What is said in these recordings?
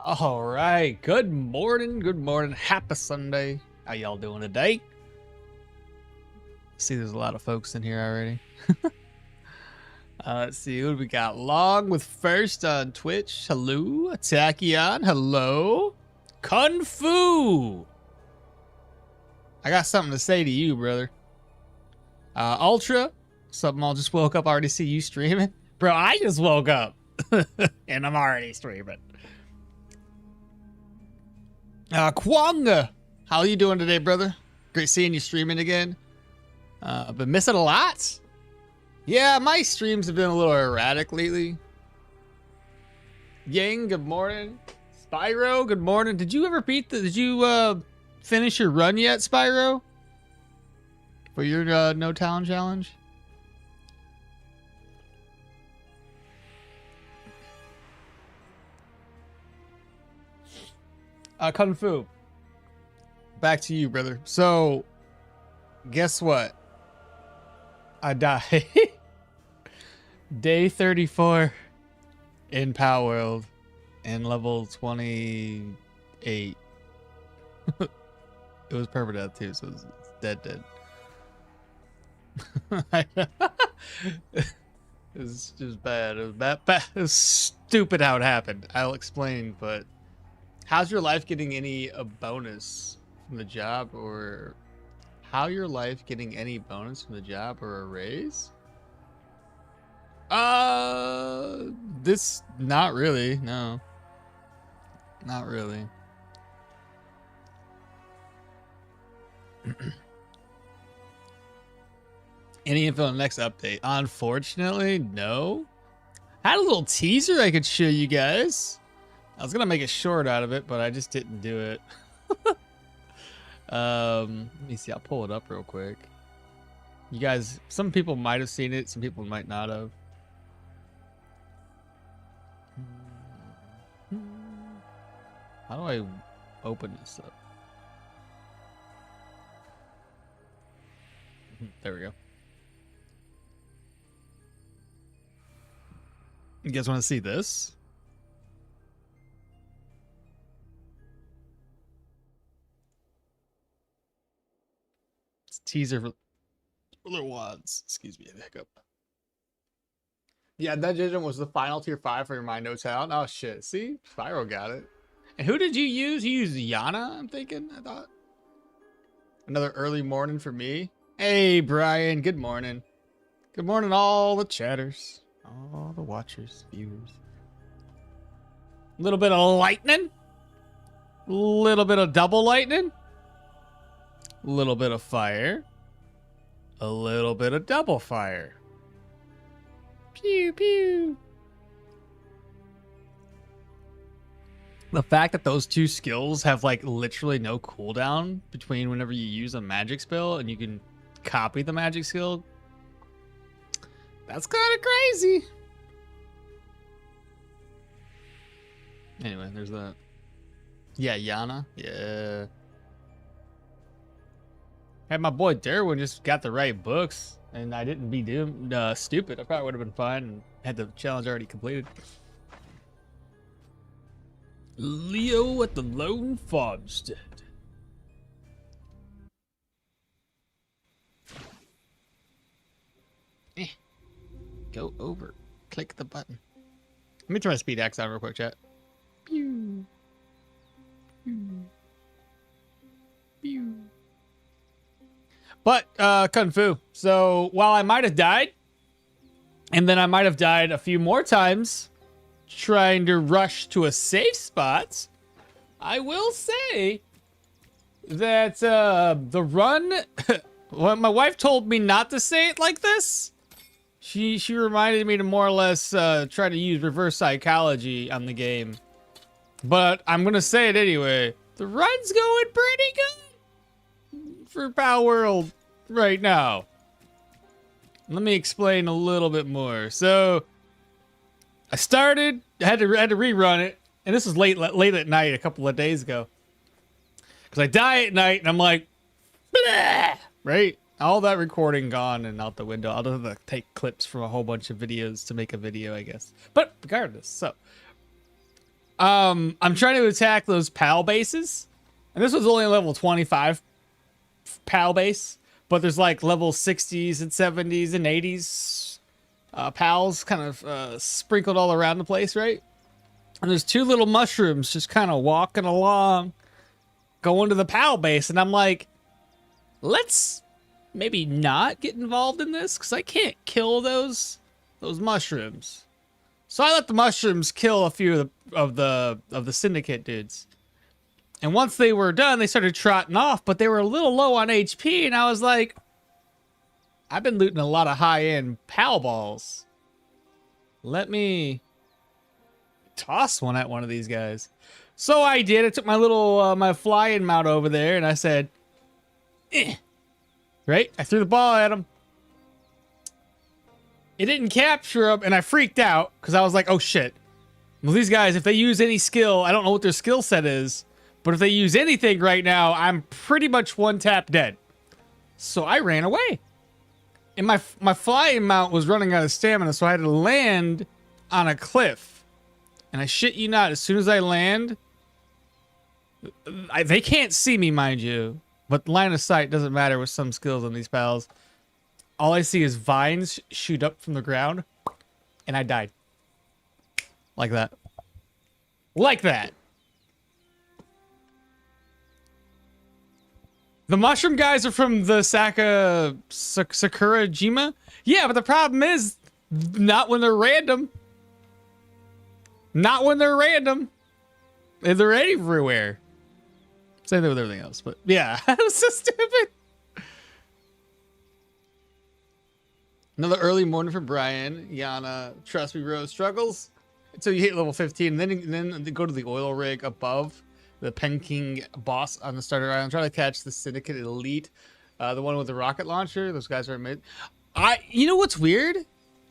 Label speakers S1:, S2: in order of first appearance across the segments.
S1: All right. Good morning. Good morning. Happy Sunday. How y'all doing today? See, there's a lot of folks in here already. Let's see what we got. Long with first on Twitch. Hello. Tachyon. Hello. Kung Fu. I got something to say to you, brother. Ultra. Something I just woke up. I already see you streaming. Bro, I just woke up. And I'm already streaming. Kwanga, how are you doing today, brother? Great seeing you streaming again. Been missing a lot. Yeah, my streams have been a little erratic lately. Yang, good morning. Spyro, good morning. Did you finish your run yet, Spyro? For your no talent challenge? Kung Fu. Back to you, brother. So, guess what? I died. Day 34 in Power World and level 28. It was permadeath too, so it's dead. It was just bad. It was bad. It was stupid how it happened. I'll explain, but how's your life getting any bonus from the job, or how your life getting any bonus from the job or a raise? This not really. No, not really. Any info on the next update? Unfortunately, no. I had a little teaser I could show you guys. I was gonna make a short out of it, but I just didn't do it. Let me see. I'll pull it up real quick. You guys, some people might have seen it, some people might not have. How do I open this up? There we go. You guys want to see this? Teaser for little ones. Excuse me, hiccup. Yeah, that Jijin was the final tier 5 for your Mind No Talent. Oh shit, see? Spyro got it. And who did you use? You used Yana, I'm thinking, I thought. Another early morning for me. Hey, Brian, good morning. Good morning, all the chatters. All the watchers, viewers. A little bit of lightning. A little bit of double lightning. A little bit of fire. A little bit of double fire. Pew, pew. The fact that those two skills have like literally no cooldown between whenever you use a magic spell and you can copy the magic skill. That's kind of crazy. Anyway, there's that. Yeah, Yana. Yeah. Hey, my boy Derwin just got the right books, and I didn't be stupid. I probably would have been fine and had the challenge already completed. Leo at the Lone Farmstead. Go over. Click the button. Let me try to speed X out real quick, chat. Pew. Pew. Pew. But, Kung Fu. So, while I might have died, and then I might have died a few more times trying to rush to a safe spot, I will say that, the run... Well, my wife told me not to say it like this. She reminded me to more or less, try to use reverse psychology on the game. But I'm gonna say it anyway. The run's going pretty good for Power World right now. Let me explain a little bit more. So I started, had to rerun it, and this was late at night a couple of days ago. Cause I die at night and I'm like, bleh, right? All that recording gone and out the window. I'll have to take clips from a whole bunch of videos to make a video, I guess. But regardless, so I'm trying to attack those PAL bases. And this was only a level 25 PAL base. But there's like level 60s and 70s and 80s PALs kind of sprinkled all around the place, right? And there's two little mushrooms just kind of walking along, going to the PAL base. And I'm like, let's maybe not get involved in this because I can't kill those mushrooms. So I let the mushrooms kill a few of the syndicate dudes. And once they were done, they started trotting off, but they were a little low on HP. And I was like, I've been looting a lot of high-end PAL balls. Let me toss one at one of these guys. So I did. I took my little my flying mount over there, and I said, eh. Right? I threw the ball at him. It didn't capture him, and I freaked out because I was like, oh shit. Well, these guys, if they use any skill, I don't know what their skill set is, but if they use anything right now, I'm pretty much one tap dead. So I ran away. And my flying mount was running out of stamina, so I had to land on a cliff. And I shit you not, as soon as I land, they can't see me, mind you, but line of sight doesn't matter with some skills on these pals. All I see is vines shoot up from the ground, and I died. Like that. Like that. The mushroom guys are from the Sakurajima? Yeah, but the problem is, not when they're random. Not when they're random. They're everywhere. Same thing with everything else, but yeah, that was so stupid. Another early morning for Brian. Yana, trust me, bro, struggles until you hit level 15, and then go to the oil rig above the Peking boss on the starter island. Try to catch the Syndicate Elite, the one with the rocket launcher. Those guys are mid. You know what's weird?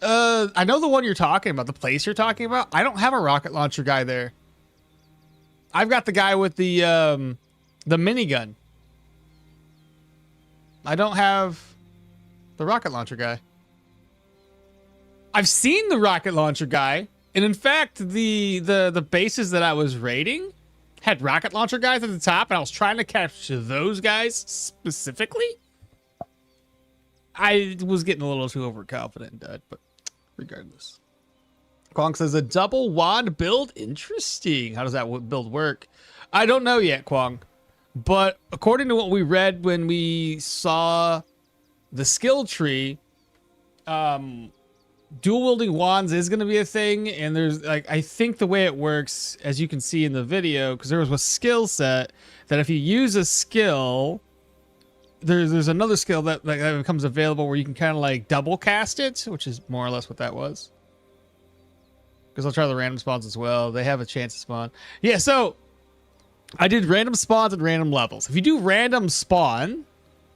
S1: I know the one you're talking about, the place you're talking about. I don't have a rocket launcher guy there. I've got the guy with the minigun. I don't have the rocket launcher guy. I've seen the rocket launcher guy, and in fact, the bases that I was raiding had rocket launcher guys at the top, and I was trying to capture those guys specifically. I was getting a little too overconfident and died, but regardless. Kwong says a double wand build? Interesting. How does that build work? I don't know yet, Kwong. But according to what we read when we saw the skill tree, dual wielding wands is going to be a thing. And there's like, I think the way it works, as you can see in the video, because there was a skill set that if you use a skill, there's another skill that becomes available where you can kind of like double cast it, which is more or less what that was. Because I'll try the random spawns as well. They have a chance to spawn. Yeah, so I did random spawns and random levels. If you do random spawn,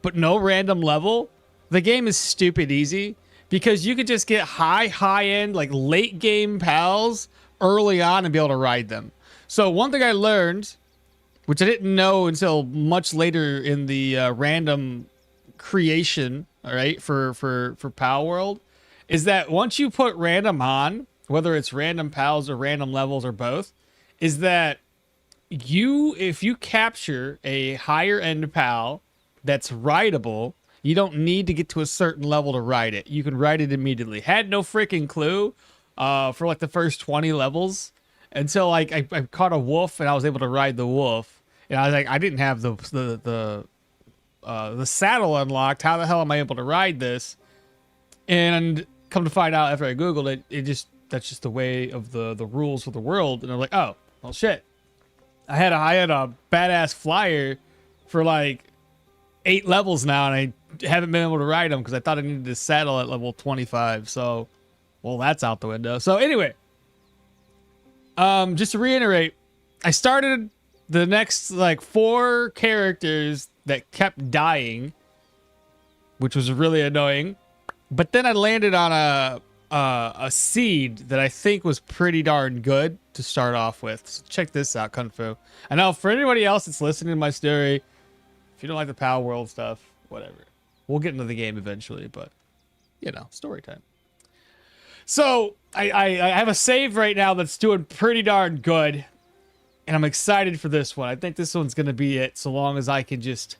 S1: but no random level, the game is stupid easy. Because you could just get high-end, like late-game pals early on and be able to ride them. So one thing I learned, which I didn't know until much later in the random creation, all right, for Pal World, is that once you put random on, whether it's random pals or random levels or both, is that if you capture a higher-end pal that's rideable, you don't need to get to a certain level to ride it. You can ride it immediately. Had no freaking clue for like the first 20 levels until like I caught a wolf and I was able to ride the wolf. And I was like, I didn't have the saddle unlocked. How the hell am I able to ride this? And come to find out after I Googled it, that's just the way of the rules of the world. And I'm like, oh, well shit. I had a badass flyer for like 8 levels now, and I haven't been able to ride them because I thought I needed to saddle at level 25. So, well, that's out the window. So anyway, just to reiterate, I started the next like 4 characters that kept dying, which was really annoying. But then I landed on a seed that I think was pretty darn good to start off with. So check this out, Kung Fu. I know for anybody else that's listening to my story, if you don't like the Pal World stuff, whatever. We'll get into the game eventually, but, you know, story time. So, I have a save right now that's doing pretty darn good. And I'm excited for this one. I think this one's going to be it, so long as I can just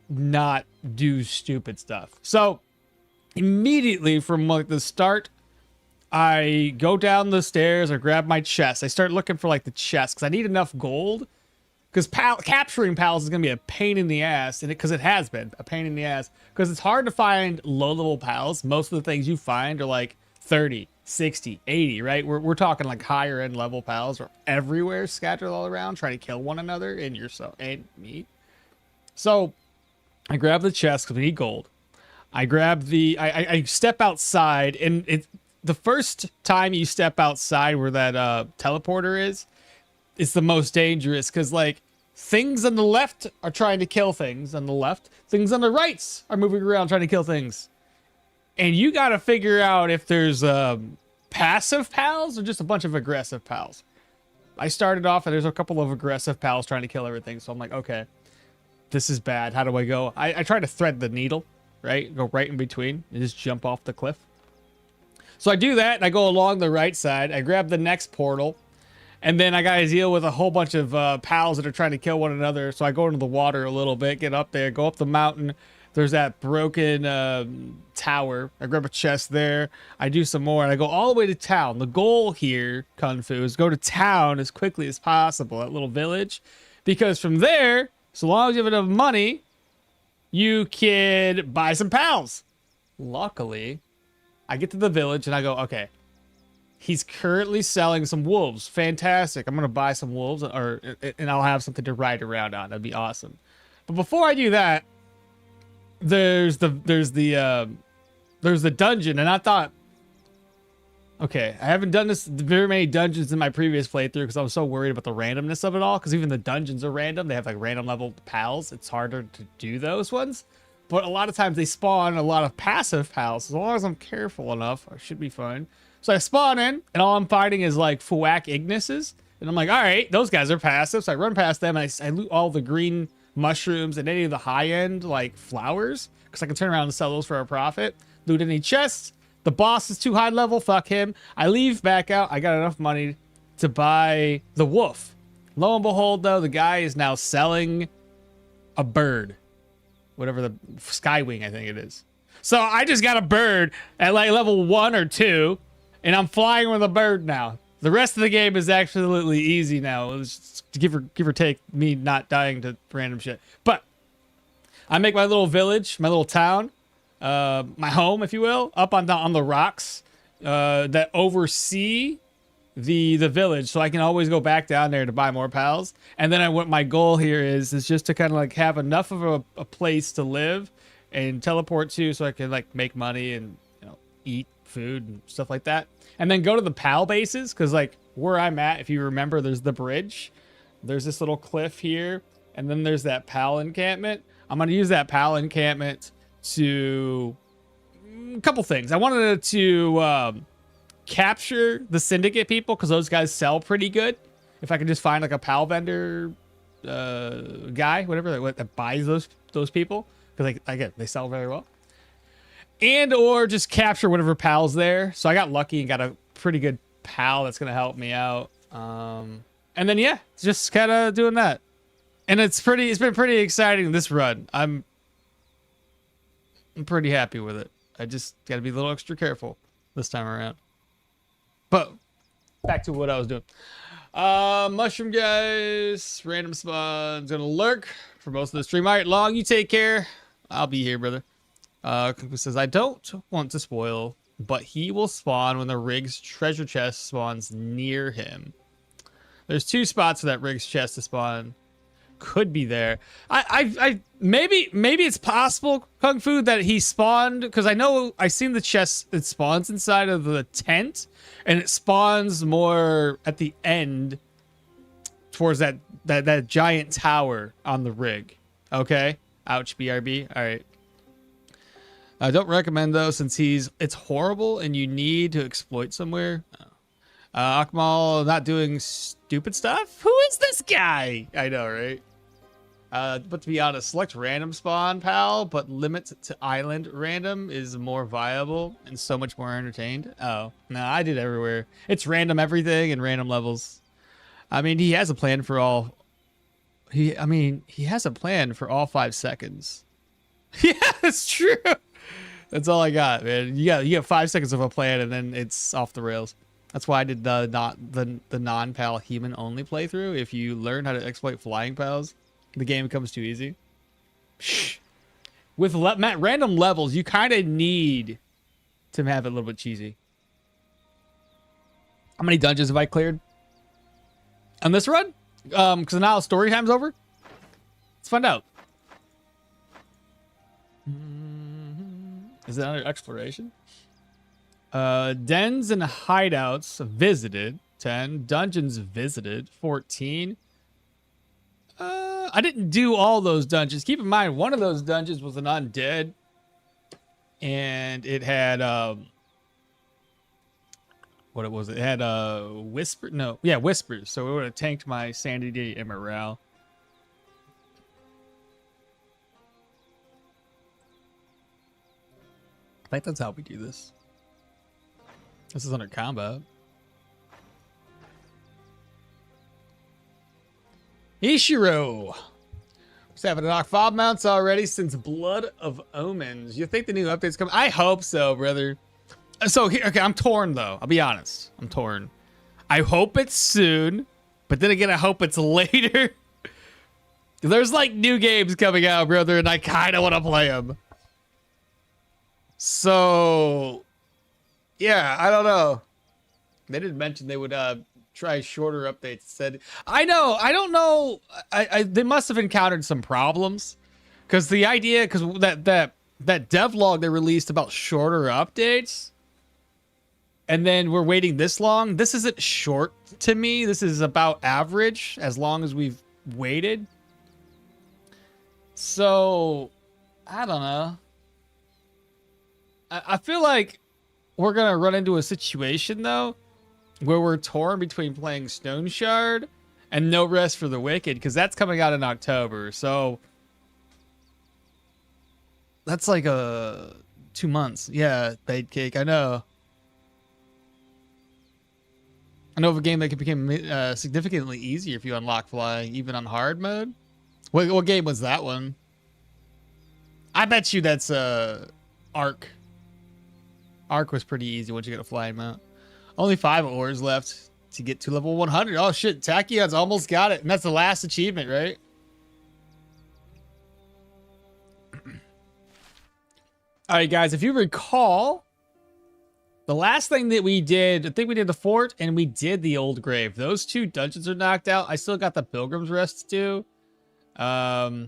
S1: not do stupid stuff. So immediately from like the start, I go down the stairs, I grab my chest. I start looking for like the chest because I need enough gold. Because capturing pals is going to be a pain in the ass, and because it has been a pain in the ass. Because it's hard to find low-level pals. Most of the things you find are like 30, 60, 80, right? We're talking like higher-end level pals are everywhere, scattered all around, trying to kill one another, and and me. So I grab the chest because we need gold. I grab the... I step outside, and the first time you step outside where that teleporter is, it's the most dangerous because like things on the left are trying to kill things on the left. Things on the right are moving around trying to kill things. And you got to figure out if there's passive pals or just a bunch of aggressive pals. I started off and there's a couple of aggressive pals trying to kill everything. So I'm like, okay, this is bad. How do I go? I try to thread the needle, right? Go right in between and just jump off the cliff. So I do that, and I go along the right side. I grab the next portal, and then I got to deal with a whole bunch of pals that are trying to kill one another. So I go into the water a little bit, get up there, go up the mountain. There's that broken tower. I grab a chest there. I do some more, and I go all the way to town. The goal here, Kung Fu, is go to town as quickly as possible, that little village. Because from there, so long as you have enough money, you can buy some pals. Luckily, I get to the village and I go, okay, he's currently selling some wolves. Fantastic. I'm going to buy some wolves and I'll have something to ride around on. That'd be awesome. But before I do that, there's the dungeon. And I thought, okay, I haven't done this very many dungeons in my previous playthrough because I was so worried about the randomness of it all. Because even the dungeons are random. They have like random level pals. It's harder to do those ones. But a lot of times they spawn a lot of passive pals. As long as I'm careful enough, I should be fine. So I spawn in, and all I'm fighting is like Fuak Ignises. And I'm like, all right, those guys are passive. So I run past them, and I loot all the green mushrooms and any of the high-end like flowers. Because I can turn around and sell those for a profit. Loot any chests. The boss is too high level. Fuck him. I leave back out. I got enough money to buy the wolf. Lo and behold, though, the guy is now selling a bird. Whatever the Skywing, I think it is. So I just got a bird at like level 1 or 2, and I'm flying with a bird now. The rest of the game is absolutely easy now. It's give or take me not dying to random shit. But I make my little village, my little town, my home, if you will, up on the rocks that oversee the village, so I can always go back down there to buy more pals. And then what my goal here is just to kind of like have enough of a place to live and teleport to, so I can like make money and eat food and stuff like that. And then go to the pal bases, because like where I'm at, if you remember, there's the bridge, there's this little cliff here, and then there's that pal encampment. I'm gonna use that pal encampment to a couple things. I wanted to capture the syndicate people, because those guys sell pretty good. If I could just find like a pal vendor guy, whatever, that buys those people, because they sell very well. And or just capture whatever pal's there. So I got lucky and got a pretty good pal that's gonna help me out. And then yeah, just kind of doing that. And it's been pretty exciting this run. I'm pretty happy with it. I just gotta be a little extra careful this time around. But back to what I was doing. Mushroom guys, random spawns gonna lurk for most of the stream. All right, Long, you take care. I'll be here, brother. Cuckoo says, I don't want to spoil, but he will spawn when the rig's treasure chest spawns near him. There's 2 spots for that rig's chest to spawn. Could be there. Maybe it's possible, Kung Fu, that he spawned, because I know I seen the chest. It spawns inside of the tent, and it spawns more at the end towards that giant tower on the rig. Okay. Ouch, BRB. All right. I don't recommend though, since it's horrible and you need to exploit somewhere. Okmall not doing stupid stuff. Who is this guy? I know, right? But to be honest, select random spawn, pal, but limit to island random is more viable and so much more entertained. Oh, no, I did everywhere. It's random everything and random levels. I mean, he has a plan for all. He has a plan for all 5 seconds. Yeah, that's true. That's all I got, man. You got 5 seconds of a plan, and then it's off the rails. That's why I did the non-pal human only playthrough. If you learn how to exploit flying pals, the game becomes too easy. With random levels, you kind of need to have it a little bit cheesy. How many dungeons have I cleared on this run? Because now story time's over. Let's find out. Is it under exploration? Dens and hideouts visited 10. Dungeons visited 14. I didn't do all those dungeons. Keep in mind, one of those dungeons was an undead, and it had what it was. It had whisper. No, yeah, whispers. So it would have tanked my sanity and morale. I think that's how we do this. This is under combat. Ishiro. Just having to knock 5 mounts already since Blood of Omens. You think the new update's coming? I hope so, brother. So here, okay, I'm torn though. I'll be honest. I'm torn. I hope it's soon, but then again, I hope it's later. There's like new games coming out, brother, and I kind of want to play them. So, yeah, I don't know. They didn't mention they would try shorter updates. Said, I know, I don't know. They must have encountered some problems, because the idea, because that devlog they released about shorter updates, and then we're waiting this long. This isn't short to me. This is about average, as long as we've waited. So, I don't know. I feel like we're gonna run into a situation though, where we're torn between playing Stoneshard and No Rest for the Wicked, because that's coming out in October. So that's like 2 months. Yeah, Bait Cake. I know. I know of a game that can become significantly easier if you unlock flying, even on hard mode. What game was that one? I bet you that's Ark. Ark was pretty easy once you get a flying mount. Only 5 ores left to get to level 100. Oh shit, Tachion's almost got it, and that's the last achievement, right? All right, guys, if you recall, the last thing that we did, I think we did the fort and we did the old grave. Those 2 dungeons are knocked out. I still got the Pilgrim's Rest to do. I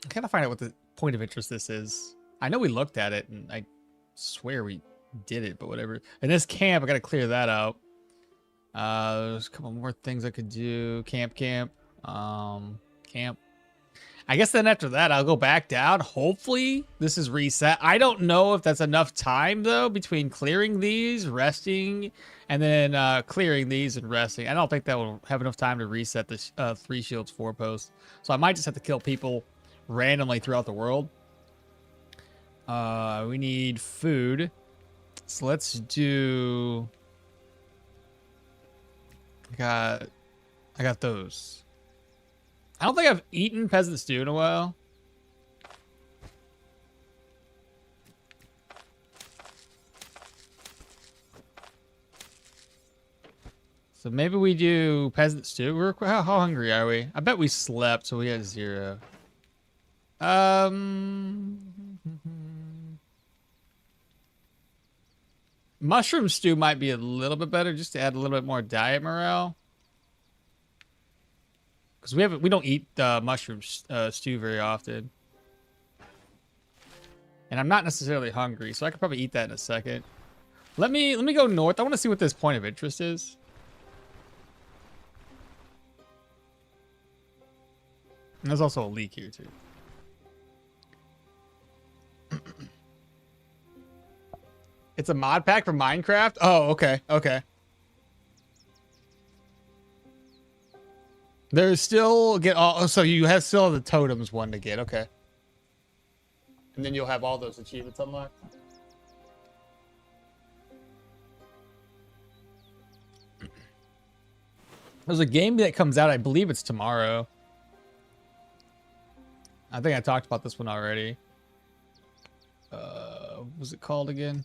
S1: gotta find out what the point of interest this is. I know we looked at it, and I swear we did it, but whatever. And this camp, I gotta clear that out. There's a couple more things I could do. Camp. I guess then after that, I'll go back down. Hopefully, this is reset. I don't know if that's enough time, though, between clearing these, resting, and then clearing these and resting. I don't think that will have enough time to reset this 3 shields 4 posts. So I might just have to kill people randomly throughout the world. We need food. So let's do... I got those. I don't think I've eaten peasant stew in a while. So maybe we do peasant stew. How hungry are we? I bet we slept, so we had 0. Mushroom stew might be a little bit better, just to add a little bit more diet morale. Because we don't eat mushroom stew very often. And I'm not necessarily hungry, so I could probably eat that in a second. Let me go north. I want to see what this point of interest is. And there's also a leak here too. It's a mod pack for Minecraft? Oh, okay. Okay. There's still so you have still the totems one to get. Okay. And then you'll have all those achievements unlocked. There's a game that comes out, I believe it's tomorrow. I think I talked about this one already. What was it called again?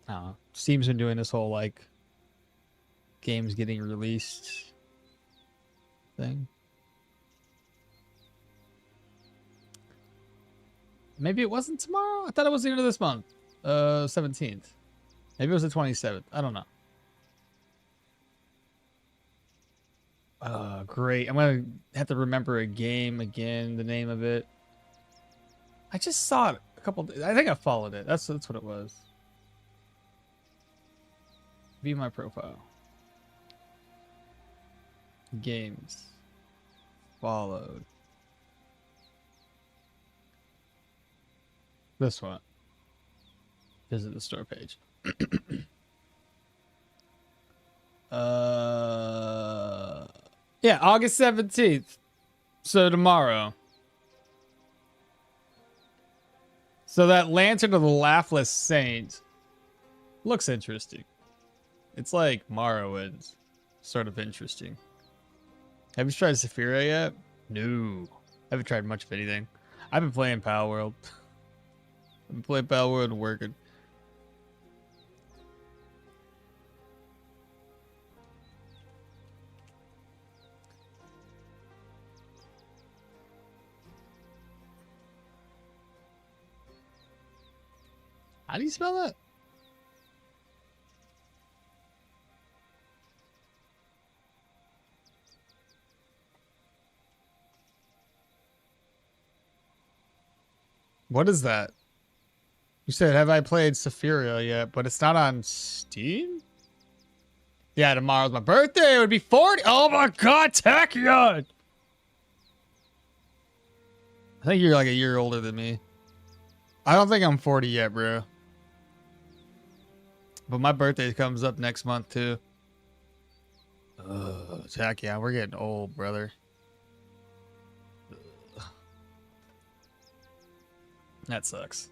S1: I don't know. Steam's been doing this whole like games getting released thing. Maybe it wasn't tomorrow? I thought it was the end of this month. 17th. Maybe it was the 27th. I don't know. Great. I'm gonna have to remember a game again, the name of it. I just saw it a couple days. I think I followed it. That's what it was. View my profile. Games. Followed. This one. Visit the store page. Yeah, August 17th. So tomorrow. So that Lantern of the Laughless Saint looks interesting. It's like Morrowind's sort of interesting. Have you tried Saphira yet? No. I haven't tried much of anything. I've been playing Pal World. I've been playing Pal World and working. How do you spell that? What is that? You said, have I played Saphira yet? But it's not on Steam? Yeah, tomorrow's my birthday. It would be 40. Oh my god, Tachyon! I think you're like a year older than me. I don't think I'm 40 yet, bro. But my birthday comes up next month, too. Ugh, Tachyon, we're getting old, brother. Ugh. That sucks.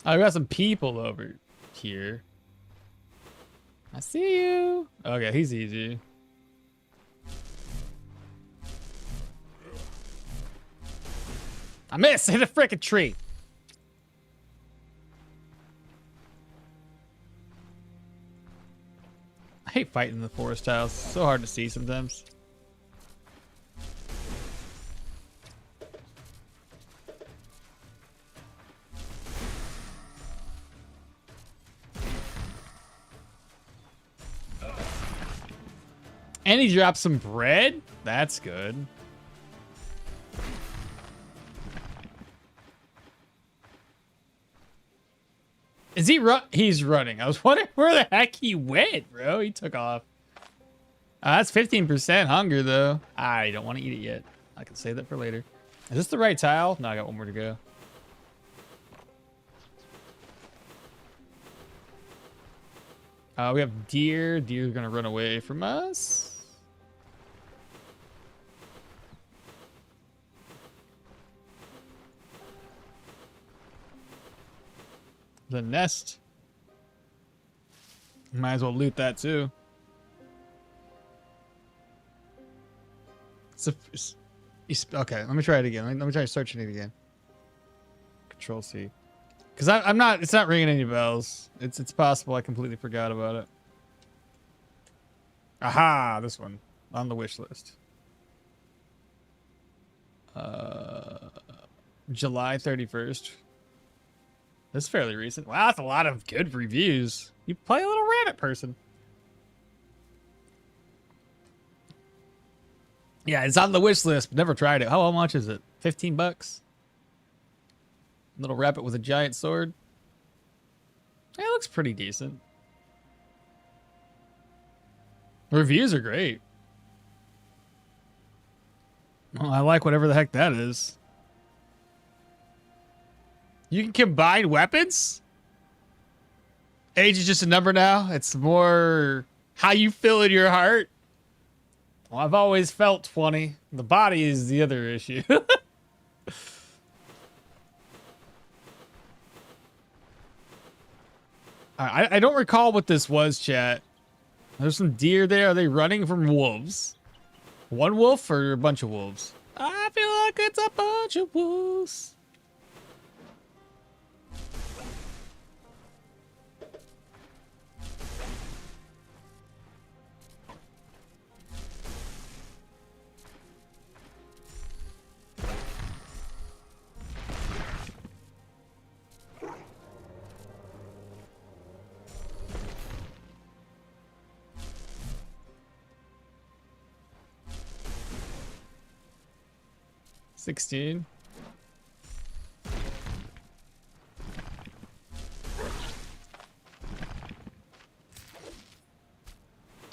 S1: I got some people over here. I see you. Okay, he's easy. I missed. Hit a freaking tree. I hate fighting in the forest tiles. It's so hard to see sometimes. And he dropped some bread? That's good. Is he he's running. I was wondering where the heck he went, bro. He took off. That's 15% hunger, though. I don't want to eat it yet. I can save that for later. Is this the right tile? No, I got one more to go. We have deer. Deer's gonna run away from us. The nest. Might as well loot that too. Okay, let me try it again. Let me try searching it again. Control C. Because I'm not. It's not ringing any bells. It's possible I completely forgot about it. Aha! This one on the wish list. July 31st. That's fairly recent. Wow, that's a lot of good reviews. You play a little rabbit person. Yeah, it's on the wish list, but never tried it. How much is it? 15 bucks? Little rabbit with a giant sword. Yeah, it looks pretty decent. Reviews are great. Well, I like whatever the heck that is. You can combine weapons? Age is just a number now. It's more how you feel in your heart. Well, I've always felt 20. The body is the other issue. I don't recall what this was, chat. There's some deer there. Are they running from wolves? One wolf or a bunch of wolves? I feel like it's a bunch of wolves. $16.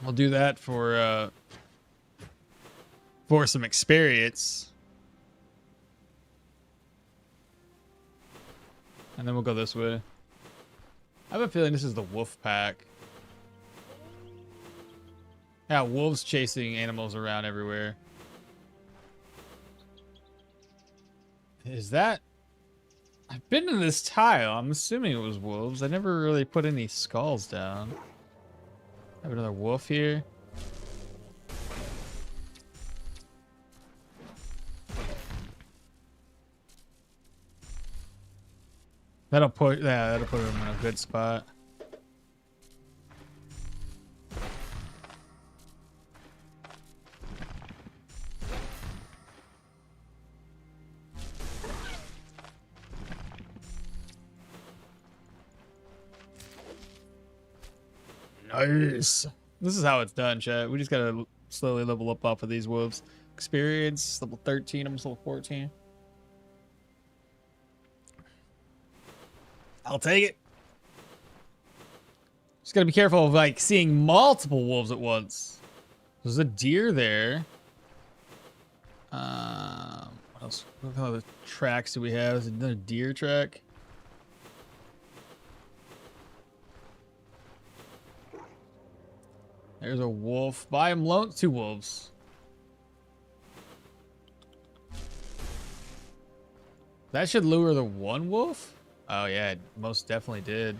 S1: I'll do that for some experience. And then we'll go this way. I have a feeling this is the wolf pack. Yeah, wolves chasing animals around everywhere. Is that... I've been in this tile. I'm assuming it was wolves. I never really put any skulls down. I have another wolf here. That'll put him in a good spot. Nice. This is how it's done, chat. We just gotta slowly level up off of these wolves. Experience, level 13, almost level 14. I'll take it. Just gotta be careful of like seeing multiple wolves at once. There's a deer there. What else? What other tracks do we have? Is it another deer track? There's a wolf. Buy him loan. 2 wolves. That should lure the 1 wolf? Oh yeah, it most definitely did.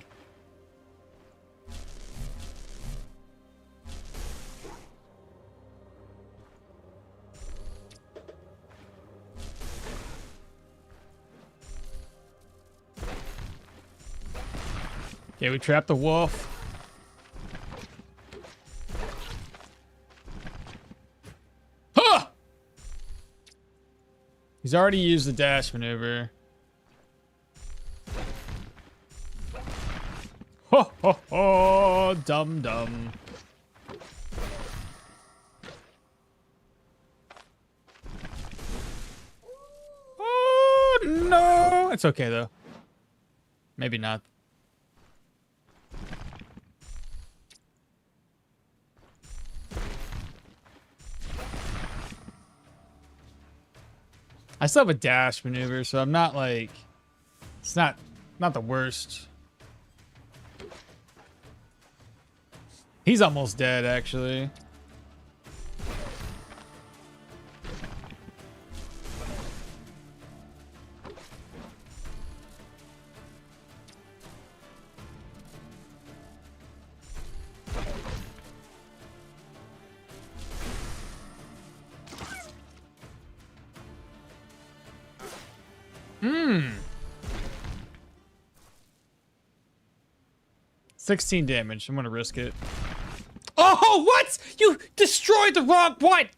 S1: Okay, we trapped the wolf. Huh! He's already used the dash maneuver. Ho ho ho! Dum dum. Oh no! It's okay though. Maybe not. I still have a dash maneuver, so I'm not like, it's not the worst. He's almost dead, actually. Hmm. 16 damage. I'm gonna risk it. Oh, what? You destroyed the wrong one!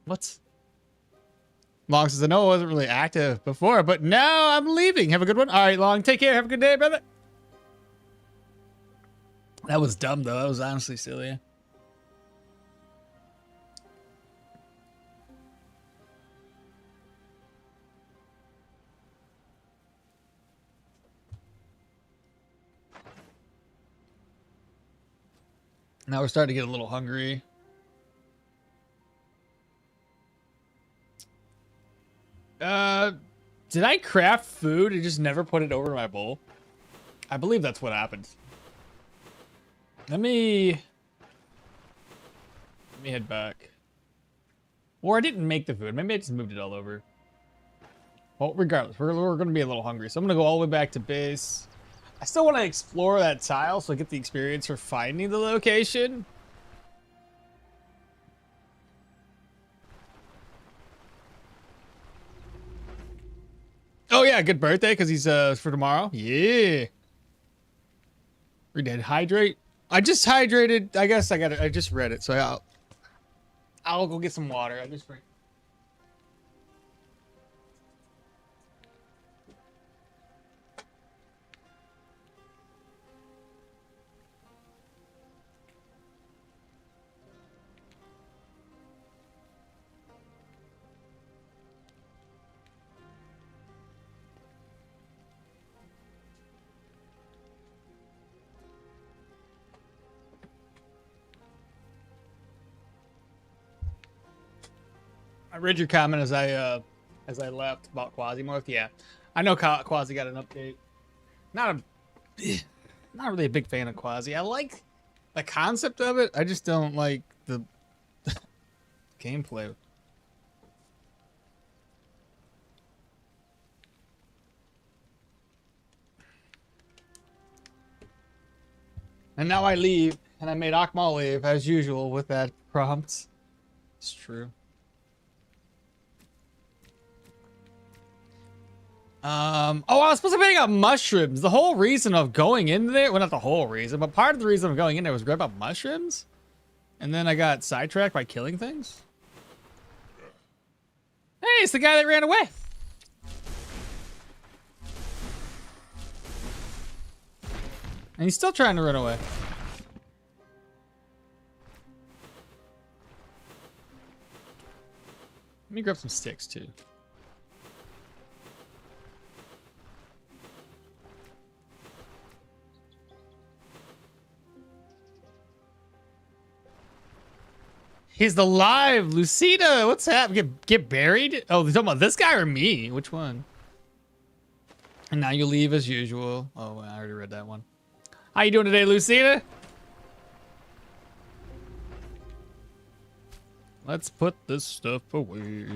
S1: What? Long says, I know I wasn't really active before, but now I'm leaving. Have a good one. All right, Long. Take care. Have a good day, brother. That was dumb, though. That was honestly silly. Now we're starting to get a little hungry. Did I craft food and just never put it over to my bowl? I believe that's what happened. Let me head back. Or I didn't make the food. Maybe I just moved it all over. Well, regardless, we're going to be a little hungry. So I'm going to go all the way back to base. I still want to explore that tile so I get the experience for finding the location. Oh, yeah. Good birthday because he's for tomorrow. Yeah. We did hydrate. I just hydrated. I guess I just read it. So I'll go get some water. I just. I read your comment as I left about Quasimorph. Yeah, I know Quasi got an update. Not really a big fan of Quasi. I like the concept of it. I just don't like the gameplay. And now I leave, and I made okmall leave as usual with that prompt. It's true. Oh, I was supposed to be picking up mushrooms. The whole reason of going in there, well, not the whole reason, but part of the reason of going in there was grab up mushrooms. And then I got sidetracked by killing things. Hey, it's the guy that ran away. And he's still trying to run away. Let me grab some sticks too. He's alive, Lucida. What's happening? Get buried? Oh, they're talking about this guy or me? Which one? And now you leave as usual. Oh, I already read that one. How you doing today, Lucida? Let's put this stuff away.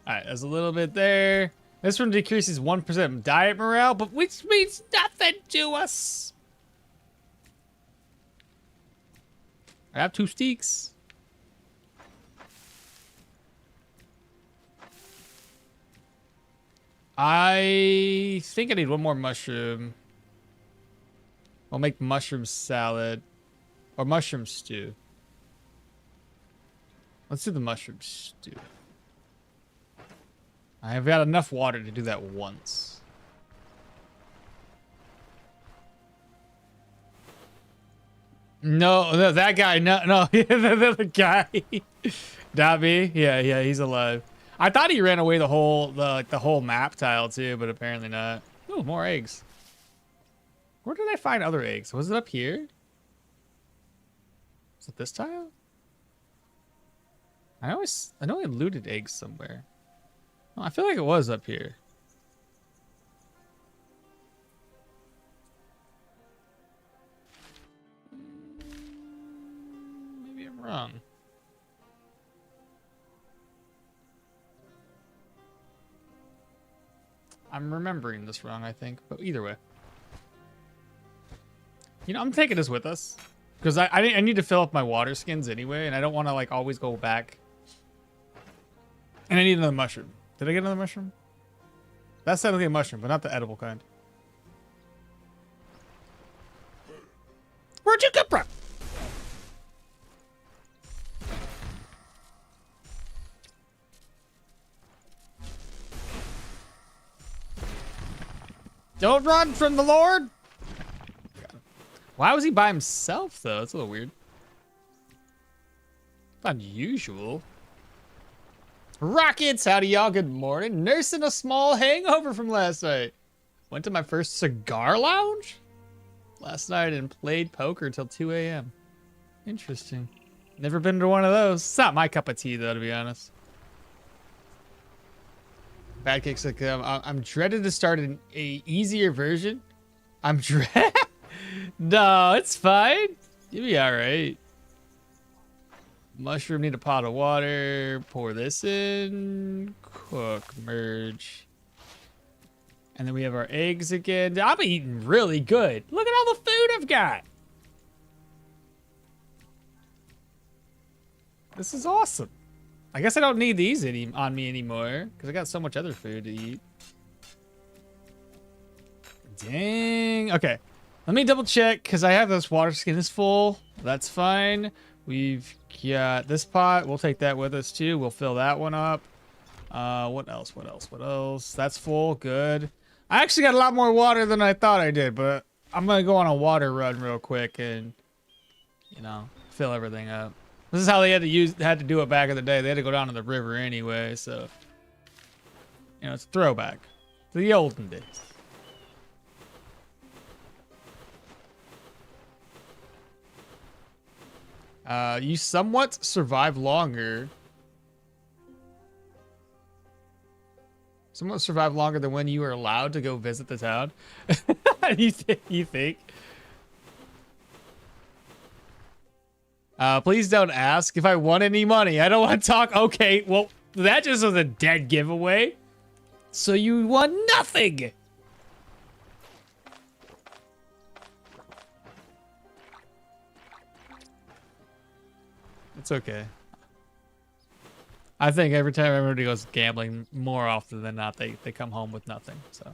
S1: All right, there's a little bit there. This one decreases 1% diet morale, but which means nothing to us. I have 2 sticks. I think I need one more mushroom. I'll make mushroom salad or mushroom stew. Let's do the mushroom stew. I've got enough water to do that once. No, that guy. No, the guy. Not me. Yeah, he's alive. I thought he ran away the whole map tile too, but apparently not. Ooh, more eggs. Where did I find other eggs? Was it up here? Is it this tile? I know I looted eggs somewhere. Oh, I feel like it was up here. Maybe I'm wrong. I'm remembering this wrong, I think, but either way. You know, I'm taking this with us because I need to fill up my water skins anyway, and I don't want to like always go back. And I need another mushroom. Did I get another mushroom? That's technically a mushroom, but not the edible kind. Where'd you come from? Don't run from the Lord. Why was he by himself, though? That's a little weird. Unusual. Rockets, howdy y'all, good morning. Nursing a small hangover from last night. Went to my first cigar lounge last night and played poker till 2 a.m. Interesting. Never been to one of those. It's not my cup of tea, though, to be honest. Bad kicks like I'm dreaded to start a easier version. I'm dread. No, it's fine. You'll be all right. Mushroom need a pot of water. Pour this in. Cook, merge. And then we have our eggs again. I'm eating really good. Look at all the food I've got. This is awesome. I guess I don't need these on me anymore because I got so much other food to eat. Dang. Okay. Let me double check because I have this water skin is full. That's fine. We've got this pot. We'll take that with us too. We'll fill that one up. What else? What else? What else? That's full. Good. I actually got a lot more water than I thought I did, but I'm going to go on a water run real quick and, you know, fill everything up. This is how they had to do it back in the day. They had to go down to the river anyway, so you know, it's a throwback to the olden days. You somewhat survive longer. Somewhat survive longer than when you were allowed to go visit the town. You think? Please don't ask if I won any money. I don't want to talk. Okay, well, that just was a dead giveaway. So you won nothing. It's okay. I think every time everybody goes gambling, more often than not, they come home with nothing, so.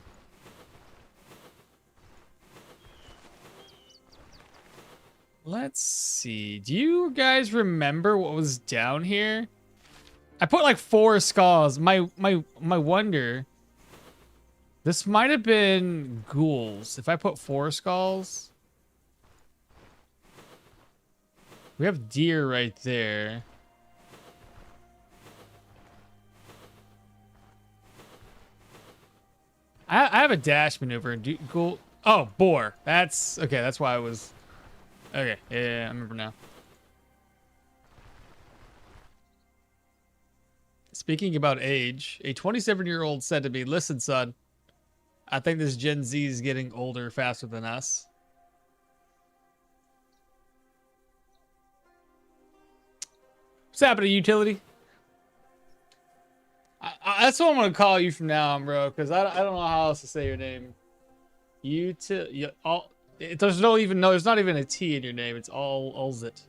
S1: Let's see. Do you guys remember what was down here? I put like 4 skulls. My wonder. This might have been ghouls. If I put 4 skulls. We have deer right there. I have a dash maneuver. Ghoul. Oh, boar. That's okay. That's why I was. Okay, yeah, I remember now. Speaking about age, a 27-year-old said to me, "Listen, son, I think this Gen Z is getting older faster than us." What's happening, utility? That's what I'm gonna call you from now on, bro, because I don't know how else to say your name. There's not even a T in your name. It's all Ulzit.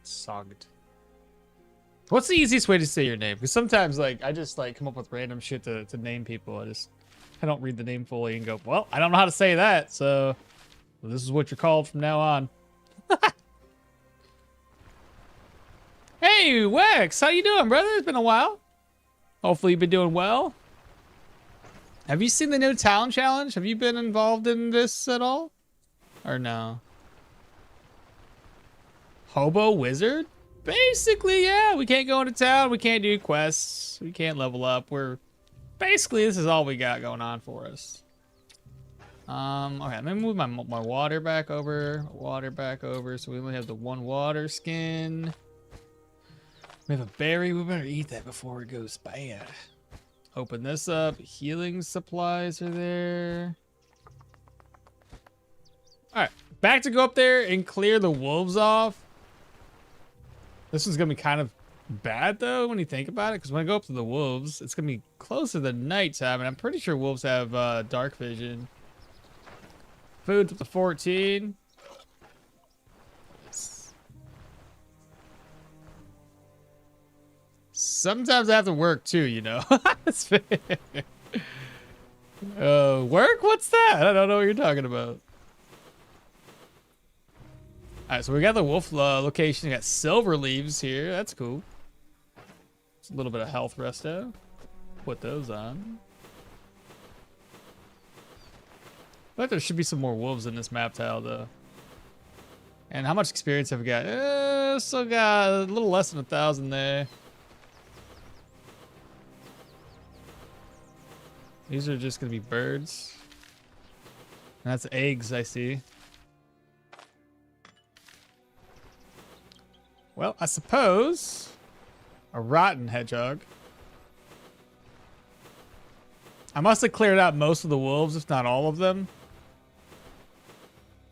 S1: Sogged. What's the easiest way to say your name? Because sometimes like I just like come up with random shit to name people. I don't read the name fully and go, well, I don't know how to say that, so this is what you're called from now on. Hey, Wex, how you doing, brother? It's been a while. Hopefully you've been doing well. Have you seen the new town challenge? Have you been involved in this at all? Or no? Hobo wizard? Basically, yeah. We can't go into town. We can't do quests. We can't level up. Basically, this is all we got going on for us. Okay, let me move my water back over. So we only have the 1 water skin. We have a berry. We better eat that before it goes bad. Open this up. Healing supplies are there. All right, back to go up there and clear the wolves off. This one's gonna be kind of bad though when you think about it, because when I go up to the wolves, it's gonna be closer to nighttime, and I'm pretty sure wolves have dark vision. Food to the 14. Sometimes I have to work too, you know. That's fair. Work? What's that? I don't know what you're talking about. All right, so we got the wolf location. We got silver leaves here. That's cool. It's a little bit of health resto. Put those on. But there should be some more wolves in this map tile, though. And how much experience have we got? Still got a little less than 1,000 there. These are just gonna be birds. And that's eggs, I see. Well, I suppose a rotten hedgehog. I must have cleared out most of the wolves, if not all of them.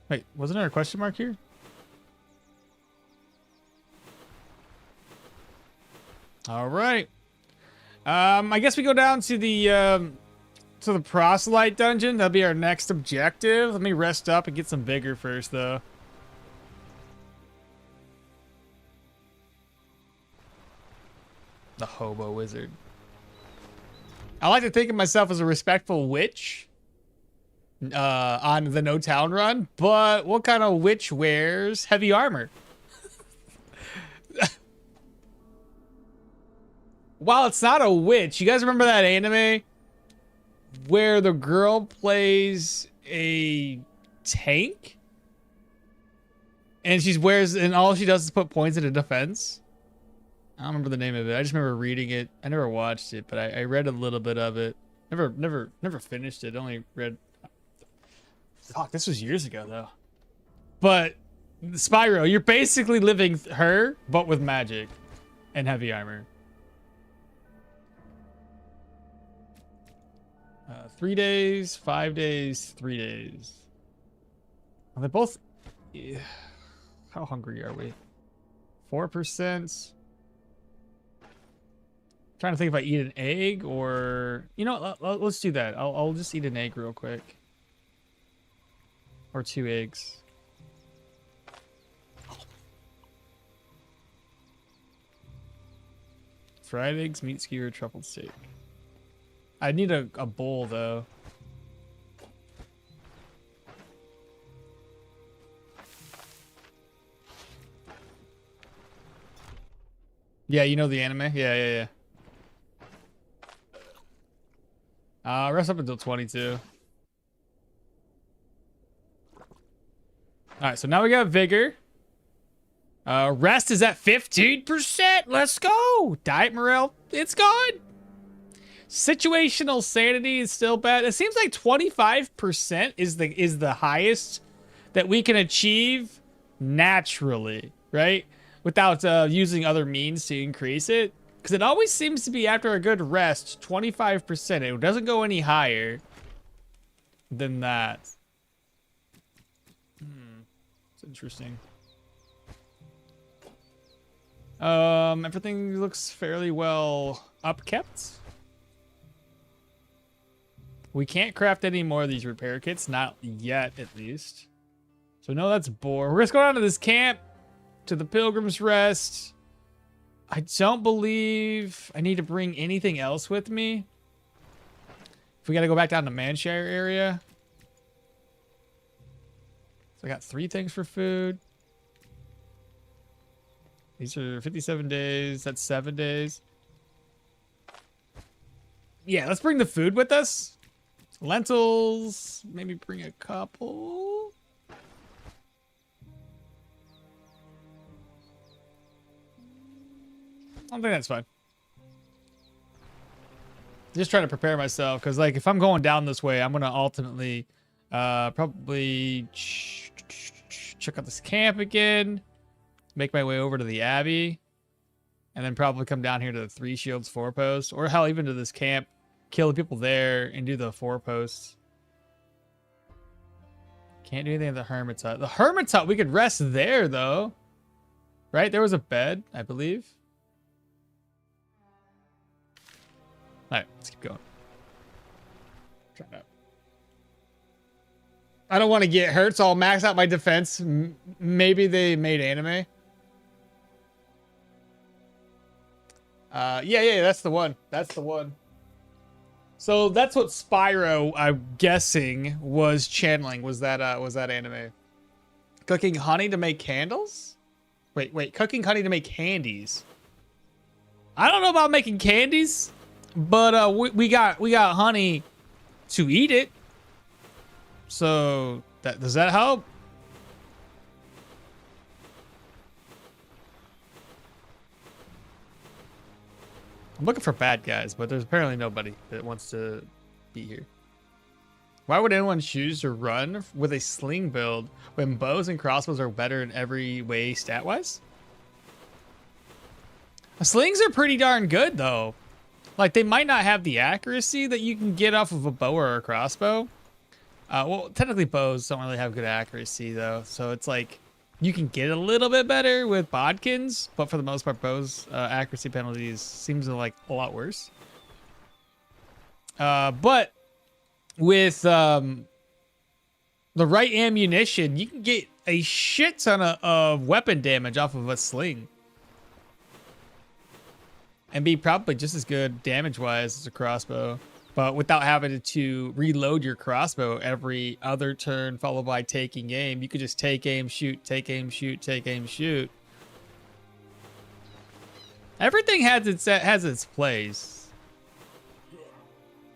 S1: Wait, wasn't there a question mark here? All right. I guess we go down to the proselyte dungeon. That'll be our next objective. Let me rest up and get some vigor first, though. The hobo wizard. I like to think of myself as a respectful witch on the No Town run, but what kind of witch wears heavy armor? While it's not a witch, you guys remember that anime where the girl plays a tank? And and all she does is put points into defense? I don't remember the name of it. I just remember reading it. I never watched it, but I read a little bit of it. Never finished it. Only read. Fuck, this was years ago though. But Spyro, you're basically living her, but with magic and heavy armor. 3 days, 5 days, 3 days. Are they both? How hungry are we? 4%. Trying to think if I eat an egg or, you know, let's do that. I'll just eat an egg real quick. Or 2 eggs. Fried eggs, meat skewer, truffled steak. I need a bowl though. Yeah, you know the anime? Yeah. Rest up until 22. Alright, so now we got vigor. Rest is at 15%. Let's go. Diet morale, it's gone. Situational sanity is still bad. It seems like 25% is the highest that we can achieve naturally, right? Without using other means to increase it. Because it always seems to be after a good rest, 25%. It doesn't go any higher than that. It's interesting. Everything looks fairly well upkept. We can't craft any more of these repair kits, not yet at least. So no, that's bore. We're just going down to this camp, to the Pilgrim's Rest. I don't believe I need to bring anything else with me. If we got to go back down to Manshire area. So I got 3 things for food. These are 57 days. That's 7 days. Yeah, let's bring the food with us. Lentils. Maybe bring a couple. I think that's fine. Just trying to prepare myself. Because, like, if I'm going down this way, I'm going to ultimately probably check out this camp again. Make my way over to the Abbey. And then probably come down here to the 3 Shields 4 post. Or hell, even to this camp. Kill the people there and do the 4 posts. Can't do anything at the Hermit's Hut. The Hermit's Hut, we could rest there, though. Right? There was a bed, I believe. Alright, let's keep going. Try it out. I don't want to get hurt, so I'll max out my defense. Maybe they made anime. Yeah, that's the one. That's the one. So that's what Spyro, I'm guessing, was channeling. Was that anime? Cooking honey to make candles? Wait. Cooking honey to make candies. I don't know about making candies, but we got honey to eat it. So does that help? I'm looking for bad guys, but there's apparently nobody that wants to be here. Why would anyone choose to run with a sling build when bows and crossbows are better in every way stat-wise? Slings are pretty darn good, though. Like, they might not have the accuracy that you can get off of a bow or a crossbow. Well, technically bows don't really have good accuracy, though. So it's like, you can get a little bit better with bodkins, but for the most part, bows accuracy penalties seems like a lot worse. But with the right ammunition, you can get a shit ton of weapon damage off of a sling. And be probably just as good damage-wise as a crossbow. But without having to reload your crossbow every other turn followed by taking aim. You could just take aim, shoot, take aim, shoot, take aim, shoot. Everything has its place.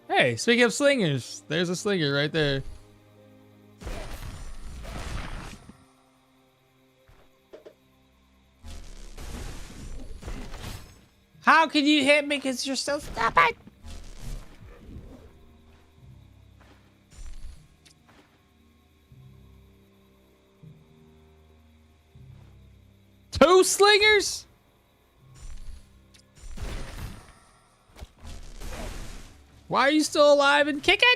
S1: Hey, speaking of slingers, there's a slinger right there. How can you hit me because you're so stupid? Two slingers? Why are you still alive and kicking?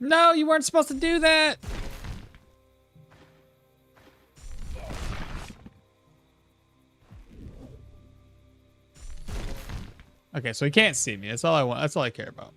S1: No, you weren't supposed to do that. Okay, so he can't see me. That's all I want. That's all I care about.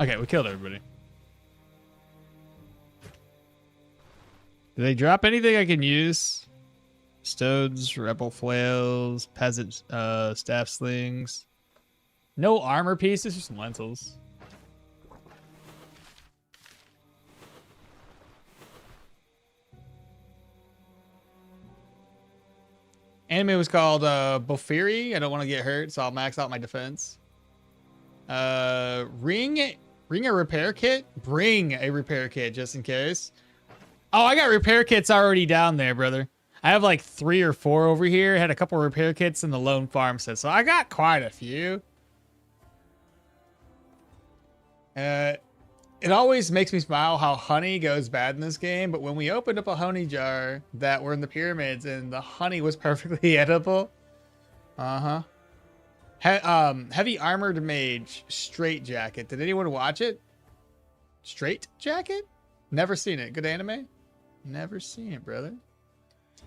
S1: Okay, we killed everybody. Did they drop anything I can use? Stones, rebel flails, peasant staff slings. No armor pieces, just lentils. Anime was called Bofiri. I don't want to get hurt, so I'll max out my defense. Ring a repair kit? Bring a repair kit just in case. Oh, I got repair kits already down there, brother. I have like 3 or 4 over here. Had a couple repair kits in the lone farmstead, so I got quite a few. It always makes me smile how honey goes bad in this game, but when we opened up a honey jar that were in the pyramids and the honey was perfectly edible. Heavy armored mage straight jacket. Did anyone watch it? Straight jacket? Never seen it. Good anime? Never seen it, brother.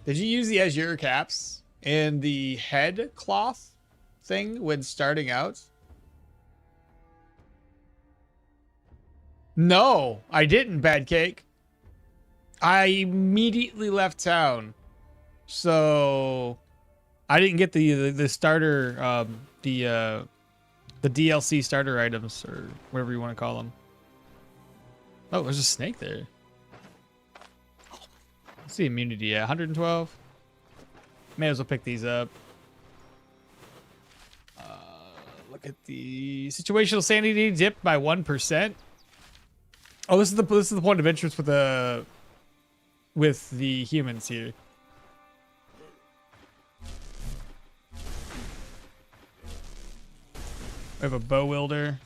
S1: Did you use the azure caps and the head cloth thing when starting out? No, I didn't, Bad Cake. I immediately left town. So I didn't get the starter the DLC starter items or whatever you want to call them. Oh, there's a snake there. Let's see immunity at 112. May as well pick these up. Look at the situational sanity dipped by 1%. Oh, this is the point of interest with the humans here. We have a bow wielder.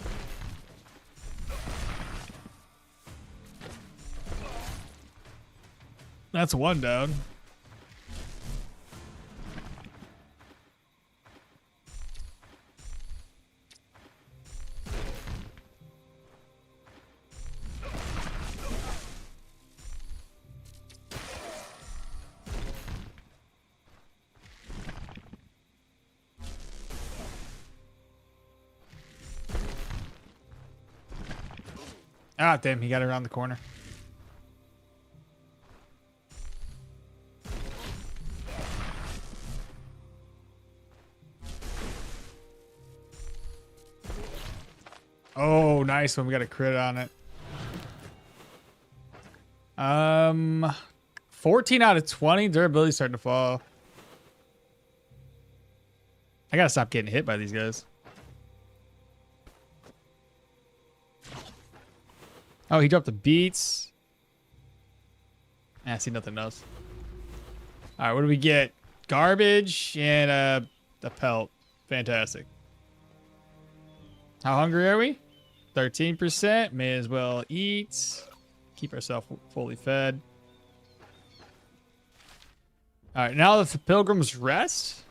S1: That's one down. Ah, damn, he got around the corner. nice when we got a crit on it. 14 out of 20. Durability's starting to fall. I gotta stop getting hit by these guys. Oh, he dropped the beats. I see nothing else. All right, what do we get? Garbage and a pelt. Fantastic. How hungry are we? 13%. May as well eat. Keep ourselves fully fed. All right, now that the pilgrims rest.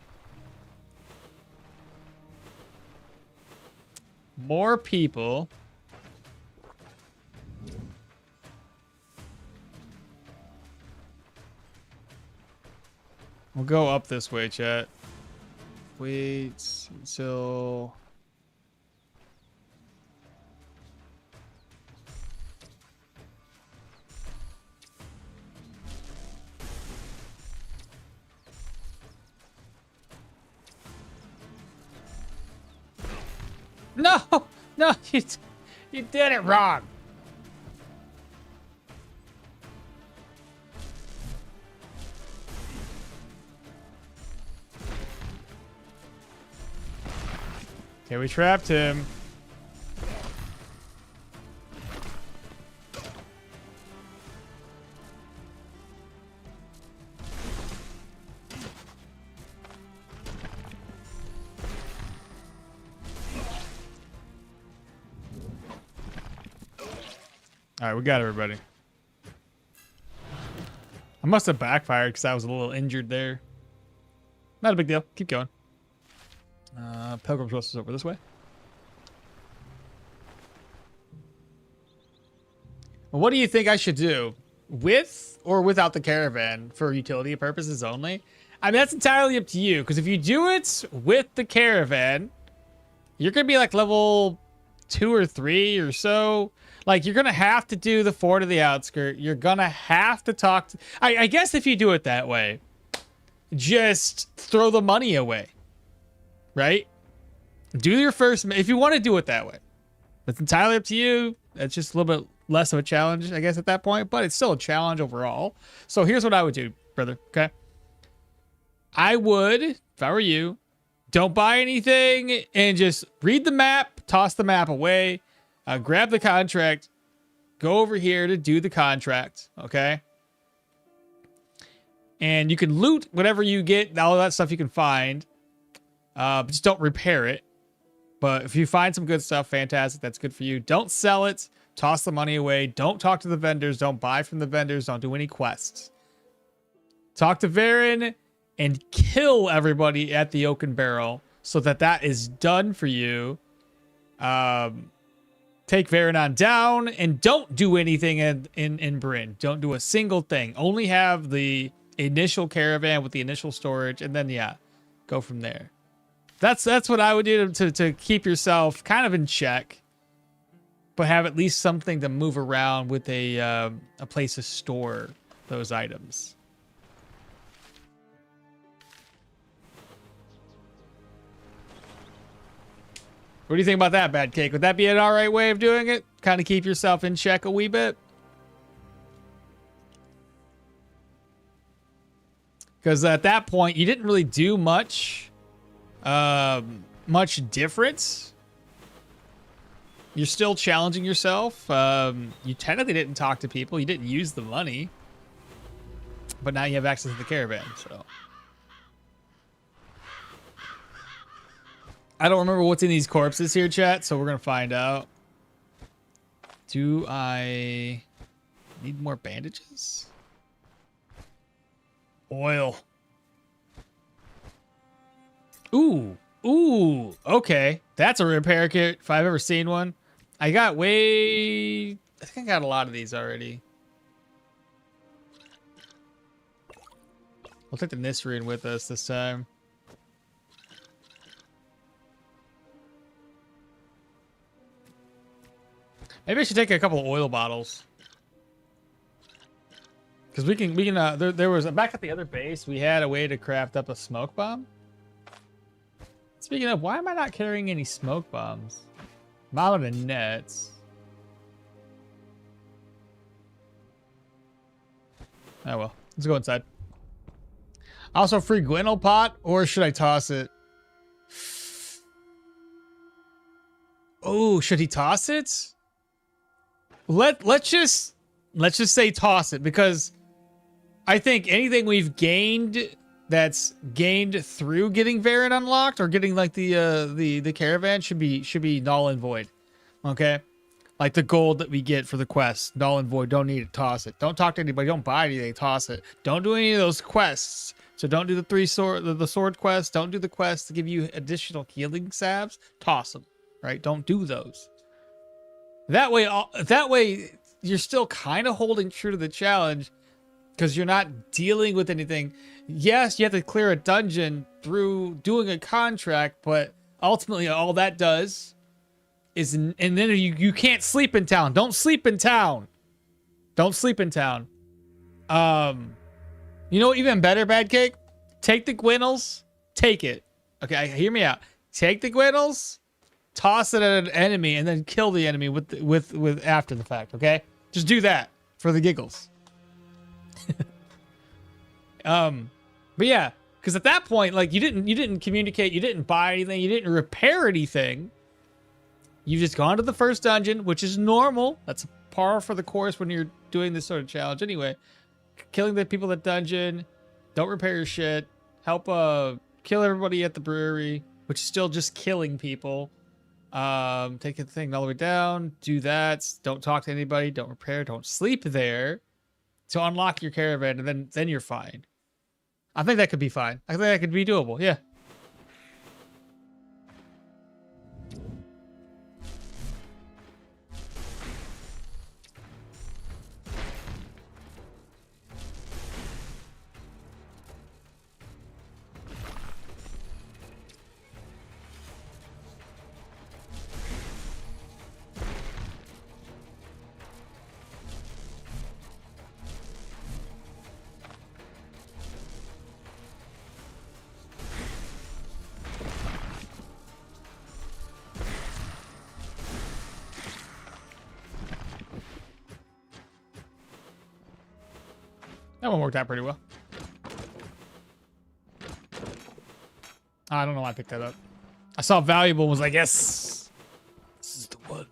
S1: More people. We'll go up this way, chat. Wait until... No! No, you did it wrong. Okay, we trapped him. All right, we got everybody. I must have backfired because I was a little injured there. Not a big deal. Keep going. Pilgrim's Rest is over this way. Well, what do you think I should do? With or without the caravan for utility purposes only? I mean, that's entirely up to you. Because if you do it with the caravan, you're going to be like level 2 or 3 or so. Like, you're going to have to do the Fort of the Outskirt. You're going to have to talk to... I guess if you do it that way, just throw the money away. Right? Do your first... If you want to do it that way. It's entirely up to you. It's just a little bit less of a challenge, I guess, at that point. But it's still a challenge overall. So here's what I would do, brother. Okay? I would, if I were you, don't buy anything and just read the map, toss the map away, grab the contract, go over here to do the contract, okay? And you can loot whatever you get, all that stuff you can find. Just don't repair it. But if you find some good stuff, fantastic, that's good for you. Don't sell it, toss the money away, don't talk to the vendors, don't buy from the vendors, don't do any quests. Talk to Varen and kill everybody at the Oaken Barrel so that is done for you. Take Varen down and don't do anything in Bryn. Don't do a single thing. Only have the initial caravan with the initial storage, and then yeah, go from there. That's what I would do to keep yourself kind of in check, but have at least something to move around with a place to store those items. What do you think about that, Bad Cake? Would that be an all right way of doing it? Kind of keep yourself in check a wee bit? Because at that point, you didn't really do much difference. You're still challenging yourself. You technically didn't talk to people. You didn't use the money. But now you have access to the caravan, so... I don't remember what's in these corpses here, chat, so we're going to find out. Do I need more bandages? Oil. Ooh. Ooh. Okay. That's a repair kit if I've ever seen one. I got I think I got a lot of these already. We'll take the Nisrian with us this time. Maybe I should take a couple of oil bottles. Because we can there was, back at the other base, we had a way to craft up a smoke bomb. Speaking of, why am I not carrying any smoke bombs? I'm out of nets. Oh well. Let's go inside. Also, free Gwynel pot, or should I toss it? Oh, should he toss it? Let's just say toss it, because I think anything we've gained that's gained through getting Varen unlocked or getting like the caravan should be null and void. Okay? Like the gold that we get for the quest, null and void. Don't need to toss it. Don't talk to anybody. Don't buy anything. Toss it. Don't do any of those quests. So don't do the sword quest. Don't do the quest to give you additional healing salves. Toss them. Right? Don't do those. That way you're still kind of holding true to the challenge, because you're not dealing with anything. Yes, you have to clear a dungeon through doing a contract, but ultimately all that does is, and then you can't sleep in town. Don't sleep in town. Don't sleep in town. You know, even better, Bad Cake? Take the Gwynels. Take it. Okay, hear me out. Take the Gwynels, toss it at an enemy, and then kill the enemy with after the fact. Okay, just do that for the giggles. But yeah, because at that point, like, you didn't communicate, you didn't buy anything, you didn't repair anything. You've just gone to the first dungeon, which is normal. That's par for the course when you're doing this sort of challenge. Anyway, killing the people at dungeon, don't repair your shit, help kill everybody at the brewery, which is still just killing people. Take the thing all the way down, do that, don't talk to anybody, don't repair, don't sleep there to unlock your caravan, and then you're fine. I think that could be fine. I think that could be doable. Yeah. That one worked out pretty well. I don't know why I picked that up. I saw valuable and was like, yes, this is the one.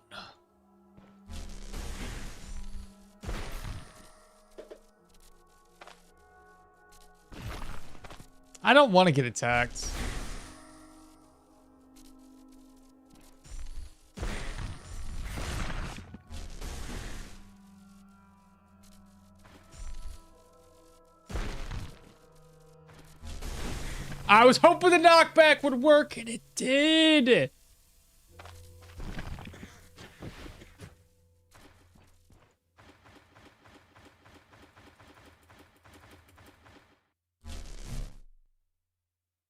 S1: I don't want to get attacked. I was hoping the knockback would work, and it did.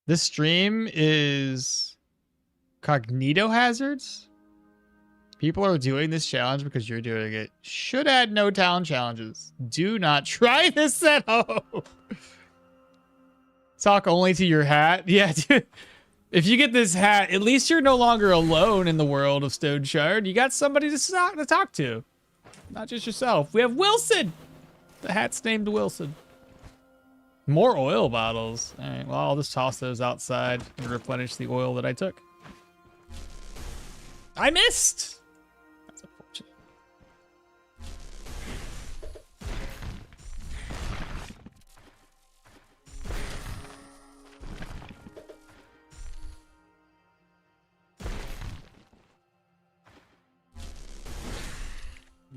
S1: This stream is cognito hazards. People are doing this challenge because you're doing it. Should add no town challenges. Do not try this at home. Talk only to your hat. Yeah, dude. If you get this hat, at least you're no longer alone in the world of Stoneshard. You got somebody to talk to. Not just yourself. We have Wilson. The hat's named Wilson. More oil bottles. All right, well, I'll just toss those outside and replenish the oil that I took. I missed. That's unfortunate.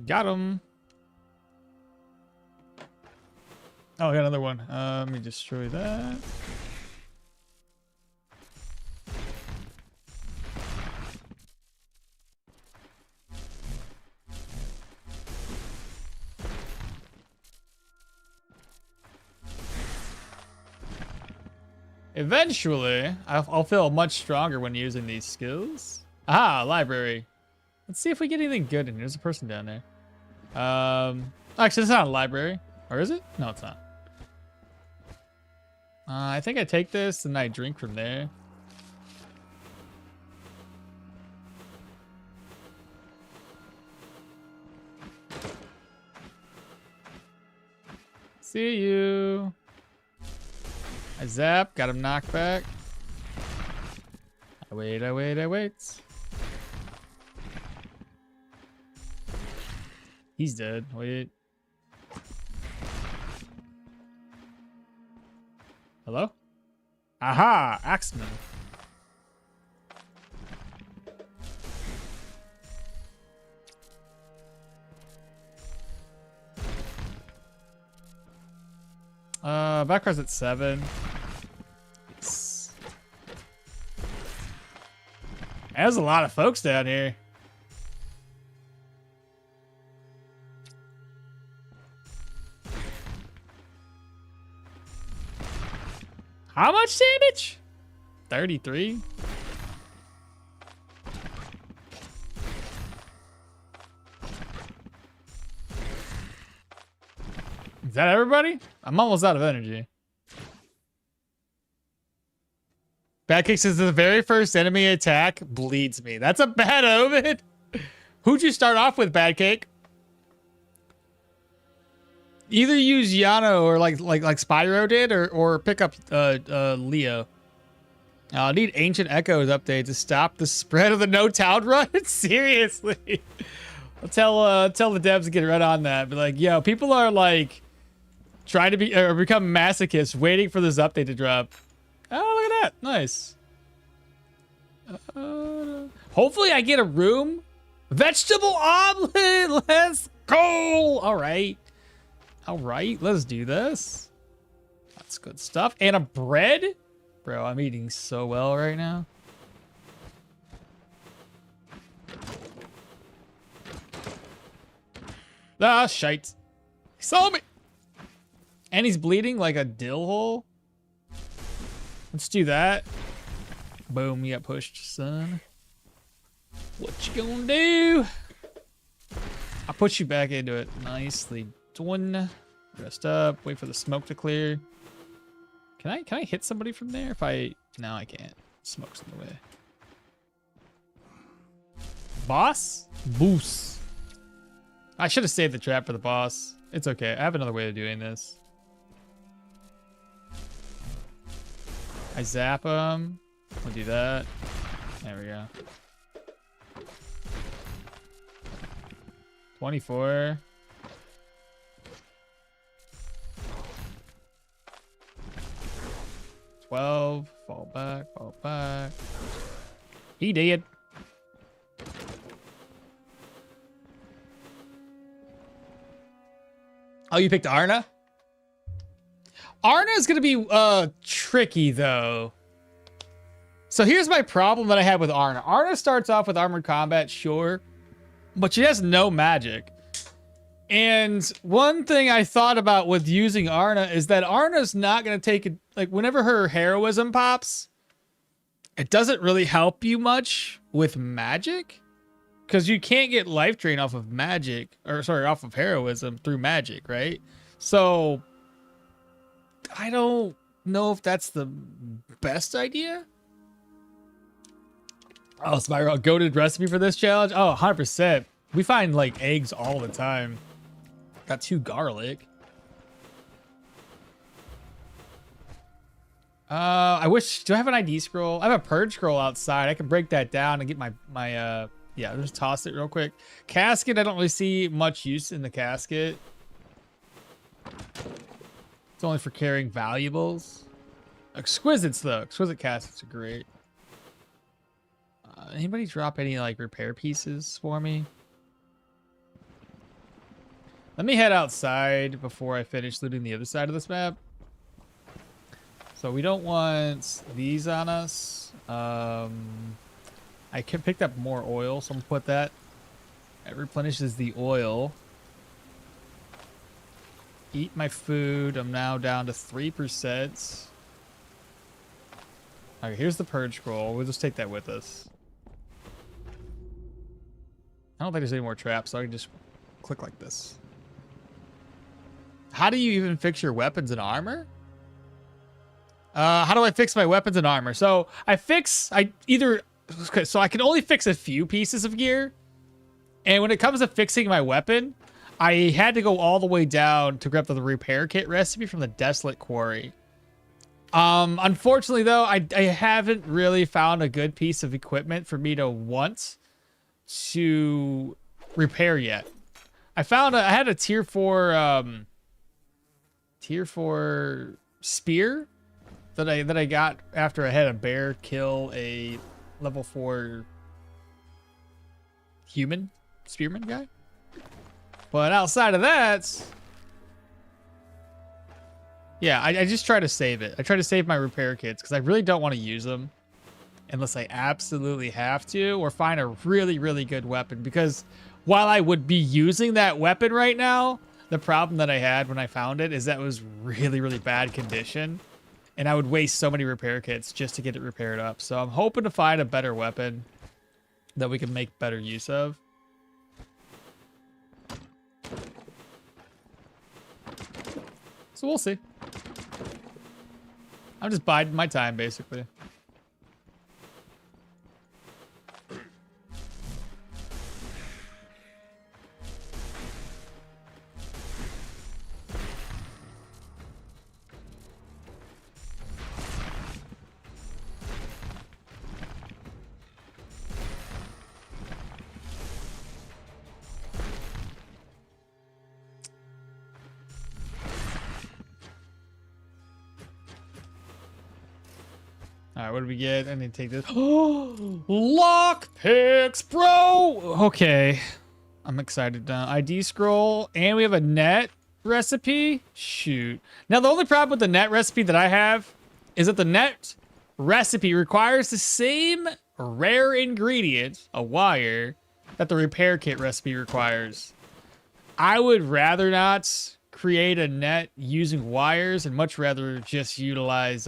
S1: Got him. Oh, I got another one. Let me destroy that. Eventually, I'll feel much stronger when using these skills. Aha, library. Let's see if we get anything good in here. There's a person down there. Actually, it's not a library. Or is it? No, it's not. I think I take this and I drink from there. See you. I zap. Got him knocked back. I wait. He's dead. Wait. Hello? Aha! Axeman. Backcar's at 7. Yes. There's a lot of folks down here. How much damage? 33. Is that everybody? I'm almost out of energy. Bad Kick says the very first enemy attack bleeds me. That's a bad omen. Who'd you start off with, Bad Cake? Either use Yano or like Spyro did, or pick up Leo. I'll need Ancient Echoes update to stop the spread of the no town run. Seriously. I'll tell the devs to get right on that. But like, yo, people are like trying to become masochists waiting for this update to drop. Oh, look at that. Nice. Hopefully I get a room. Vegetable omelet. Let's go. All right, let's do this. That's good stuff. And a bread? Bro, I'm eating so well right now. Ah, shite. He saw me. And he's bleeding like a dill hole. Let's do that. Boom, you got pushed, son. What you gonna do? I'll put you back into it. Nicely done. Rest up. Wait for the smoke to clear. Can I hit somebody from there? No, I can't. Smoke's in the way. Boss? Boos. I should have saved the trap for the boss. It's okay. I have another way of doing this. I zap him. We'll do that. There we go. 24. Fall back. He did. Oh, you picked Arna? Arna's gonna be tricky though. So here's my problem that I have with Arna. Arna starts off with armored combat, sure, but she has no magic. And one thing I thought about with using Arna is that Arna's not gonna take it, like whenever her heroism pops, it doesn't really help you much with magic. Because you can't get life drain off of magic, or sorry, off of heroism through magic, right? So I don't know if that's the best idea. Oh, Spyro, a goated recipe for this challenge? Oh, 100%. We find like eggs all the time. Got 2 garlic. I wish, do I have an ID scroll? I have a purge scroll outside. I can break that down and get my yeah, just toss it real quick. Casket, I don't really see much use in the casket. It's only for carrying valuables. Exquisites, though. Exquisite caskets are great. Anybody drop any, like, repair pieces for me? Let me head outside before I finish looting the other side of this map. So we don't want these on us. I picked up more oil, so I'm gonna put that. It replenishes the oil. Eat my food. I'm now down to 3%. Okay, here's the purge scroll. We'll just take that with us. I don't think there's any more traps, so I can just click like this. How do you even fix your weapons and armor? How do I fix my weapons and armor? So so I can only fix a few pieces of gear. And when it comes to fixing my weapon, I had to go all the way down to grab the repair kit recipe from the Desolate Quarry. Unfortunately, though, I haven't really found a good piece of equipment for me to want to repair yet. I had a tier 4 spear that I got after I had a bear kill a level 4 human spearman guy. But outside of that, yeah, I just try to save it. I try to save my repair kits because I really don't want to use them unless I absolutely have to, or find a really, really good weapon. Because while I would be using that weapon right now, the problem that I had when I found it is that it was really, really bad condition. And I would waste so many repair kits just to get it repaired up. So I'm hoping to find a better weapon that we can make better use of. So we'll see. I'm just biding my time, basically. All right, what do we get? I need to take this. Oh, lock picks, bro. Okay, I'm excited now. ID scroll, and we have a net recipe. Shoot. Now the only problem with the net recipe that I have is that the net recipe requires the same rare ingredient, a wire, that the repair kit recipe requires. I would rather not create a net using wires and much rather just utilize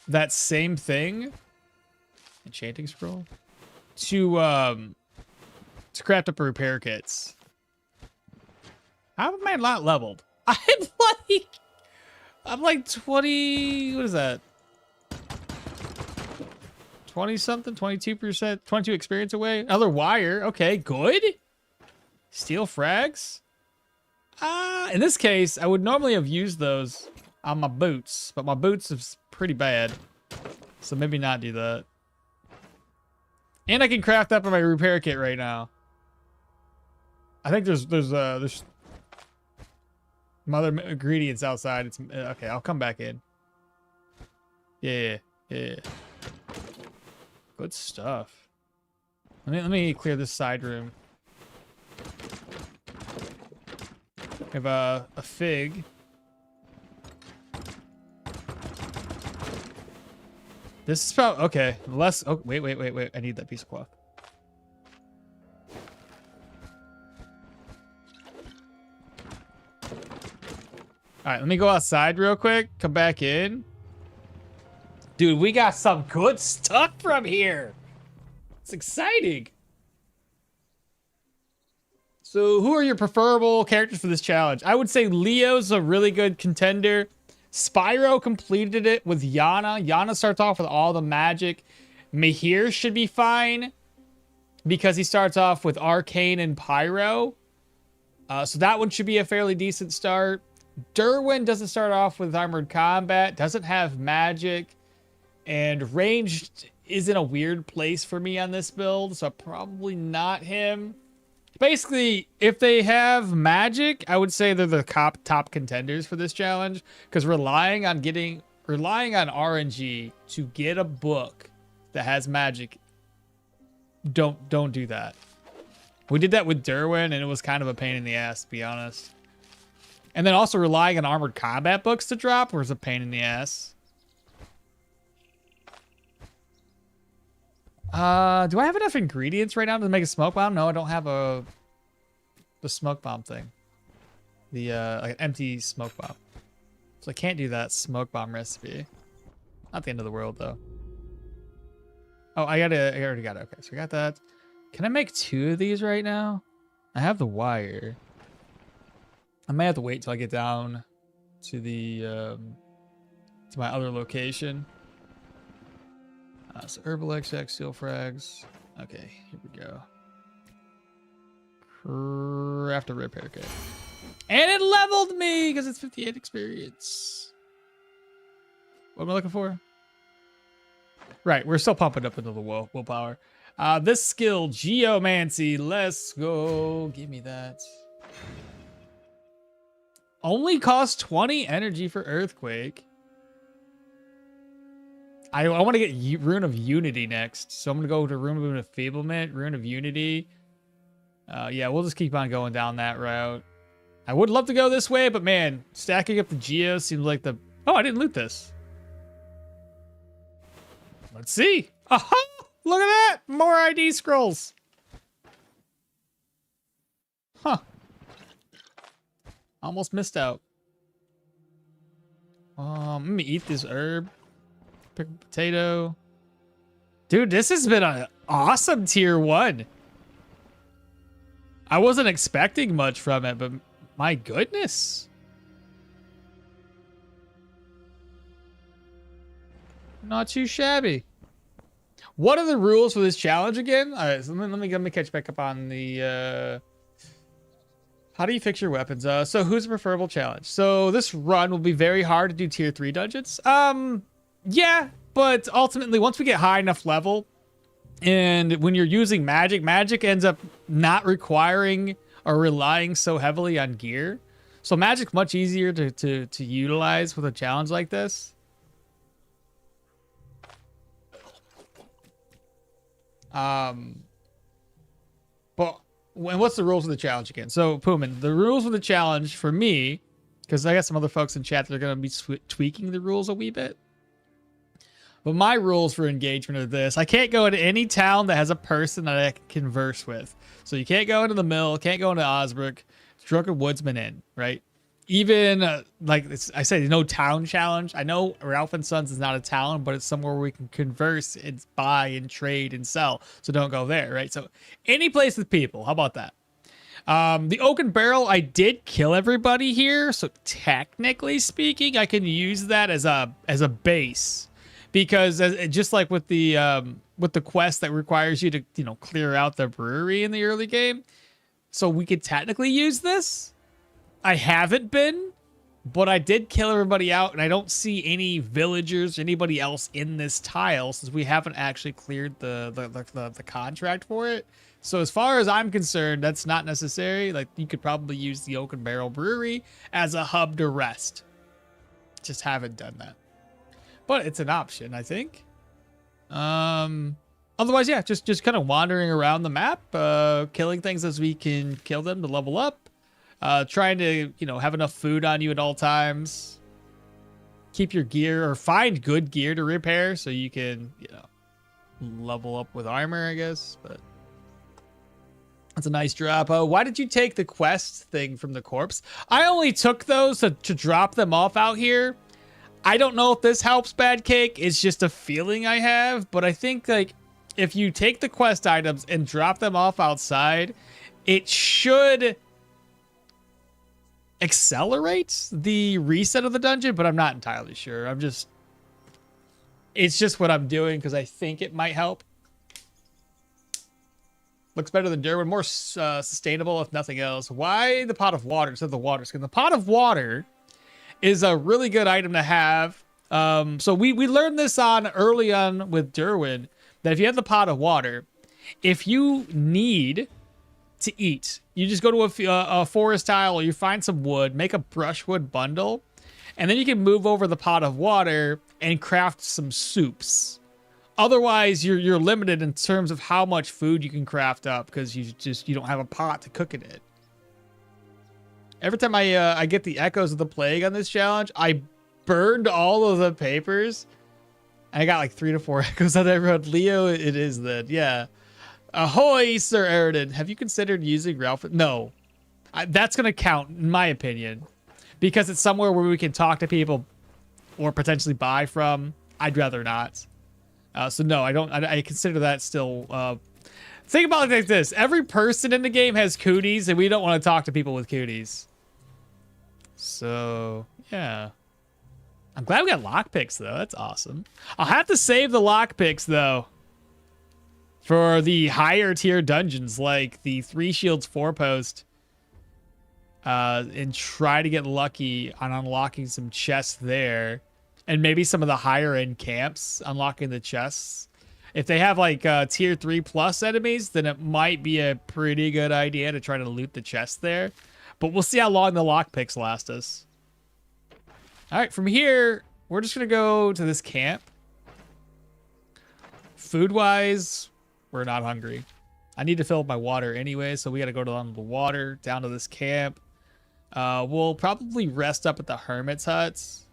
S1: that same thing, enchanting scroll, to craft up repair kits. How am I not leveled? I'm like 20, what is that? 20 something, 22%, 22 experience away. Another wire, okay, good. Steel frags. In this case, I would normally have used those on my boots, but my boots is pretty bad, so maybe not do that. And I can craft up my repair kit right now. I think there's some other ingredients outside. It's okay. I'll come back in. Yeah. Good stuff. Let me clear this side room. We have a fig. This is probably okay. Less. Oh, wait. I need that piece of cloth. All right, let me go outside real quick. Come back in. Dude, we got some good stuff from here. It's exciting. So, who are your preferable characters for this challenge? I would say Leo's a really good contender. Spyro completed it with Yana. Yana starts off with all the magic. Mahir should be fine because he starts off with Arcane and Pyro. So that one should be a fairly decent start. Derwin doesn't start off with Armored Combat, doesn't have magic, and ranged is in a weird place for me on this build, so probably not him. Basically, if they have magic, I would say they're the top contenders for this challenge, because relying on RNG to get a book that has magic, don't do that. We did that with Derwin, and it was kind of a pain in the ass, to be honest. And then also relying on Armored Combat books to drop was a pain in the ass. Do I have enough ingredients right now to make a smoke bomb? No, I don't have the smoke bomb thing. The like an empty smoke bomb. So I can't do that smoke bomb recipe. Not the end of the world though. Oh, I already got it. Okay, so I got that. Can I make 2 of these right now? I have the wire. I may have to wait till I get down to the to my other location. So herbal extract, steel frags. Okay, here we go. Craft a repair kit. And it leveled me because it's 58 experience. What am I looking for? Right, we're still pumping up into the willpower. This skill, Geomancy. Let's go. Give me that. Only costs 20 energy for Earthquake. I want to get Rune of Unity next. So I'm going to go to Rune of Enfeeblement, Rune of Unity. Yeah, we'll just keep on going down that route. I would love to go this way, but man, stacking up the Geo seems like the... Oh, I didn't loot this. Let's see. Oh, look at that. More ID scrolls. Huh. Almost missed out. Let me eat this herb. Pick a potato. Dude, this has been an awesome tier 1. I wasn't expecting much from it, but my goodness. Not too shabby. What are the rules for this challenge again? All right, so let me catch back up on the... How do you fix your weapons? So who's the preferable challenge? So this run will be very hard to do tier 3 dungeons. Yeah, but ultimately once we get high enough level, and when you're using magic, magic ends up not requiring or relying so heavily on gear. So magic's much easier to utilize with a challenge like this. But what's the rules of the challenge again? So Puman, the rules of the challenge for me, because I got some other folks in chat that are going to be tweaking the rules a wee bit. But my rules for engagement are this. I can't go into any town that has a person that I can converse with. So you can't go into the mill, can't go into Osbrook, Drunken Woodsman Inn, right? Even, I said, no town challenge. I know Ralph and Sons is not a town, but it's somewhere where we can converse and buy and trade and sell. So don't go there, right? So any place with people. How about that? The Oak and Barrel, I did kill everybody here. So technically speaking, I can use that as a base. Because just like with the quest that requires you to, clear out the brewery in the early game. So we could technically use this. I haven't been, but I did kill everybody out, and I don't see any villagers or anybody else in this tile since we haven't actually cleared the contract for it. So as far as I'm concerned, that's not necessary. Like, you could probably use the Oak and Barrel Brewery as a hub to rest. Just haven't done that. But it's an option, I think. Otherwise, yeah, just kind of wandering around the map, killing things as we can kill them to level up. Trying to, have enough food on you at all times. Keep your gear or find good gear to repair so you can, level up with armor, I guess. But that's a nice drop. Why did you take the quest thing from the corpse? I only took those to drop them off out here. I don't know if this helps, Bad Cake. It's just a feeling I have. But I think, if you take the quest items and drop them off outside, it should accelerates the reset of the dungeon, but I'm not entirely sure. It's just what I'm doing because I think it might help. Looks better than Derwin, more sustainable if nothing else. Why the pot of water instead of the water skin? The pot of water is a really good item to have. So we learned this early on with Derwin, that if you have the pot of water, if you need to eat, you just go to a forest tile, or you find some wood, make a brushwood bundle, and then you can move over the pot of water and craft some soups. Otherwise, you're limited in terms of how much food you can craft up because you don't have a pot to cook it in. Every time I get the echoes of the plague on this challenge, I burned all of the papers. And I got like 3 to 4 echoes on everyone. Leo, it is then, yeah. Ahoy, Sir Eridan. Have you considered using Ralph? No. That's going to count, in my opinion. Because it's somewhere where we can talk to people or potentially buy from. I'd rather not. So no, I don't. I consider that still... think about it like this. Every person in the game has cooties, and we don't want to talk to people with cooties. So, yeah. I'm glad we got lockpicks, though. That's awesome. I'll have to save the lockpicks, though, for the higher tier dungeons, like the 3 Shields 4 post, and try to get lucky on unlocking some chests there, and maybe some of the higher end camps unlocking the chests. If they have like tier 3 plus enemies, then it might be a pretty good idea to try to loot the chest there. But we'll see how long the lockpicks last us. All right, from here, we're just going to go to this camp. Food-wise, we're not hungry. I need to fill up my water anyway, so we got to go down to the water, down to this camp. We'll probably rest up at the hermit's huts.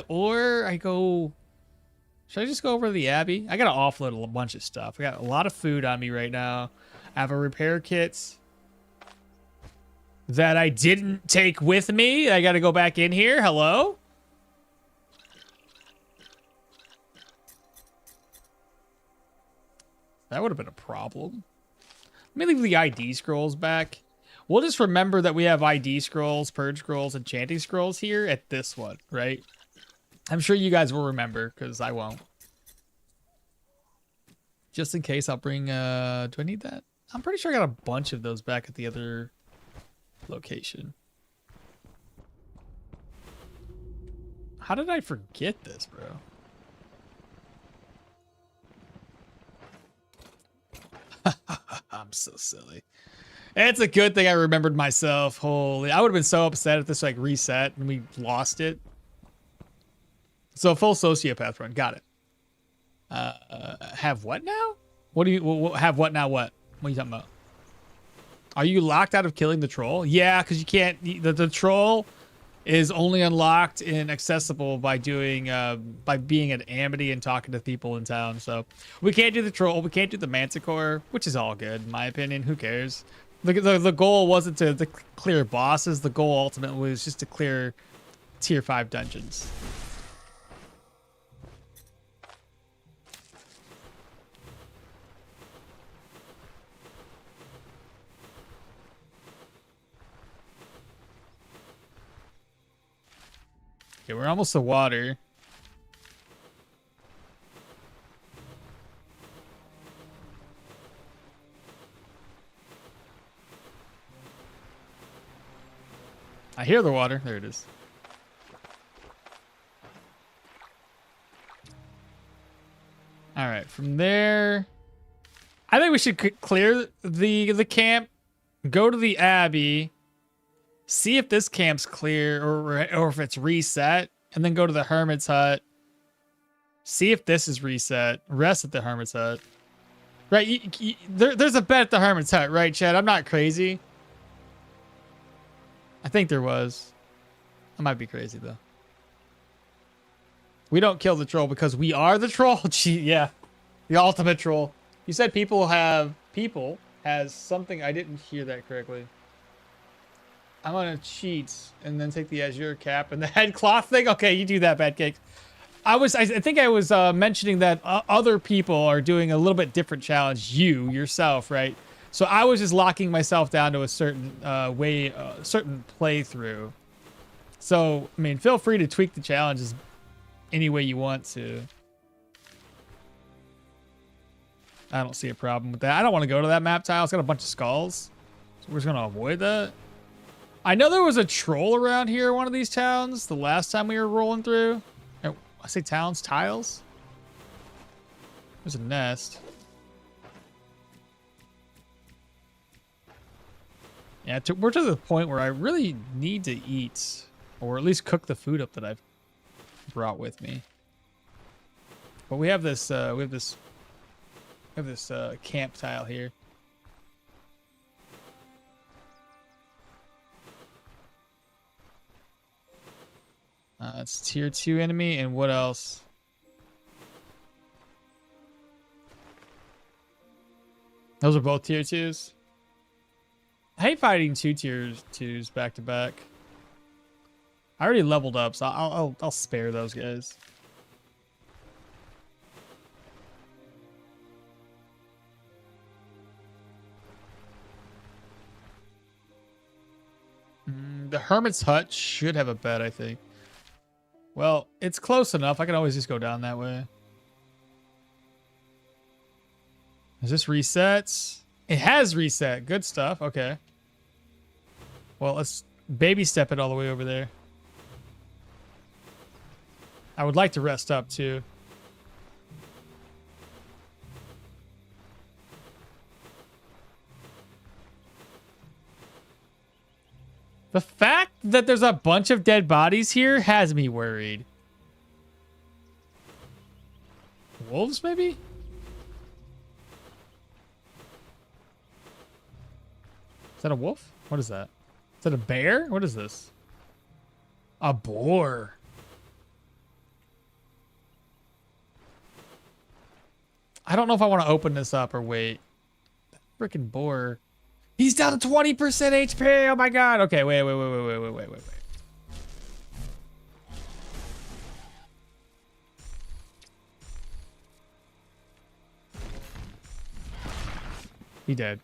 S1: Or I go... Should I just go over to the Abbey? I got to offload a bunch of stuff. I got a lot of food on me right now. I have a repair kit that I didn't take with me. I got to go back in here. Hello? That would have been a problem. Let me leave the ID scrolls back. We'll just remember that we have ID scrolls, purge scrolls, enchanting scrolls here at this one, right? I'm sure you guys will remember, because I won't. Just in case, I'll bring... do I need that? I'm pretty sure I got a bunch of those back at the other location. How did I forget this, bro? I'm so silly. It's a good thing I remembered myself. Holy, I would have been so upset if this like reset and we lost it. So full sociopath run, got it. Have what now? What do you have? What now? What are you talking about? Are you locked out of killing the troll? Yeah, because you can't. The troll is only unlocked and accessible by doing by being at Amity and talking to people in town. So we can't do the troll. We can't do the manticore, which is all good in my opinion. Who cares? The goal wasn't to clear bosses. The goal ultimately was just to clear tier 5 dungeons. Okay, we're almost to water. I hear the water. There it is. All right, from there, I think we should clear the camp, go to the Abbey, see if this camp's clear or if it's reset, and then go to the Hermit's Hut. See if this is reset. Rest at the Hermit's Hut. Right, there's a bet at the Hermit's Hut, right, Chad? I'm not crazy. I think there was. I might be crazy, though. We don't kill the troll because we are the troll? Gee, yeah. The ultimate troll. You said people has something. I didn't hear that correctly. I'm gonna cheat and then take the azure cap and the head cloth thing. Okay, you do that, Bad Cakes. I think I was mentioning that other people are doing a little bit different challenge. Yourself, right? So I was just locking myself down to a certain certain playthrough. So I mean, feel free to tweak the challenges any way you want to. I don't see a problem with that. I don't want to go to that map tile. It's got a bunch of skulls, so we're just gonna avoid that. I know there was a troll around here in one of these towns the last time we were rolling through. I say towns, tiles. There's a nest. Yeah, we're to the point where I really need to eat, or at least cook the food up that I've brought with me. But we have this camp tile here. It's tier 2 enemy, and what else? Those are both tier 2s. I hate fighting 2 tier 2s back to back. I already leveled up, so I'll spare those guys. The Hermit's Hut should have a bed, I think. Well, it's close enough. I can always just go down that way. Is this resets? It has reset. Good stuff. Okay. Well, let's baby step it all the way over there. I would like to rest up too. The fact that there's a bunch of dead bodies here has me worried. Wolves, maybe? Is that a wolf? What is that? Is that a bear? What is this? A boar. I don't know if I want to open this up or wait. Freaking boar. He's down to 20% HP. Oh my god. Okay, wait. He dead.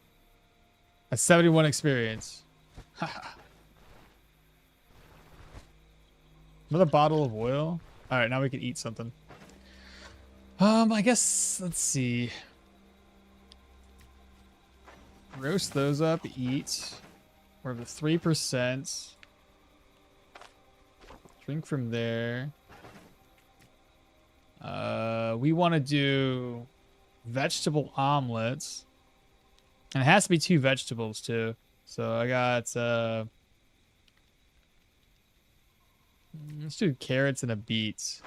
S1: A 71 experience. Another bottle of oil. All right, now we can eat something. I guess, let's see. Roast those up, eat. We're at 3%. Drink from there. We want to do vegetable omelets. And it has to be 2 vegetables too. So I got let's do carrots and a beet.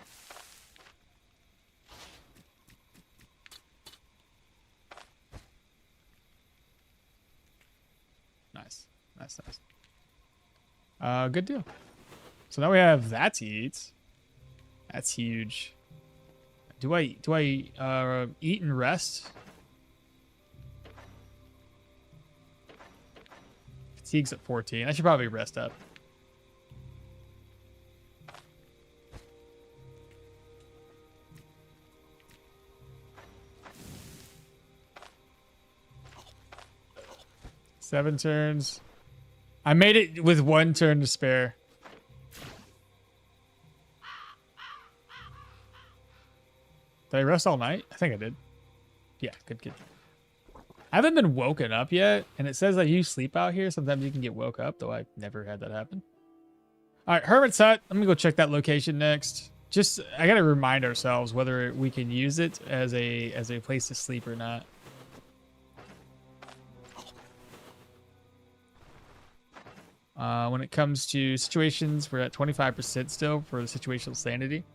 S1: Nice. Good deal. So now we have that to eat. That's huge. Do I eat and rest? Fatigue's at 14. I should probably rest up. Seven turns. I made it with 1 turn to spare. Did I rest all night? I think I did. Yeah, good. I haven't been woken up yet, and it says that you sleep out here. Sometimes you can get woke up, though I've never had that happen. All right, Hermit's Hut. Let me go check that location next. Just, I gotta remind ourselves whether we can use it as a place to sleep or not. When it comes to situations, we're at 25% still for the situational sanity.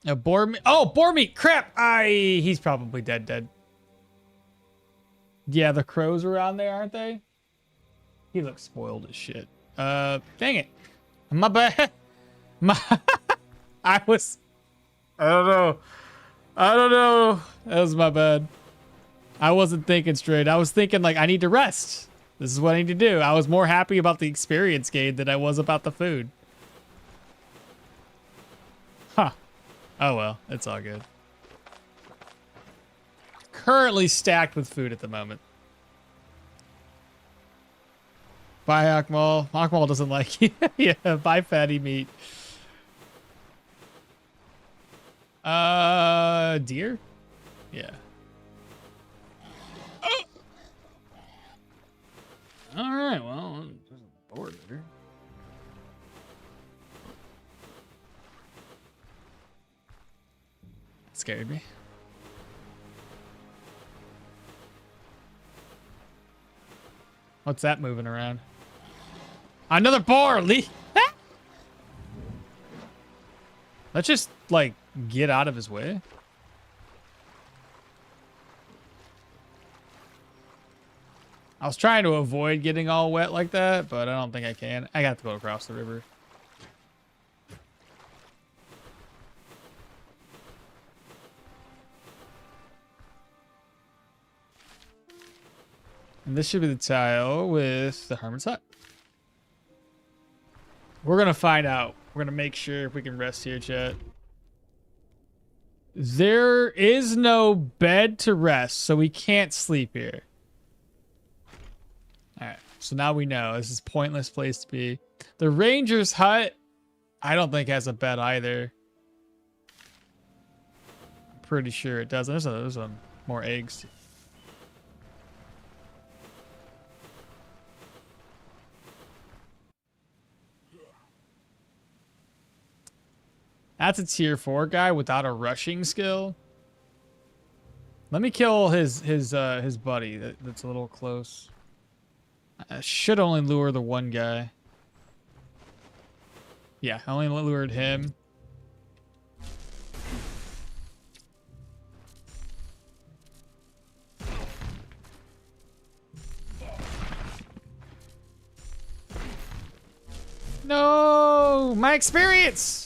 S1: Boar meat. Oh, boar meat. Crap. He's probably dead. Yeah, the crows around there, aren't they? He looks spoiled as shit. Dang it. My bad. I don't know. That was my bad. I wasn't thinking straight. I was thinking like I need to rest. This is what I need to do. I was more happy about the experience gain than I was about the food. Huh. Oh well, it's all good. Currently stacked with food at the moment. Bye, okmall. Okmall doesn't like you. Yeah, buy fatty meat. Deer? Yeah. Oh! All right, well, there's a board there. Scared me. What's that moving around? Another boar! Let's just, like, get out of his way. I was trying to avoid getting all wet like that, but I don't think I can. I got to go across the river. And this should be the tile with the Hermit's Hut. We're going to find out. We're going to make sure if we can rest here, chat. There is no bed to rest, so we can't sleep here. Alright, so now we know. This is a pointless place to be. The Ranger's Hut, I don't think has a bed either. I'm pretty sure it does. There's more eggs. That's a tier 4 guy without a rushing skill. Let me kill his buddy that's a little close. I should only lure the one guy. Yeah, I only lured him. No, my experience.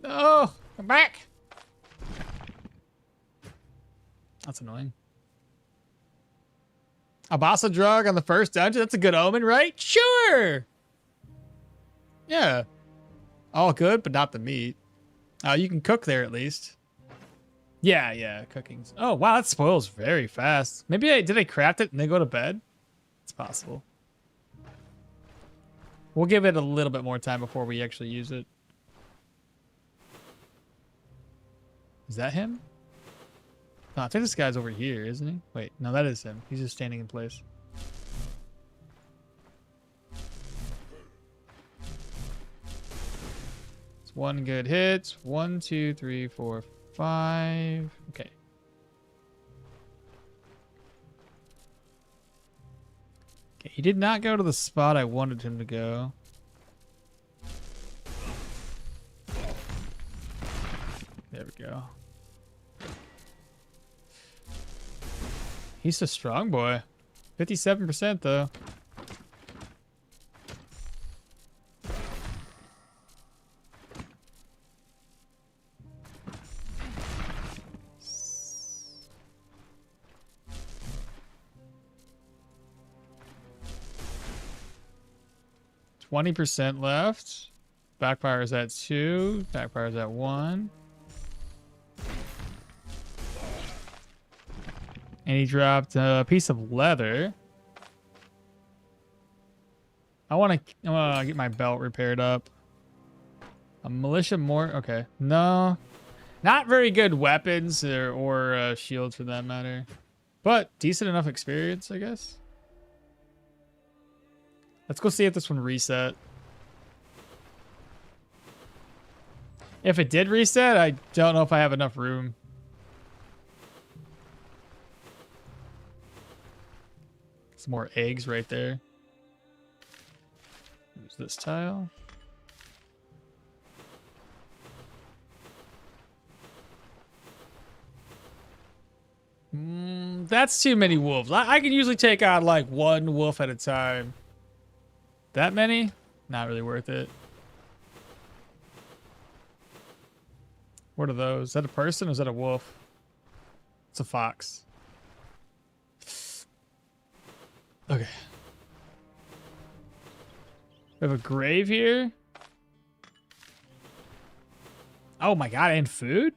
S1: No, come back. That's annoying. A bossa drug on the first dungeon? That's a good omen, right? Sure. Yeah. All good, but not the meat. You can cook there at least. Yeah, cooking's... Oh, wow, that spoils very fast. Maybe did I craft it and then go to bed? It's possible. We'll give it a little bit more time before we actually use it. Is that him? No, I think this guy's over here, isn't he? Wait, no, that is him. He's just standing in place. It's one good hit. 1, 2, 3, 4, 5. Okay. Okay, he did not go to the spot I wanted him to go. There we go. He's a strong boy. 57% though. %left. Backfire is at 2. Backfire is at 1. And he dropped a piece of leather. I want to get my belt repaired up. A militia okay. No. Not very good weapons or shields for that matter. But decent enough experience, I guess. Let's go see if this one reset. If it did reset, I don't know if I have enough room. Some more eggs right there. Use this tile. That's too many wolves. I can usually take on like one wolf at a time. That many? Not really worth it. What are those? Is that a person or is that a wolf? It's a fox. Okay. We have a grave here. Oh my god, and food?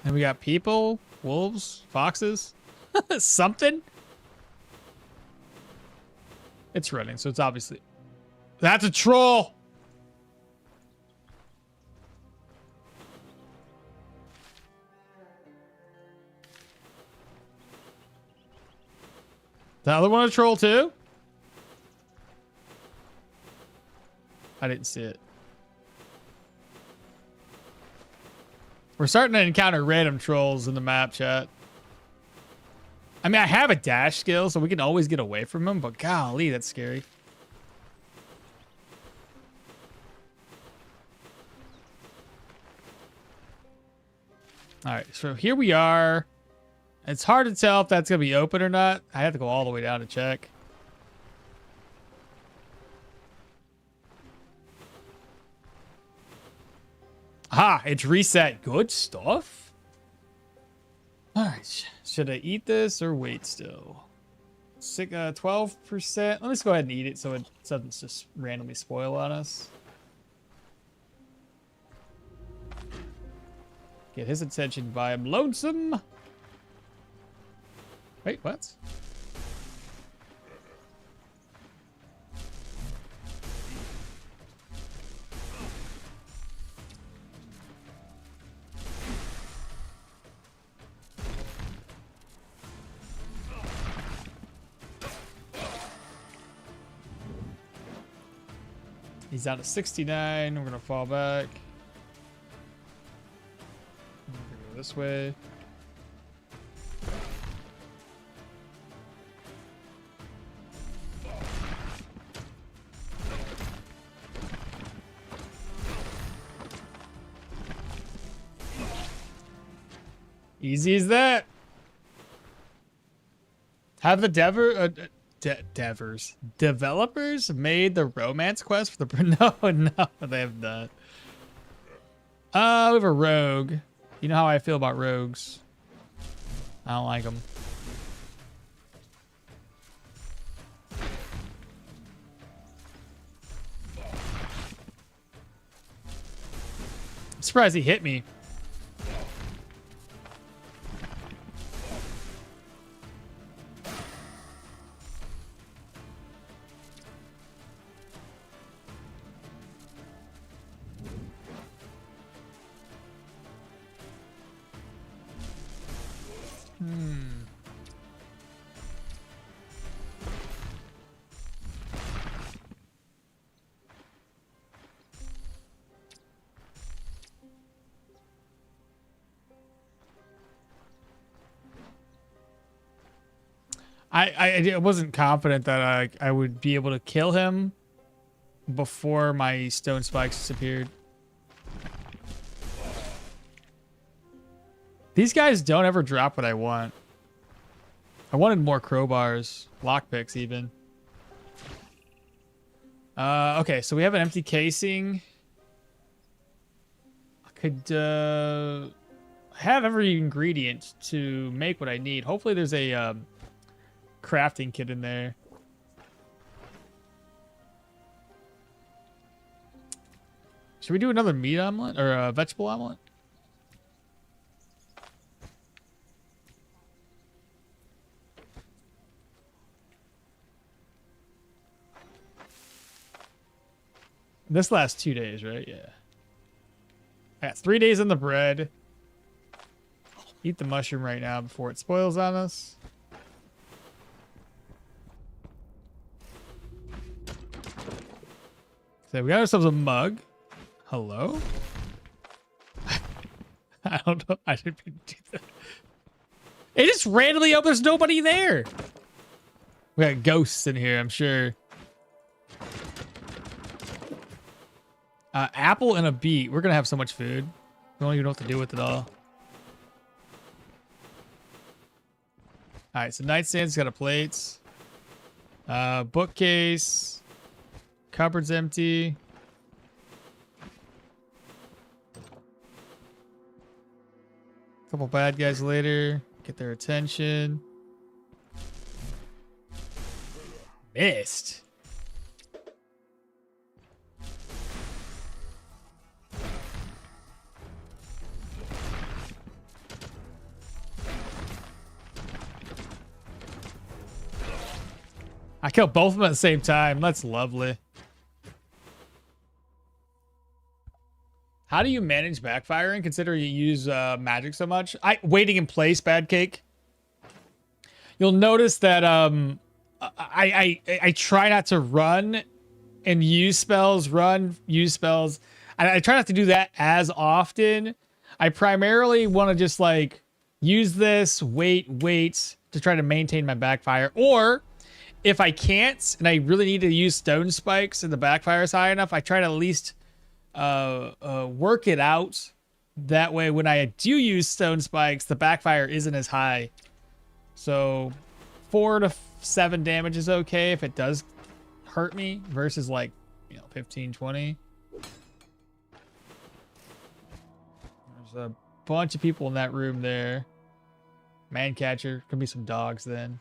S1: And we got people, wolves, foxes, something. It's running, so it's obviously... That's a troll! The other one a troll too? I didn't see it. We're starting to encounter random trolls in the map, chat. I mean, I have a dash skill, so we can always get away from them, but golly, that's scary. All right, so here we are. It's hard to tell if that's going to be open or not. I have to go all the way down to check. Aha, it's reset. Good stuff. All right, Should I eat this or wait still? 12%. Let's go ahead and eat it so it doesn't just randomly spoil on us. Get his attention by I'm lonesome. Wait, what? He's down to 69. We're gonna fall back. We're gonna go this way. Easy as that. Have the developers made the romance quest for the no, they have not. We have a rogue. You know how I feel about rogues. I don't like them. I'm surprised he hit me. I wasn't confident that I would be able to kill him before my stone spikes disappeared. These guys don't ever drop what I want. I wanted more crowbars, lockpicks even. Okay, so we have an empty casing. I could have every ingredient to make what I need. Hopefully there's a crafting kit in there. Should we do another meat omelet or a vegetable omelet? This lasts 2 days, right? Yeah. I got 3 days on the bread. Eat the mushroom right now before it spoils on us. So we got ourselves a mug. Hello? I don't know. I didn't mean to do that. It just randomly up. There's nobody there. We got ghosts in here, I'm sure. Apple and a beet. We're gonna have so much food. We don't even know what to do with it all. Alright, so nightstand's got a plate. Bookcase. Cupboard's empty. Couple bad guys later. Get their attention. Missed. I killed both of them at the same time. That's lovely. How do you manage backfiring considering you use magic so much? Waiting in place, bad cake. You'll notice that I try not to run and use spells, use spells. I try not to do that as often. I primarily want to just like use this, wait to try to maintain my backfire. Or if I can't and I really need to use stone spikes and the backfire is high enough, I try to at least work it out. That way when I do use stone spikes, the backfire isn't as high. So 4 to 7 damage is okay if it does hurt me versus like, 15, 20. There's a bunch of people in that room there. Man catcher. Could be some dogs then.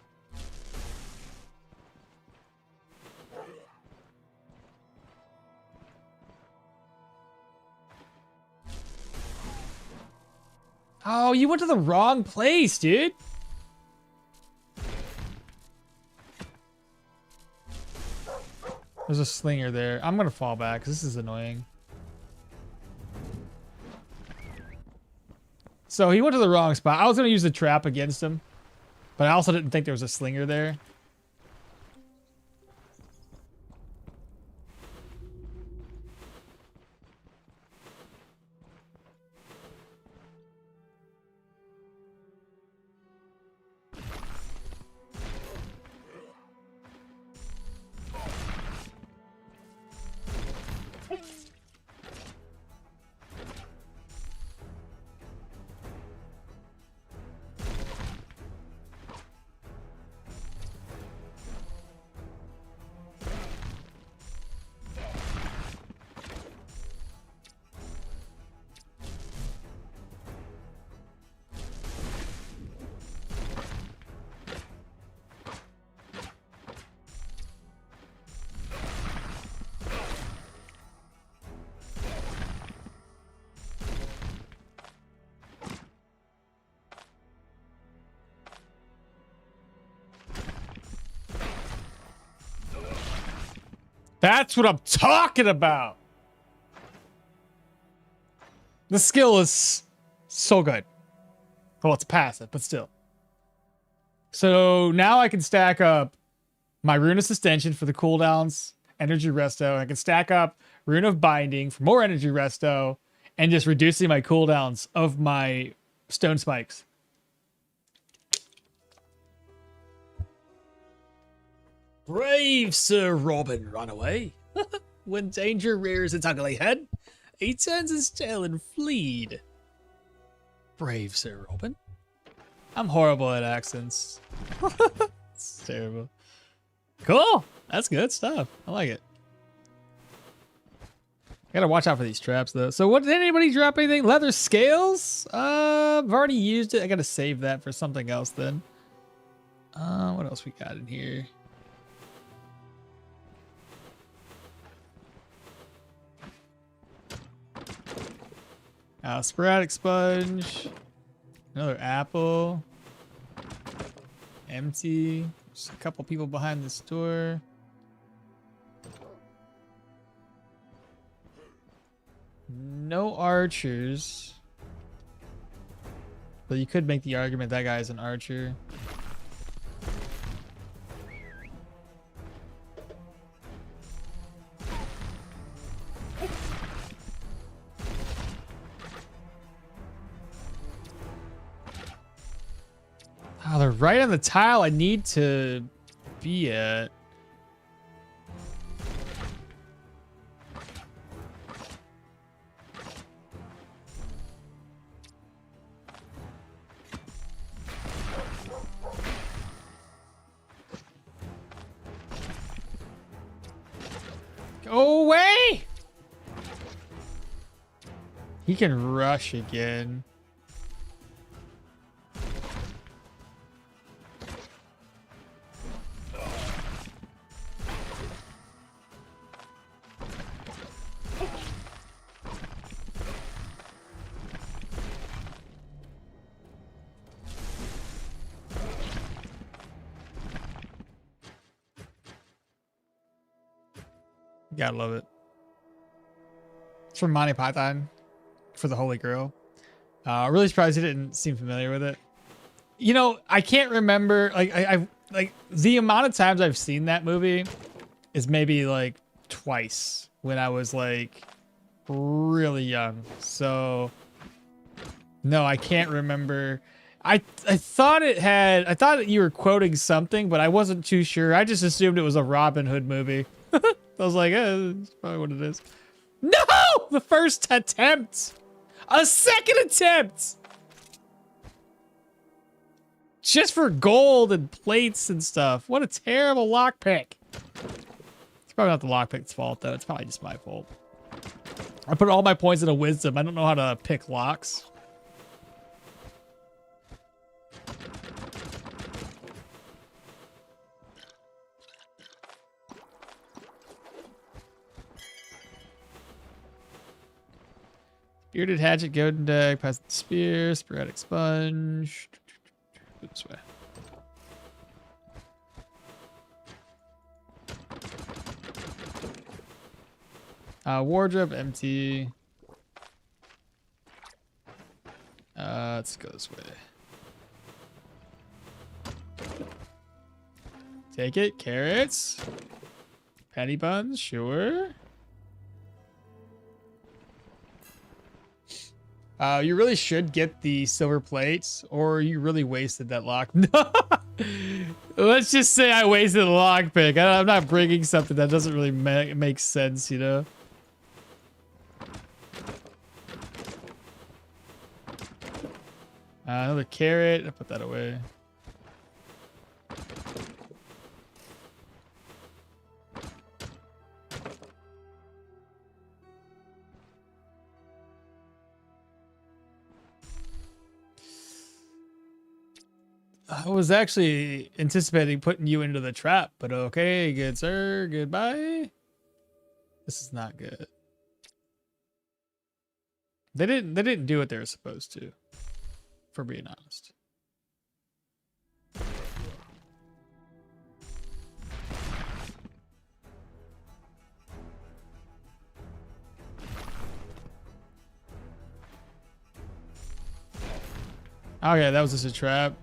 S1: Oh, you went to the wrong place, dude. There's a slinger there. I'm gonna fall back because this is annoying. So he went to the wrong spot. I was gonna use the trap against him, but I also didn't think there was a slinger there. That's what I'm talking about. The skill is so good. Well, it's passive, but still. So now I can stack up my Rune of Sustention for the cooldowns, Energy Resto. I can stack up Rune of Binding for more Energy Resto, and just reducing my cooldowns of my Stone Spikes. Brave Sir Robin ran away. When danger rears its ugly head, he turns his tail and fleed. Brave Sir Robin. I'm horrible at accents. It's terrible. Cool. That's good stuff. I like it. Gotta watch out for these traps though. So what, did anybody drop anything? Leather scales? I've already used it. I gotta save that for something else then. What else we got in here? Sporadic sponge. Another apple. Empty. Just a couple people behind the store. No archers. But you could make the argument that guy is an archer. Oh, they're right on the tile I need to be at. Go away! He can rush again. Gotta love it. It's from Monty Python for the Holy Grail. Really surprised you didn't seem familiar with it. You know, I can't remember. Like I've like the amount of times I've seen that movie is maybe like twice when I was like really young. So no, I can't remember. I thought it had. I thought you were quoting something, but I wasn't too sure. I just assumed it was a Robin Hood movie. I was like, that's probably what it is. No! The first attempt! A second attempt! Just for gold and plates and stuff. What a terrible lockpick. It's probably not the lockpick's fault, though. It's probably just my fault. I put all my points into wisdom. I don't know how to pick locks. Bearded hatchet, golden deck, pass the spear, sporadic sponge. Go this way. Wardrobe empty. Let's go this way. Take it. Carrots. Patty buns, sure. You really should get the silver plates, or you really wasted that lock. Let's just say I wasted a lockpick. I'm not bringing something that doesn't really make sense, you know? Another carrot. I'll put that away. I was actually anticipating putting you into the trap, but okay, good sir. Goodbye. This is not good. They didn't do what they were supposed to, for being honest. Okay, that was just a trap.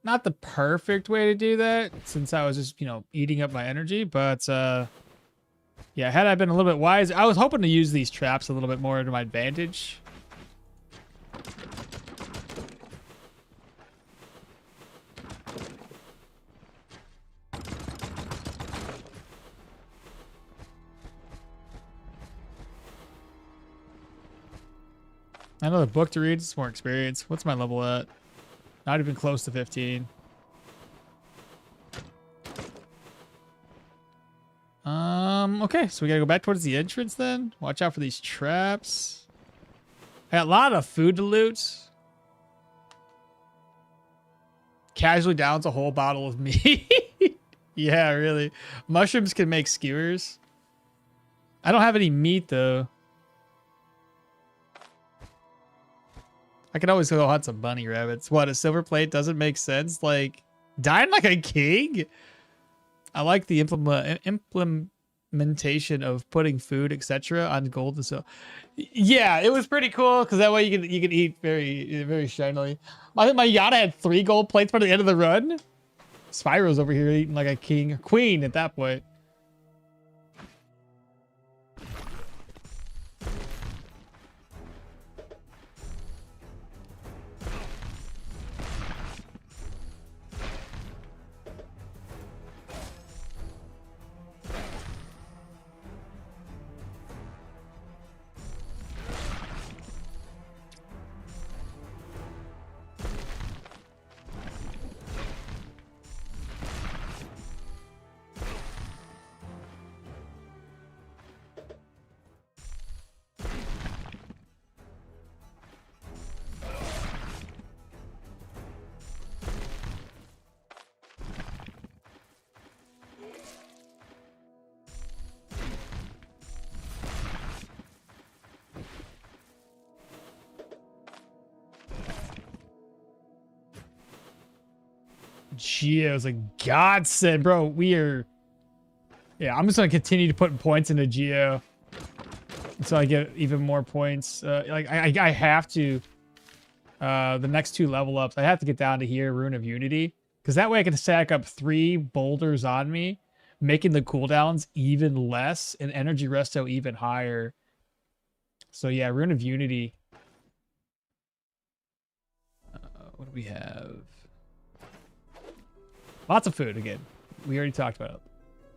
S1: Not the perfect way to do that, since I was just, you know, eating up my energy, but yeah, had I been a little bit wise, I was hoping to use these traps a little bit more to my advantage. Another book to read, it's more experience. What's my level at? Not even close to 15. Okay, so we gotta go back towards the entrance then. Watch out for these traps. I got a lot of food to loot. Casually downs a whole bottle of meat. Yeah, really. Mushrooms can make skewers. I don't have any meat though. I could always go hunt some bunny rabbits. What, a silver plate doesn't make sense? Like, dying like a king? I like the implementation of putting food, etc., on gold and silver. Yeah, it was pretty cool because that way you can eat very shinily. I think my Yada had 3 gold plates by the end of the run. Spyro's over here eating like a king, queen at that point. Geo's a godsend, bro. We are... Yeah, I'm just going to continue to put points into Geo until I get even more points. Like, I have to... the next 2 level ups, I have to get down to here, Rune of Unity. Because that way I can stack up 3 boulders on me making the cooldowns even less and energy resto even higher. So yeah, Rune of Unity. What do we have? Lots of food again. We already talked about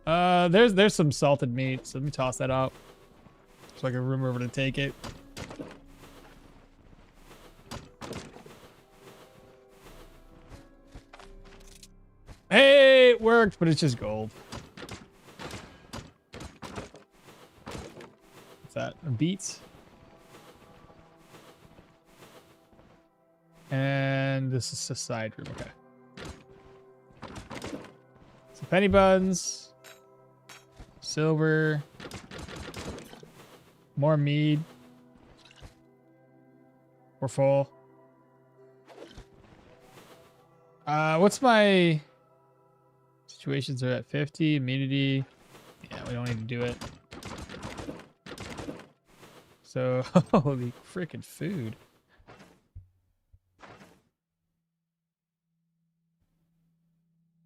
S1: it. There's some salted meat, so let me toss that out so I can remember to take it. Hey, it worked, but it's just gold. What's that? Beets. And this is a side room. Okay. Some penny buns. Silver. More mead. We're full. What's my situations are at 50, immunity. Yeah, we don't need to do it. So, holy freaking food.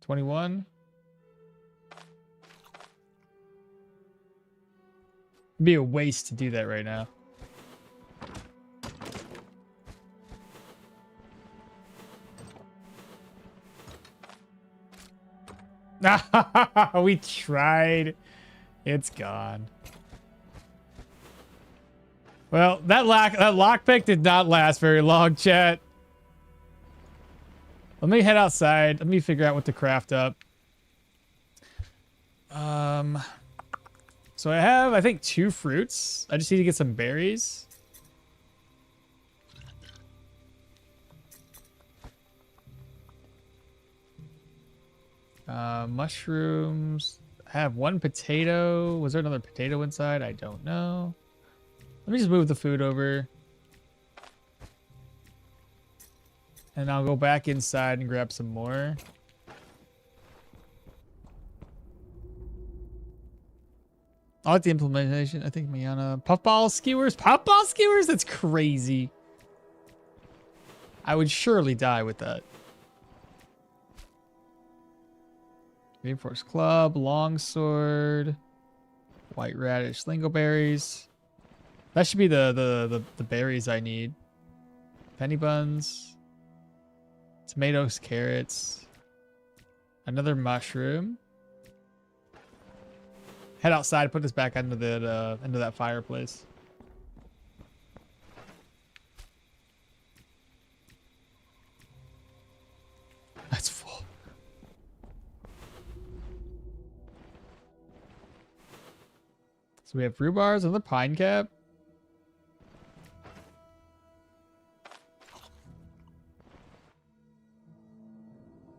S1: $21. It'd be a waste to do that right now. We tried. It's gone. Well, that lockpick did not last very long, chat. Let me head outside. Let me figure out what to craft up. So I have, I think, 2 fruits. I just need to get some berries. Mushrooms. I have 1 potato. Was there another potato inside? I don't know. Let me just move the food over. And I'll go back inside and grab some more. I like the implementation. I think Mayana. Puffball skewers? Puffball skewers? That's crazy. I would surely die with that. Reinforced club, longsword, white radish, lingoberries. That should be the berries I need. Penny buns, tomatoes, carrots, another mushroom. Head outside, put this back into that fireplace. That's full. So we have rhubars, another pine cap.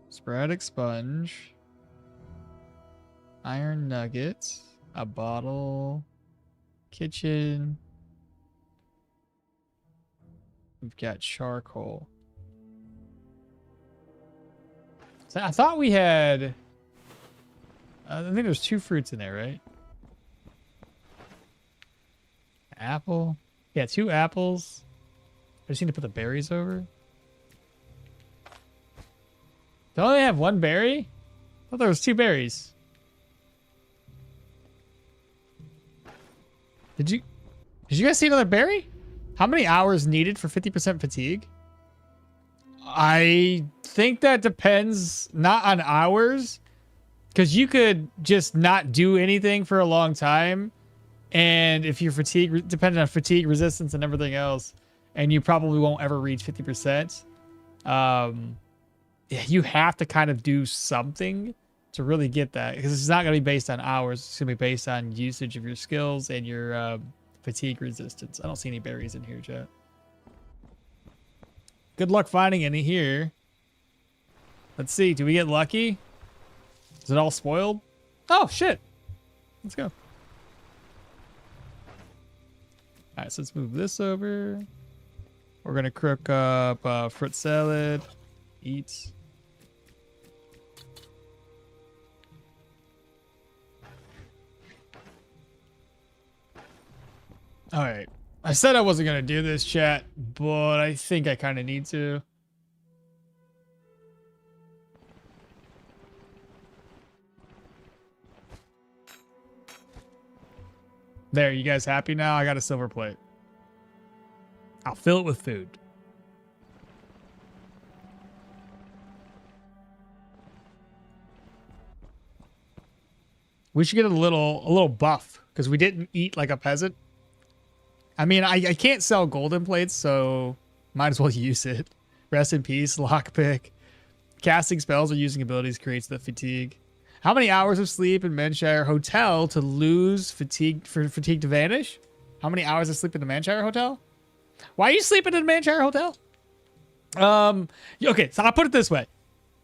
S1: Sporadic sponge. Iron nuggets. A bottle. Kitchen. We've got charcoal. So I thought we had... I think there's 2 fruits in there, right? Apple. Yeah, 2 apples. I just need to put the berries over. Do I only have 1 berry? I thought there was 2 berries. Did you guys see another berry? How many hours needed for 50% fatigue? I think that depends not on hours, because you could just not do anything for a long time, and if you're fatigue dependent on fatigue resistance and everything else, and you probably won't ever reach 50%. Yeah, you have to kind of do something to really get that, because it's not going to be based on hours. It's going to be based on usage of your skills and your fatigue resistance. I don't see any berries in here, chat. Good luck finding any here. Let's see. Do we get lucky? Is it all spoiled? Oh, shit. Let's go. All right, so let's move this over. We're going to cook up fruit salad. Eat. All right. I said I wasn't going to do this, chat, but I think I kind of need to. There, you guys happy now? I got a silver plate. I'll fill it with food. We should get a little buff because we didn't eat like a peasant. I mean, I can't sell golden plates, so might as well use it. Rest in peace, lockpick. Casting spells or using abilities creates the fatigue. How many hours of sleep in Manshire Hotel to lose fatigue for fatigue to vanish? How many hours of sleep in the Manshire Hotel? Why are you sleeping in the Manshire Hotel? Okay, so I'll put it this way.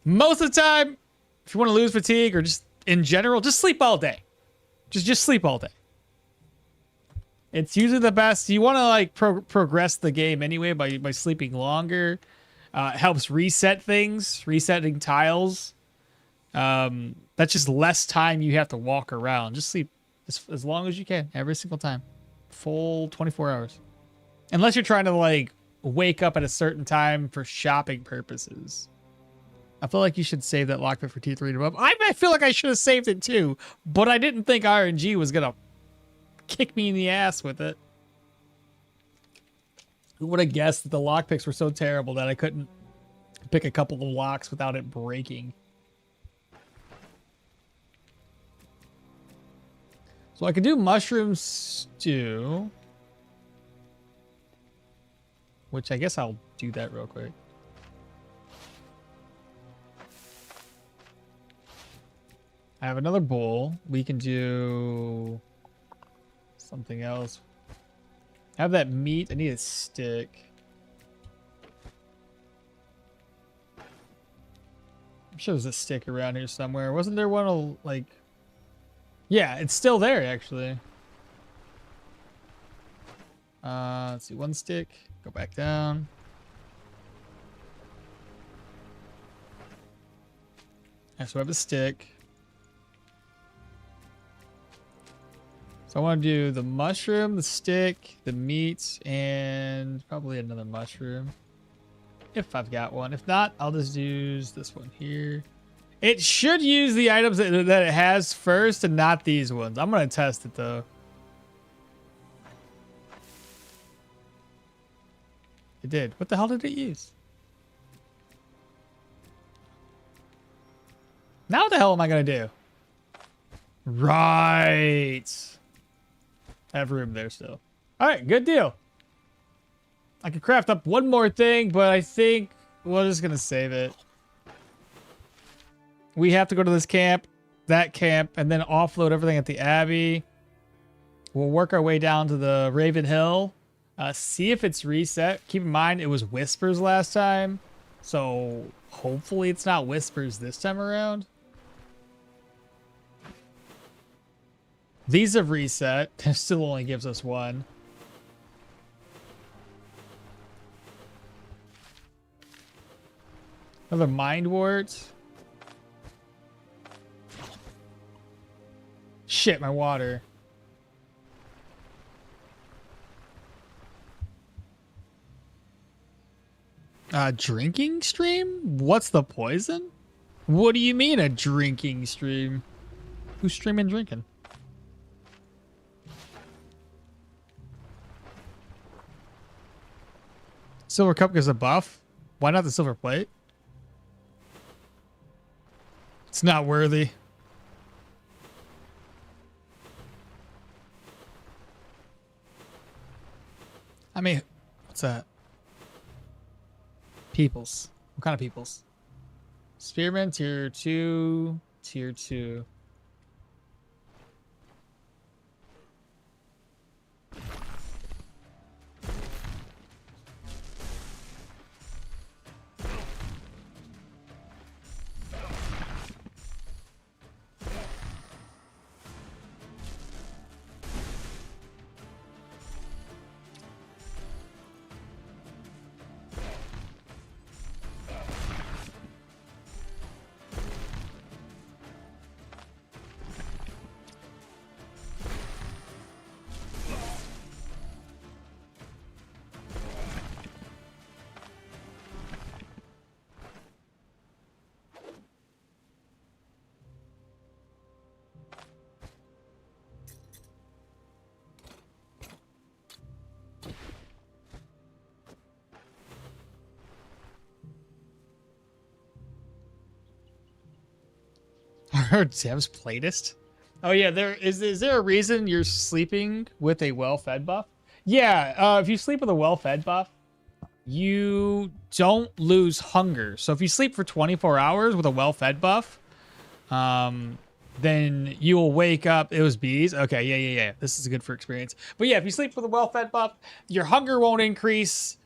S1: Most of the time, if you want to lose fatigue or just in general, just sleep all day. Just sleep all day. It's usually the best. You want to like progress the game anyway by sleeping longer. It helps reset things, resetting tiles. That's just less time you have to walk around. Just sleep as long as you can every single time. Full 24 hours. Unless you're trying to like wake up at a certain time for shopping purposes. I feel like you should save that lockpick for T3 and above. I feel like I should have saved it too, but I didn't think RNG was gonna kick me in the ass with it. Who would have guessed that the lockpicks were so terrible that I couldn't pick a couple of locks without it breaking? So I could do mushroom stew, which I guess I'll do that real quick. I have another bowl. We can do something else. I have that meat. I need a stick. I'm sure there's a stick around here somewhere. Wasn't there one like... Yeah, it's still there, actually. Let's see, one stick. Go back down. So I have a stick. So I want to do the mushroom, the stick, the meat, and probably another mushroom. If I've got one. If not, I'll just use this one here. It should use the items that it has first and not these ones. I'm going to test it, though. It did. What the hell did it use? Now what the hell am I going to do? Right. I have room there still. All right, good deal. I could craft up one more thing, but I think we're just going to save it. We have to go to this camp, that camp, and then offload everything at the Abbey. We'll work our way down to the Raven Hill. See if it's reset. Keep in mind, it was Whispers last time. So hopefully it's not Whispers this time around. These have reset. It still only gives us one. Another Mind Wart. Shit, my water. Drinking stream? What's the poison? What do you mean a drinking stream? Who's streaming drinking? Silver cup gives a buff. Why not the silver plate? It's not worthy. I mean, what's that? Peoples. What kind of peoples? Spearman, tier 2, tier 2. Dev's platist. Oh yeah, is there a reason you're sleeping with a well-fed buff? Yeah, if you sleep with a well-fed buff, you don't lose hunger. So if you sleep for 24 hours with a well-fed buff, then you will wake up. It was bees. Okay, yeah. This is good for experience. But yeah, if you sleep with a well-fed buff, your hunger won't increase,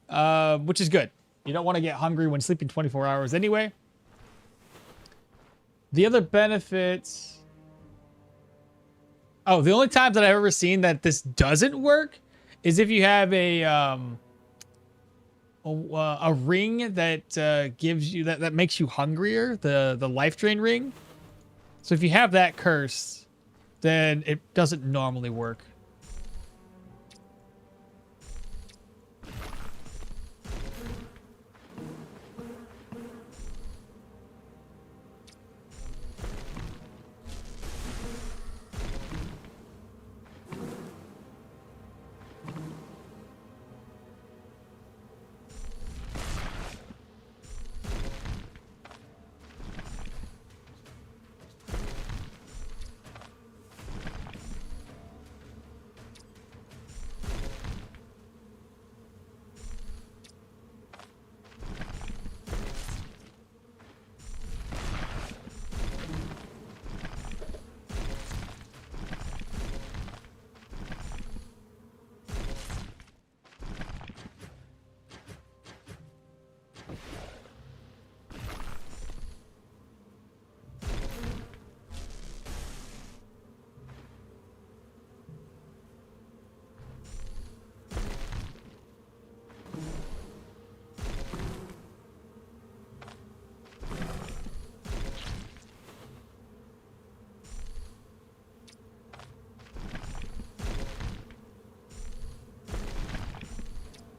S1: which is good. You don't want to get hungry when sleeping 24 hours anyway. The other benefits. Oh, the only times that I've ever seen that this doesn't work is if you have a ring that gives you that makes you hungrier, the life drain ring. So if you have that curse, then it doesn't normally work.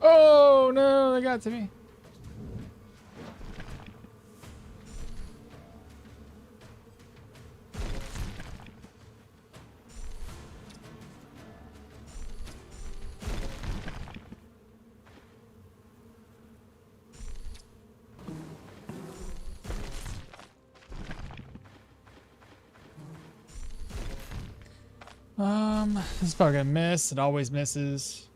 S1: Oh no, they got to me. This is probably gonna miss. It always misses.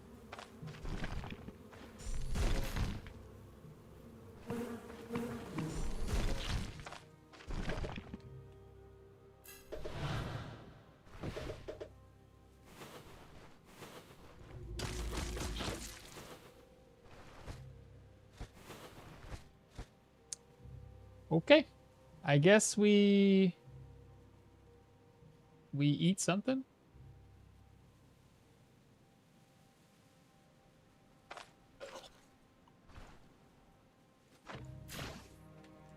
S1: Okay, I guess we eat something.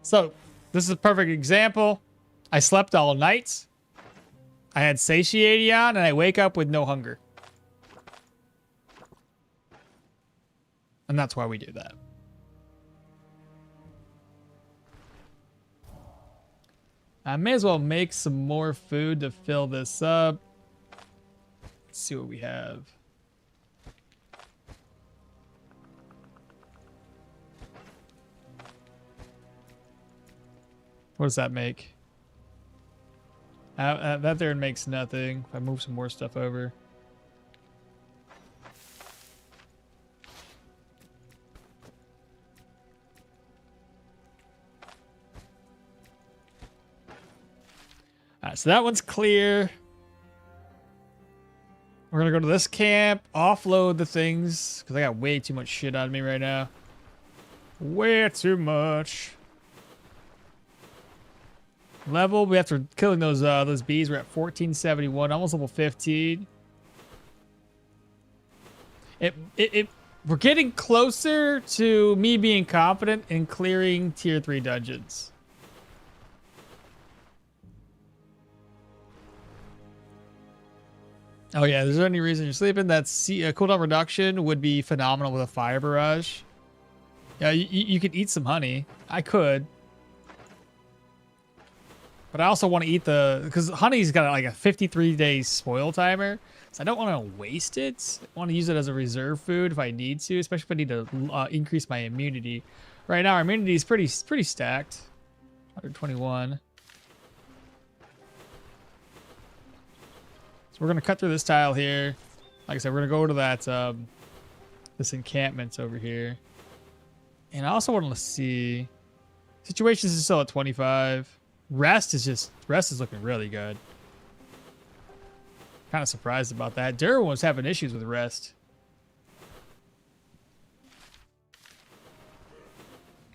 S1: So this is a perfect example. I slept all night. I had satiety on, and I wake up with no hunger. And that's why we do that. I may as well make some more food to fill this up. Let's see what we have. What does that make? That there makes nothing. If I move some more stuff over. Alright, so that one's clear. We're gonna go to this camp, offload the things, because I got way too much shit on me right now. Way too much. Level, we after killing those bees, we're at 1471, almost level 15. We're getting closer to me being confident in clearing tier 3 dungeons. Oh yeah, is there any reason you're sleeping? That's cooldown reduction would be phenomenal with a fire barrage. Yeah, you could eat some honey. I could. But I also want to eat because honey's got like a 53-day spoil timer. So I don't want to waste it. I want to use it as a reserve food if I need to, especially if I need to increase my immunity. Right now, our immunity is pretty stacked. 121. we're gonna cut through this tile here. Like I said, we're gonna go to that this encampment over here. And I also want to see situations is still at 25. Rest is looking really good. Kind of surprised about that. Durham was having issues with rest.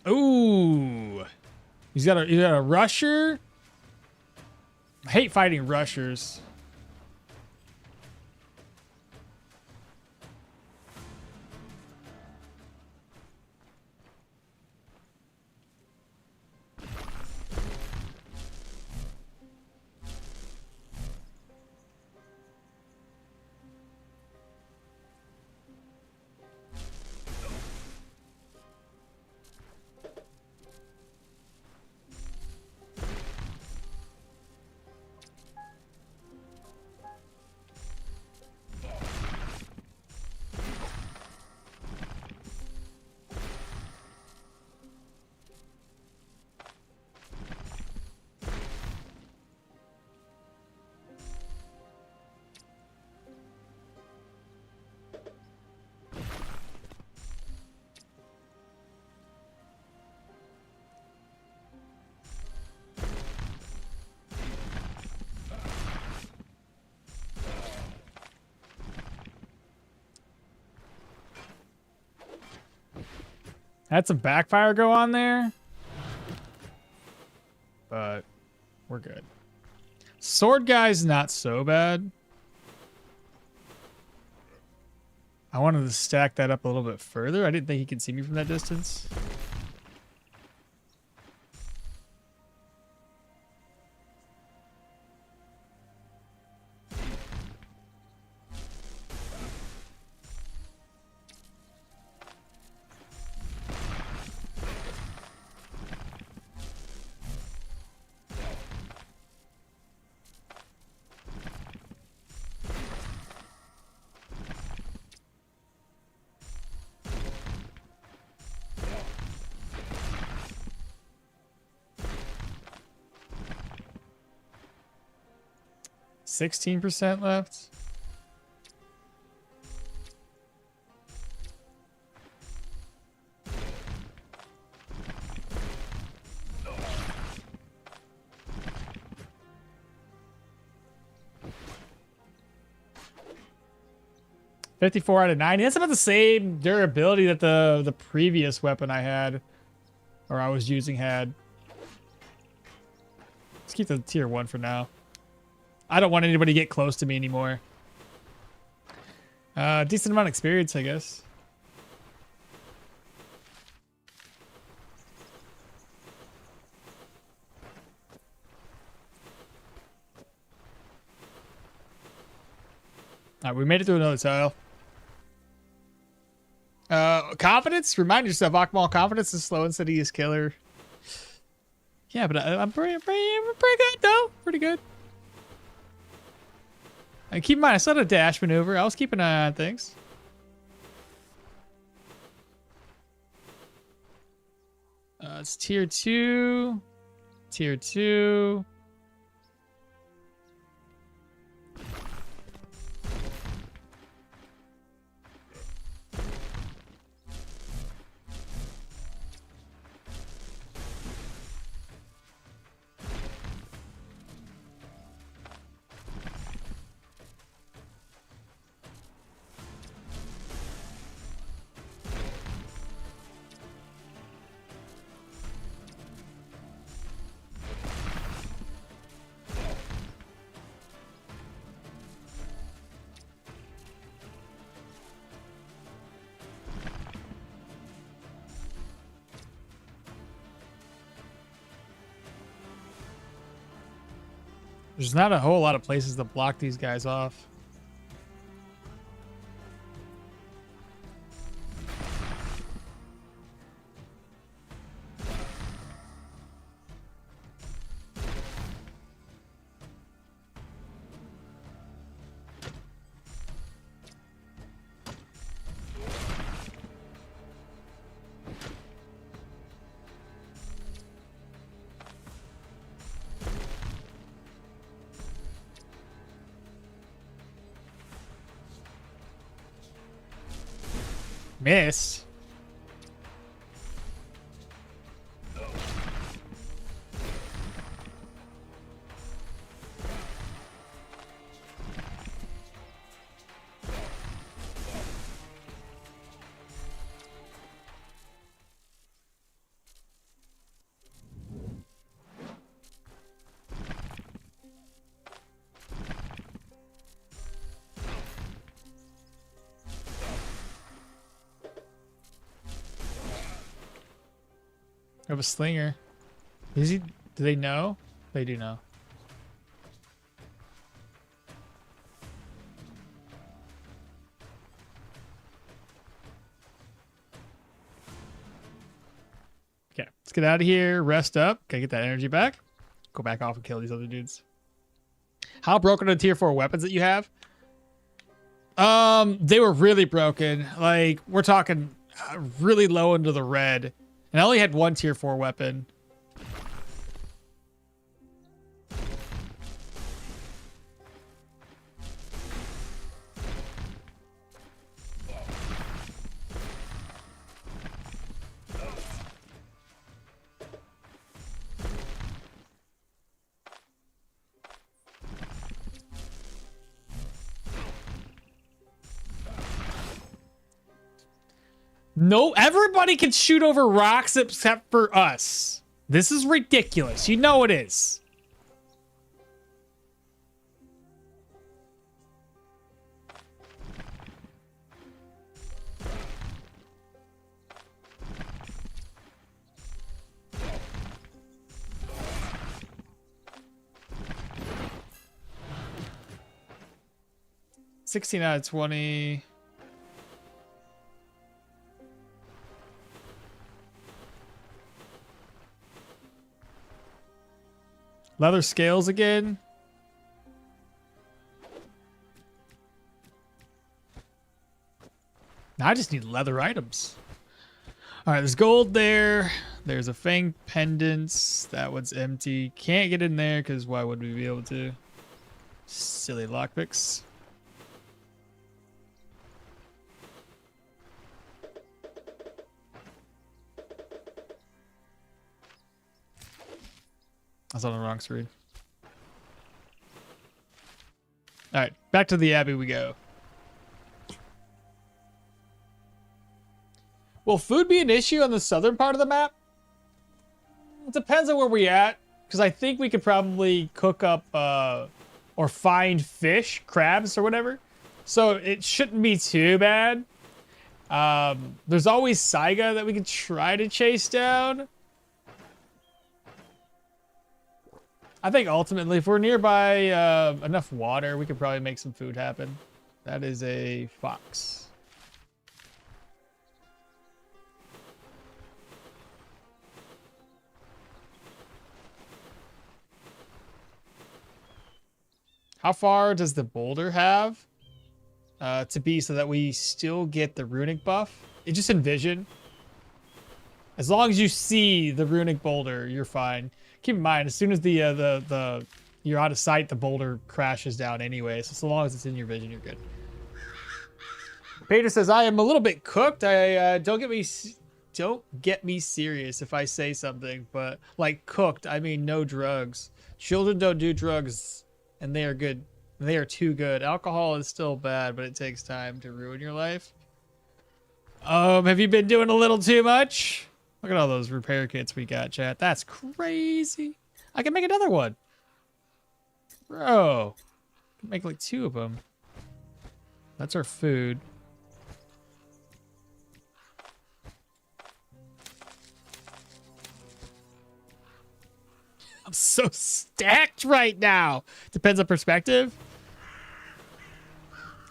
S1: Ooh. He's got a rusher. I hate fighting rushers. Had some backfire go on there, but we're good. Sword guy's not so bad. I wanted to stack that up a little bit further. I didn't think he could see me from that distance. %16 left. $54 out of 90. That's about the same durability that the previous weapon I had, or I was using, had. Let's keep the tier 1 for now. I don't want anybody to get close to me anymore. Decent amount of experience, I guess. All right, we made it through another tile. Confidence? Remind yourself, okmall, confidence is slow and steady is killer. Yeah, but I'm pretty good, though. Pretty good. And keep in mind, I still had a dash maneuver. I was keeping an eye on things. It's tier 2. Tier 2. There's not a whole lot of places to block these guys off. Miss. I have a slinger. Is he? Do they know? They do know. Okay, let's get out of here. Rest up. Gotta get that energy back. Go back off and kill these other dudes. How broken are the tier 4 weapons that you have? They were really broken. Like, we're talking really low into the red. And I only had one tier 4 weapon. No, everybody can shoot over rocks except for us. This is ridiculous. You know it is. $16 out of 20. Leather scales again. Now I just need leather items. All right, there's gold there. There's a fang pendants. That one's empty. Can't get in there because why would we be able to? Silly lockpicks. I was on the wrong screen. All right, back to the Abbey we go. Will food be an issue on the southern part of the map? It depends on where we're at, because I think we could probably cook up or find fish, crabs or whatever. So it shouldn't be too bad. There's always Saiga that we could try to chase down. I think ultimately, if we're nearby enough water, we could probably make some food happen. That is a fox. How far does the boulder have to be so that we still get the runic buff? Just envision. As long as you see the runic boulder, you're fine. Keep in mind, as soon as the you're out of sight, the boulder crashes down anyway. So long as it's in your vision, you're good. Peter says, "I am a little bit cooked. Don't get me serious if I say something, but like cooked, I mean no drugs. Children don't do drugs, and they are good. They are too good. Alcohol is still bad, but it takes time to ruin your life. Have you been doing a little too much? Look at all those repair kits we got, chat. That's crazy. I can make another one. Bro, I can make like 2 of them. That's our food. I'm so stacked right now. Depends on perspective.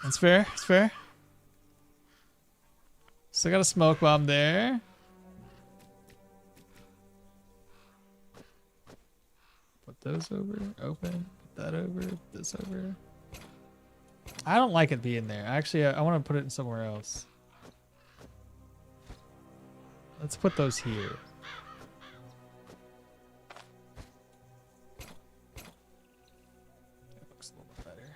S1: That's fair. That's fair. Still got a smoke bomb there. Put those over. Open. Put that over. Put this over. I don't like it being there. Actually, I want to put it in somewhere else. Let's put those here. That looks a little bit better.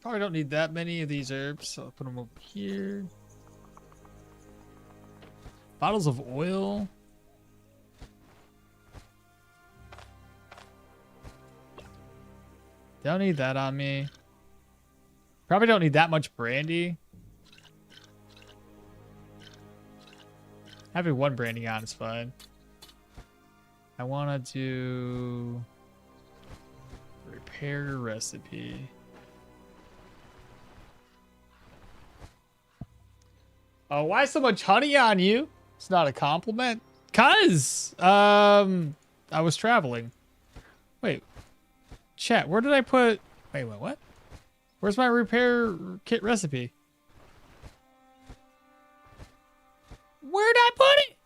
S1: Probably don't need that many of these herbs, so I'll put them over here. Bottles of oil. Don't need that on me. Probably don't need that much brandy. Having one brandy on is fine. I want to do repair recipe. Oh, why so much honey on you? It's not a compliment. Cause I was traveling. Wait, chat, where did I put? Wait, what? Where's my repair kit recipe? Where'd I put it?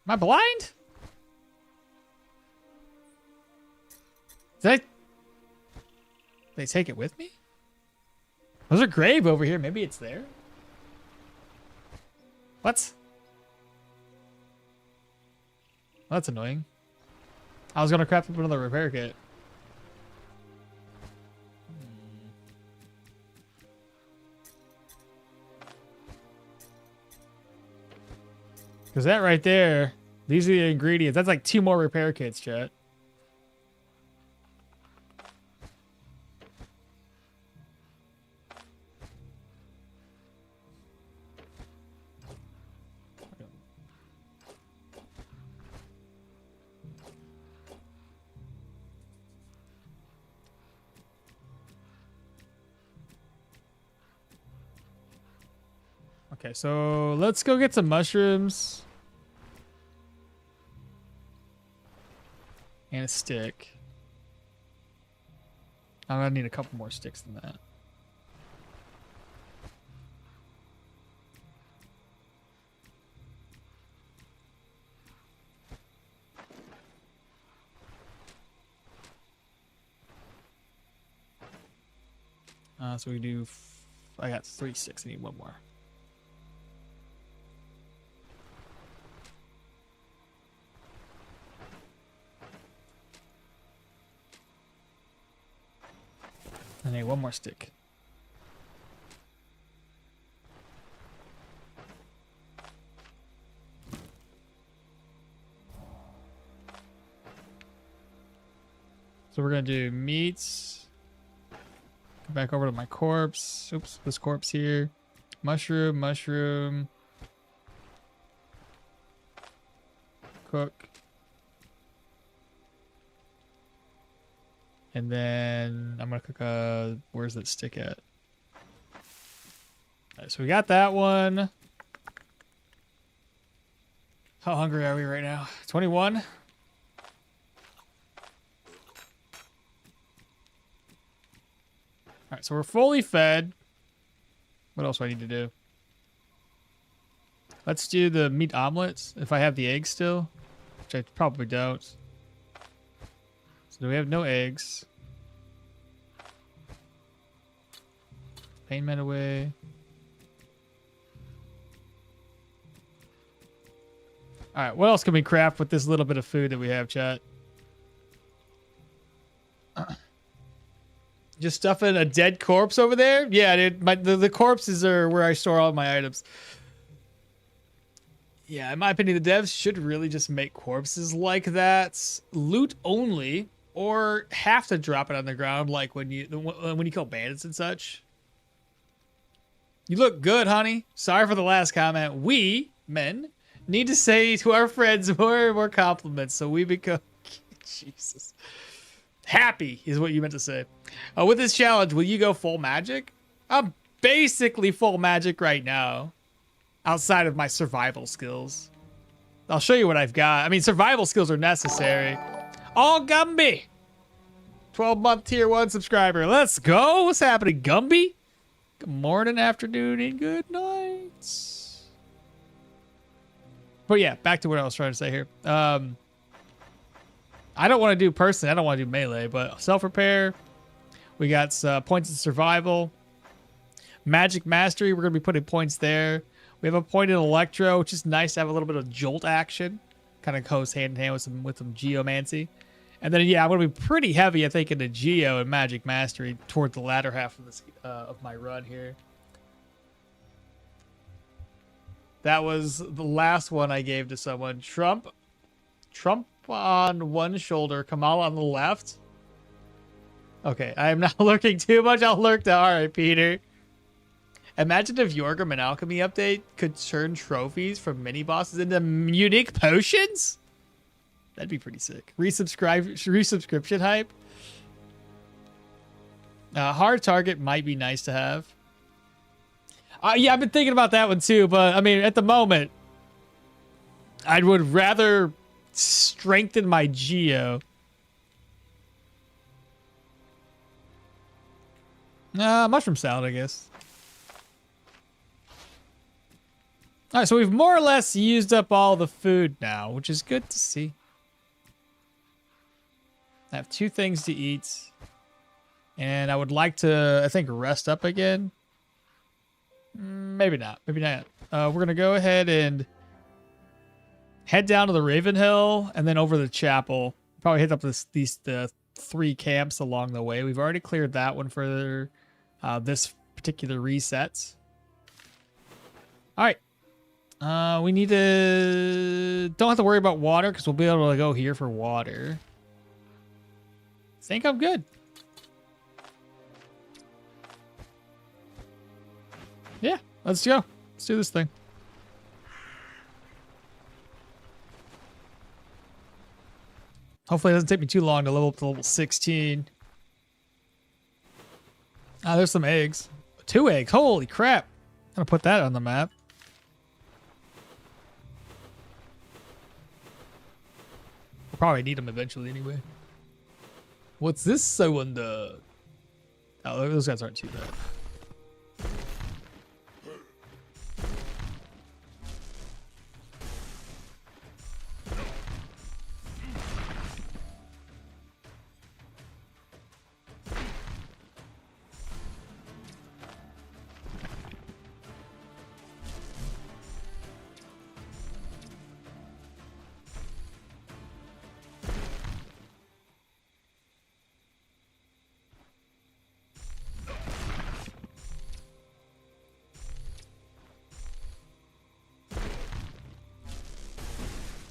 S1: Am I blind? Did they take it with me? There's a grave over here. Maybe it's there. What? Well, that's annoying. I was gonna craft up another repair kit. Because that right there, these are the ingredients. That's like 2 more repair kits, chat. Okay, so let's go get some mushrooms. And a stick. I'm gonna need a couple more sticks than that. So we do. I got 3 sticks. I need 1 more. I need 1 more stick. So we're gonna do meats. Go back over to my corpse. Oops, this corpse here. Mushroom, mushroom. Cook. And then I'm gonna cook where's that stick at? Alright, so we got that one. How hungry are we right now? 21? Alright, so we're fully fed. What else do I need to do? Let's do the meat omelets, if I have the eggs still. Which I probably don't. So do we have no eggs? Pain med away. Alright, what else can we craft with this little bit of food that we have, chat? Just stuffing a dead corpse over there? Yeah, dude. The corpses are where I store all my items. Yeah, in my opinion, the devs should really just make corpses like that. Loot only. Or have to drop it on the ground like when you kill bandits and such. You look good, honey. Sorry for the last comment. We, men, need to say to our friends more and more compliments so we become... Jesus. Happy is what you meant to say. With this challenge, will you go full magic? I'm basically full magic right now. Outside of my survival skills. I'll show you what I've got. I mean, survival skills are necessary. All Gumby. 12-month tier 1 subscriber. Let's go. What's happening, Gumby? Good morning, afternoon, and good night. But yeah, back to what I was trying to say here. I don't want to do personally. I don't want to do melee, but self-repair. We got points in survival. Magic mastery. We're going to be putting points there. We have a point in electro, which is nice to have a little bit of jolt action. Kind of goes hand in hand with some geomancy. And then, yeah, I'm going to be pretty heavy, I think, into Geo and Magic Mastery toward the latter half of this of my run here. That was the last one I gave to someone. Trump on one shoulder, Kamala on the left. Okay, I am not lurking too much. I'll lurk to alright, Peter. Imagine if Yorgrim and Alchemy update could turn trophies from mini bosses into unique potions. That'd be pretty sick. Resubscription hype. Hard target might be nice to have. Yeah, I've been thinking about that one too, but I mean, at the moment, I would rather strengthen my Geo. Mushroom salad, I guess. All right, so we've more or less used up all the food now, which is good to see. I have 2 things to eat. And I would like to, I think, rest up again. Maybe not. Maybe not. We're going to go ahead and head down to the Raven Hill and then over the chapel. Probably hit up the 3 camps along the way. We've already cleared that one for this particular reset. All right. We need to... Don't have to worry about water because we'll be able to go here for water. Think I'm good. Yeah, let's go. Let's do this thing. Hopefully it doesn't take me too long to level up to level 16. Ah, there's some eggs. 2 eggs. Holy crap. I'm gonna put that on the map. We'll probably need them eventually anyway. What's this I wonder? Oh, those guys aren't too bad.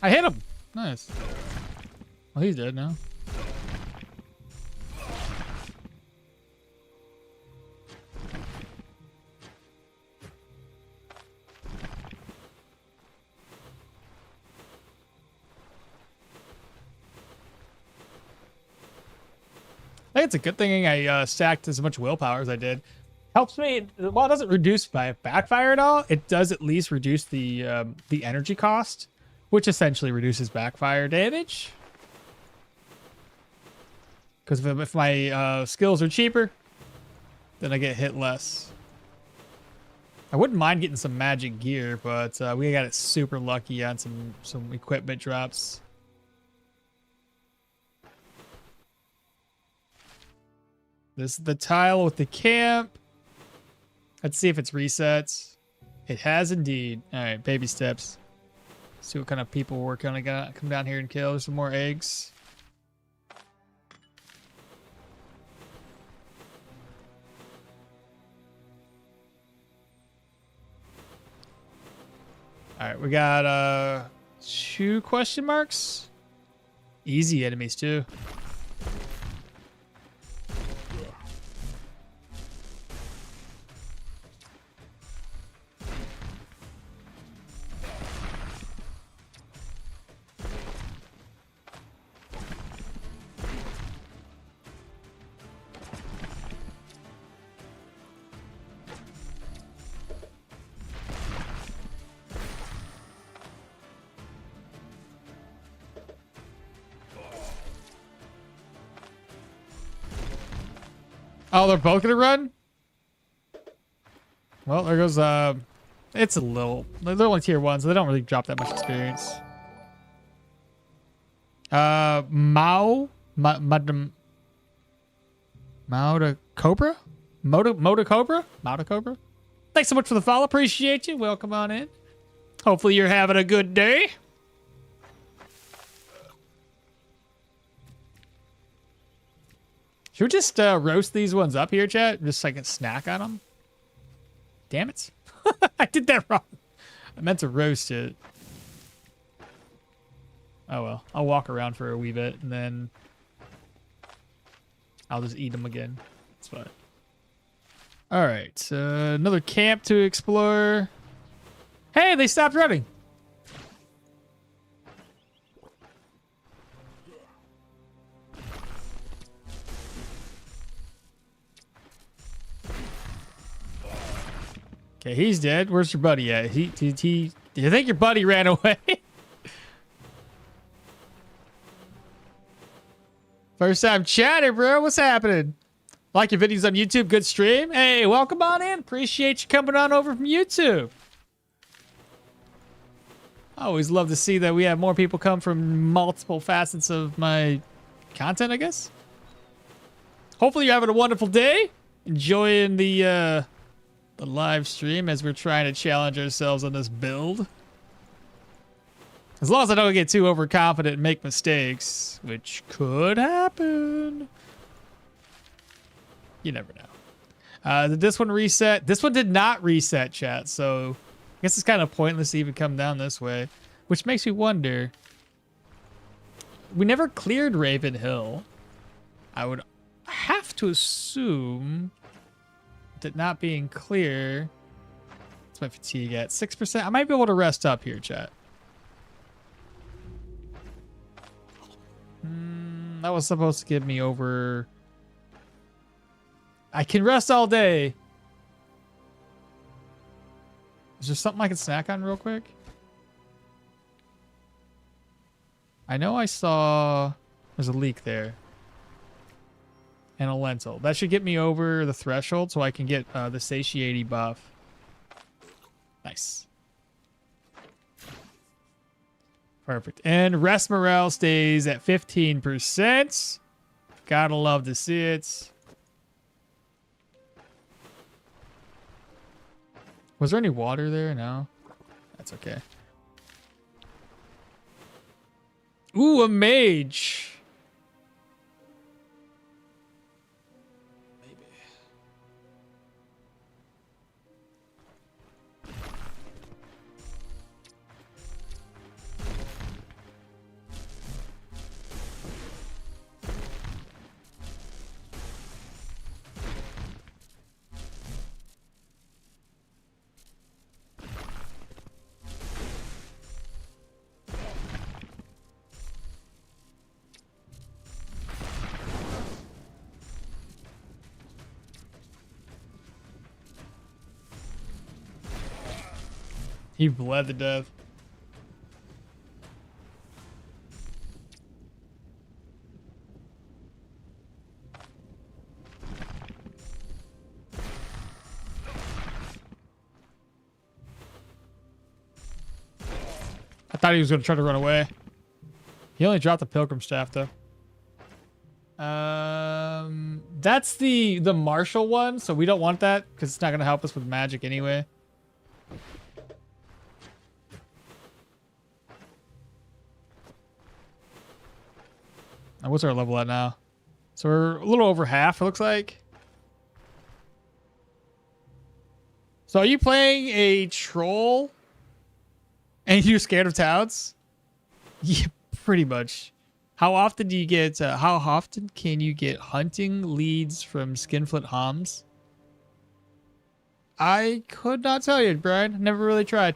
S1: I hit him. Nice. Well, he's dead now. I think it's a good thing I stacked as much willpower as I did. Helps me. Well, it doesn't reduce my backfire at all. It does at least reduce the energy cost, which essentially reduces backfire damage. Because if my skills are cheaper, then I get hit less. I wouldn't mind getting some magic gear, but we got it super lucky on some equipment drops. This is the tile with the camp. Let's see if it's resets. It has indeed. All right, baby steps. See what kind of people we're gonna come down here and kill. There's some more eggs. All right, we got 2 question marks. Easy enemies too. Oh, they're both gonna run? Well, there goes, it's a little, they're only tier 1, so they don't really drop that much experience. Mao to Cobra? Mo to Cobra? Thanks so much for the follow. Appreciate you. Welcome on in. Hopefully you're having a good day. Should we just roast these ones up here, chat? Just so I can snack on them? Damn it. I did that wrong. I meant to roast it. Oh well. I'll walk around for a wee bit and then I'll just eat them again. It's fine. Alright. Another camp to explore. Hey, they stopped running. Okay, he's dead. Where's your buddy at? Do you think your buddy ran away? First time chatting, bro. What's happening? Like your videos on YouTube? Good stream? Hey, welcome on in. Appreciate you coming on over from YouTube. I always love to see that we have more people come from multiple facets of my content, I guess. Hopefully you're having a wonderful day. Enjoying the live stream as we're trying to challenge ourselves on this build. As long as I don't get too overconfident and make mistakes, which could happen. You never know. Did this one reset? This one did not reset, chat, so I guess it's kind of pointless to even come down this way, which makes me wonder. We never cleared Raven Hill. I would have to assume that not being clear. What's my fatigue at? 6%. I might be able to rest up here, chat. That was supposed to give me over. I can rest all day. Is there something I can snack on real quick? I know I saw there's a leak there. And a lentil. That should get me over the threshold so I can get the satiety buff. Nice. Perfect. And rest morale stays at 15%. Gotta love to see it. Was there any water there? No. That's okay. Ooh, a mage. He bled to death. I thought he was going to try to run away. He only dropped the pilgrim staff though. That's the martial one, so we don't want that because it's not going to help us with magic anyway. And what's our level at now? So we're a little over half, it looks like. So are you playing a troll and you're scared of towns? Yeah, pretty much. How often do you get, how often can you get hunting leads from Skinflint Homs? I could not tell you, Brian. Never really tried.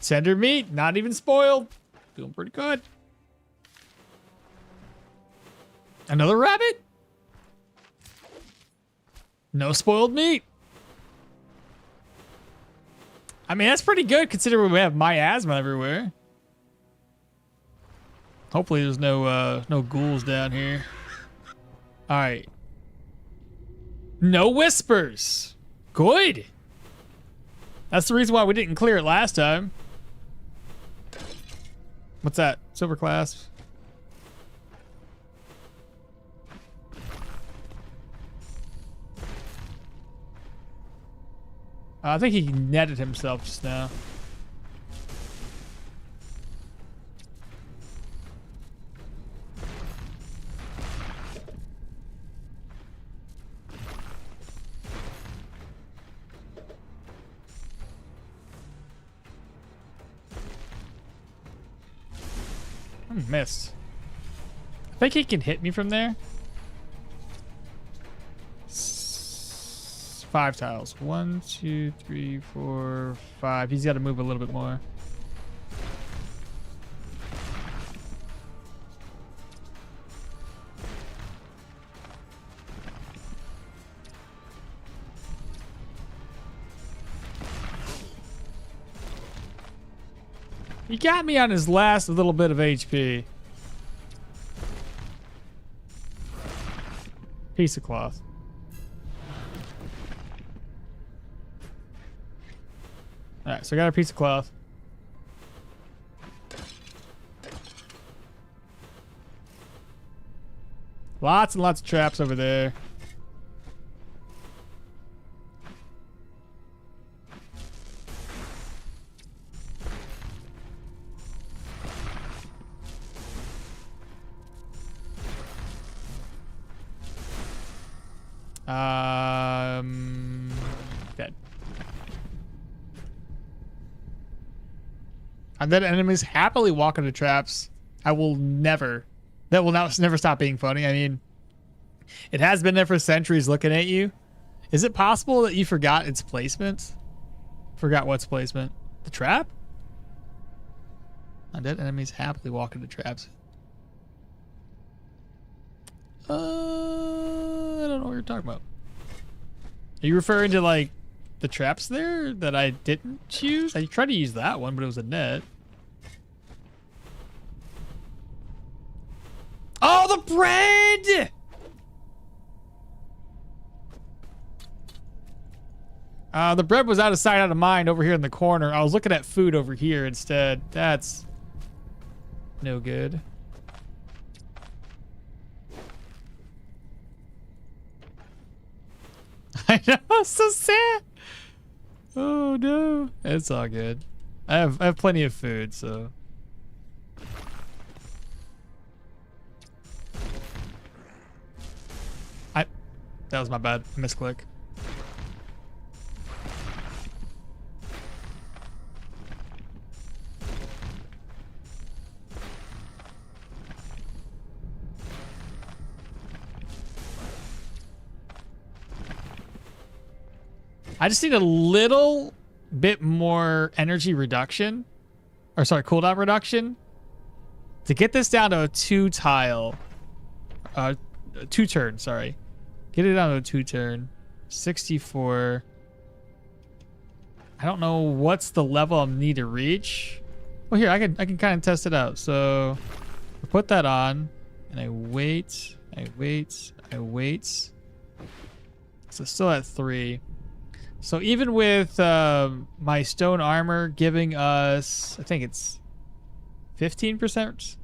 S1: Tender meat, not even spoiled. Doing pretty good. Another rabbit? No spoiled meat. I mean, that's pretty good considering we have miasma everywhere. Hopefully there's no ghouls down here. All right. No whispers. Good. That's the reason why we didn't clear it last time. What's that? Silver clasp. I think he netted himself just now. Missed. I think he can hit me from there. 5 tiles. 1, 2, 3, 4, 5. He's got to move a little bit more. He got me on his last little bit of HP. Piece of cloth. Alright, so I got a piece of cloth. Lots and lots of traps over there. Dead. And then enemies happily walk into traps. That will never stop being funny. I mean, it has been there for centuries looking at you. Is it possible that you forgot its placement? Forgot what's placement? The trap? Undead enemies happily walk into traps. I don't know what you're talking about. Are you referring to like the traps there that I didn't use? I tried to use that one, but it was a net. Oh, the bread! The bread was out of sight, out of mind over here in the corner. I was looking at food over here instead. That's no good. I know, it's so sad. Oh no, it's all good. I have plenty of food, so. That was my bad. Misclick. I just need a little bit more energy reduction, or sorry, cooldown reduction, to get this down to a 2 turn, sorry. Get it down to a 2 turn. 64. I don't know what's the level I need to reach. Well, here, I can kind of test it out. So I put that on and I wait. So still at 3. So even with my stone armor giving us, I think it's 15%.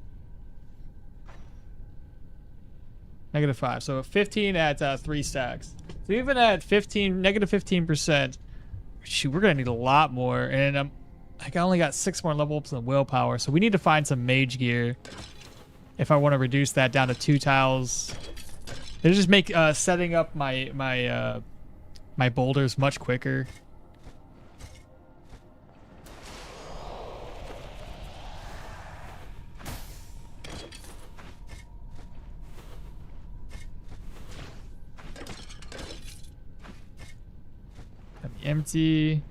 S1: -5. So 15 at 3 stacks. So even at -15%, shoot, we're gonna need a lot more. And I only got 6 more level ups in willpower. So we need to find some mage gear if I want to reduce that down to 2 tiles. It'll just make setting up my boulders much quicker. Empty.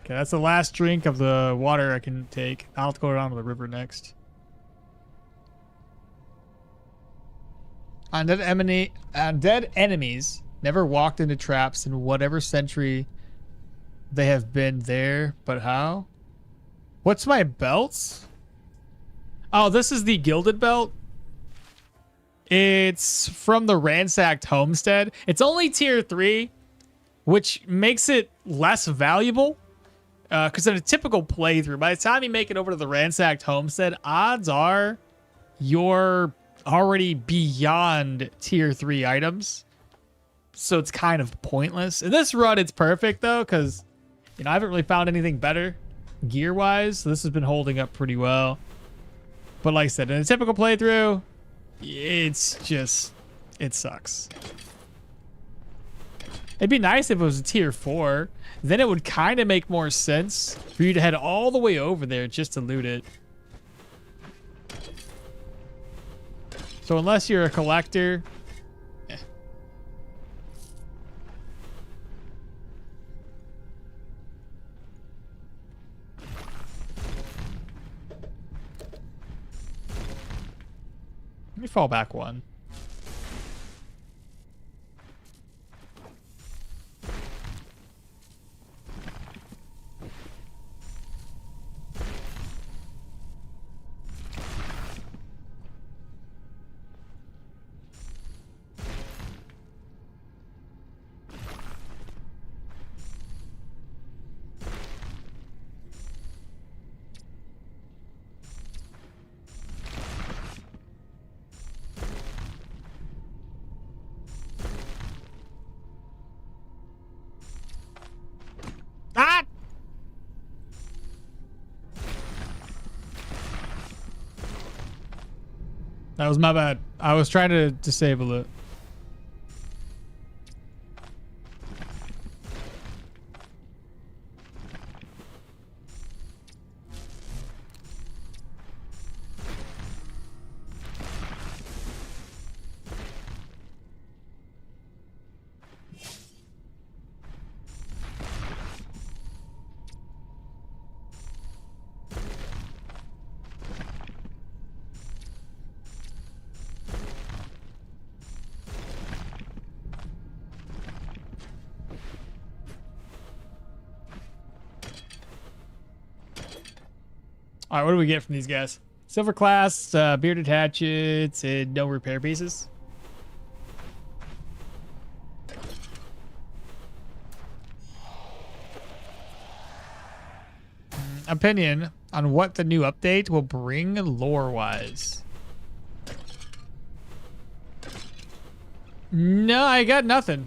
S1: Okay, that's the last drink of the water I can take. I'll have to go down to the river next. Undead enemies never walked into traps in whatever century they have been there, but how? What's my belts? Oh, this is the gilded belt. It's from the ransacked homestead. It's only tier 3, which makes it less valuable. Because in a typical playthrough, by the time you make it over to the ransacked homestead, odds are you're already beyond tier 3 items. So it's kind of pointless. In this run, it's perfect though, because I haven't really found anything better gear-wise. So this has been holding up pretty well. But like I said, in a typical playthrough, it's just, it sucks. It'd be nice if it was a tier 4. Then it would kind of make more sense for you to head all the way over there just to loot it. So unless you're a collector... Eh. Let me fall back one. Ah! That was my bad. I was trying to disable it. All right, what do we get from these guys? Silver class, bearded hatchets, and no repair pieces. Opinion on what the new update will bring lore-wise. No, I got nothing.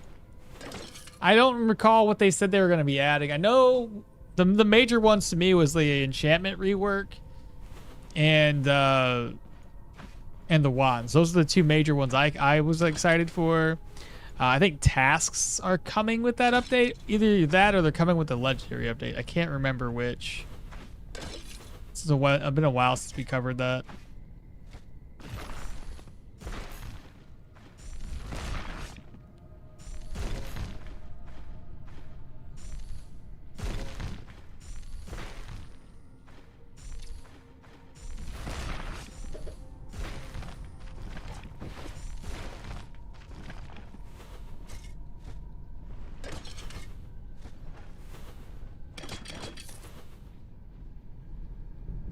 S1: I don't recall what they said they were going to be adding. I know the major ones to me was the enchantment rework and the wands. Those are the two major ones I was excited for. I think tasks are coming with that update. Either that or they're coming with the legendary update. I can't remember which. It's been a while since we covered that.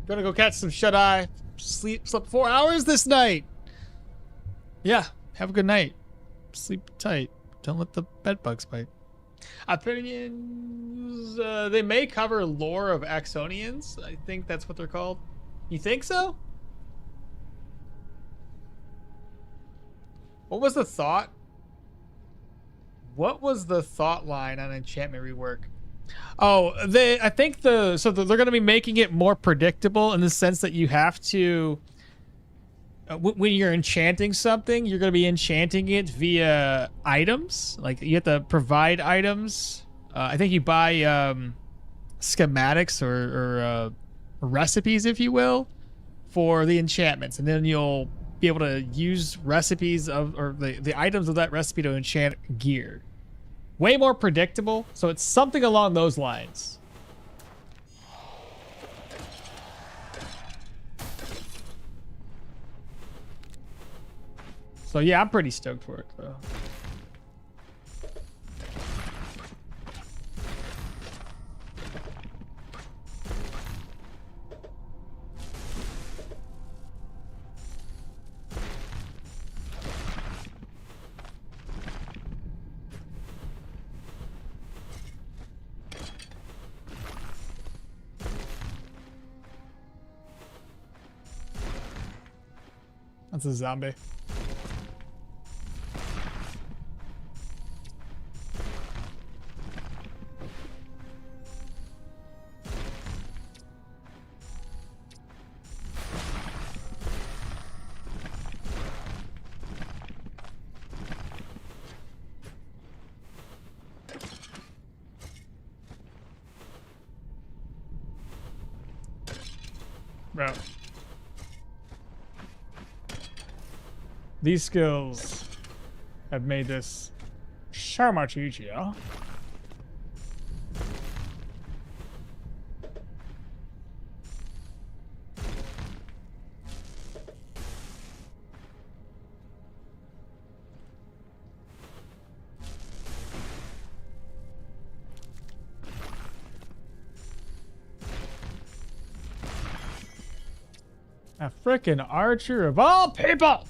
S1: Gonna go catch some shut-eye. Slept 4 hours this night. Yeah, have a good night. Sleep tight. Don't let the bed bugs bite. Opinions. They may cover lore of Axonians. I think that's what they're called. You think so? What was the thought? What was the thought line on enchantment rework? Oh, I think they're going to be making it more predictable in the sense that you have to, when you're enchanting something, you're going to be enchanting it via items. Like you have to provide items. I think you buy schematics or recipes, if you will, for the enchantments, and then you'll be able to use recipes or the items of that recipe to enchant gear. Way more predictable, so it's something along those lines. So yeah, I'm pretty stoked for it though. That's a zombie. Bro. These skills have made this so much easier. A frickin' archer of all people!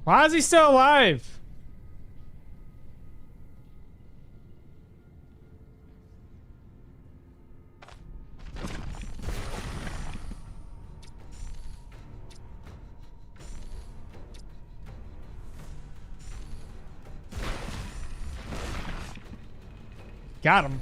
S1: Why is he still alive? Got him.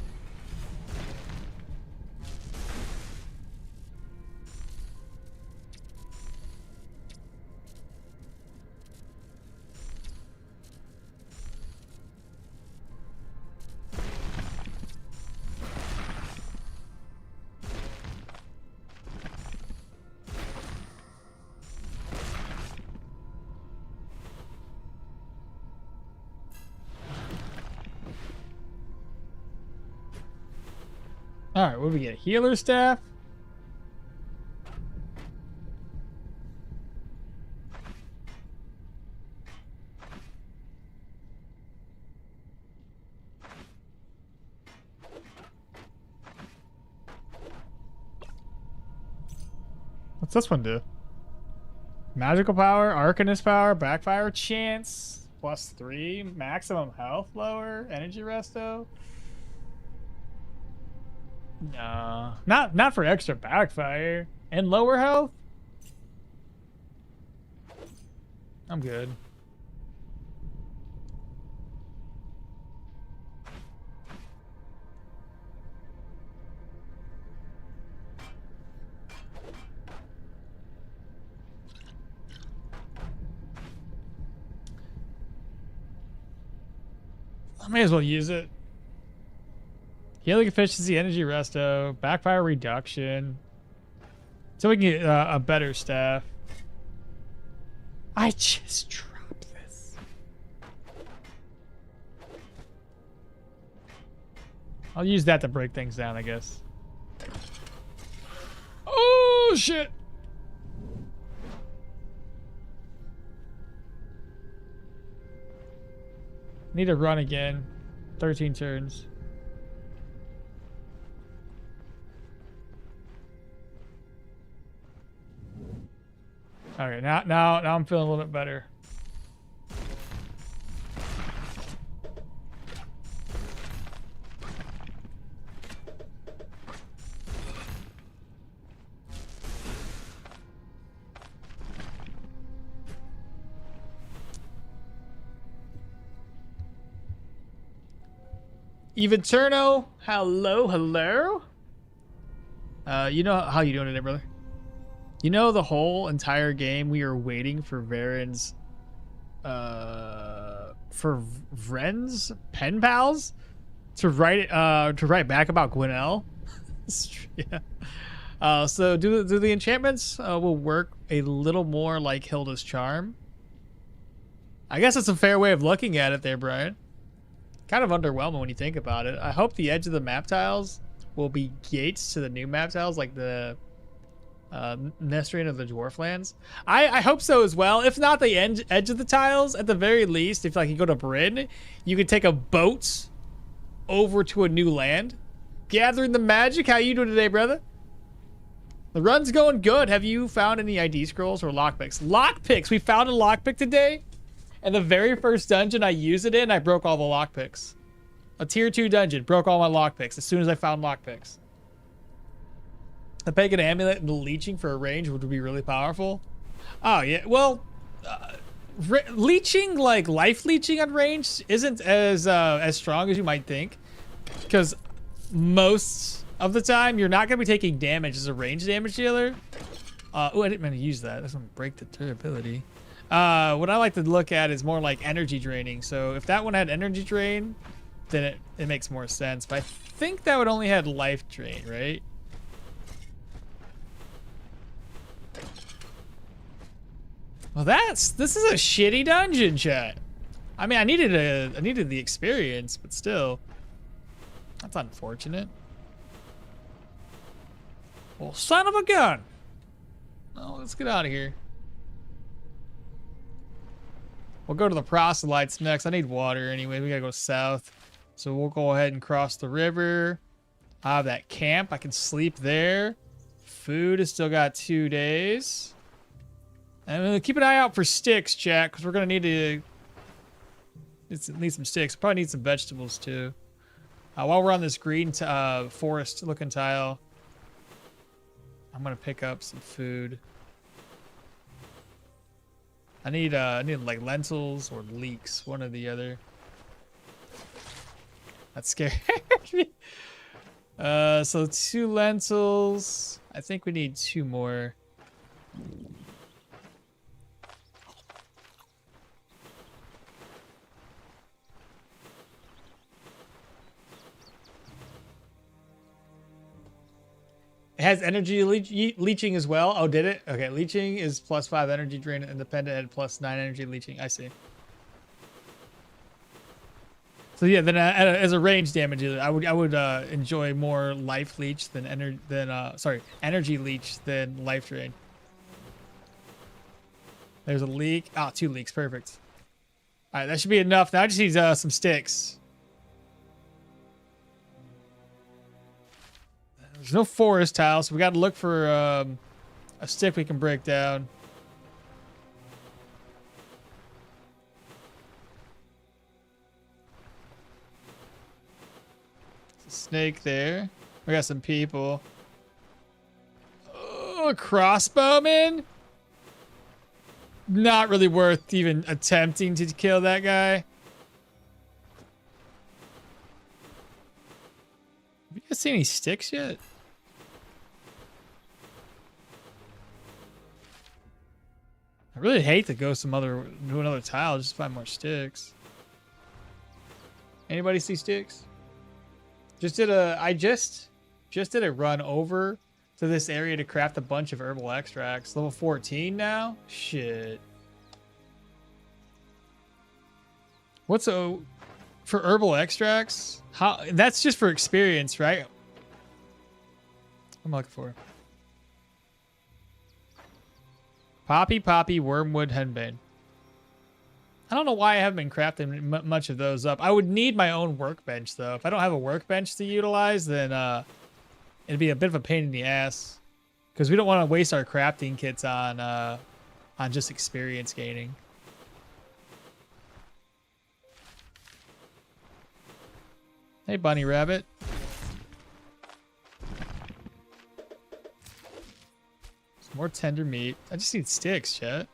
S1: All right, what do we get? Healer staff? What's this one do? Magical power, Arcanist power, backfire chance, +3, maximum health lower, energy resto. No, not for extra backfire and lower health. I'm good. I may as well use it. Healing efficiency, energy resto, backfire reduction. So we can get a better staff. I just dropped this. I'll use that to break things down, I guess. Oh, shit. Need to run again. 13 turns. Okay, now I'm feeling a little bit better. Eventurno, hello. You know how you doing today, brother? You know, the whole entire game we are waiting for Varen's for Vren's pen pals to write back about Gwinnell. Yeah. So do the enchantments will work a little more like Hilda's charm. I guess it's a fair way of looking at it there, Brian. Kind of underwhelming when you think about it. I hope the edge of the map tiles will be gates to the new map tiles, like the Nestrian of the Dwarflands. I hope so as well. If not the edge of the tiles, at the very least, if like you go to Bryn, you could take a boat over to a new land. Gathering the magic. How you doing today, brother? The run's going good. Have you found any ID scrolls or lockpicks? Lockpicks. We found a lockpick today, And the very first dungeon I used it in, I broke all the lockpicks. A tier 2 dungeon, broke all my lockpicks as soon as I found lockpicks. The pagan amulet and the leeching for a range would be really powerful. Oh yeah, well, leeching, like life leeching on range, isn't as strong as you might think, because most of the time you're not gonna be taking damage as a range damage dealer. Oh, I didn't mean to use that. That's gonna break the durability. What I like to look at is more like energy draining. So if that one had energy drain, then it makes more sense. But I think that would only had life drain, right? Well, this is a shitty dungeon, chat. I mean, I needed the experience, but still, that's unfortunate. Well, son of a gun. Oh, let's get out of here. We'll go to the proselytes next. I need water anyway. We gotta go south. So we'll go ahead and cross the river. I have that camp. I can sleep there. Food has still got 2 days. And we'll keep an eye out for sticks, chat, because we're gonna need some sticks. Probably need some vegetables too. While we're on this green forest-looking tile, I'm gonna pick up some food. I need like lentils or leeks, one or the other. That scared me. So 2 lentils. I think we need 2 more. It has energy leeching as well. Oh, did it? Okay, leeching is +5 energy drain, independent and +9 energy leeching. I see. So yeah, then as a range damage dealer, I would enjoy more life leech than energy leech than life drain. There's a leek. Ah, 2 leeks, perfect. All right, that should be enough. Now I just need some sticks. There's no forest tile, so we got to look for a stick we can break down. There's a snake there. We got some people. Oh, a crossbowman? Not really worth even attempting to kill that guy. Have you guys seen any sticks yet? I really hate to go to another tile just to find more sticks. Anybody see sticks? I just did a run over to this area to craft a bunch of herbal extracts. Level 14 now? Shit. What's for herbal extracts? That's just for experience, right? What am I looking for? Poppy, wormwood, henbane. I don't know why I haven't been crafting much of those up. I would need my own workbench, though. If I don't have a workbench to utilize, then it'd be a bit of a pain in the ass. Because we don't want to waste our crafting kits on just experience gaining. Hey, bunny rabbit. More tender meat. I just need sticks, chat.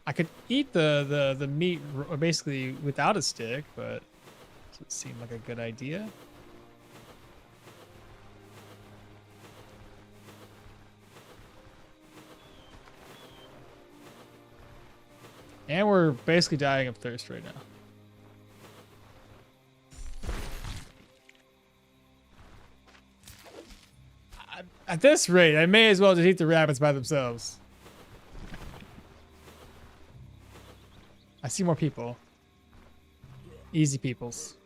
S1: I could eat the meat basically without a stick, but it doesn't seem like a good idea. And we're basically dying of thirst right now. At this rate, I may as well just eat the rabbits by themselves. I see more people. Easy peoples.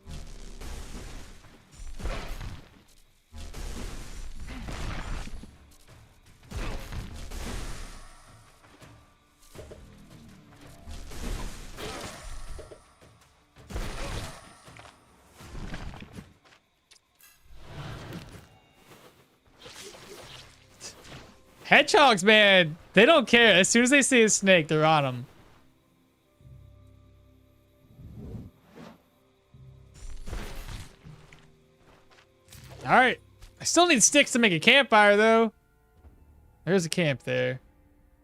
S1: Hedgehogs, man, they don't care. As soon as they see a snake, they're on them. All right. I still need sticks to make a campfire, though. There's a camp there.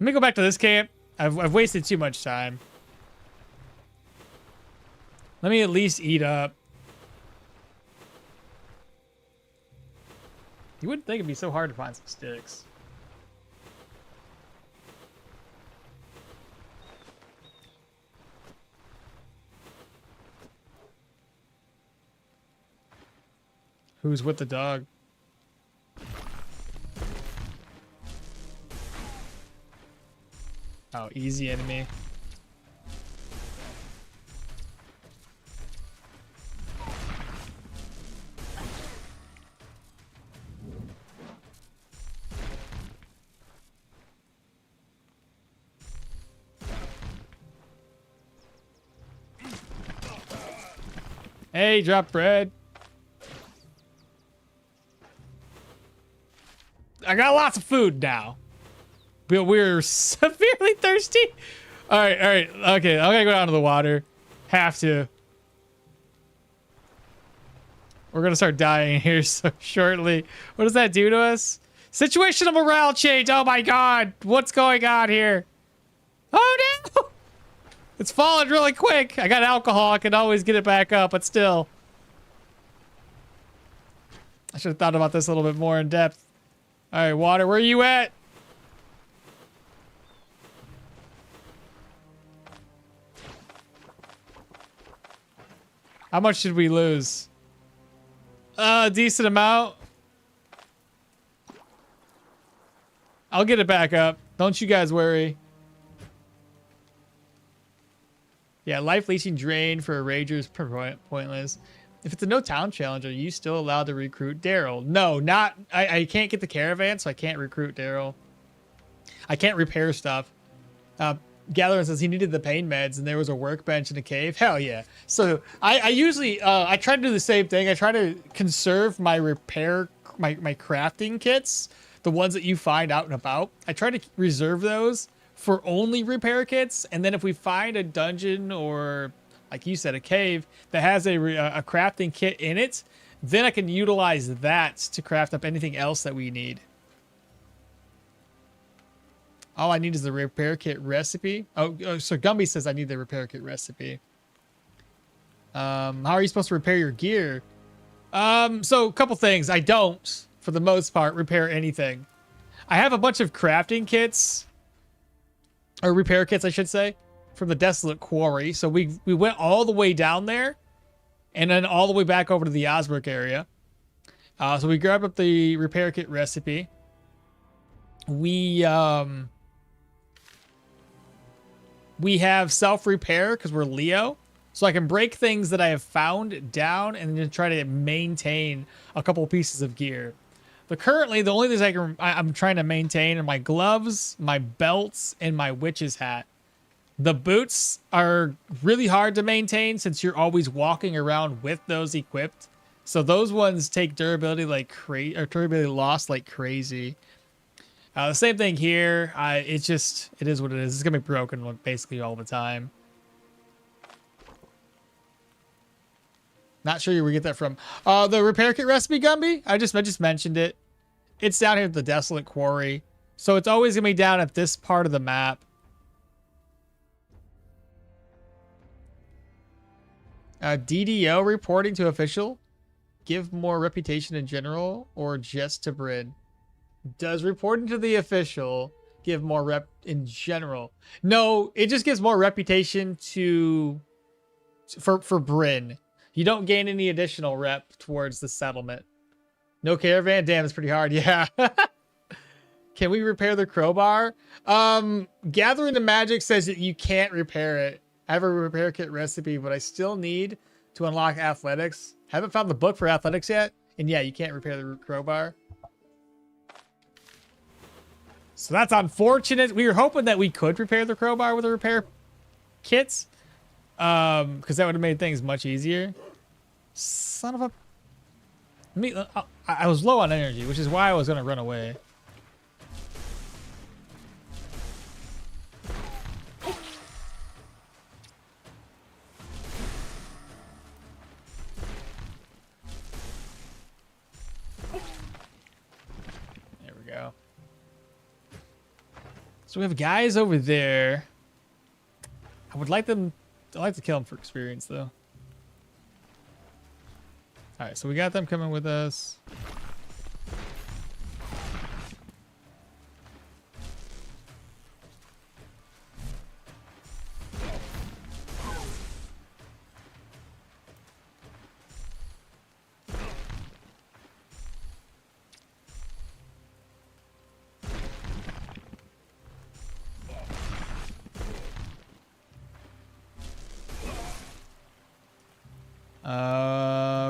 S1: Let me go back to this camp. I've wasted too much time. Let me at least eat up. You wouldn't think it'd be so hard to find some sticks. Who's with the dog? Oh, easy enemy. Hey, drop bread. I got lots of food now. But we're severely thirsty. All right. Okay, I'm gonna go down to the water. Have to. We're gonna start dying here so shortly. What does that do to us? Situational morale change. Oh my god. What's going on here? Oh no! It's falling really quick. I got alcohol. I can always get it back up, but still. I should have thought about this a little bit more in depth. All right, water, where are you at? How much did we lose? A decent amount. I'll get it back up. Don't you guys worry. Yeah, life leeching drain for a rager is pointless. If it's a no town challenge, are you still allowed to recruit Daryl? No, not. I can't get the caravan, so I can't recruit Daryl. I can't repair stuff. Gathering says he needed the pain meds and there was a workbench in a cave. Hell yeah. So I usually, I try to do the same thing. I try to conserve my repair, my crafting kits, the ones that you find out and about. I try to reserve those for only repair kits. And then if we find a dungeon or, like you said, a cave that has a crafting kit in it, then I can utilize that to craft up anything else that we need. All I need is the repair kit recipe. Oh, so Gumby says I need the repair kit recipe. How are you supposed to repair your gear? So a couple things. I don't, for the most part, repair anything. I have a bunch of crafting kits, or repair kits, I should say, from the Desolate Quarry. So we went all the way down there, and then all the way back over to the Osbrook area. So we grabbed up the repair kit recipe. We have self-repair because we're Leo. So I can break things that I have found down and then try to maintain a couple pieces of gear. But currently, the only things I'm trying to maintain are my gloves, my belts, and my witch's hat. The boots are really hard to maintain since you're always walking around with those equipped. So those ones take durability like crazy, or durability loss like crazy. The same thing here. It is what it is. It's gonna be broken basically all the time. Not sure where we get that from. The repair kit recipe, Gumby. I just mentioned it. It's down here at the Desolate Quarry, so it's always gonna be down at this part of the map. DDO reporting to official. Give more reputation in general, or just to Bryn? Does reporting to the official give more rep in general? No, it just gives more reputation for Bryn. You don't gain any additional rep towards the settlement. No caravan? Damn, it's pretty hard. Yeah. Can we repair the crowbar? Gathering the Magic says that you can't repair it. I have a repair kit recipe, but I still need to unlock athletics. Haven't found the book for athletics yet. And yeah, you can't repair the crowbar. So that's unfortunate. We were hoping that we could repair the crowbar with the repair kits. Because that would have made things much easier. Son of a... I was low on energy, which is why I was going to run away. So we have guys over there. I'd like to kill them for experience, though. All right, so we got them coming with us.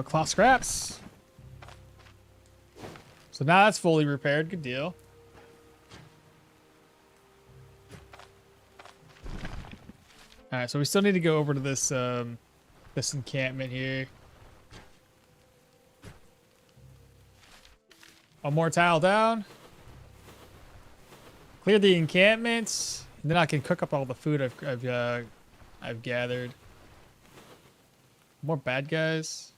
S1: Cloth scraps. So now that's fully repaired. Good deal. All right, so we still need to go over to this this encampment here. One more tile down. Clear the encampments, and then I can cook up all the food I've gathered. More bad guys.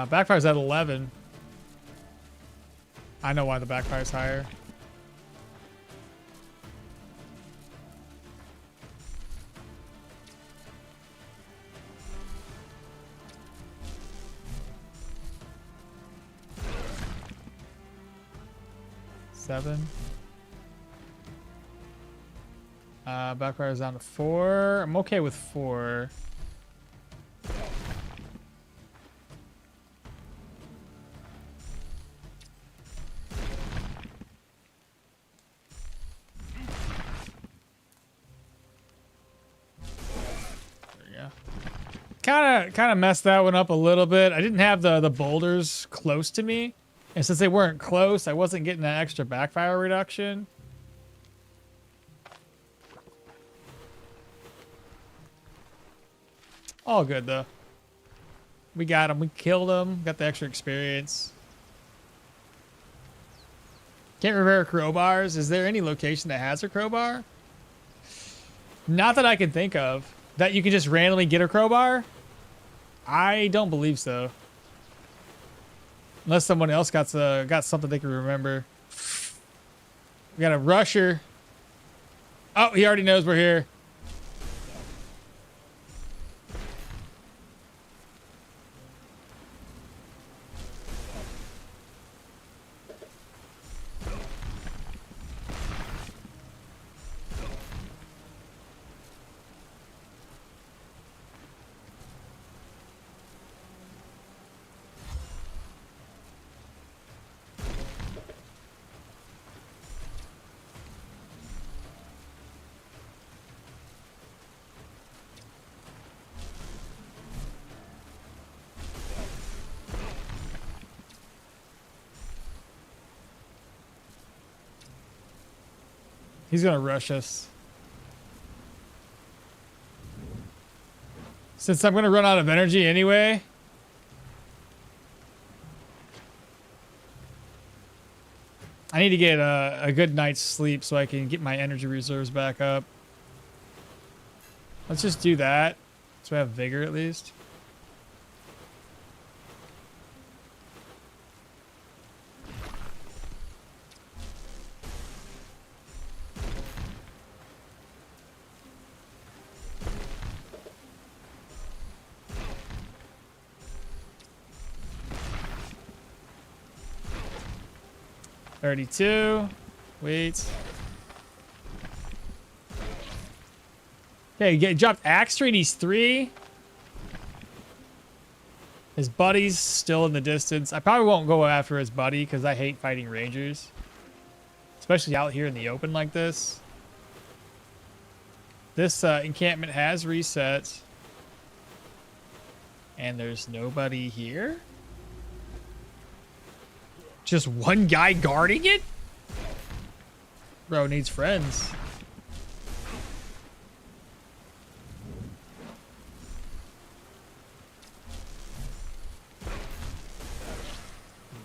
S1: Backfire's at 11. I know why the backfire's higher. Seven. Backfire's down to 4. I'm okay with 4. Kind of messed that one up a little bit. I didn't have the boulders close to me, and since they weren't close, I wasn't getting that extra backfire reduction. All good though. We got him. We killed him. Got the extra experience. Can't repair crowbars. Is there any location that has a crowbar? Not that I can think of. That you can just randomly get a crowbar? I don't believe so. Unless someone else got something they can remember. We got a rusher. Oh, he already knows we're here. He's gonna rush us. Since I'm gonna run out of energy anyway. I need to get a good night's sleep so I can get my energy reserves back up. Let's just do that. So I have vigor at least. $32. Wait. Okay, dropped axe trade. He's 3. His buddy's still in the distance. I probably won't go after his buddy because I hate fighting rangers, especially out here in the open like this. This encampment has reset, and there's nobody here. Just one guy guarding it? Bro needs friends.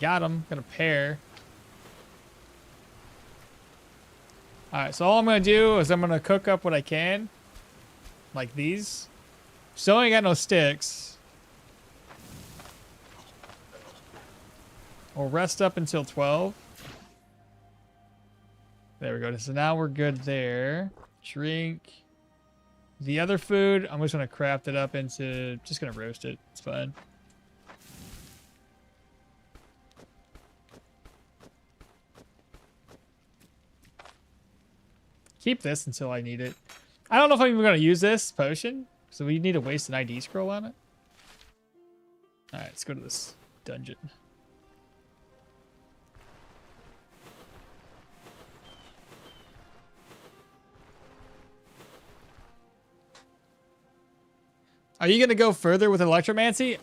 S1: got him. Got a pair. Alright, so all I'm going to do is I'm going to cook up what I can. Like these. Still ain't got no sticks. We'll rest up until 12. There we go. So now we're good there. Drink. The other food, I'm just going to craft it up into... Just going to roast it. It's fine. Keep this until I need it. I don't know if I'm even going to use this potion. So we need to waste an ID scroll on it. Alright, let's go to this dungeon. Are you going to go further with electromancy?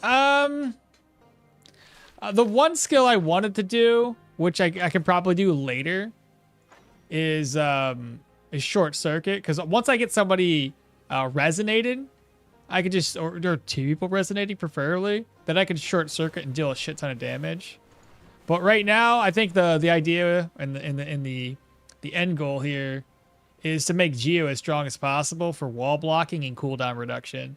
S1: The one skill I wanted to do, which I can probably do later, is short circuit. Because once I get somebody resonated, I could just, or two people resonating preferably, then I could short circuit and deal a shit ton of damage. But right now, I think the idea and the end goal here is to make Geo as strong as possible for wall blocking and cooldown reduction.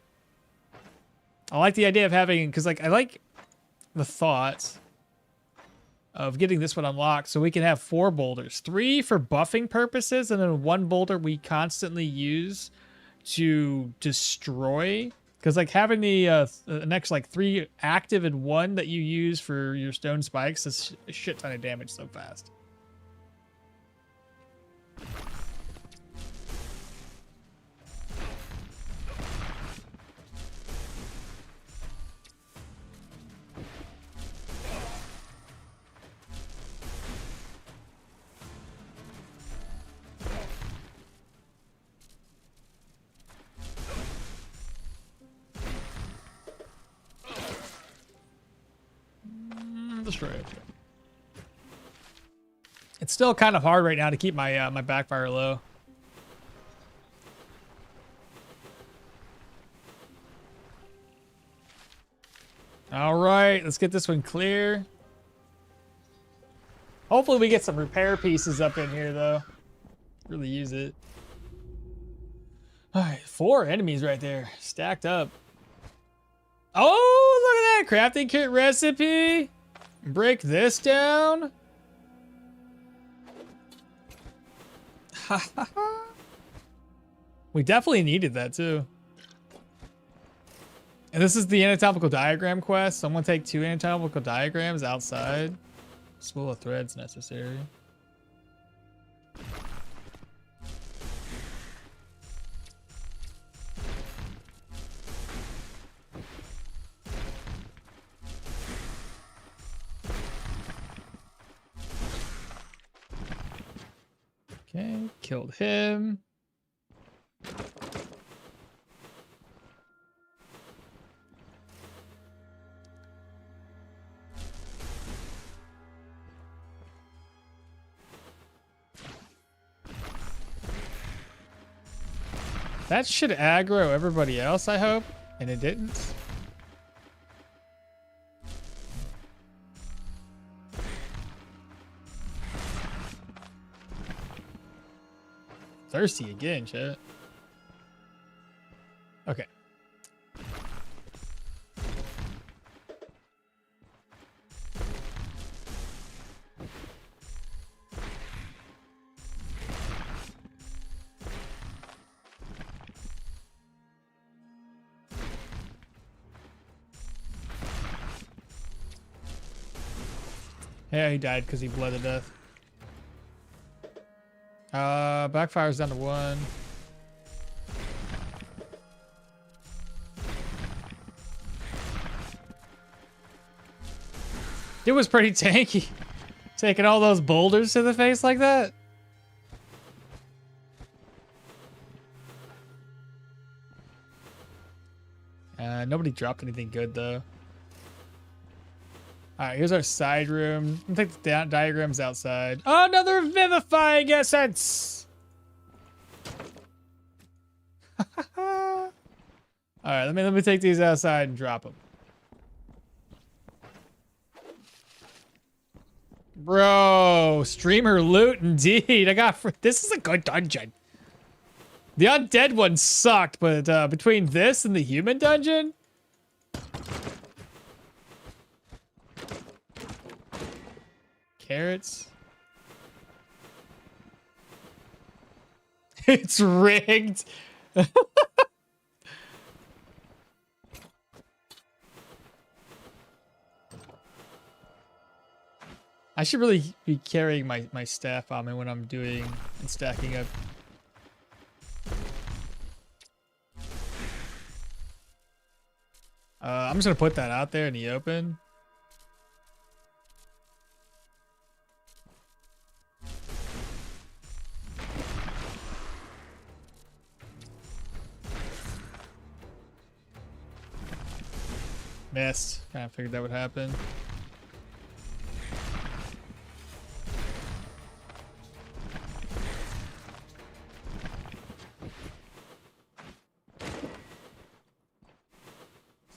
S1: I like the idea of having, because like I like the thought of getting this one unlocked so we can have 4 boulders, 3 for buffing purposes, and then 1 boulder we constantly use to destroy. Because like having the next like 3 active and 1 that you use for your stone spikes is a shit ton of damage so fast. Destroy it. It's still kind of hard right now to keep my my backfire low. All right, let's get this one clear. Hopefully we get some repair pieces up in here though. Really use it. All right, 4 enemies right there, stacked up. Oh, look at that crafting kit recipe. Break this down. We definitely needed that too. And this is the anatomical diagram quest. So I'm gonna take 2 anatomical diagrams outside. Spool of threads necessary. Okay, killed him. That should aggro everybody else, I hope, and it didn't. Thirsty again, chat. Okay. Yeah, he died because he bled to death. Backfire's down to 1. It was pretty tanky. Taking all those boulders to the face like that. Nobody dropped anything good though. Alright, here's our side room. I'm gonna take the diagrams outside. Oh, another vivifying essence! Alright, let me take these outside and drop them. Bro, streamer loot indeed. This is a good dungeon. The undead one sucked, but between this and the human dungeon. Carrots. It's rigged. I should really be carrying my staff on me when I'm doing and stacking up. I'm just gonna put that out there in the open. Missed. Kind of figured that would happen.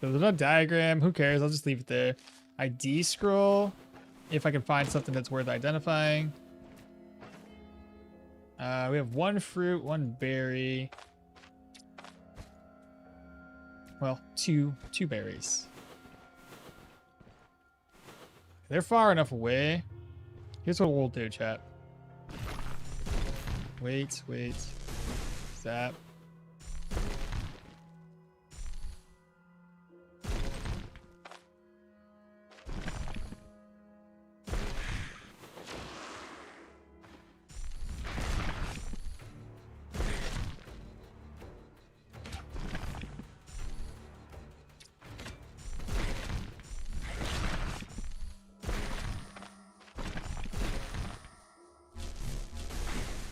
S1: So there's no diagram. Who cares? I'll just leave it there. ID scroll. If I can find something that's worth identifying. We have one fruit, one berry. Well, two berries. They're far enough away. Here's what we'll do, chat. Wait. Zap.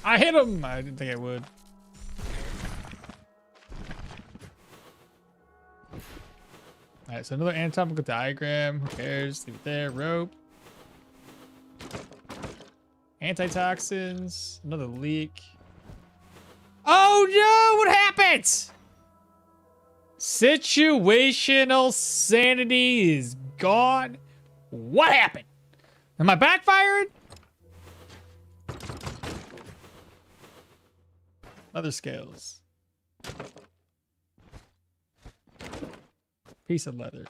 S1: I hit him! I didn't think I would. Alright, so another anatomical diagram. Who cares? Leave it there. Rope. Antitoxins. Another leak. Oh no! What happened? Situational sanity is gone. What happened? Am I backfiring? Other scales. Piece of leather.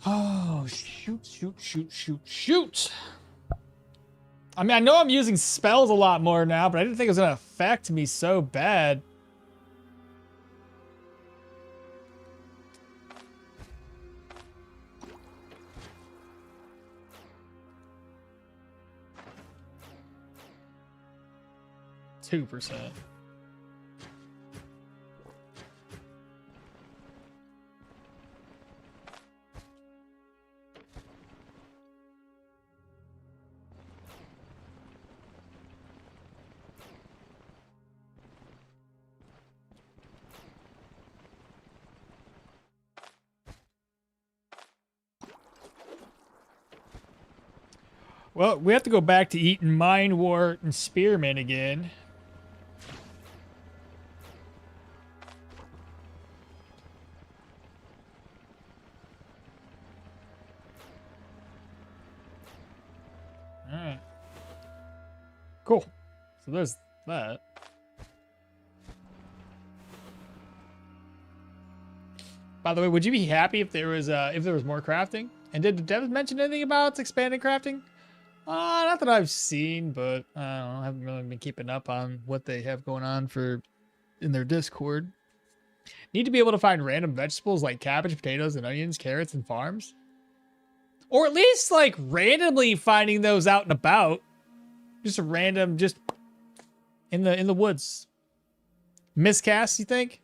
S1: Oh, shoot. I mean, I know I'm using spells a lot more now, but I didn't think it was gonna affect me so bad. %. Well, we have to go back to eating Mindwort and Spearmint again. Alright. Cool. So there's that. By the way, would you be happy if there was more crafting? And did the devs mention anything about expanding crafting? Not that I've seen, but I don't know. I haven't really been keeping up on what they have going on in their Discord. Need to be able to find random vegetables like cabbage, potatoes, and onions, carrots, and farms. Or at least like randomly finding those out and about. Just a random, just in the woods. Miscast, you think?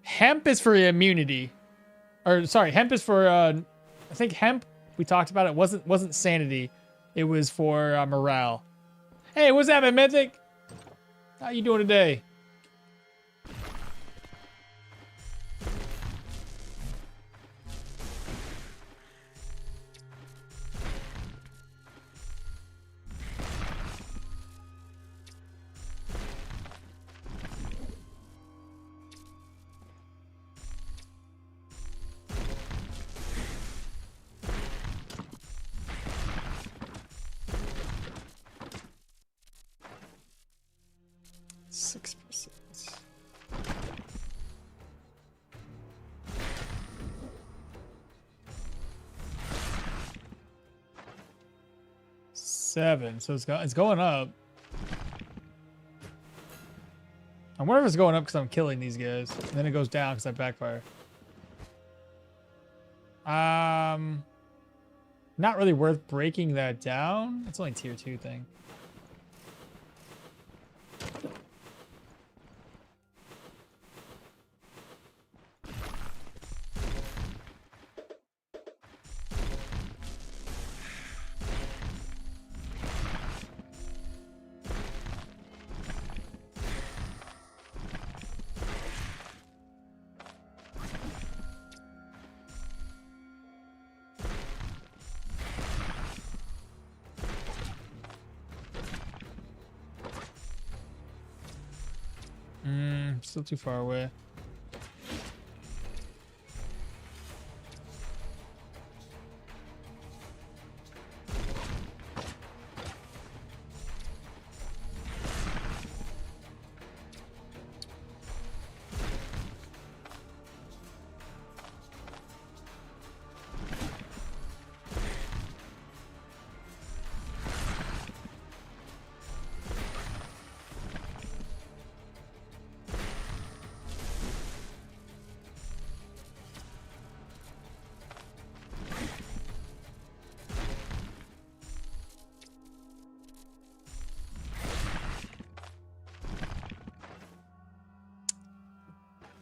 S1: Hemp is for immunity. Or sorry, hemp is for I think hemp, we talked about it, wasn't sanity. It was for morale. Hey, what's happening, Mythic? How you doing today? 6%. Seven. So it's going up. I wonder if it's going up because I'm killing these guys. And then it goes down because I backfire. Not really worth breaking that down. It's only tier 2 thing. Still too far away.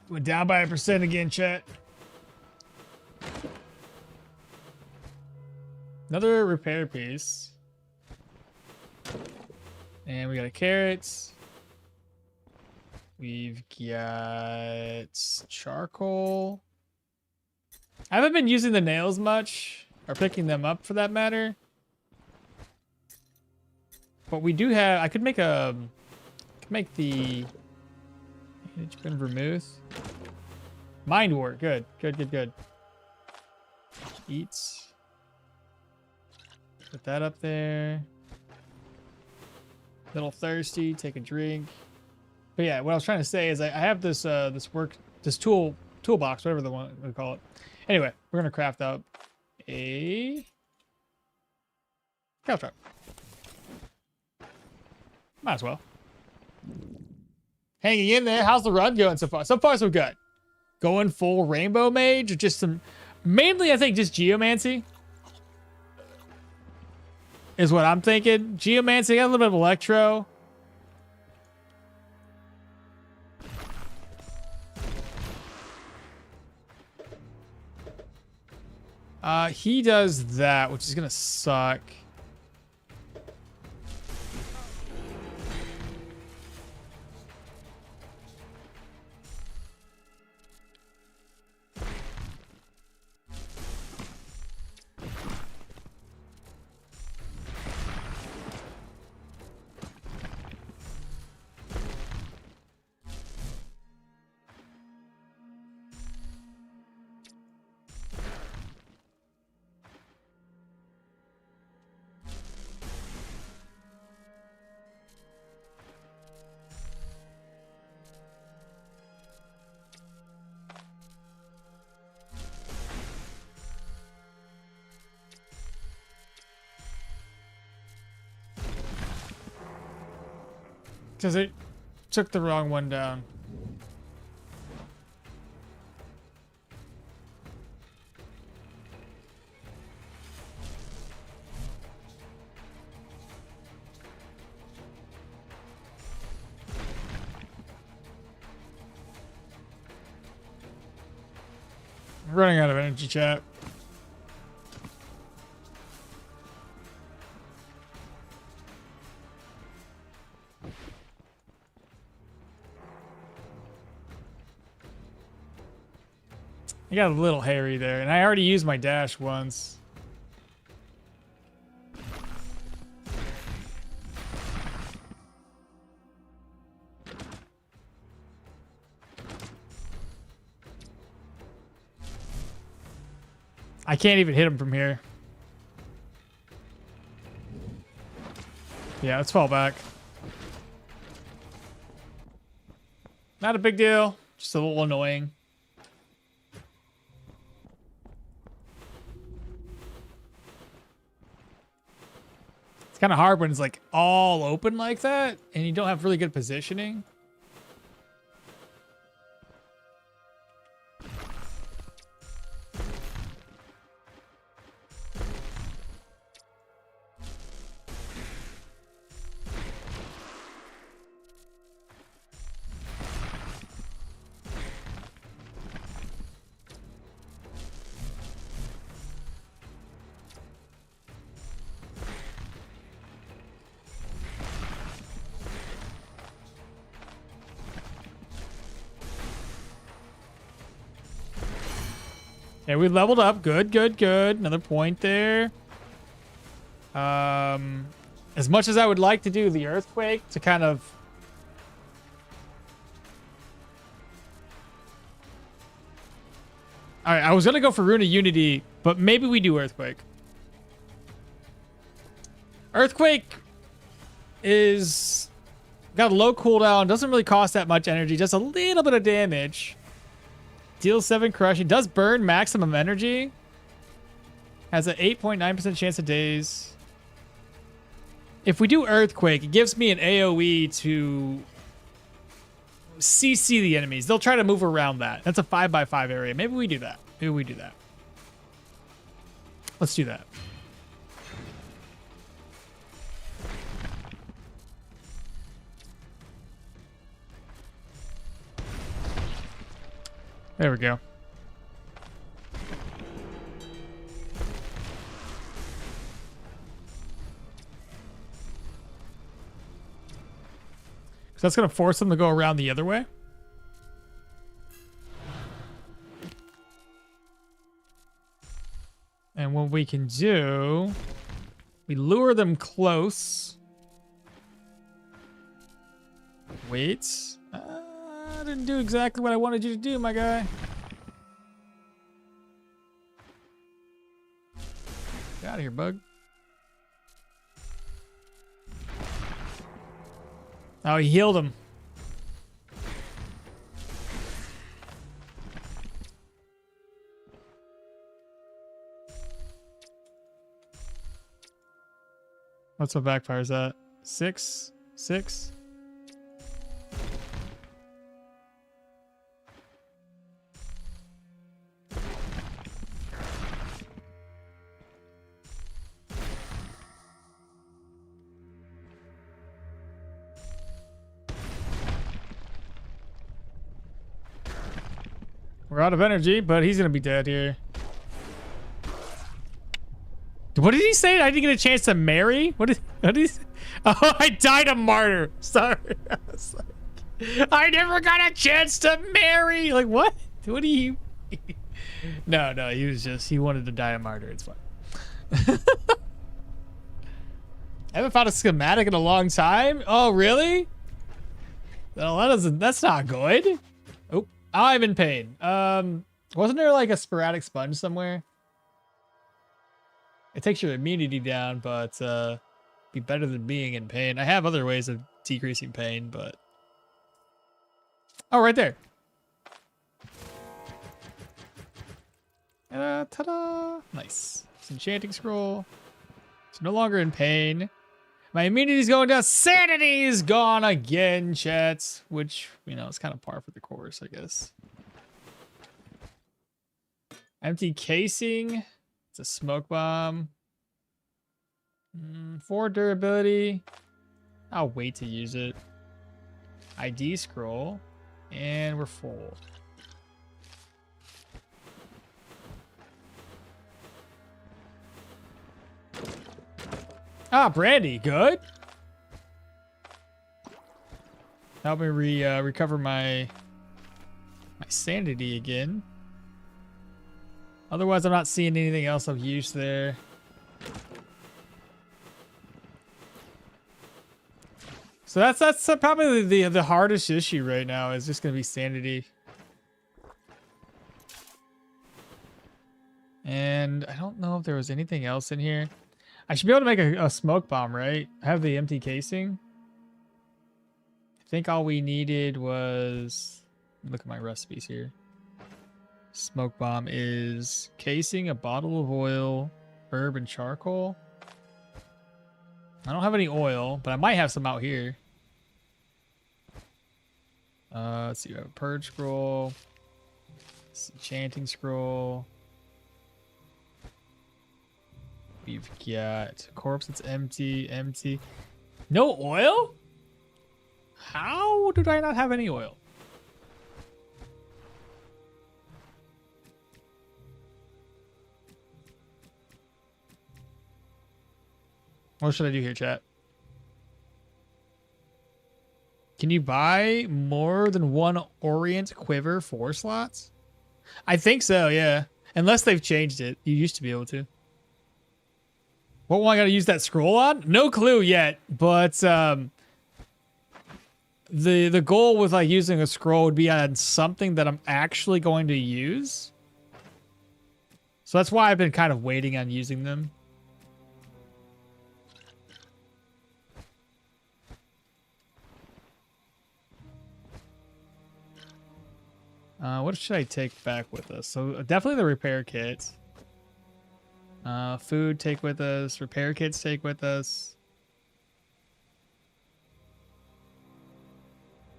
S1: Went down by 1% again, chat. Another repair piece. And we got a carrot. We've got charcoal. I haven't been using the nails much, or picking them up for that matter. But we do have, I could make a, the vermouth. Mind wart, good. Eats. Put that up there. Little thirsty, take a drink. But yeah, what I was trying to say is I have this this toolbox, whatever the one we call it. Anyway, we're gonna craft up a cow trap. Might as well. Hanging in there. How's the run going so far? So far, so good. Going full rainbow mage, or just some, mainly I think just geomancy is what I'm thinking. Geomancy, got a little bit of electro. He does that, which is gonna suck. Because it took the wrong one down. I'm running out of energy, chat. I got a little hairy there, and I already used my dash once. I can't even hit him from here. Yeah, let's fall back. Not a big deal. Just a little annoying. It's kind of hard when it's like all open like that and you don't have really good positioning. Okay, we leveled up. Good, good, good. Another point there. As much as I would like to do the earthquake to kind of... All right, I was going to go for Rune of Unity, but maybe we do earthquake. Earthquake is got a low cooldown, doesn't really cost that much energy, just a little bit of damage. Deals 7 crushing, does burn maximum energy. Has an 8.9% chance of daze. If we do earthquake, it gives me an AoE to CC the enemies. They'll try to move around that. That's a 5x5 area. Maybe we do that. Maybe we do that. Let's do that. There we go. So that's going to force them to go around the other way. And what we can do, we lure them close. Wait. I didn't do exactly what I wanted you to do, my guy. Get out of here, bug. Oh, he healed him. What's what backfires at? 6? 6? We're out of energy, but he's gonna be dead here. What did he say? I didn't get a chance to marry? What did he say? Oh, I died a martyr. Sorry. I never got a chance to marry. Like, what? What do you... No, he was just... He wanted to die a martyr. It's fine. I haven't found a schematic in a long time. Oh, really? No, that's not good. Oh, I'm in pain. Wasn't there like a sporadic sponge somewhere? It takes your immunity down, but be better than being in pain. I have other ways of decreasing pain, but... Oh, right there. Ta-da! Nice. It's enchanting scroll. It's no longer in pain. My immunity's going down. Sanity is gone again, chats. Which, you know, it's kind of par for the course, I guess. Empty casing. It's a smoke bomb. 4 durability. I'll wait to use it. ID scroll. And we're full. Ah, brandy. Good. Help me recover my sanity again. Otherwise, I'm not seeing anything else of use there. So that's probably the hardest issue right now is just gonna be sanity. And I don't know if there was anything else in here. I should be able to make a smoke bomb, right? I have the empty casing. I think all we needed was, look at my recipes here. Smoke bomb is casing, a bottle of oil, herb, and charcoal. I don't have any oil, but I might have some out here. Let's see, we have a purge scroll, enchanting scroll. We've got corpse that's empty. No oil? How did I not have any oil? What should I do here, chat? Can you buy more than one Orient Quiver 4 slots? I think so, yeah. Unless they've changed it. You used to be able to. What one I gotta use that scroll on? No clue yet, but the goal with like using a scroll would be on something that I'm actually going to use. So that's why I've been kind of waiting on using them. What should I take back with us? So definitely the repair kit. Food take with us. Repair kits take with us.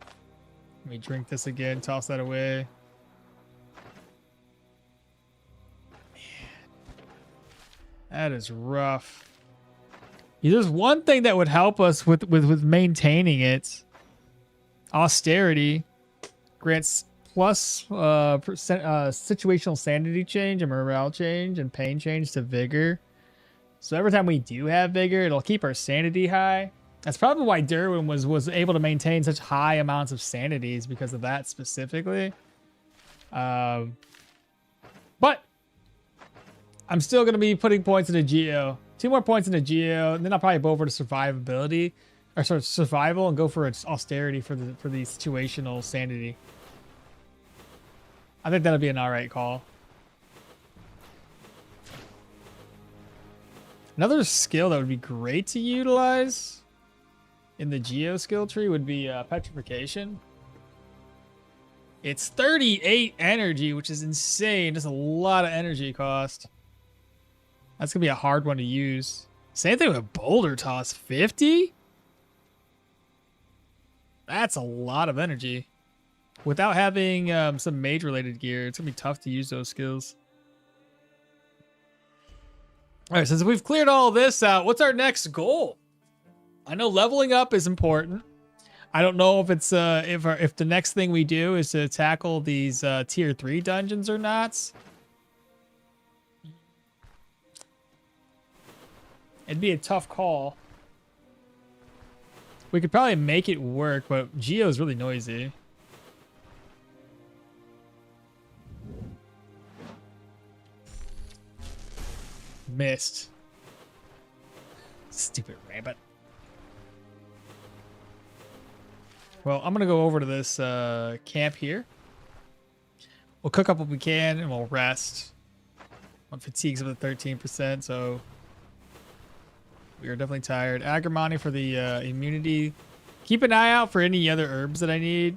S1: Let me drink this again. Toss that away. Man, that is rough. Yeah, there's one thing that would help us with maintaining it. Austerity grants plus situational sanity change and morale change and pain change to vigor. So every time we do have vigor, it'll keep our sanity high. That's probably why Derwin was able to maintain such high amounts of sanities, because of that specifically. But I'm still going to be putting points into Geo. 2 more points into Geo, and then I'll probably go over to survivability, or sort of survival, and go for its austerity for the situational sanity. I think that'll be an alright call. Another skill that would be great to utilize in the Geo skill tree would be petrification. It's 38 energy, which is insane. That's a lot of energy cost. That's gonna be a hard one to use. Same thing with boulder toss, 50? That's a lot of energy. Without having some mage related gear, it's gonna be tough to use those skills. All right, since we've cleared all this out, what's our next goal? I know leveling up is important. I don't know if it's if the next thing we do is to tackle these tier 3 dungeons or not. It'd be a tough call. We could probably make it work, but Geo's really noisy. Missed. Stupid rabbit. Well, I'm gonna go over to this camp here. We'll cook up what we can and we'll rest. My fatigue's up to 13%, so we are definitely tired. Agrimony for the immunity. Keep an eye out for any other herbs that I need.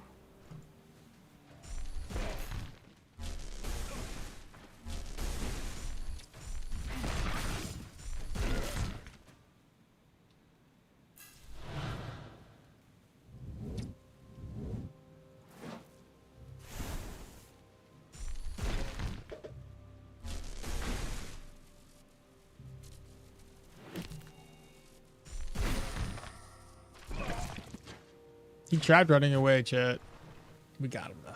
S1: He tried running away, chat. We got him, though.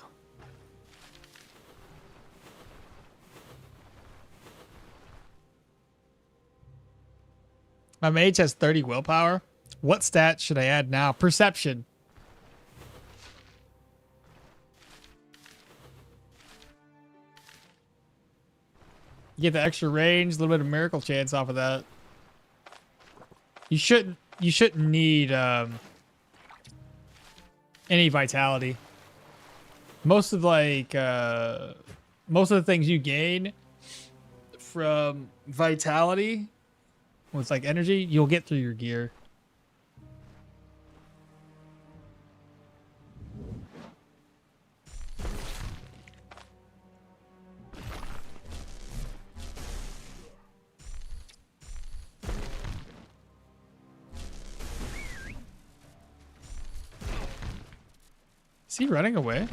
S1: My mage has 30 willpower. What stat should I add now? Perception. You get the extra range, a little bit of miracle chance off of that. You shouldn't need any vitality. Most of the things you gain from vitality with like energy, you'll get through your gear. Is he running away?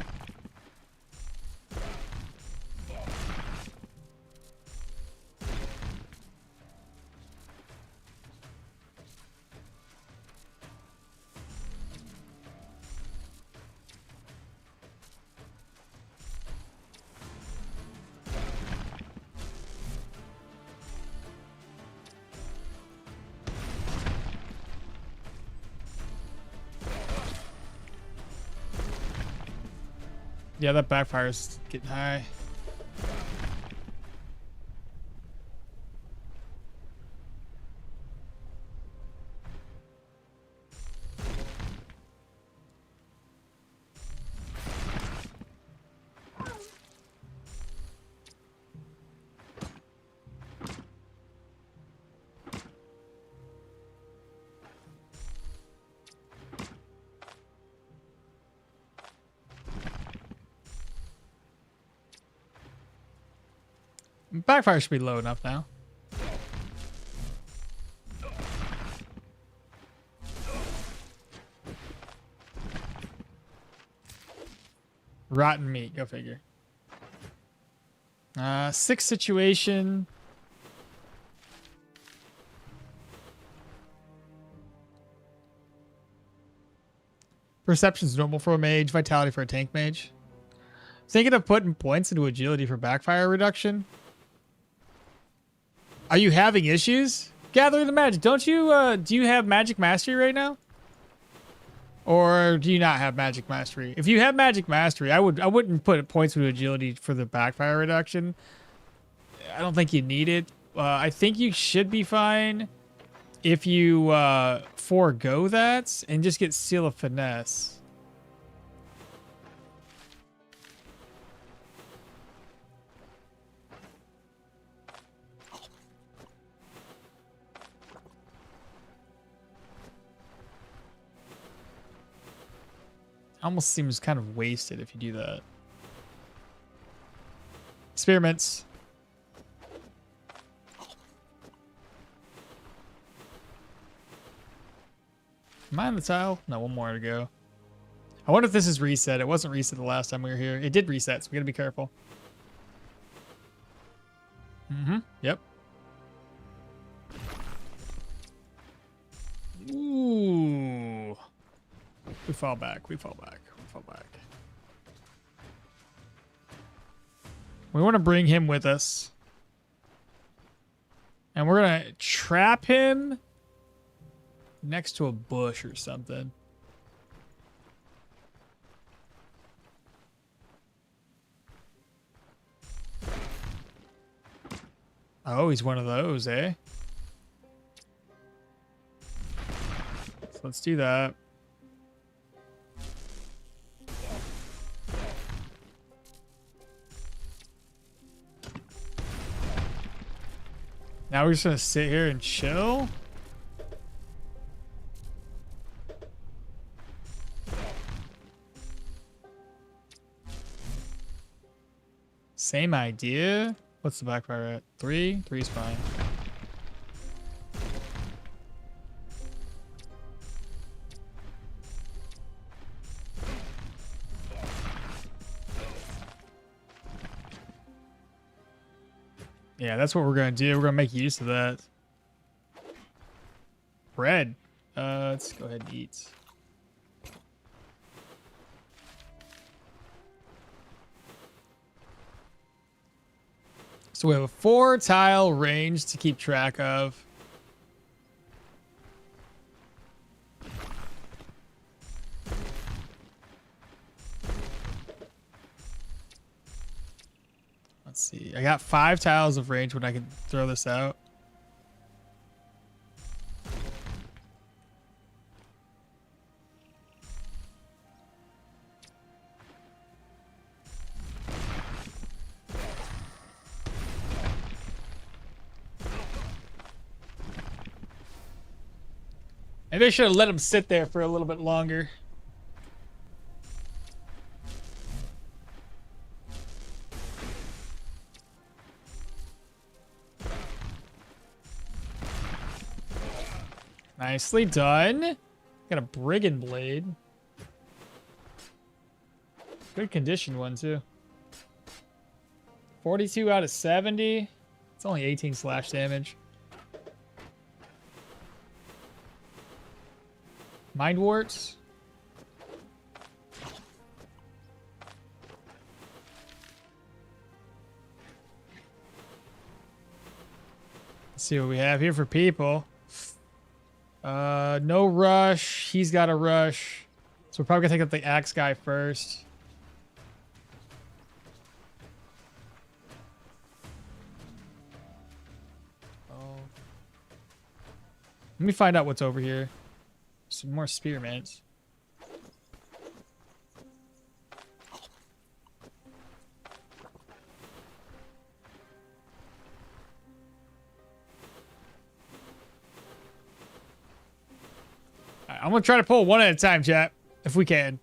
S1: Yeah, that backfire's getting high. Backfire should be low enough now. Rotten meat, go figure. 6 situation. Perception's normal for a mage, vitality for a tank mage. Thinking of putting points into agility for backfire reduction. Are you having issues? Gathering the magic. Don't you, do you have magic mastery right now? Or do you not have magic mastery? If you have magic mastery, I wouldn't put points into agility for the backfire reduction. I don't think you need it. I think you should be fine if you forego that and just get Seal of Finesse. Almost seems kind of wasted if you do that. Experiments. Am I on the tile? No, one more to go. I wonder if this is reset. It wasn't reset the last time we were here. It did reset, so we gotta be careful. Yep. Ooh. We fall back. We fall back. We fall back. We want to bring him with us. And we're going to trap him next to a bush or something. Oh, he's one of those, eh? So let's do that. Now we're just gonna sit here and chill. Same idea. What's the backfire at? 3? 3's fine. Yeah, that's what we're gonna do. We're gonna make use of that. Bread. Let's go ahead and eat. So we have a 4 tile range to keep track of. Let's see. I got 5 tiles of range when I can throw this out. Maybe I should have let him sit there for a little bit longer. Nicely done. Got a brigand blade. Good condition one, too. 42 out of 70. It's only 18 slash damage. Mind warts. Let's see what we have here for people. No rush. He's got a rush. So we're probably gonna take up the axe guy first. Oh. Let me find out what's over here. Some more spearmint. I'm gonna try to pull one at a time, chat, if we can.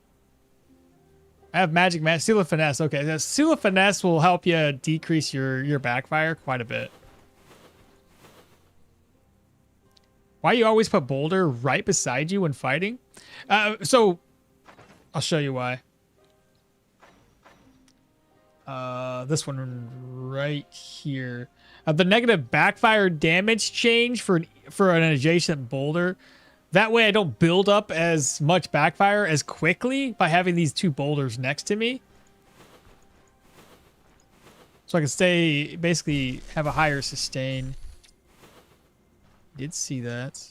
S1: I have magic man, seal of finesse. Okay, the seal of finesse will help you decrease your backfire quite a bit. Why you always put boulder right beside you when fighting? So I'll show you why. This one right here. The negative backfire damage change for an adjacent boulder. That way I don't build up as much backfire as quickly by having these two boulders next to me. So I can basically have a higher sustain. Did see that.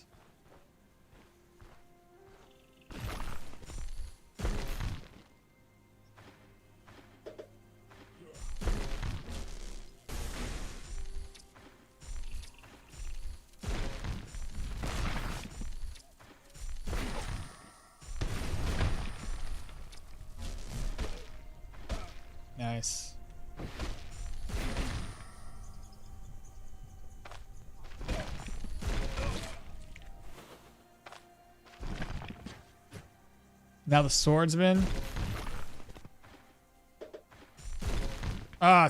S1: Nice. Now the swordsman.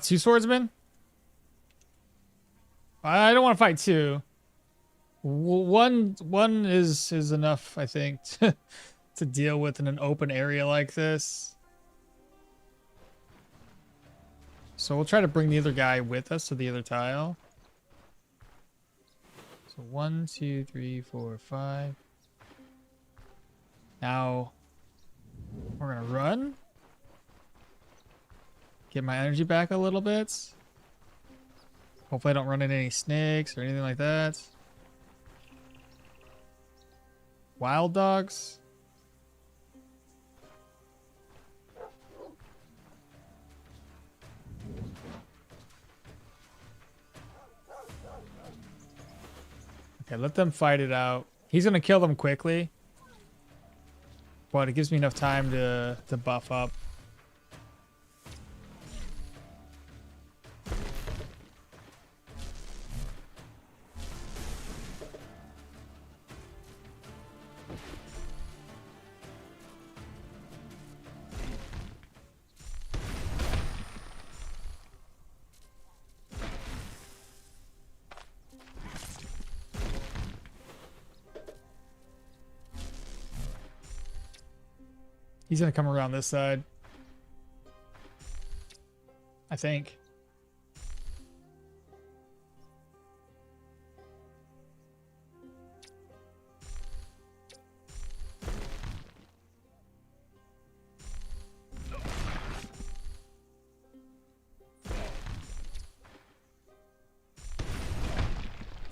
S1: Two swordsmen? I don't want to fight two. One is enough, I think, to deal with in an open area like this. So we'll try to bring the other guy with us to the other tile. So 1, 2, 3, 4, 5. Now we're gonna run. Get my energy back a little bit. Hopefully I don't run into any snakes or anything like that. Wild dogs. Okay, let them fight it out. He's gonna kill them quickly, but it gives me enough time to buff up. He's gonna come around this side, I think.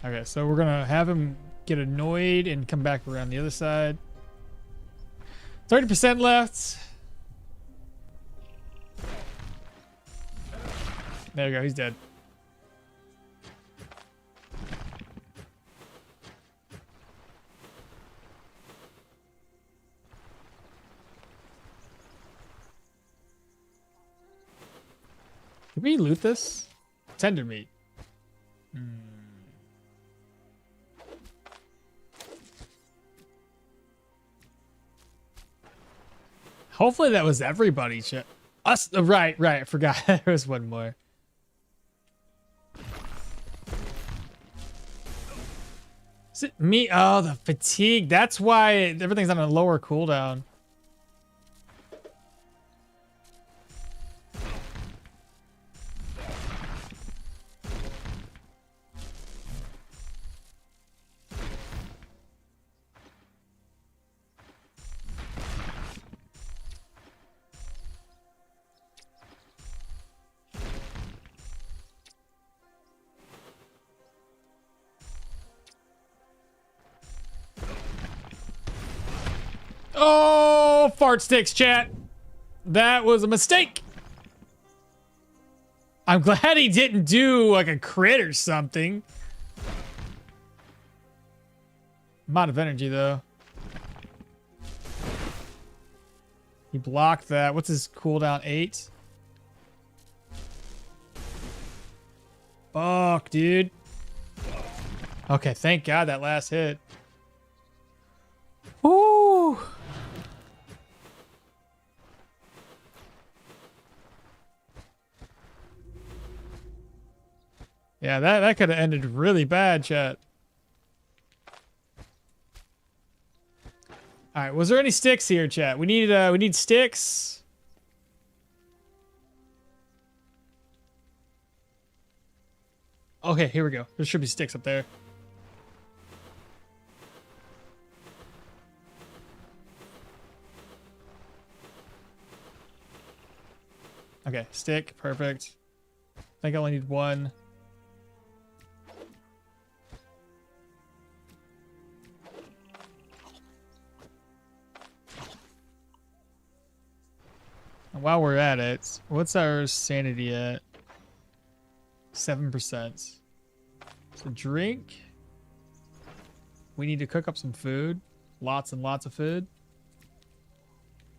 S1: Okay, so we're gonna have him get annoyed and come back around the other side. 30% left. There you go, he's dead. Did we loot this? Tender meat. Hopefully that was everybody. Us, right. I forgot there was one more. Is it me? Oh, the fatigue. That's why everything's on a lower cooldown. Oh, fart sticks, chat. That was a mistake. I'm glad he didn't do like a crit or something. I'm out of energy though. He blocked that. What's his cooldown? 8? Fuck, dude. Okay, thank God that last hit. Woo! Yeah, that could have ended really bad, chat. All right, was there any sticks here, chat? We need sticks. Okay, here we go. There should be sticks up there. Okay, stick, perfect. I think I only need 1. And while we're at it, what's our sanity at? 7%. So drink. We need to cook up some food. Lots and lots of food.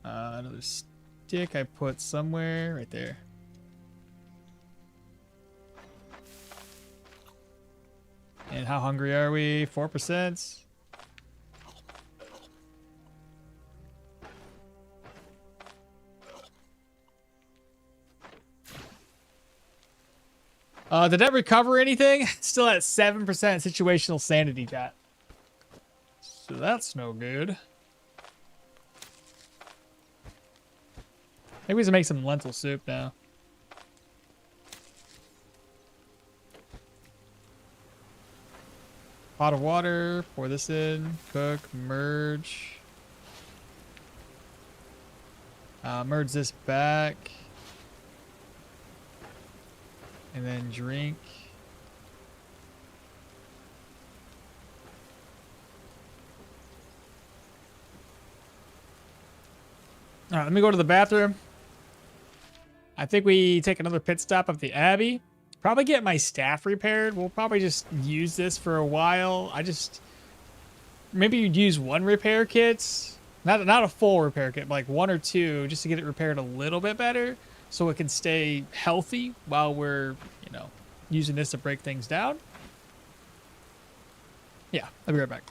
S1: Another stick I put somewhere right there. And how hungry are we? 4%. Did that recover anything? Still at 7% situational sanity, chat. So that's no good. Maybe we should make some lentil soup now. Pot of water, pour this in, cook, merge. Merge this back. And then drink. All right, let me go to the bathroom. I think we take another pit stop at the Abbey. Probably get my staff repaired. We'll probably just use this for a while. Maybe you'd use 1 repair kit. Not a full repair kit, but like 1 or 2 just to get it repaired a little bit better so it can stay healthy while we're, using this to break things down. Yeah, I'll be right back.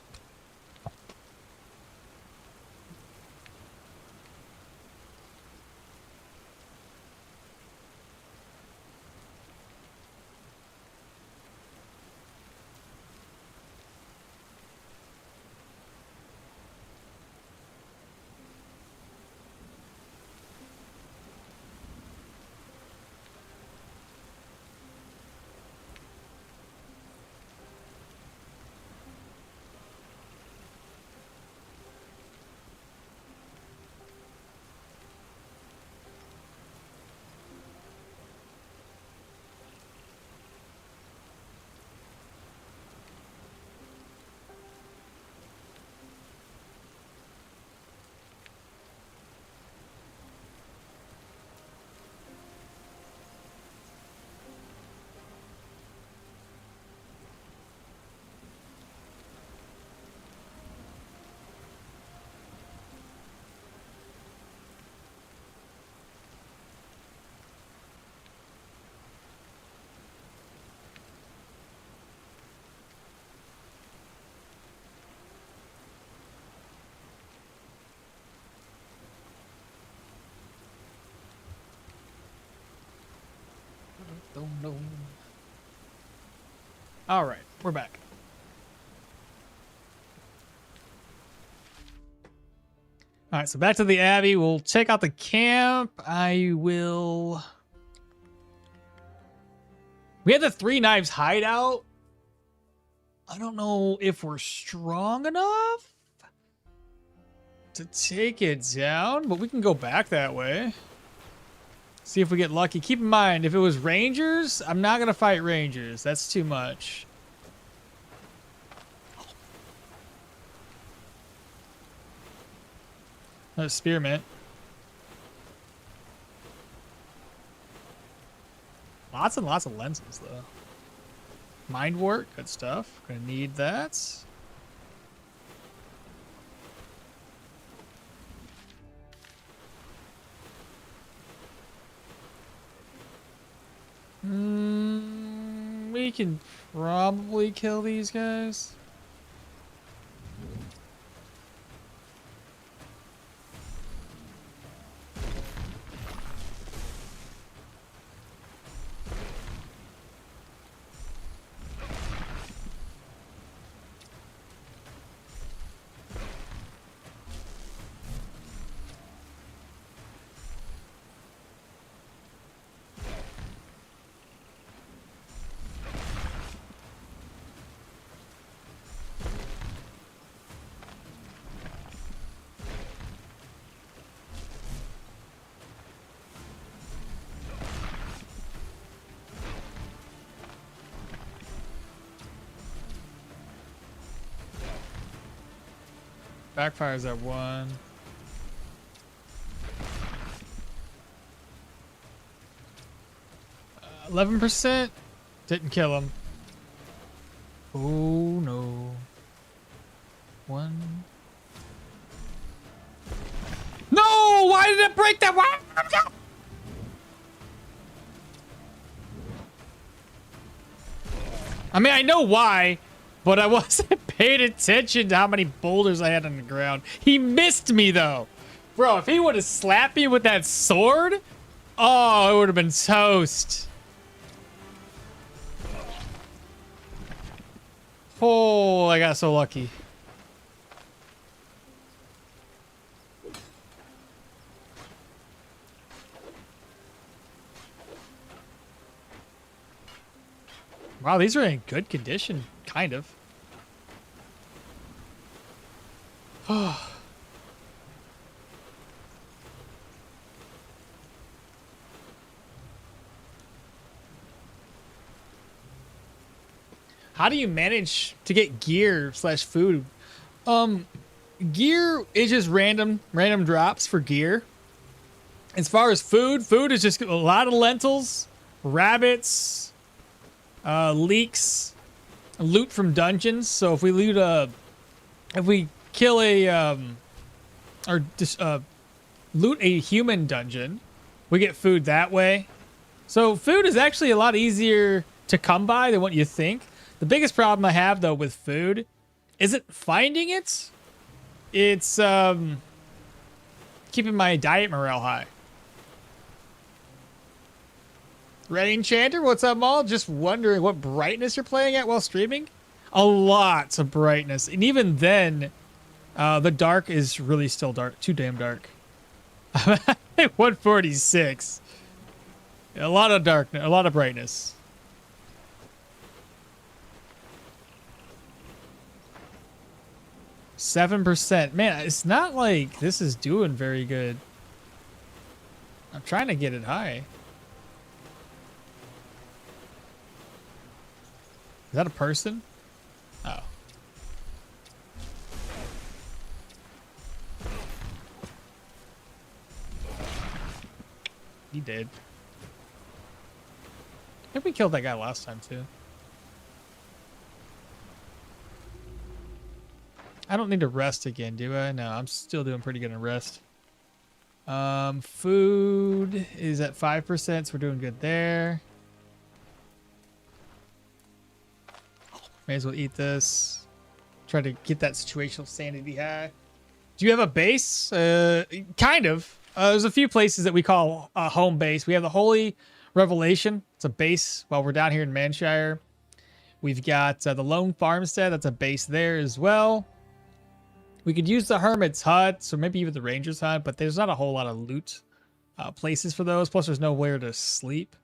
S1: All right, we're back. All right, so back to the Abbey. We'll check out the camp. We had the 3 Knives hideout. I don't know if we're strong enough to take it down, but we can go back that way. See if we get lucky. Keep in mind, if it was Rangers, I'm not going to fight Rangers. That's too much. Spearmint. Lots and lots of lenses, though. Mind wart, good stuff. Gonna need that. We can probably kill these guys. Backfires at 1. Uh, 11% didn't kill him. Oh no. 1. No! Why did it break that? Why? I mean, I know why, but I wasn't paying attention to how many boulders I had on the ground. He missed me, though. Bro, if he would have slapped me with that sword, oh, it would have been toast. Oh, I got so lucky. Wow, these are in good condition, kind of. How do you manage to get gear slash food? Gear is just random drops for gear. As far as food is just a lot of lentils, rabbits, leeks, loot from dungeons. So if we if we kill loot a human dungeon, we get food that way. So food is actually a lot easier to come by than what you think. The biggest problem I have, though, with food isn't finding it. It's keeping my diet morale high. Red Enchanter, what's up, Maul? Just wondering what brightness you're playing at while streaming? A lot of brightness. And even then, the dark is really still dark. Too damn dark. 146. A lot of darkness, a lot of brightness. %. Man, it's not like this is doing very good. I'm trying to get it high. Is that a person? Oh. He did. I think we killed that guy last time, too. I don't need to rest again, do I? No, I'm still doing pretty good on rest. Food is at 5%, so we're doing good there. May as well eat this. Try to get that situational sanity high. Do you have a base? Kind of. There's a few places that we call home base. We have the Holy Revelation. It's a base while we're down here in Manshire. We've got the Lone Farmstead. That's a base there as well. We could use the Hermit's Hut, or maybe even the Ranger's Hut, but there's not a whole lot of loot places for those. Plus, there's nowhere to sleep.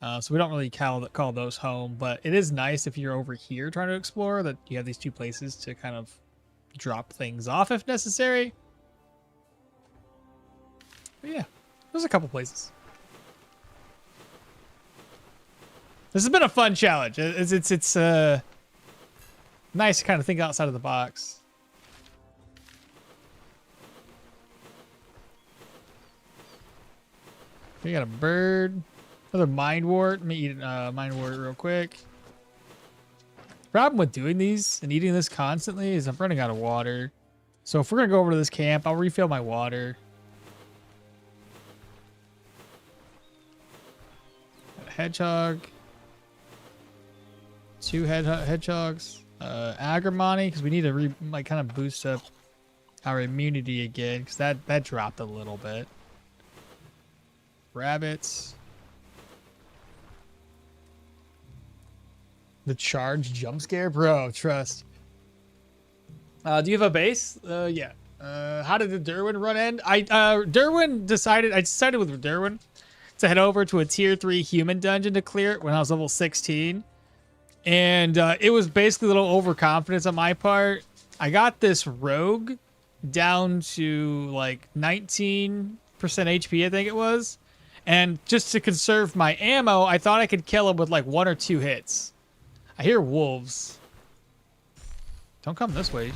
S1: So we don't really call those home, but it is nice if you're over here trying to explore that you have these two places to kind of drop things off if necessary. But yeah, there's a couple places. This has been a fun challenge. It's nice to kind of think outside of the box. We got a bird. Another mind wart. Let me eat mind wart real quick. Problem with doing these and eating this constantly is I'm running out of water. So if we're going to go over to this camp, I'll refill my water. Got a hedgehog. 2 hedgehogs. Agrimony, because we need to kind of boost up our immunity again, because that dropped a little bit. Rabbits. The charge jump scare? Bro, trust. Do you have a base? Yeah. How did the Derwin run end? I decided with Derwin to head over to a tier 3 human dungeon to clear it when I was level 16. And it was basically a little overconfidence on my part. I got this rogue down to like 19% HP, I think it was. And just to conserve my ammo, I thought I could kill him with like 1 or 2 hits. I hear wolves. Don't come this way.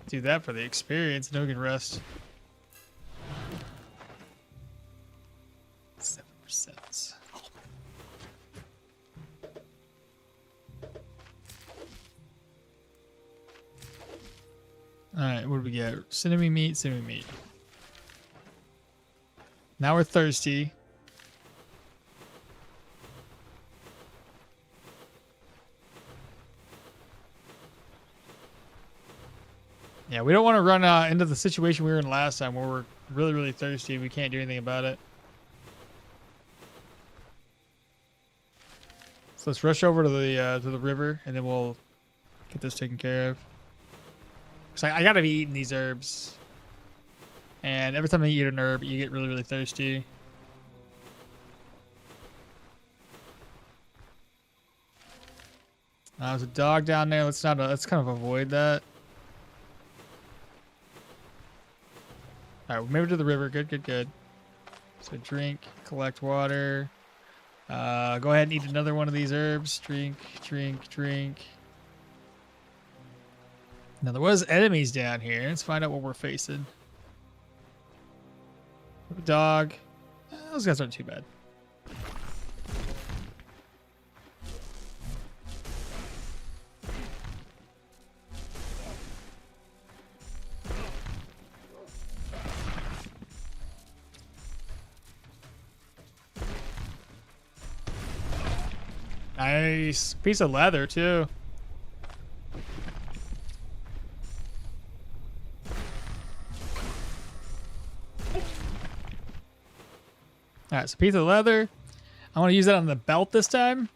S1: Do that for the experience, and we can rest. 7%. Alright, what do we get? Cinnamon meat, cinnamon meat. Now we're thirsty. Yeah, we don't want to run into the situation we were in last time where we're really, really thirsty and we can't do anything about it. So let's rush over to the river and then we'll get this taken care of. So I gotta be eating these herbs. And every time I eat an herb, you get really, really thirsty. There's a dog down there. Let's kind of avoid that. All right, maybe to the river. Good, good, good. So drink, collect water. Go ahead and eat another one of these herbs. Drink, drink, drink. Now there was enemies down here. Let's find out what we're facing. Dog. Those guys aren't too bad. Nice. Piece of leather, too. Alright, so piece of leather. I want to use that on the belt this time.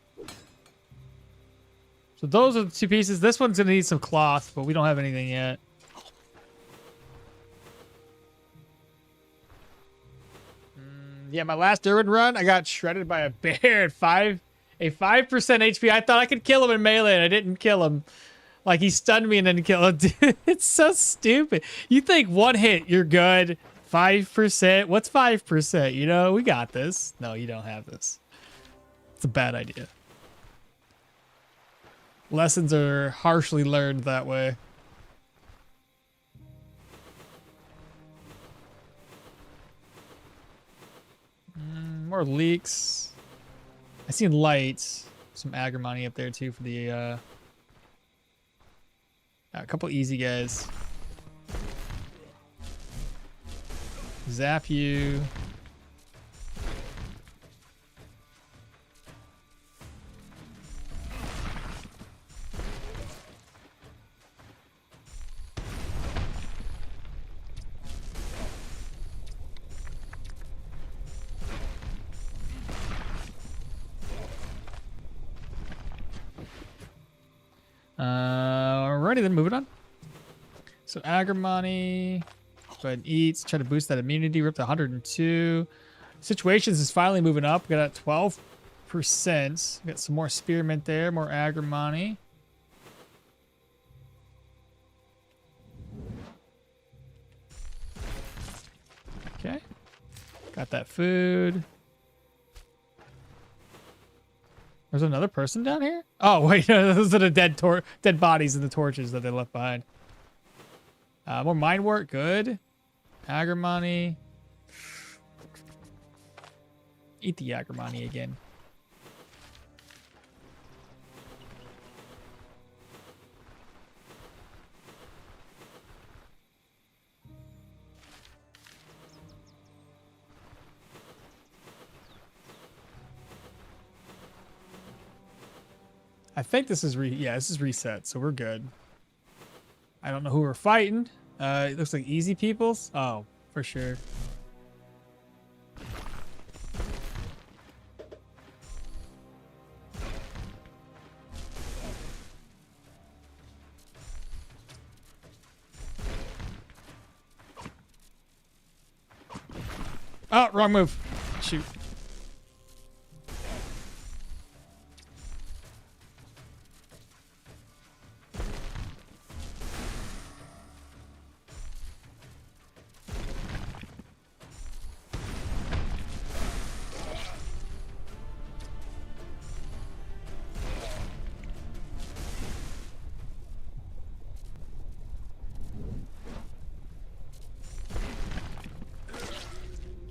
S1: So those are the 2 pieces. This one's going to need some cloth, but we don't have anything yet. Yeah, my last Derwin run, I got shredded by a bear at 5% HP. I thought I could kill him in melee, and I didn't kill him. Like, he stunned me and then killed him. Dude, it's so stupid. You think 1 hit, you're good. 5%? What's 5%? You know, we got this. No, you don't have this. It's a bad idea. Lessons are harshly learned that way. More leaks. I seen lights. Some agrimony up there too for the a couple easy guys. Zap you. Alrighty then, moving on. So Agrimony, go ahead and eat. Try to boost that immunity. We're up to 102. Situations is finally moving up. We got at 12%. Got some more spearmint there, more Agrimony. Okay. Got that food. There's another person down here? Oh, wait. Those are the dead bodies and the torches that they left behind. More mine work. Good. Agrimony. Eat the Agrimony again. I think this is this is reset, so we're good. I don't know who we're fighting. It looks like easy peoples. Oh, for sure. Oh, wrong move. Shoot.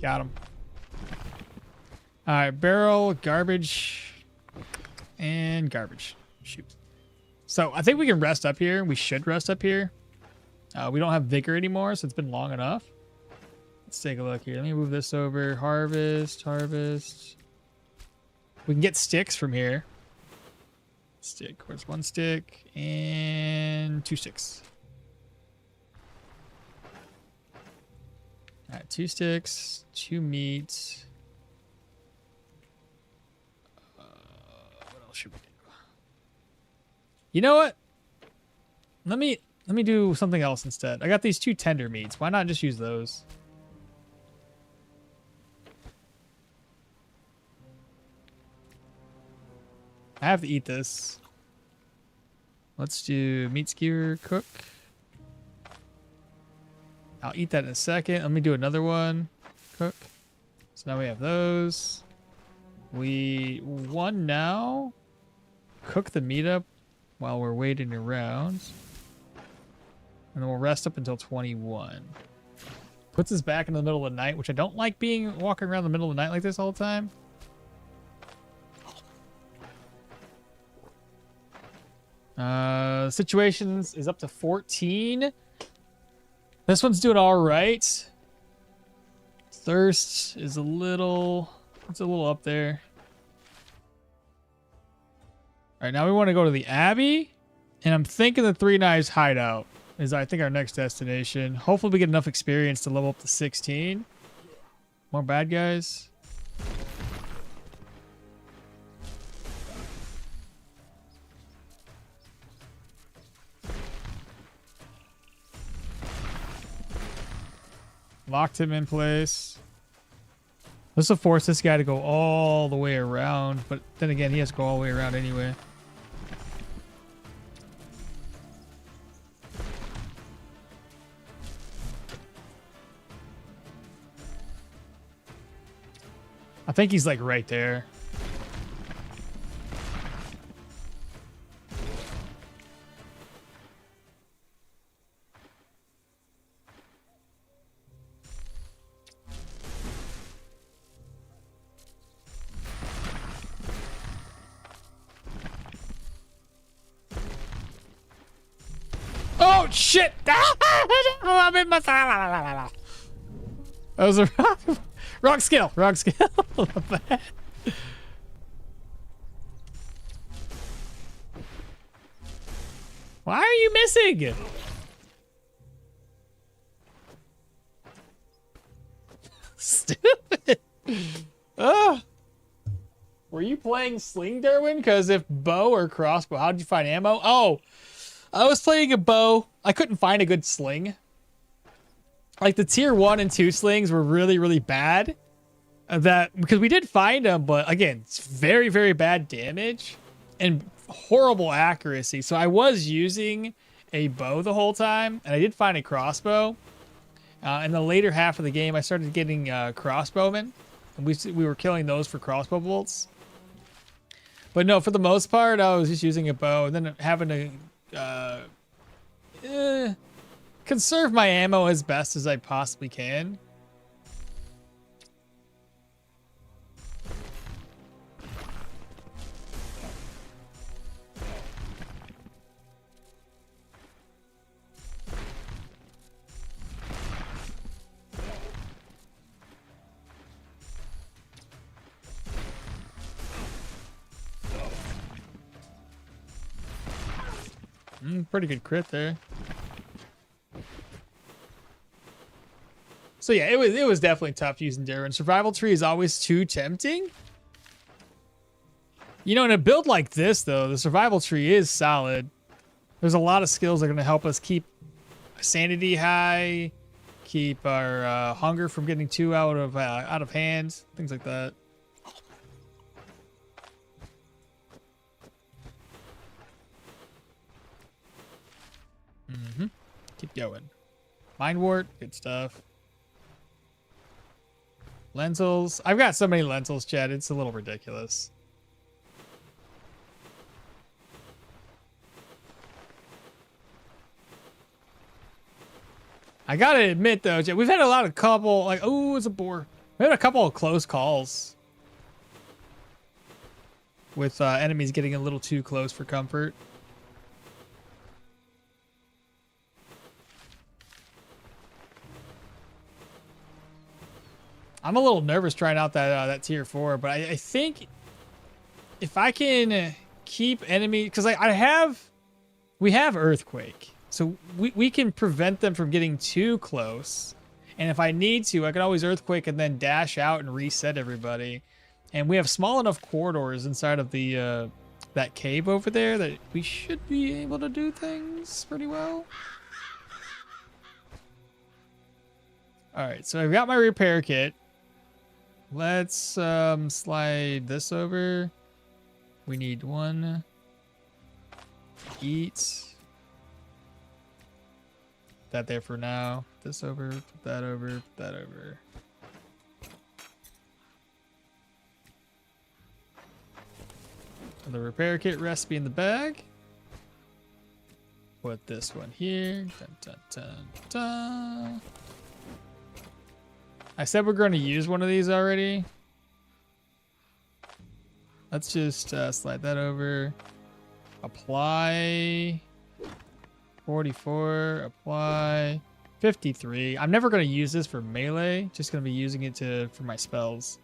S1: Got him. All right, barrel, garbage, and garbage. Shoot. So I think we can rest up here. We should rest up here. We don't have vigor anymore, so it's been long enough. Let's take a look here. Let me move this over. Harvest, harvest. We can get sticks from here. Stick. Where's one stick? And 2 sticks. All right, 2 sticks, 2 meat. What else should we do? You know what? Let me do something else instead. I got these 2 tender meats. Why not just use those? I have to eat this. Let's do meat skewer cook. I'll eat that in a second. Let me do another one. Cook. So now we have those. We won now. Cook the meat up while we're waiting around. And then we'll rest up until 21. Puts us back in the middle of the night, which I don't like walking around the middle of the night like this all the time. Situations is up to 14. This one's doing all right. Thirst is a little up there. All right, now we want to go to the Abbey, and I'm thinking the Three Knives hideout is, I think, our next destination. Hopefully we get enough experience to level up to 16. More bad guys. Locked him in place. This will force this guy to go all the way around, but then again, he has to go all the way around anyway. I think he's like right there. Oh shit! I'm in my. That was a wrong skill. Wrong skill. Why are you missing? Stupid. Were you playing Sling, Derwin? Because if bow or crossbow, how did you find ammo? Oh, I was playing a bow. I couldn't find a good sling. Like the tier 1 and 2 slings were really, really bad. Because we did find them, but again, it's very, very bad damage and horrible accuracy. So I was using a bow the whole time, and I did find a crossbow. In the later half of the game, I started getting crossbowmen, and we were killing those for crossbow bolts. But no, for the most part, I was just using a bow, and then having to conserve my ammo as best as I possibly can. Pretty good crit there. So yeah, it was definitely tough using Darren. Survival tree is always too tempting. You know, in a build like this, though, the survival tree is solid. There's a lot of skills that are going to help us keep sanity high, keep our hunger from getting too out of hand, things like that. Keep going. Mind wart, good stuff. Lentils. I've got so many lentils, Chad. It's a little ridiculous. I gotta admit, though, Chad, we've had a lot of oh, it's a boar. We had a couple of close calls with enemies getting a little too close for comfort. I'm a little nervous trying out that tier 4, but I think if I can keep enemy, because we have earthquake, so we can prevent them from getting too close. And if I need to, I can always earthquake and then dash out and reset everybody. And we have small enough corridors inside of the that cave over there that we should be able to do things pretty well. All right, so I've got my repair kit. Let's slide this over. We need one. Eat. That there for now. This over, put that over, put that over. The repair kit recipe in the bag. Put this one here. Dun, dun, dun, dun. I said we're going to use one of these already. Let's just slide that over. Apply. 44. Apply. 53. I'm never going to use this for melee. Just going to be using it for my spells.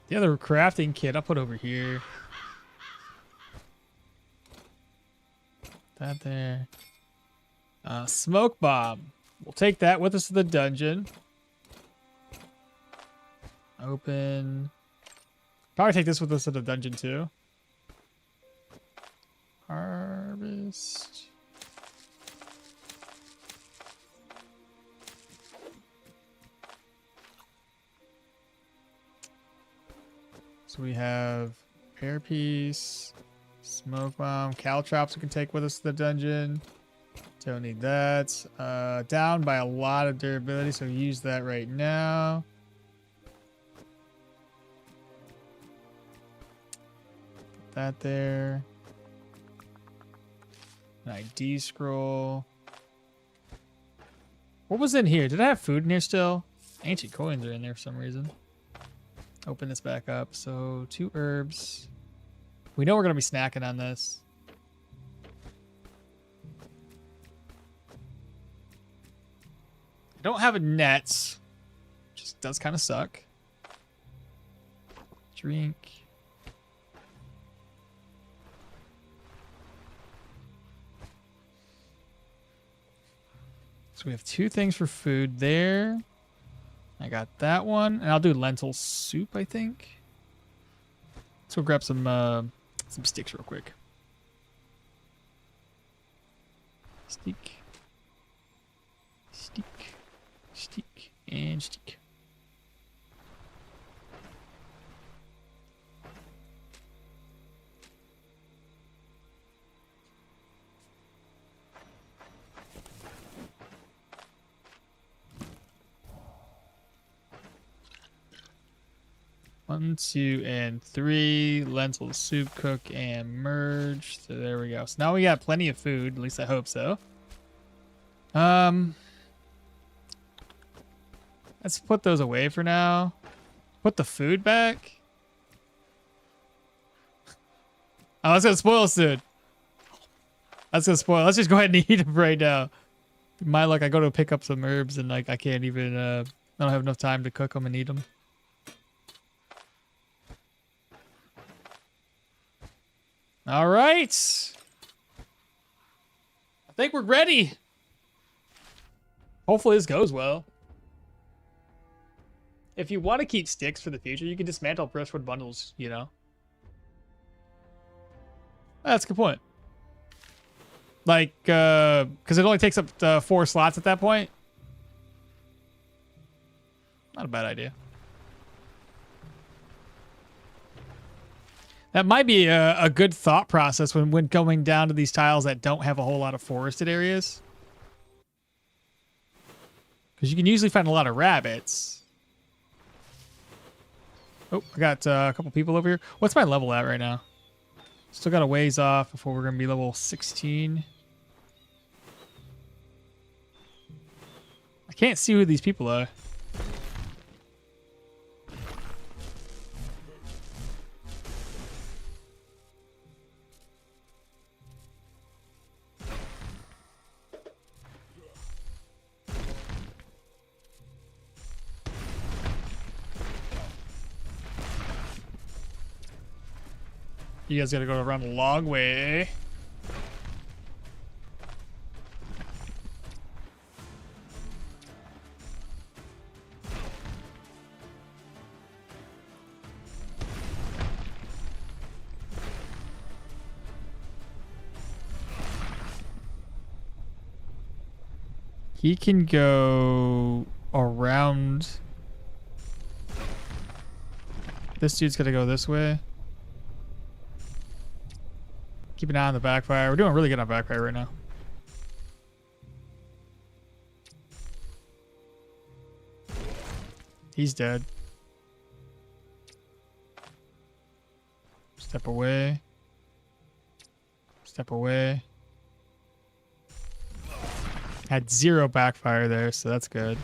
S1: The other crafting kit I'll put over here. That there. Smoke bomb. We'll take that with us to the dungeon. Open. Probably take this with us to the dungeon too. Harvest. So we have pear piece, smoke bomb, caltrops we can take with us to the dungeon. Don't need that. Down by a lot of durability, so use that right now. Put that there. An ID scroll. What was in here? Did I have food in here still? Ancient coins are in there for some reason. Open this back up. So 2 herbs. We know we're going to be snacking on this. I don't have a net. Just does kind of suck. Drink. So we have 2 things for food there. I got that one. And I'll do lentil soup, I think. Let's go grab some sticks real quick. Stick. Stick. Stick. And stick. One, 2, and 3. Lentil soup, cook, and merge. So there we go. So now we got plenty of food. At least I hope so. Let's put those away for now. Put the food back. Oh, that's gonna spoil soon. That's gonna spoil. Let's just go ahead and eat them right now. My luck, I go to pick up some herbs and like I can't even. I don't have enough time to cook them and eat them. All right. I think we're ready. Hopefully this goes well. If you want to keep sticks for the future, you can dismantle brushwood bundles, you know. That's a good point. Like, because it only takes up 4 slots at that point. Not a bad idea. That might be a good thought process when going down to these tiles that don't have a whole lot of forested areas. Because you can usually find a lot of rabbits. Oh, I got a couple people over here. What's my level at right now? Still got a ways off before we're going to be level 16. I can't see who these people are. You guys gotta go around the long way. He can go around. This dude's gotta go this way. Keep an eye on the backfire. We're doing really good on backfire right now. He's dead. Step away. Step away. Had 0 backfire there, so that's good.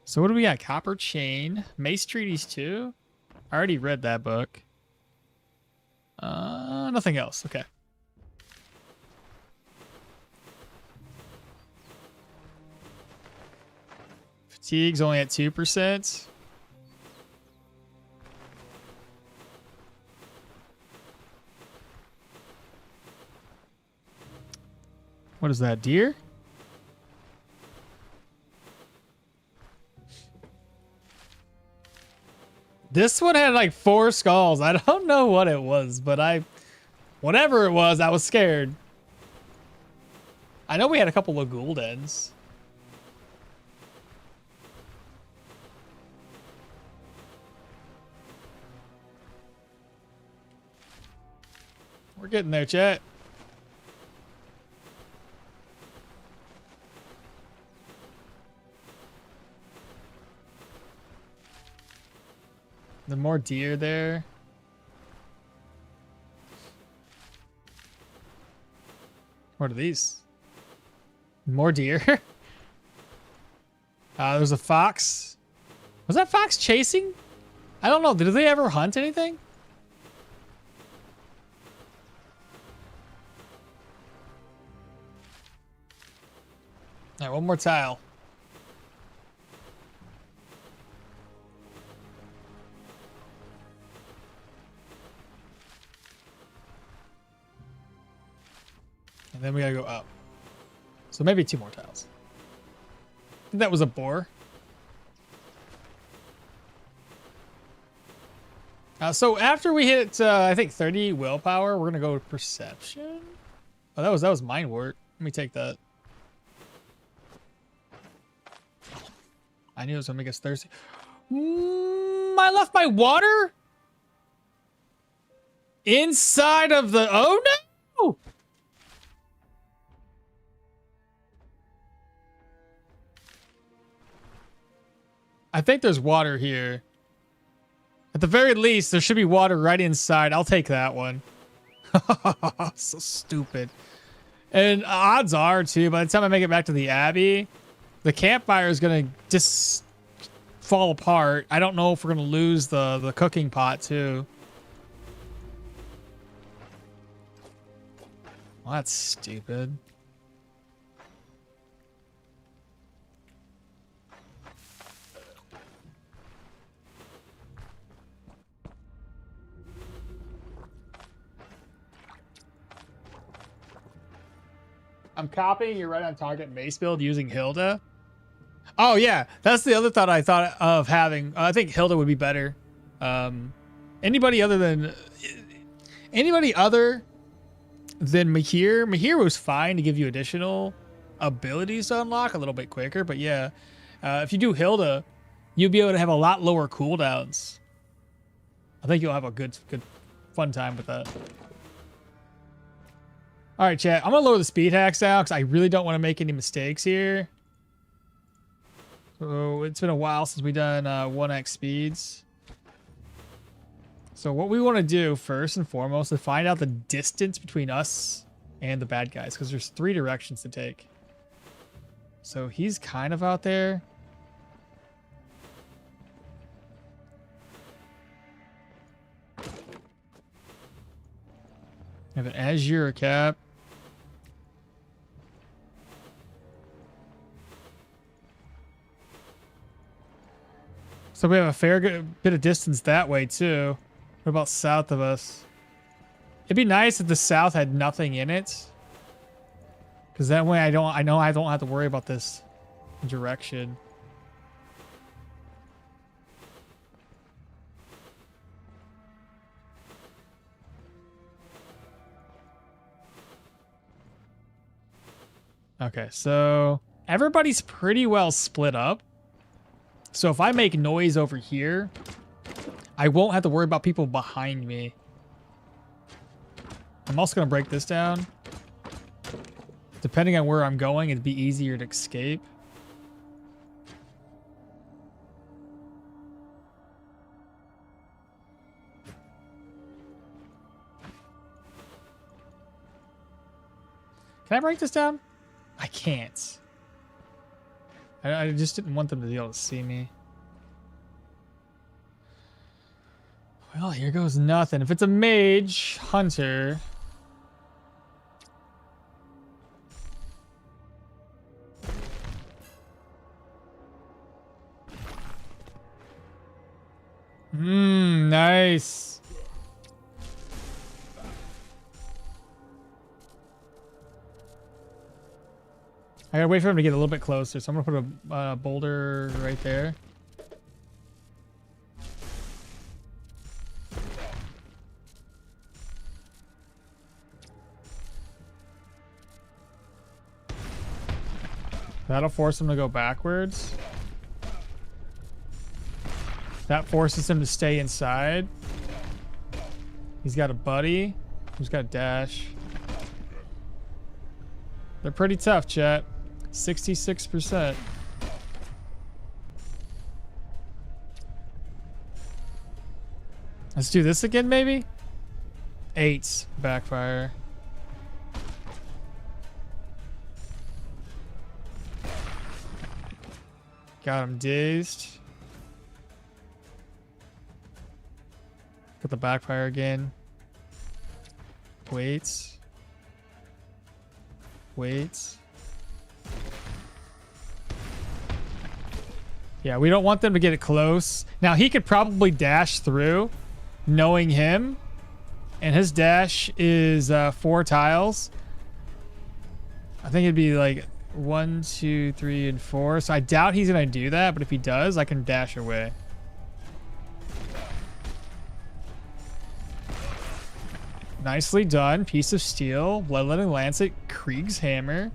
S1: So what do we got? Copper Chain. Mace Treaties 2. I already read that book. Nothing else. Okay. Fatigue's only at 2%. What is that, deer? This one had like 4 skulls. I don't know what it was, but whatever it was, I was scared. I know we had a couple of Gouldens. We're getting there, chat. The more deer there. What are these? More deer? There's a fox. Was that fox chasing? I don't know. Did they ever hunt anything? All right, one more tile. And then we gotta go up. So maybe 2 more tiles. That was a bore. So after we hit, I think 30 willpower, we're gonna go to perception. Oh, that was mind wort. Let me take that. I knew it was gonna make us thirsty. I left my water inside of the. Oh no! I think there's water here. At the very least, there should be water right inside. I'll take that one. So stupid. And odds are, too, by the time I make it back to the Abbey, the campfire is going to just fall apart. I don't know if we're going to lose the cooking pot, too. Well, that's stupid. I'm copying your right on target mace build using Hilda. Oh yeah, that's the other thought I thought of having. I think Hilda would be better. Anybody other than Mahir. Mahir was fine to give you additional abilities to unlock a little bit quicker, but yeah, if you do Hilda, you'll be able to have a lot lower cooldowns. I think you'll have a good fun time with that. All right, chat. I'm going to lower the speed hacks down because I really don't want to make any mistakes here. So it's been a while since we've done 1x speeds. So what we want to do first and foremost is find out the distance between us and the bad guys because there's 3 directions to take. So he's kind of out there. I have an azure cap. So we have a fair bit of distance that way too. What about south of us? It'd be nice if the south had nothing in it, because that way I know I don't have to worry about this direction. Okay, so everybody's pretty well split up. So if I make noise over here, I won't have to worry about people behind me. I'm also going to break this down. Depending on where I'm going, it'd be easier to escape. Can I break this down? I can't. I just didn't want them to be able to see me. Well, here goes nothing. If it's a mage hunter... Nice. I gotta wait for him to get a little bit closer, so I'm gonna put a boulder right there. That'll force him to go backwards. That forces him to stay inside. He's got a buddy who's got a dash. They're pretty tough, chat. 66%. Let's do this again, maybe? 8 backfire. Got him dazed. Got the backfire again. Wait. Yeah, we don't want them to get it close. Now, he could probably dash through, knowing him. And his dash is 4 tiles. I think it'd be like 1, 2, 3, and 4. So I doubt he's gonna do that, but if he does, I can dash away. Nicely done. Piece of steel. Bloodletting Lancet. Krieg's Hammer.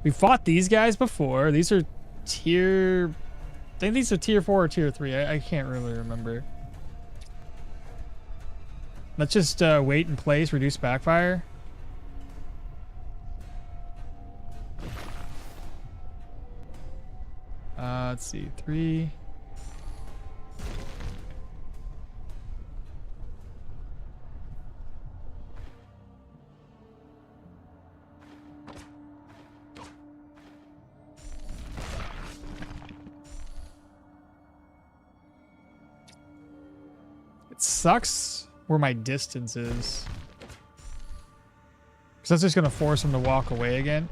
S1: We fought these guys before. These are tier... I think these are tier 4 or tier 3. I can't really remember. Let's just wait in place. Reduce backfire. Let's see. 3... It sucks where my distance is. Because that's just going to force him to walk away again.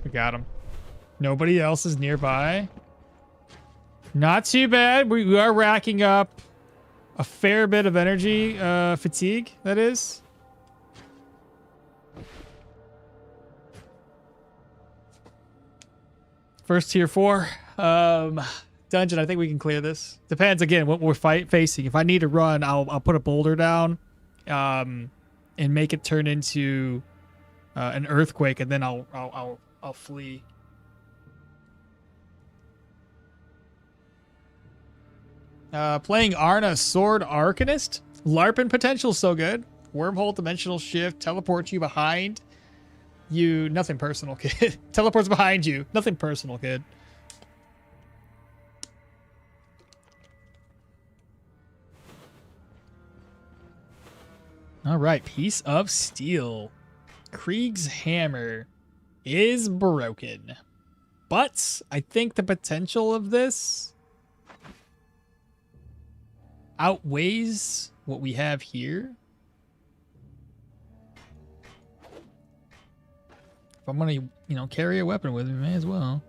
S1: We got him. Nobody else is nearby. Not too bad. We are racking up a fair bit of energy fatigue, that is. First tier 4 dungeon. I think we can clear this. Depends again what we're facing. If I need to run, I'll put a boulder down, and make it turn into an earthquake, and then I'll flee. Playing Arna Sword Arcanist. LARPing potential so good. Wormhole dimensional shift. Teleports you behind you. Nothing personal, kid. Teleports behind you. Nothing personal, kid. All right. Piece of steel. Krieg's Hammer is broken. But I think the potential of this outweighs what we have here. If I'm gonna, carry a weapon with me, may as well.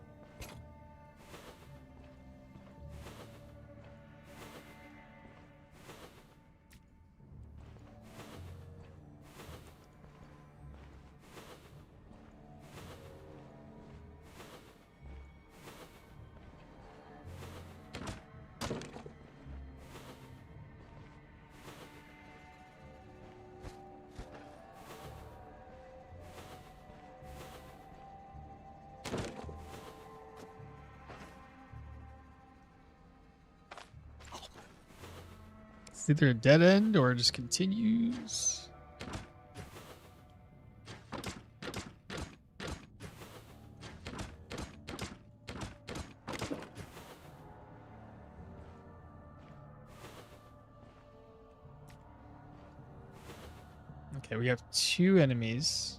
S1: It's either a dead end or it just continues. Okay, we have 2 enemies.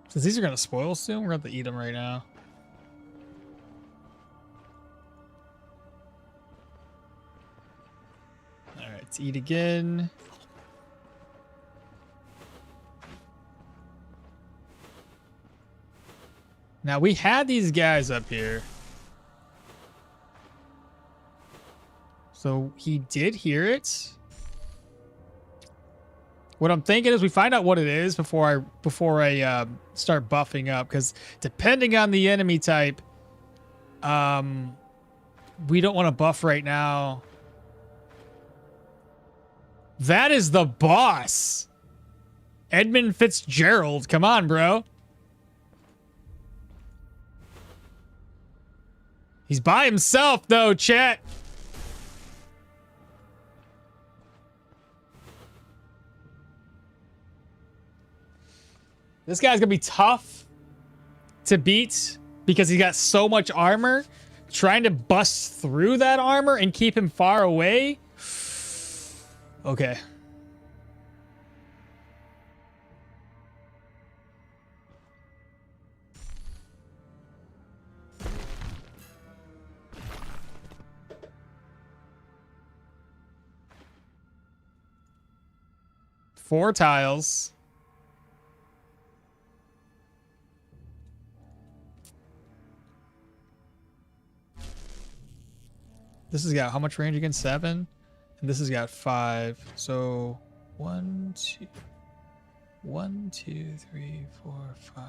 S1: Since these are going to spoil soon, we're going to have to eat them right now. Alright, let's eat again. Now, we had these guys up here. So, he did hear it. What I'm thinking is we find out what it is before I start buffing up, because depending on the enemy type, we don't want to buff right now. That is the boss. Edmund Fitzgerald. Come on, bro. He's by himself, though, chat. This guy's going to be tough to beat because he's got so much armor. Trying to bust through that armor and keep him far away. Okay. 4 tiles. This has got how much range again? 7. And this has got 5. So 1, 2, 1, 2, 3, 4, 5.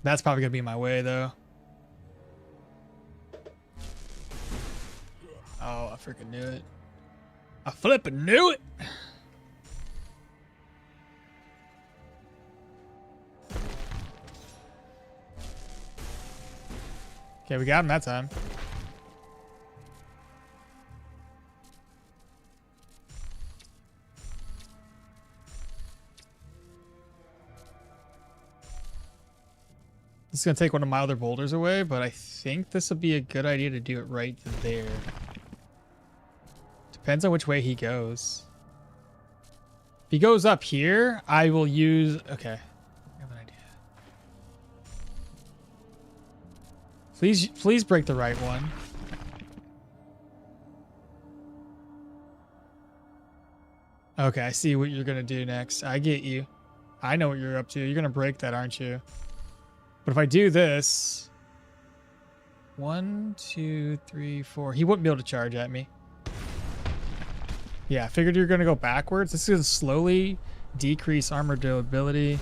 S1: That's probably gonna be my way though. Oh, I freaking knew it. I flippin' knew it. Okay, we got him that time. This is going to take one of my other boulders away, but I think this would be a good idea to do it right there. Depends on which way he goes. If he goes up here, I will use... Okay. I have an idea. Please break the right one. Okay, I see what you're going to do next. I get you. I know what you're up to. You're going to break that, aren't you? But if I do this, 1, 2, 3, 4, he wouldn't be able to charge at me. Yeah, I figured you're going to go backwards. This is going to slowly decrease armor durability.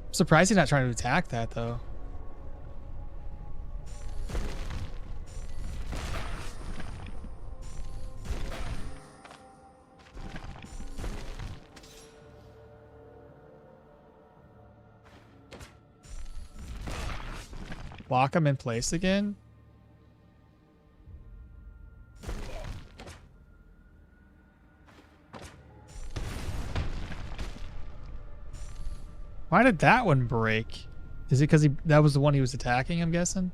S1: I'm surprised he's not trying to attack that, though. Lock him in place again. Why did that one break? Is it because that was the one he was attacking, I'm guessing?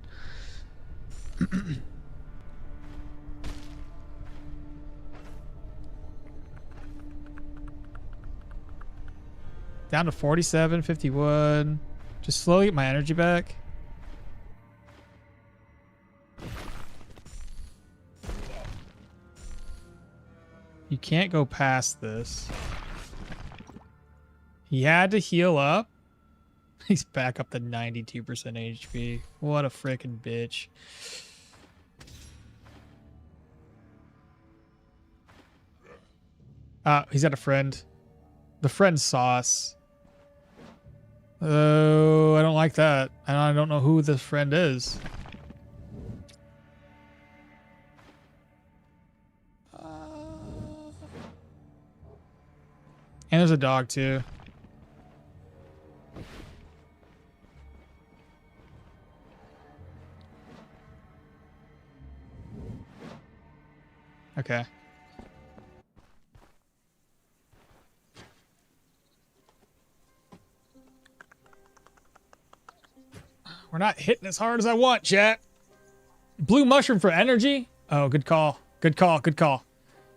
S1: Down to 47, 51. Just slowly get my energy back. You can't go past this. He had to heal up. He's back up to 92% HP. What a freaking bitch. He's got a friend. The friend saw us. Oh, I don't like that. And I don't know who this friend is. And there's a dog too. Okay. We're not hitting as hard as I want, chat. Blue mushroom for energy? Oh, good call. Good call. Good call.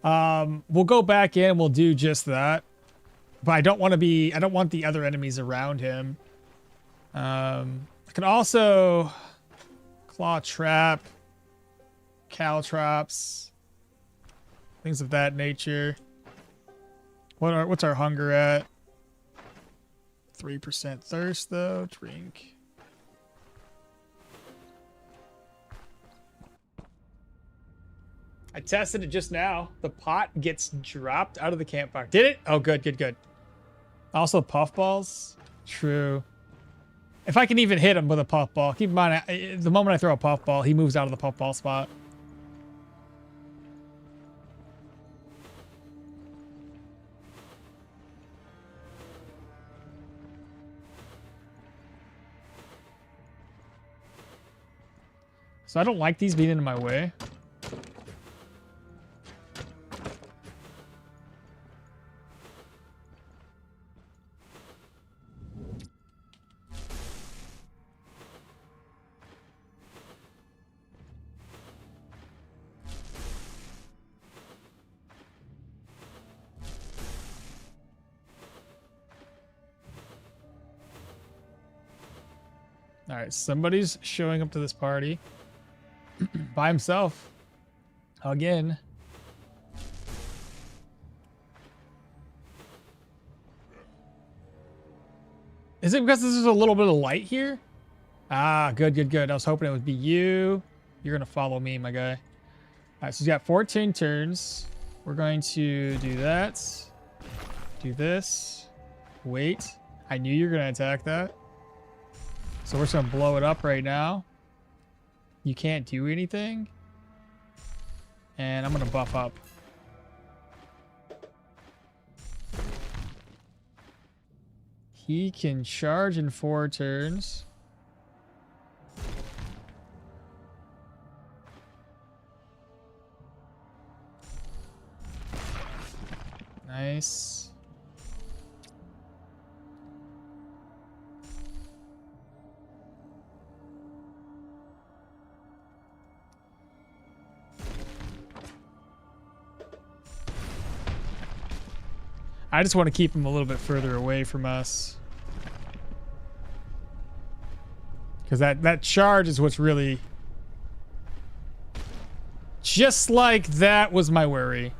S1: We'll go back in and we'll do just that. But I don't want the other enemies around him. I can also claw trap, caltrops, things of that nature. What's our hunger at? 3% thirst though. Drink. I tested it just now. The pot gets dropped out of the campfire. Did it? Oh, good, good, good. Also, puffballs. True. If I can even hit him with a puffball. Keep in mind, the moment I throw a puffball, he moves out of the puffball spot. So I don't like these being in my way. All right, somebody's showing up to this party by himself again. Is it because this is a little bit of light here? Ah, good, good, good. I was hoping it would be you. You're gonna follow me, my guy. All right, so he's got 14 turns. We're going to do that. Do this. Wait. I knew you were gonna attack that. So we're just gonna blow it up right now. You can't do anything. And I'm gonna buff up. He can charge in 4 turns. Nice. I just want to keep him a little bit further away from us. Because that charge is what's really... Just like that was my worry.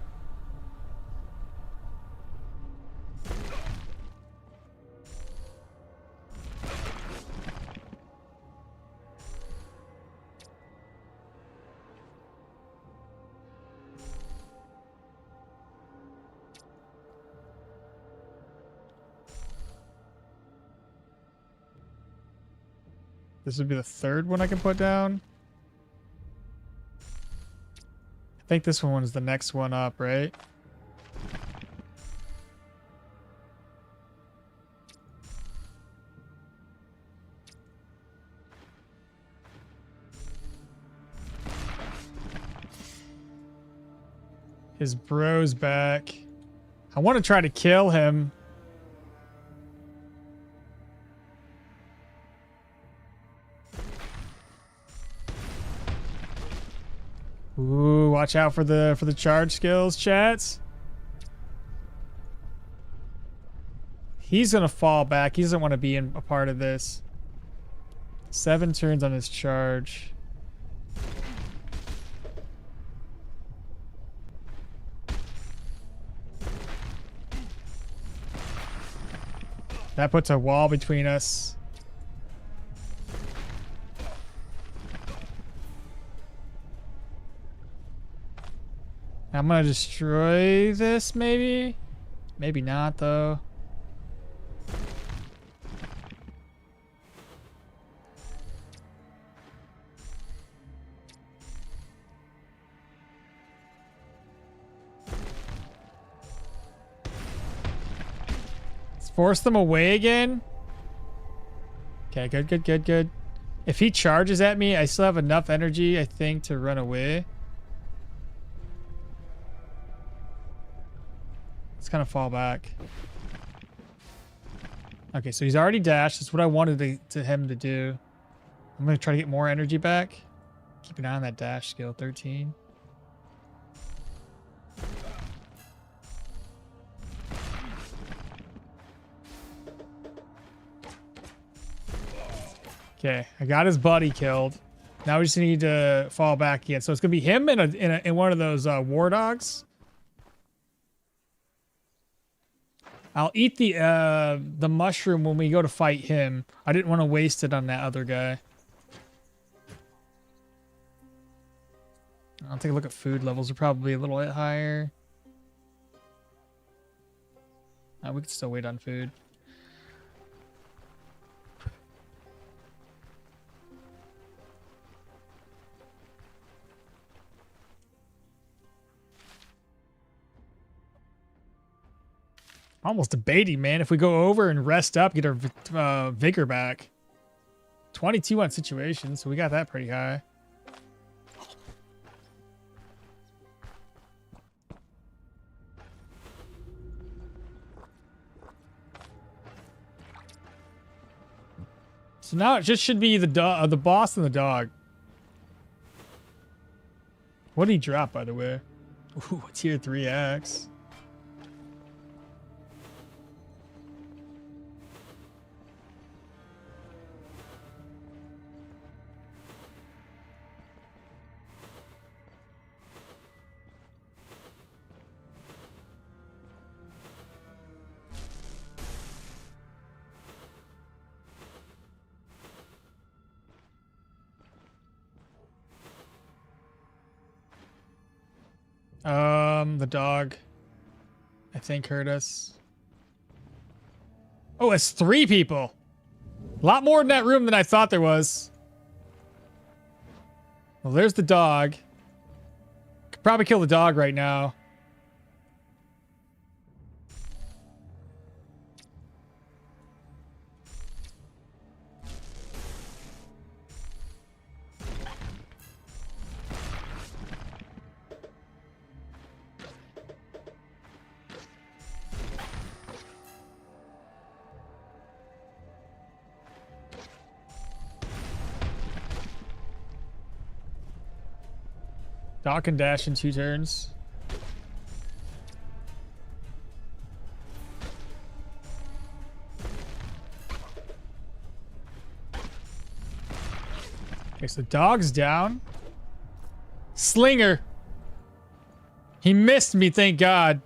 S1: This would be the 3rd one I can put down. I think this one is the next one up, right? His bro's back. I want to try to kill him. Ooh, watch out for the charge skills, chats. He's gonna fall back. He doesn't want to be a part of this. 7 turns on his charge. That puts a wall between us. I'm gonna destroy this, maybe? Maybe not, though. Let's force them away again. Okay, good, good, good, good. If he charges at me, I still have enough energy, I think, to run away. Let's kind of fall back. Okay, so he's already dashed. That's what I wanted him to do. I'm going to try to get more energy back. Keep an eye on that dash skill, 13. Okay, I got his buddy killed. Now we just need to fall back again. So it's going to be him in one of those war dogs. I'll eat the mushroom when we go to fight him. I didn't want to waste it on that other guy. I'll take a look at food levels. They're probably a little bit higher. We can still wait on food. Almost debating, man. If we go over and rest up, get our vigor back. 22 on situation, so we got that pretty high. So now it just should be the boss and the dog. What did he drop, by the way? Ooh, a tier 3 axe. The dog, I think, hurt us. Oh, it's 3 people. A lot more in that room than I thought there was. Well, there's the dog. Could probably kill the dog right now. Dog can dash in 2 turns. Okay, so dog's down. Slinger. He missed me, thank God.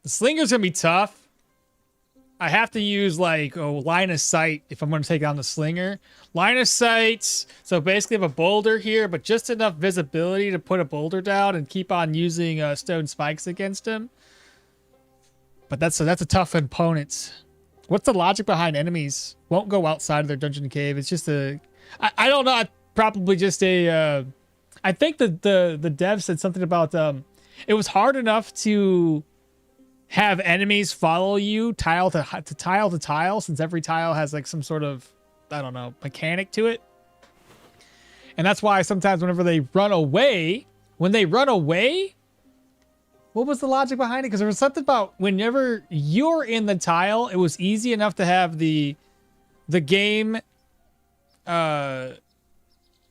S1: The slinger's gonna be tough. I have to use like a line of sight if I'm going to take on the slinger. Line of sight. So basically I have a boulder here, but just enough visibility to put a boulder down and keep on using stone spikes against him. But that's a tough opponent. What's the logic behind enemies won't go outside of their dungeon cave? It's just a, I don't know. Probably just a, I think the dev said something about, it was hard enough to have enemies follow you tile to tile, since every tile has like some sort of, I don't know, mechanic to it. And that's why sometimes whenever they run away, what was the logic behind it? Because there was something about whenever you're in the tile, it was easy enough to have the game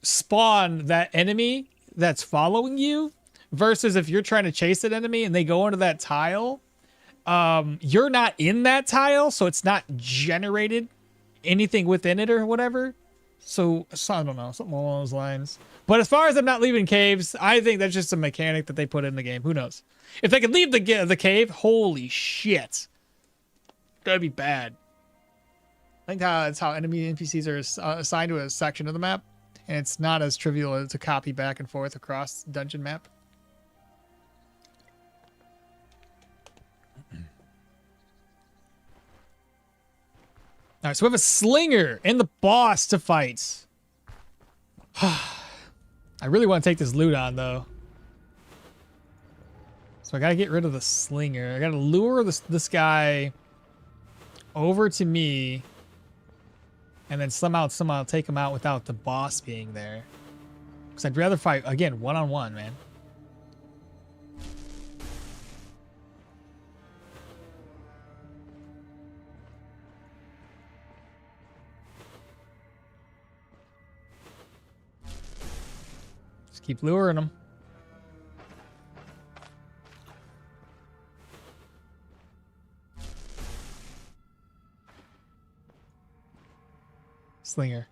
S1: spawn that enemy that's following you, versus if you're trying to chase an enemy and they go into that tile, you're not in that tile, so it's not generated anything within it or whatever. So I don't know, something along those lines. But as far as them not leaving caves, I think that's just a mechanic that they put in the game. Who knows? If they could leave the cave, holy shit, that'd be bad. I think that's how enemy NPCs are assigned to a section of the map, and it's not as trivial to copy back and forth across the dungeon map. All right, so we have a slinger and the boss to fight. I really want to take this loot on, though. So I gotta get rid of the slinger. I gotta lure this guy over to me, and then somehow take him out without the boss being there. Because I'd rather fight, again, one-on-one, man. Keep luring them. Slinger.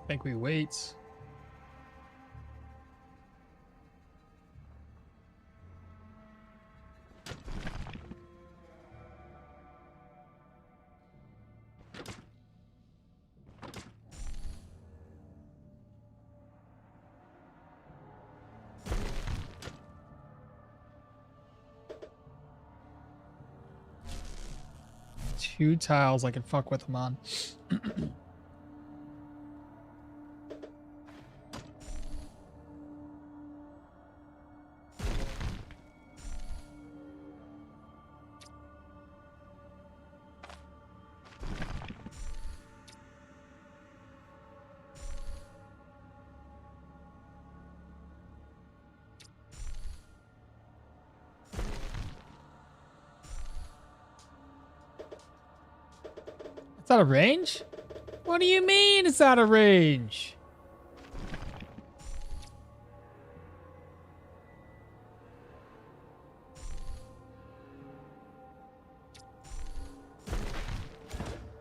S1: I think we wait. Two tiles I can fuck with them on. It's out of range? What do you mean it's out of range?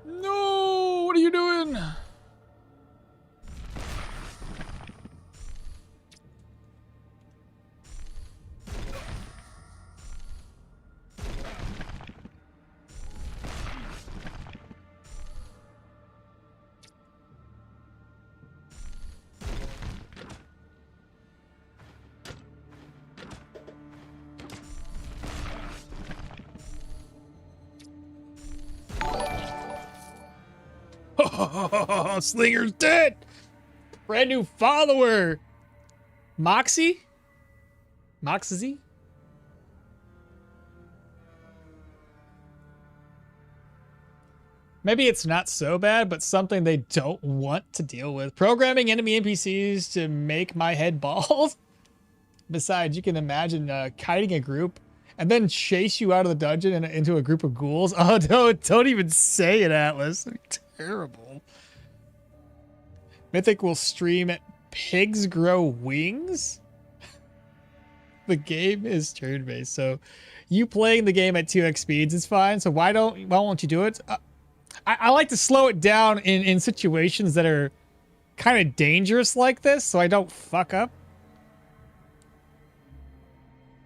S1: No, what are you doing? Slinger's dead. Brand new follower. Moxie? Moxie? Maybe it's not so bad, but something they don't want to deal with. Programming enemy NPCs to make my head bald. Besides, you can imagine kiting a group and then chase you out of the dungeon and into a group of ghouls. Oh, don't even say it, Atlas. Terrible. Mythic will stream Pigs Grow Wings? The game is turn-based, so you playing the game at 2x speeds is fine. So why won't you do it? I like to slow it down in situations that are kind of dangerous like this, so I don't fuck up.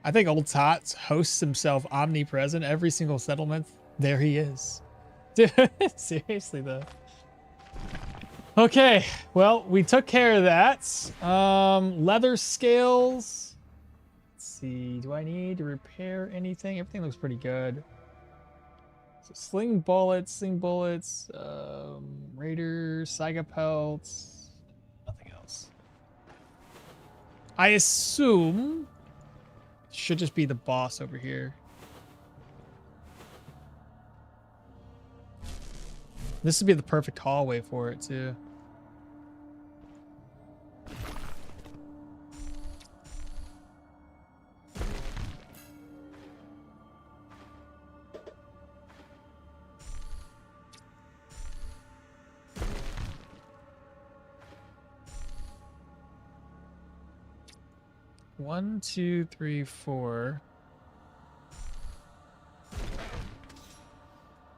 S1: I think Old Tots hosts himself omnipresent every single settlement. There he is. Dude, seriously though. Okay, well, we took care of that. Leather scales. Let's see, do I need to repair anything? Everything looks pretty good. So sling bullets, raiders, Saiga pelts, nothing else. I assume it should just be the boss over here. This would be the perfect hallway for it too. One, two, three, four.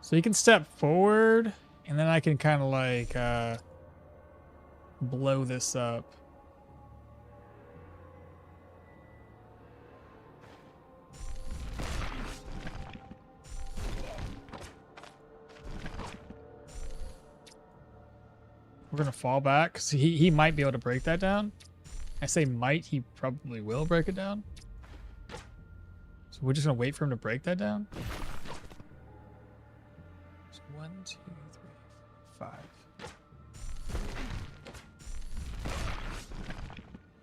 S1: So you can step forward, and then I can kind of like blow this up. We're gonna fall back, because he might be able to break that down. I say might, he probably will break it down. So we're just gonna wait for him to break that down. So 1, 2, 3, 5.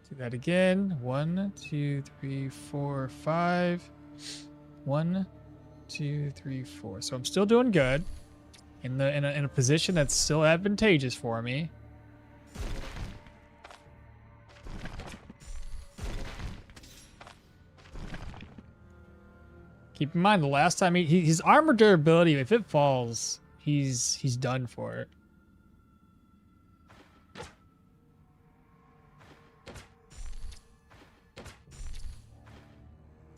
S1: Do that again. 1, 2, 3, 4, 5. 1, 2, 3, 4. So I'm still doing good. In a position that's still advantageous for me. Keep in mind, the last time his armor durability, if it falls, he's done for it.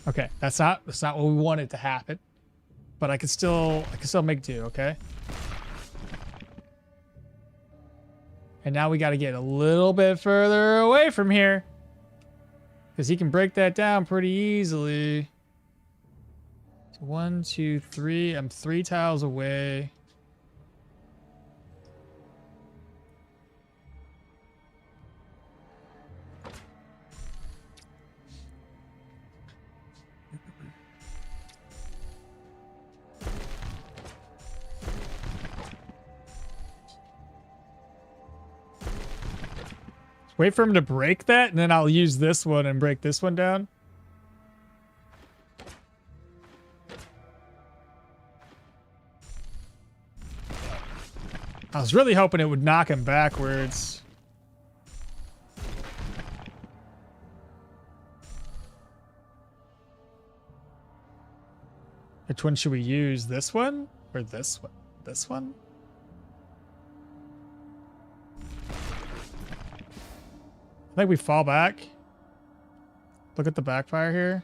S1: Okay, that's not what we wanted to happen, but I can still make do. Okay. And now we got to get a little bit further away from here, because he can break that down pretty easily. 1, 2, 3. I'm 3 tiles away. Wait for him to break that, and then I'll use this one and break this one down. I was really hoping it would knock him backwards. Which one should we use? This one or this one? This one? I think we fall back. Look at the backfire here.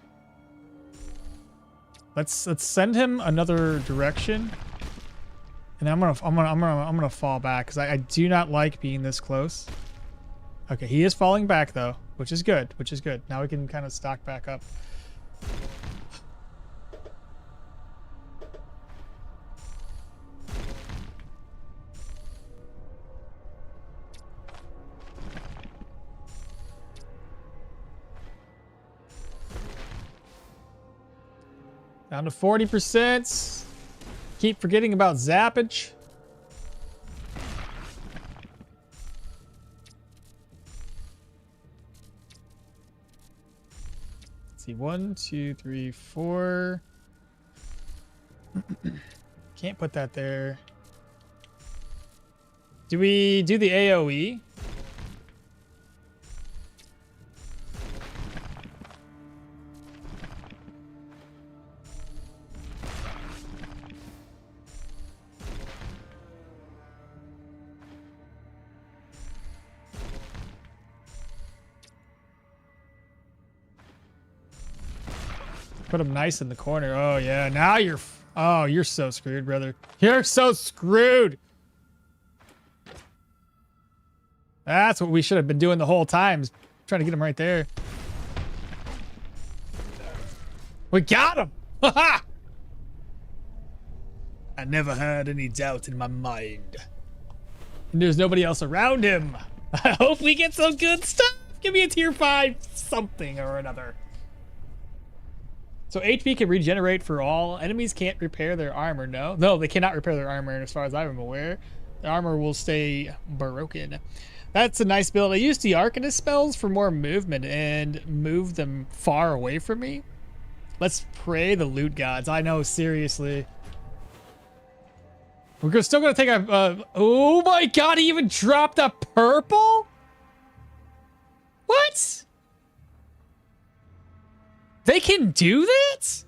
S1: Let's send him another direction. And I'm gonna fall back because I do not like being this close. Okay, he is falling back though, which is good, which is good. Now we can kind of stock back up. Down to 40%. Keep forgetting about zappage. Let's see, 1, 2, 3, 4. Can't put that there. Do we do the AoE? Put him nice in the corner. Oh yeah, now you're. Oh, you're so screwed, brother. You're so screwed. That's what we should have been doing the whole time. Trying to get him right there. We got him. Ha! I never had any doubt in my mind. And there's nobody else around him. I hope we get some good stuff. Give me a tier 5 something or another. So HP can regenerate for all. Enemies can't repair their armor. No, they cannot repair their armor as far as I'm aware. The armor will stay broken. That's a nice build. I used the Arcanist spells for more movement and move them far away from me. Let's pray the loot gods. I know, seriously. We're still going to take a... oh my god, he even dropped a purple? What? They can do that?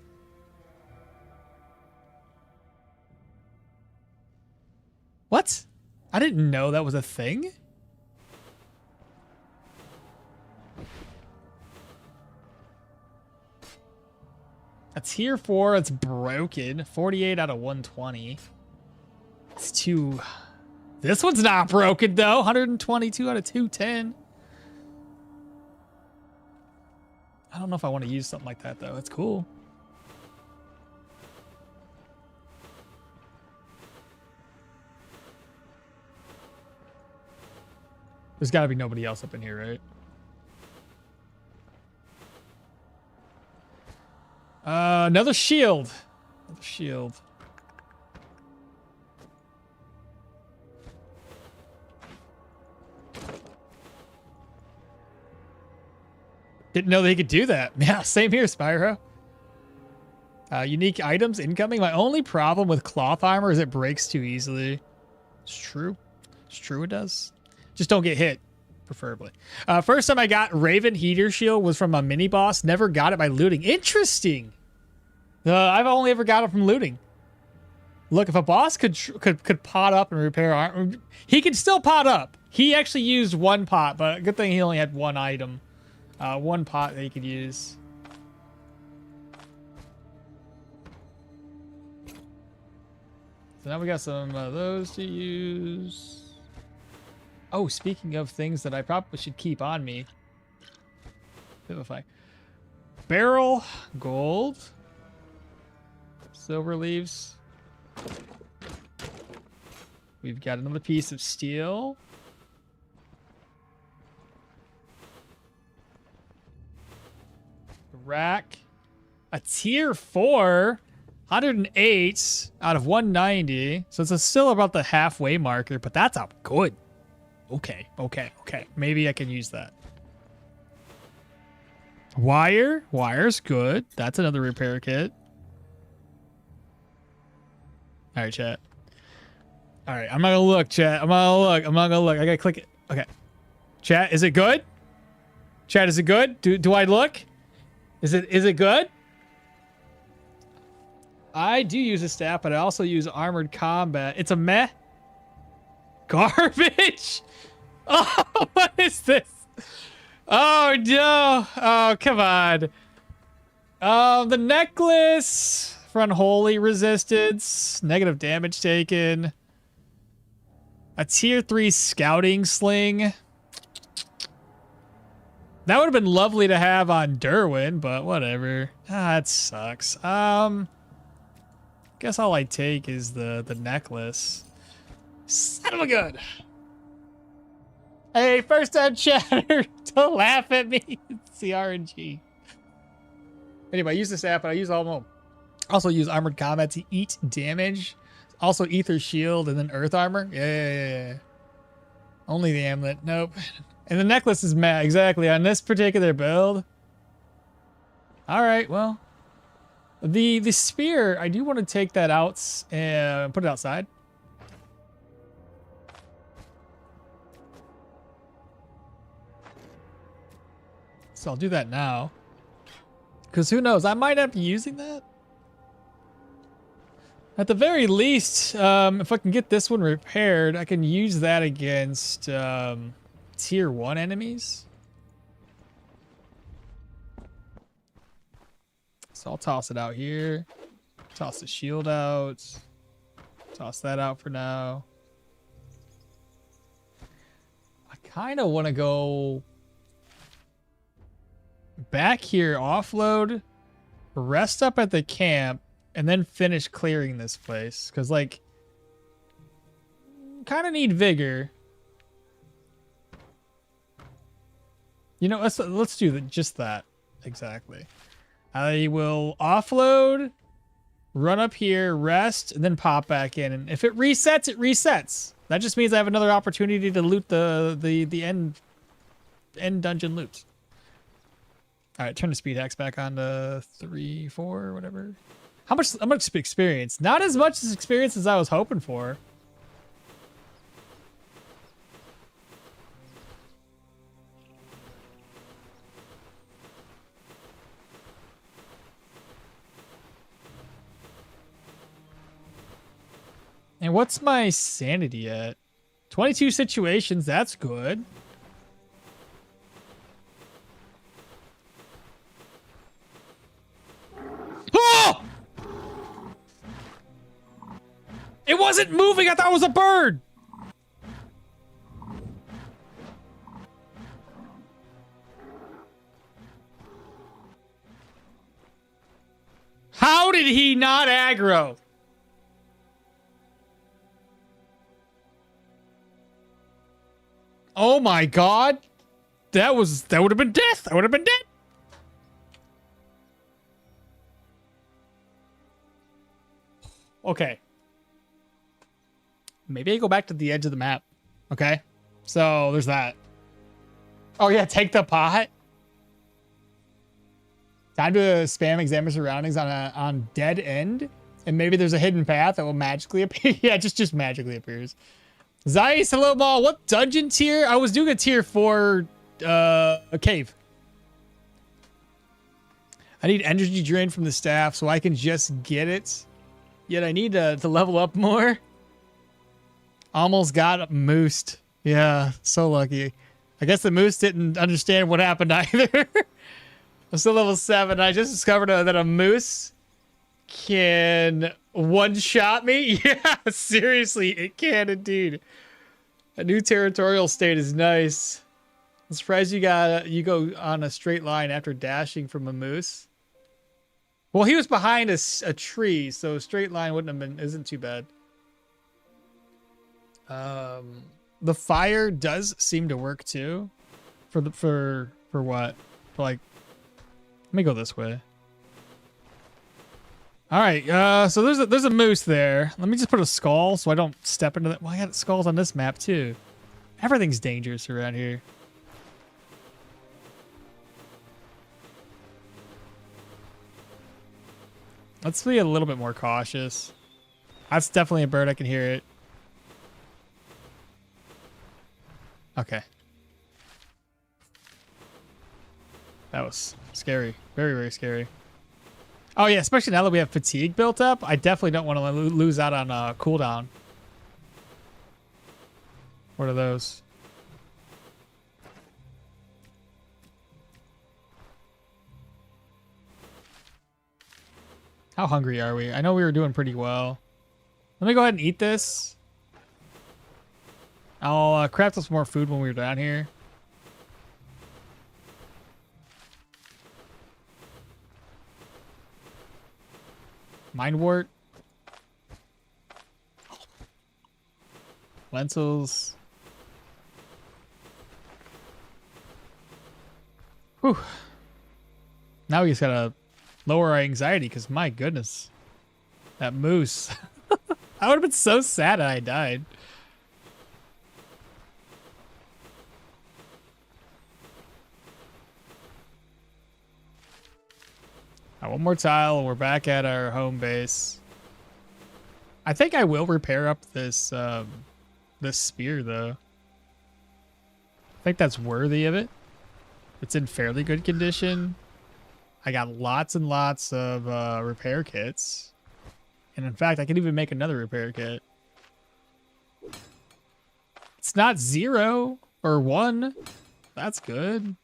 S1: What? I didn't know that was a thing. A tier 4, it's broken. 48 out of 120. It's too... This one's not broken, though. 122 out of 210. I don't know if I want to use something like that, though. It's cool. There's got to be nobody else up in here, right? Another shield. Another shield. Didn't know they could do that. Yeah, same here, Spyro. Unique items incoming. My only problem with cloth armor is it breaks too easily. It's true. It's true it does. Just don't get hit, preferably. First time I got Raven Heater Shield was from a mini boss. Never got it by looting. Interesting. I've only ever got it from looting. Look, if a boss could pot up and repair armor, he could still pot up. He actually used one pot, but good thing he only had one item. One pot that he could use. So now we got some of those to use. Oh, speaking of things that I probably should keep on me. Vivify. Barrel, gold. Silver leaves. We've got another piece of steel. Rack. A tier 4. 108 out of 190. So it's still about the halfway marker, but that's up good. Okay. Maybe I can use that. Wire. Wire's good. That's another repair kit. All right, chat. All right, I'm not gonna look, chat. I'm not gonna look. I gotta click it. Okay. Chat, is it good? Chat, is it good? Do I look? Is it good? I do use a staff, but I also use armored combat. It's a meh. Garbage. Oh, what is this? Oh no! Oh, come on. The necklace for unholy resistance, negative damage taken. A tier 3 scouting sling. That would have been lovely to have on Derwin, but whatever. Ah, that sucks. Guess all I take is the necklace. Son of a gun. Hey, first time chatter, don't laugh at me. It's the RNG. Anyway, I use this app, but I use all of them. Also use Armored Combat to eat damage. Also Ether Shield and then Earth Armor. Yeah. Only the amulet. Nope. And the necklace is mad. Exactly. On this particular build. Alright, well. The spear, I do want to take that out and put it outside. So I'll do that now. Because who knows? I might end up using that. At the very least, if I can get this one repaired, I can use that against tier 1 enemies. So I'll toss it out here. Toss the shield out. Toss that out for now. I kind of want to go back here, offload, rest up at the camp, and then finish clearing this place. Because, like, kind of need vigor. You know, let's do just that. Exactly. I will offload, run up here, rest, and then pop back in. And if it resets, it resets. That just means I have another opportunity to loot the end dungeon loot. All right, turn the speed hacks back on to 3, 4, whatever. How much experience? Not as much as experience as I was hoping for. And what's my sanity at? 22 situations, that's good. Oh! It wasn't moving, I thought it was a bird! How did he not aggro? Oh my god. That would have been death. I would have been dead. Okay. Maybe I go back to the edge of the map. Okay. So there's that. Oh yeah, take the pot. Time to spam examine surroundings on dead end. And maybe there's a hidden path that will magically appear. Yeah, it just magically appears. Zeiss, hello, ball. What dungeon tier? I was doing a tier 4 a cave. I need energy drain from the staff so I can just get it. Yet I need to level up more. Almost got moosed. Yeah, so lucky. I guess the moose didn't understand what happened either. I'm still level 7. I just discovered that a moose can one-shot me. Yeah, seriously, it can indeed. A new territorial state is nice. I'm surprised you go on a straight line after dashing from a moose. Well, he was behind a tree, so a straight line isn't too bad. The fire does seem to work too. For what? For like, let me go this way. All right, so there's a moose there. Let me just put a skull so I don't step into that. Well, I got skulls on this map too. Everything's dangerous around here. Let's be a little bit more cautious. That's definitely a bird. I can hear it. Okay. That was scary. Very, very scary. Oh yeah, especially now that we have fatigue built up, I definitely don't want to lose out on cooldown. What are those? How hungry are we? I know we were doing pretty well. Let me go ahead and eat this. I'll craft us more food when we were down here. Mind wart. Lentils. Whew. Now we just gotta lower our anxiety because my goodness. That moose. I would have been so sad if I died. All right, one more tile and we're back at our home base. I think I will repair up this this spear though. I think that's worthy of it. It's in fairly good condition. I got lots and lots of repair kits. And in fact, I can even make another repair kit. It's not 0 or 1. That's good.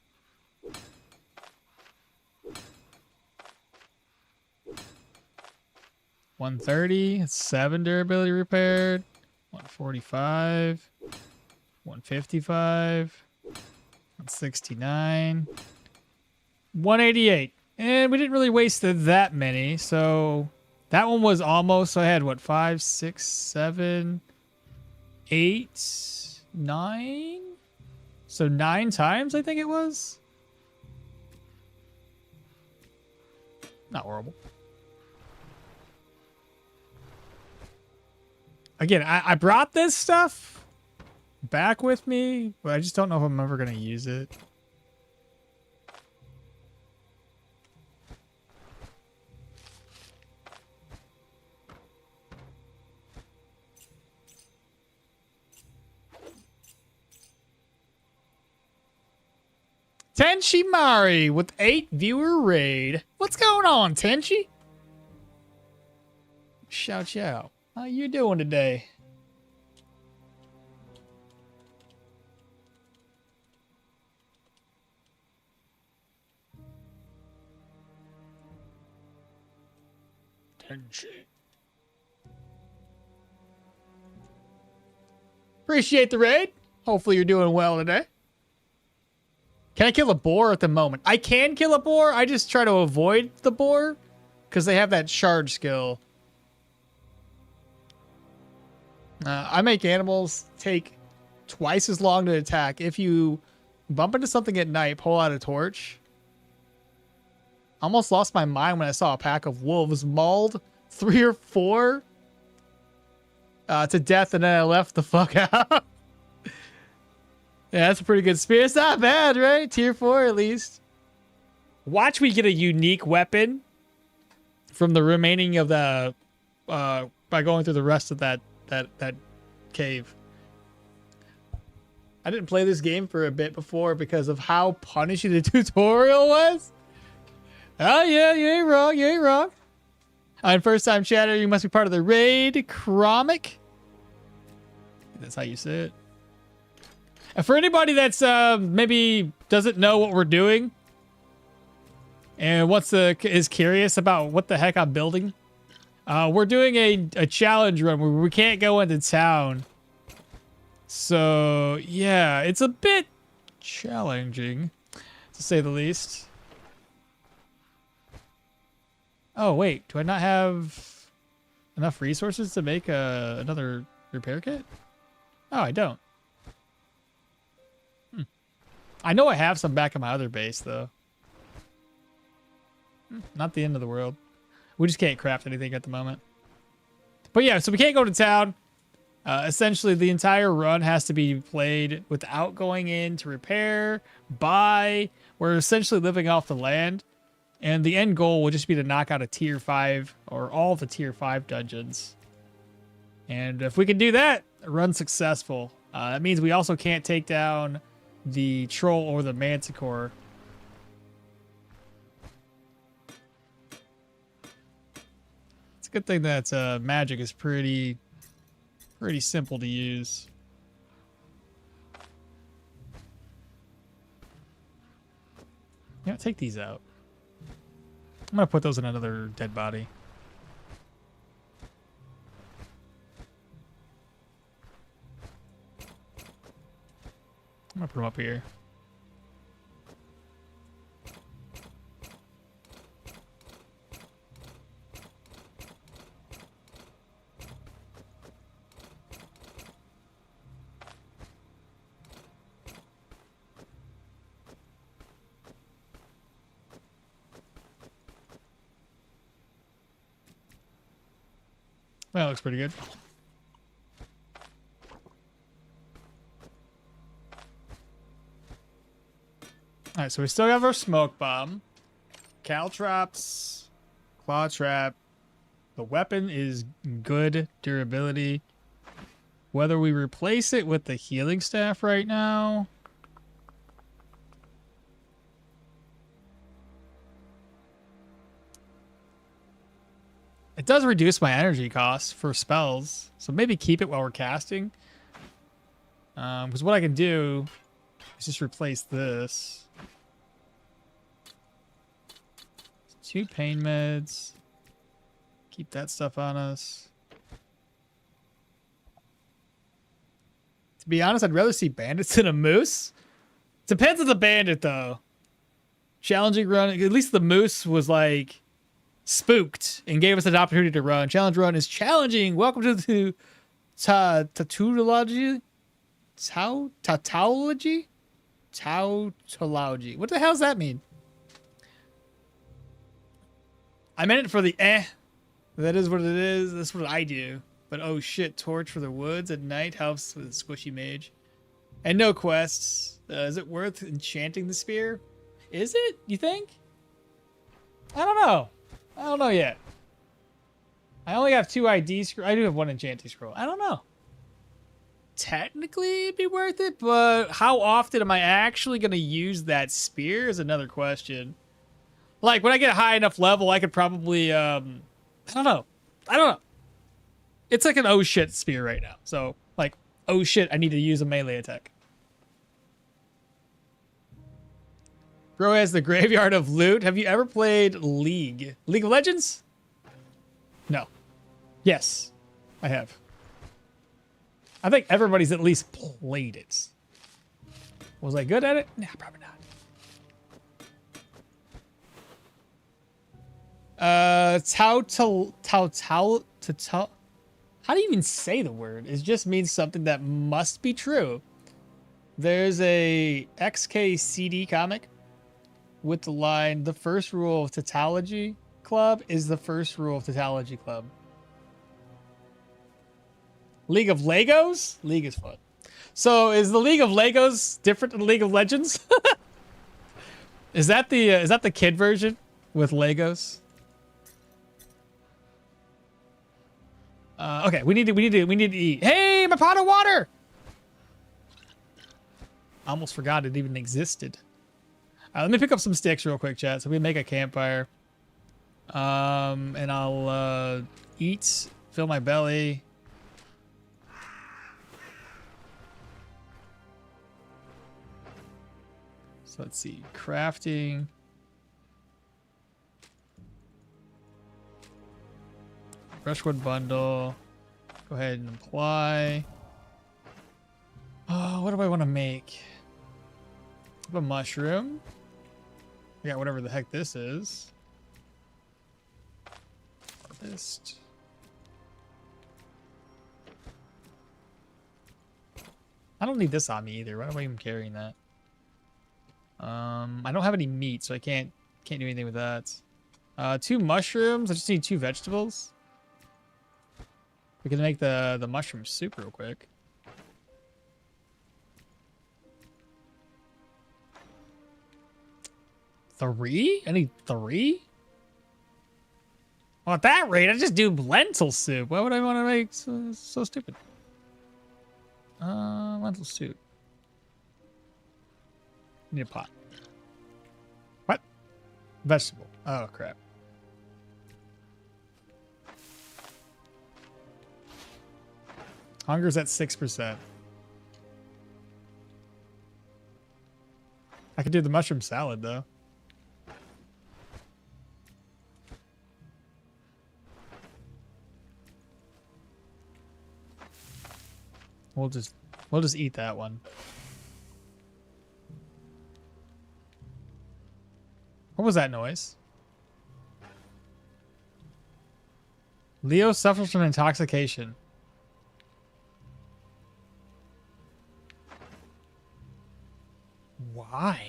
S1: $130. It's 7 durability repaired. 145. 155. 169. 188. And we didn't really waste that many, so that one was almost. So I had what, 5, 6, 7, 8, 9? So 9 times, I think it was. Not horrible. Again, I brought this stuff back with me, but I just don't know if I'm ever going to use it. Tenchi Mari with 8 viewer raid. What's going on, Tenchi? Shout out. How you doing today? Tenchi. Appreciate the raid. Hopefully you're doing well today. Can I kill a boar at the moment? I can kill a boar. I just try to avoid the boar because they have that charge skill. I make animals take twice as long to attack. If you bump into something at night, pull out a torch. Almost lost my mind when I saw a pack of wolves mauled 3 or 4 to death, and then I left the fuck out. Yeah, that's a pretty good spear. It's not bad, right? Tier 4 at least. Watch we get a unique weapon from the remaining of the by going through the rest of that cave. I didn't play this game for a bit before because of how punishing the tutorial was. Oh yeah, you ain't wrong, you ain't wrong. And first time chatter, you must be part of the raid, Chromic. That's how you say it. And for anybody that's maybe doesn't know what we're doing and is curious about what the heck I'm building, we're doing a challenge run where we can't go into town. So yeah, it's a bit challenging to say the least. Oh wait, do I not have enough resources to make another repair kit? Oh, I don't. I know I have some back in my other base, though. Not the end of the world. We just can't craft anything at the moment. But yeah, so we can't go to town. Essentially, the entire run has to be played without going in to repair, buy. We're essentially living off the land. And the end goal will just be to knock out a tier 5 or all the tier 5 dungeons. And if we can do that, run successful. That means we also can't take down the troll or the manticore. It's a good thing that magic is pretty simple to use. Yeah, take these out. I'm gonna put those in another dead body. I'm gonna put them up here. Well, that looks pretty good. All right, so we still have our smoke bomb, caltrops, claw trap. The weapon is good durability. Whether we replace it with the healing staff right now. It does reduce my energy costs for spells, so maybe keep it while we're casting. Because what I can do is just replace this. 2 pain meds. Keep that stuff on us. To be honest, I'd rather see bandits than a moose. Depends on the bandit, though. Challenging run, at least the moose was like spooked and gave us an opportunity to run. Challenge run is challenging. Welcome to tautology. Tautology? Tautology. What the hell does that mean? I meant it for the That is what it is. That's what I do. But oh shit, torch for the woods at night helps with a squishy mage. And no quests. Is it worth enchanting the spear? Is it? You think? I don't know. I don't know yet. I only have 2 ID scrolls. I do have 1 enchanting scroll. I don't know. Technically, it'd be worth it, but how often am I actually going to use that spear is another question. Like, when I get a high enough level, I could probably, I don't know. It's like an oh shit spear right now. So, like, oh shit, I need to use a melee attack. Bro has the graveyard of loot. Have you ever played League? League of Legends? No. Yes, I have. I think everybody's at least played it. Was I good at it? Nah, probably not. How do you even say the word? It just means something that must be true. There's a XKCD comic with the line, the first rule of Tautology Club is the first rule of Tautology Club. League of Legos? League is fun. So is the League of Legos different than League of Legends? Is that the kid version with Legos? Okay, we need to eat. Hey, my pot of water! I almost forgot it even existed. Let me pick up some sticks real quick, chat, so we make a campfire. And I'll eat, fill my belly. So let's see, crafting. Brushwood bundle. Go ahead and apply. Oh, what do I want to make? A mushroom. Yeah, whatever the heck this is. Harvest. I don't need this on me either. Why am I even carrying that? I don't have any meat, so I can't do anything with that. 2 mushrooms. I just need 2 vegetables. We can make the mushroom soup real quick. Three? I need 3? Well, at that rate, I just do lentil soup. Why would I want to make so stupid? Lentil soup. Need a pot. What? Vegetable. Oh, crap. Hunger's at 6%. I could do the mushroom salad, though. We'll just eat that one. What was that noise? Leo suffers from intoxication. Why?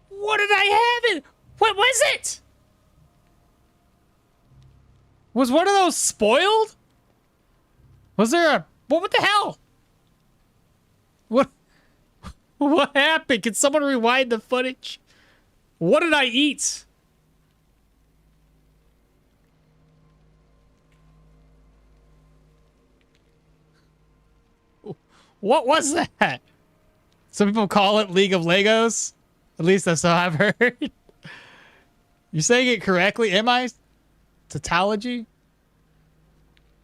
S1: What did I have it? What was it? Was one of those spoiled? Was there a... What the hell? What? What happened? Can someone rewind the footage? What did I eat? What was that? Some people call it League of Legos. At least that's how I've heard. You're saying it correctly. Am I? Tautology?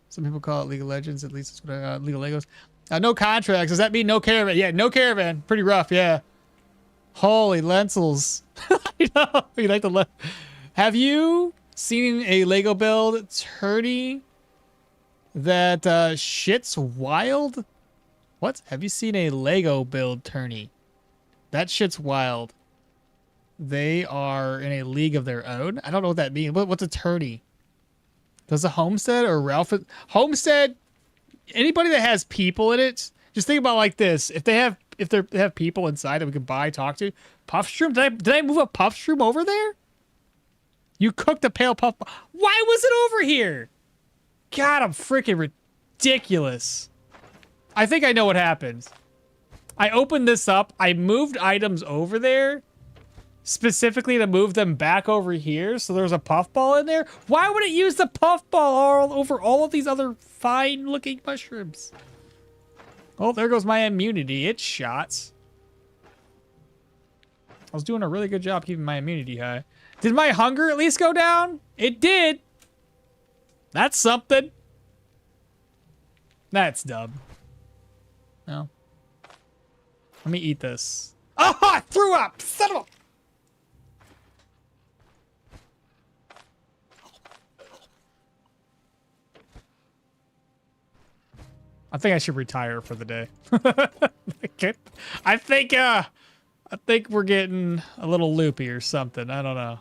S1: Some people call it League of Legends. At least it's what League of Legos. No contracts. Does that mean no caravan? Yeah, no caravan. Pretty rough, yeah. Holy lentils. I know. You like the Have you seen a Lego build tourney that shit's wild? What? Have you seen a Lego build tourney? That shit's wild. They are in a league of their own. I don't know what that means. What's a tourney? Does a homestead or Ralph homestead? Anybody that has people in it, just think about it like this: if they have people inside that we can buy, talk to. Puffstream? Did I move a Puffstream over there? You cooked a pale puff. Why was it over here? God, I'm freaking ridiculous. I think I know what happened. I opened this up. I moved items over there specifically to move them back over here. So there's a puffball in there. Why would it use the puffball all over all of these other fine looking mushrooms? Oh, there goes my immunity. It's shots. I was doing a really good job keeping my immunity high. Did my hunger at least go down? It did. That's something. That's dumb. No. Let me eat this. Oh, I threw up! Son of a... I think I should retire for the day. I think we're getting a little loopy or something. I don't know.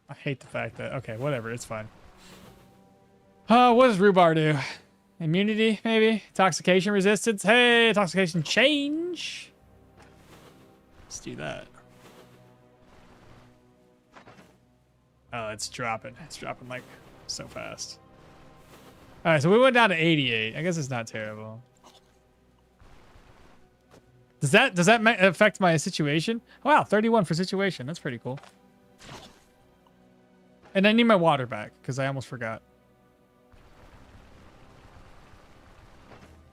S1: I hate the fact that... Okay, whatever. It's fine. What does rhubarb do? Immunity, maybe? Intoxication resistance? Hey, intoxication change. Let's do that. Oh, it's dropping. It's dropping like so fast. All right, so we went down to 88. I guess it's not terrible. Does that affect my situation? Wow, 31 for situation. That's pretty cool. And I need my water back because I almost forgot.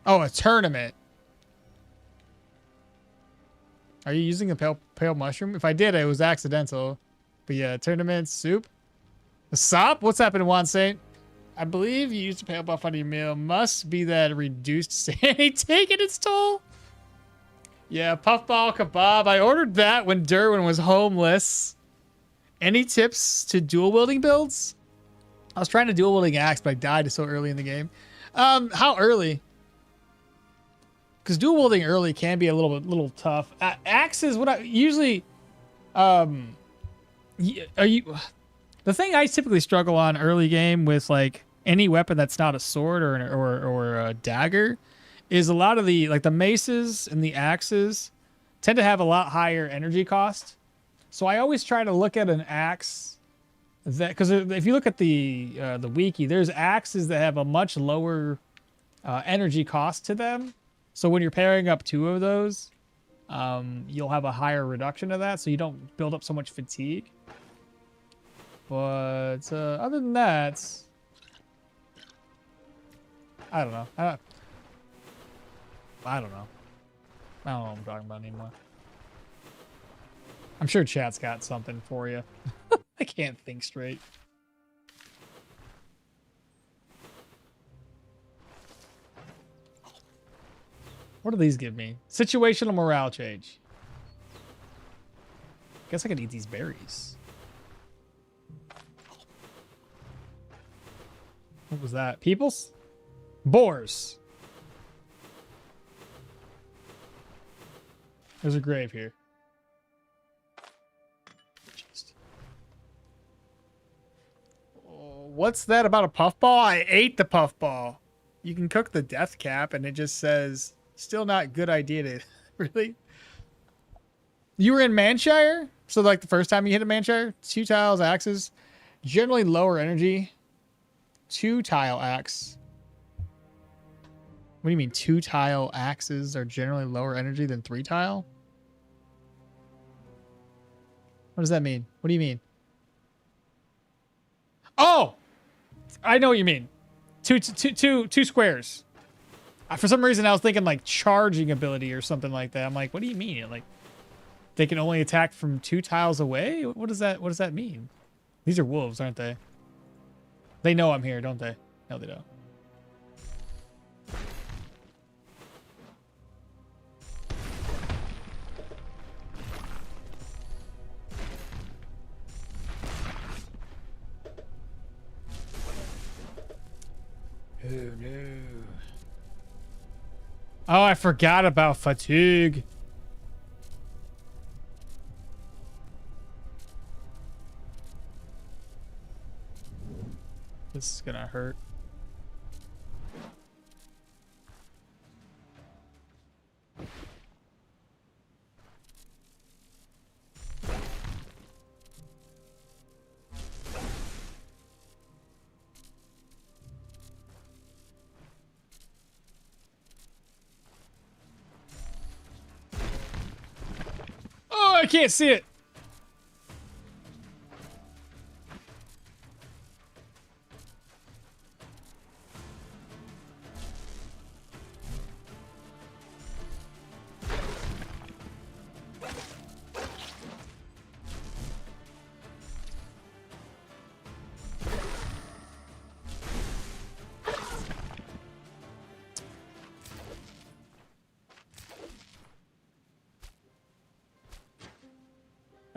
S1: Oh, a tournament. Are you using a pale mushroom? If I did, it was accidental. But yeah, tournament soup. The sop? What's happening, Juan Saint? I believe you used a pale buff on your meal. Must be that reduced sanity taking its toll. Yeah, puffball kebab. I ordered that when Derwin was homeless. Any tips to dual wielding builds? I was trying to dual wielding axe, but I died so early in the game. How early? Because dual wielding early can be a little tough. Axe is what I usually. Are you? The thing I typically struggle on early game with like any weapon that's not a sword or a dagger is a lot of the like the maces and the axes tend to have a lot higher energy cost. So I always try to look at an axe that, because if you look at the wiki, there's axes that have a much lower energy cost to them. So when you're pairing up two of those, you'll have a higher reduction of that, so you don't build up so much fatigue. But other than that, I don't know. I don't know. I don't know what I'm talking about anymore. I'm sure chat's got something for you. I can't think straight. What do these give me? Situational morale change. Guess I could eat these berries. What was that? Peoples? Boars. There's a grave here. Oh, what's that about a puffball? I ate the puffball. You can cook the death cap, and it just says, still not good idea to... Really? You were in Manshire? So, like, the first time you hit a Manshire? 2 tiles, axes. Generally lower energy. 2 tile axe. What do you mean 2 tile axes are generally lower energy than 3 tile? What does that mean? What do you mean? Oh! I know what you mean. Two squares. For some reason, I was thinking like charging ability or something like that. I'm like, what do you mean? Like, they can only attack from 2 tiles away? What does that mean? These are wolves, aren't they? They know I'm here, don't they? No, they don't. Oh, no. Oh, I forgot about fatigue. This is gonna hurt. Oh, I can't see it.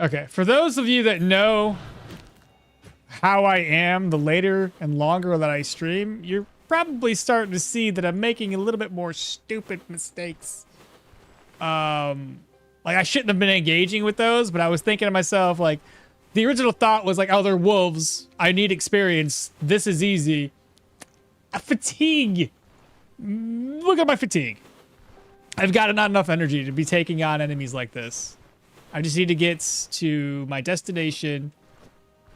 S1: Okay, for those of you that know how I am, the later and longer that I stream, you're probably starting to see that I'm making a little bit more stupid mistakes. Like, I shouldn't have been engaging with those, but I was thinking to myself, like, the original thought was like, oh, they're wolves. I need experience. This is easy. Fatigue. Look at my fatigue. I've got not enough energy to be taking on enemies like this. I just need to get to my destination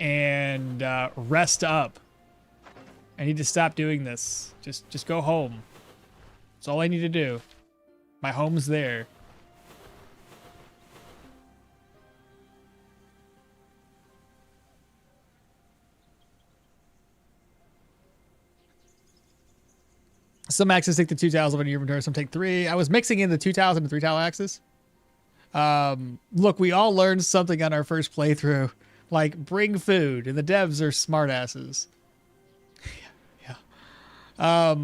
S1: and rest up. I need to stop doing this. Just go home. That's all I need to do. My home's there. Some axes take the 2 tiles of your inventory, some take 3. I was mixing in the 2 tiles and the 3 tile axes. Look, we all learned something on our first playthrough. Like, bring food, and the devs are smartasses. Yeah.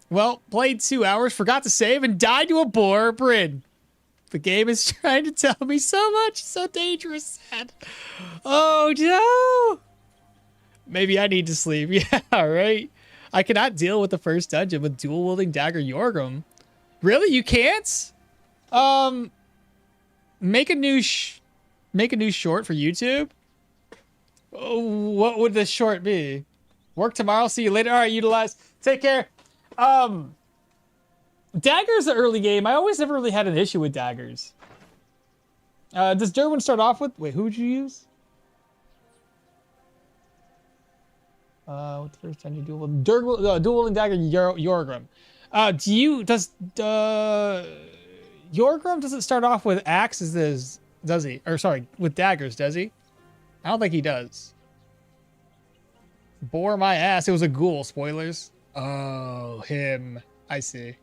S1: Well, played 2 hours, forgot to save, and died to a boar. Bryn, the game is trying to tell me so much. So dangerous. Sad. Oh, no. Maybe I need to sleep. Yeah, right? I cannot deal with the first dungeon with dual-wielding dagger Yorgrim. Really? You can't? Make a new short for YouTube. Oh, what would the short be? Work tomorrow. See you later. All right, utilize. Take care. Daggers the early game. I always never really had an issue with daggers. Does Derwin start off with? Wait, who would you use? What's the first time you dual wielding dagger Yorgrim? Does Yorgrim doesn't start off with axes, does he? Or sorry, with daggers, does he? I don't think he does. Bore my ass. It was a ghoul. Spoilers. Oh, him. I see.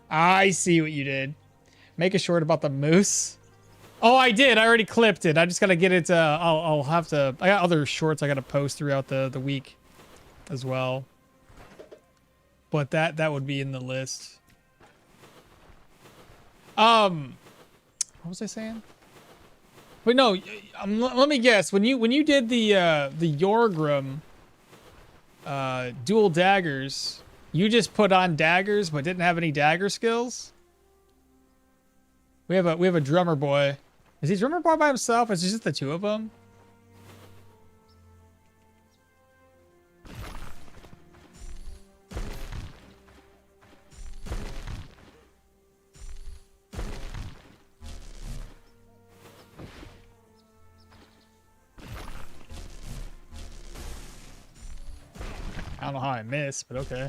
S1: I see what you did. Make a short about the moose. Oh, I did. I already clipped it. I just gotta get it. I'll have to. I got other shorts I gotta post throughout the week as well. But that would be in the list. What was I saying? But no, let me guess. When you did the Yorgrim dual daggers. You just put on daggers but didn't have any dagger skills. We have a drummer boy. Is he drummer boy by himself? Is it just the two of them? I don't know how I missed, but okay.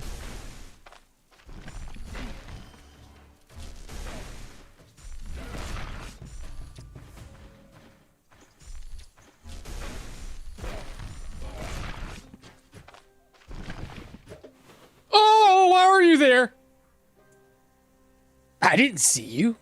S1: Oh, why were you there? I didn't see you.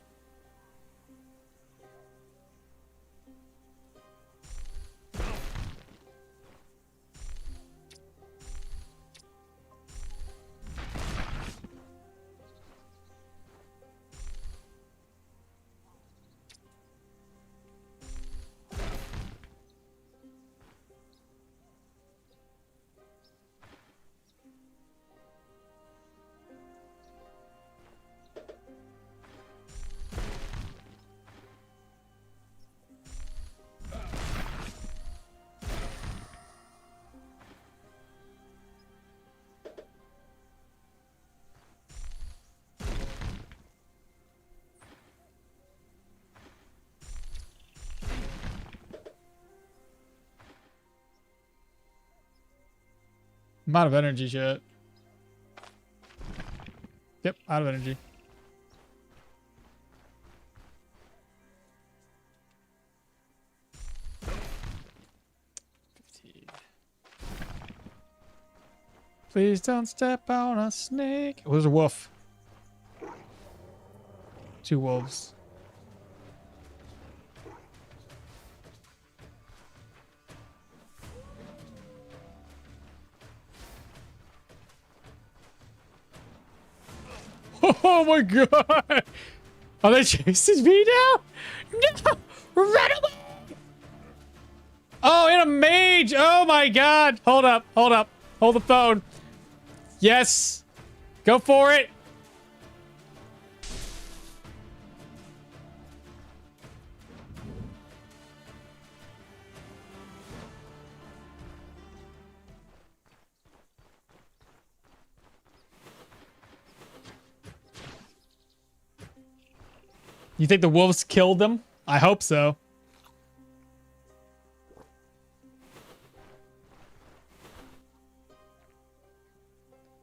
S1: I'm out of energy yet. Yep, out of energy. Please don't step on a snake. Oh, there's a wolf. 2 wolves. Oh my god! Are they chasing me now? No! Run away! Oh, and a mage! Oh my god! Hold up, hold up. Hold the phone. Yes! Go for it! You think the wolves killed them? I hope so.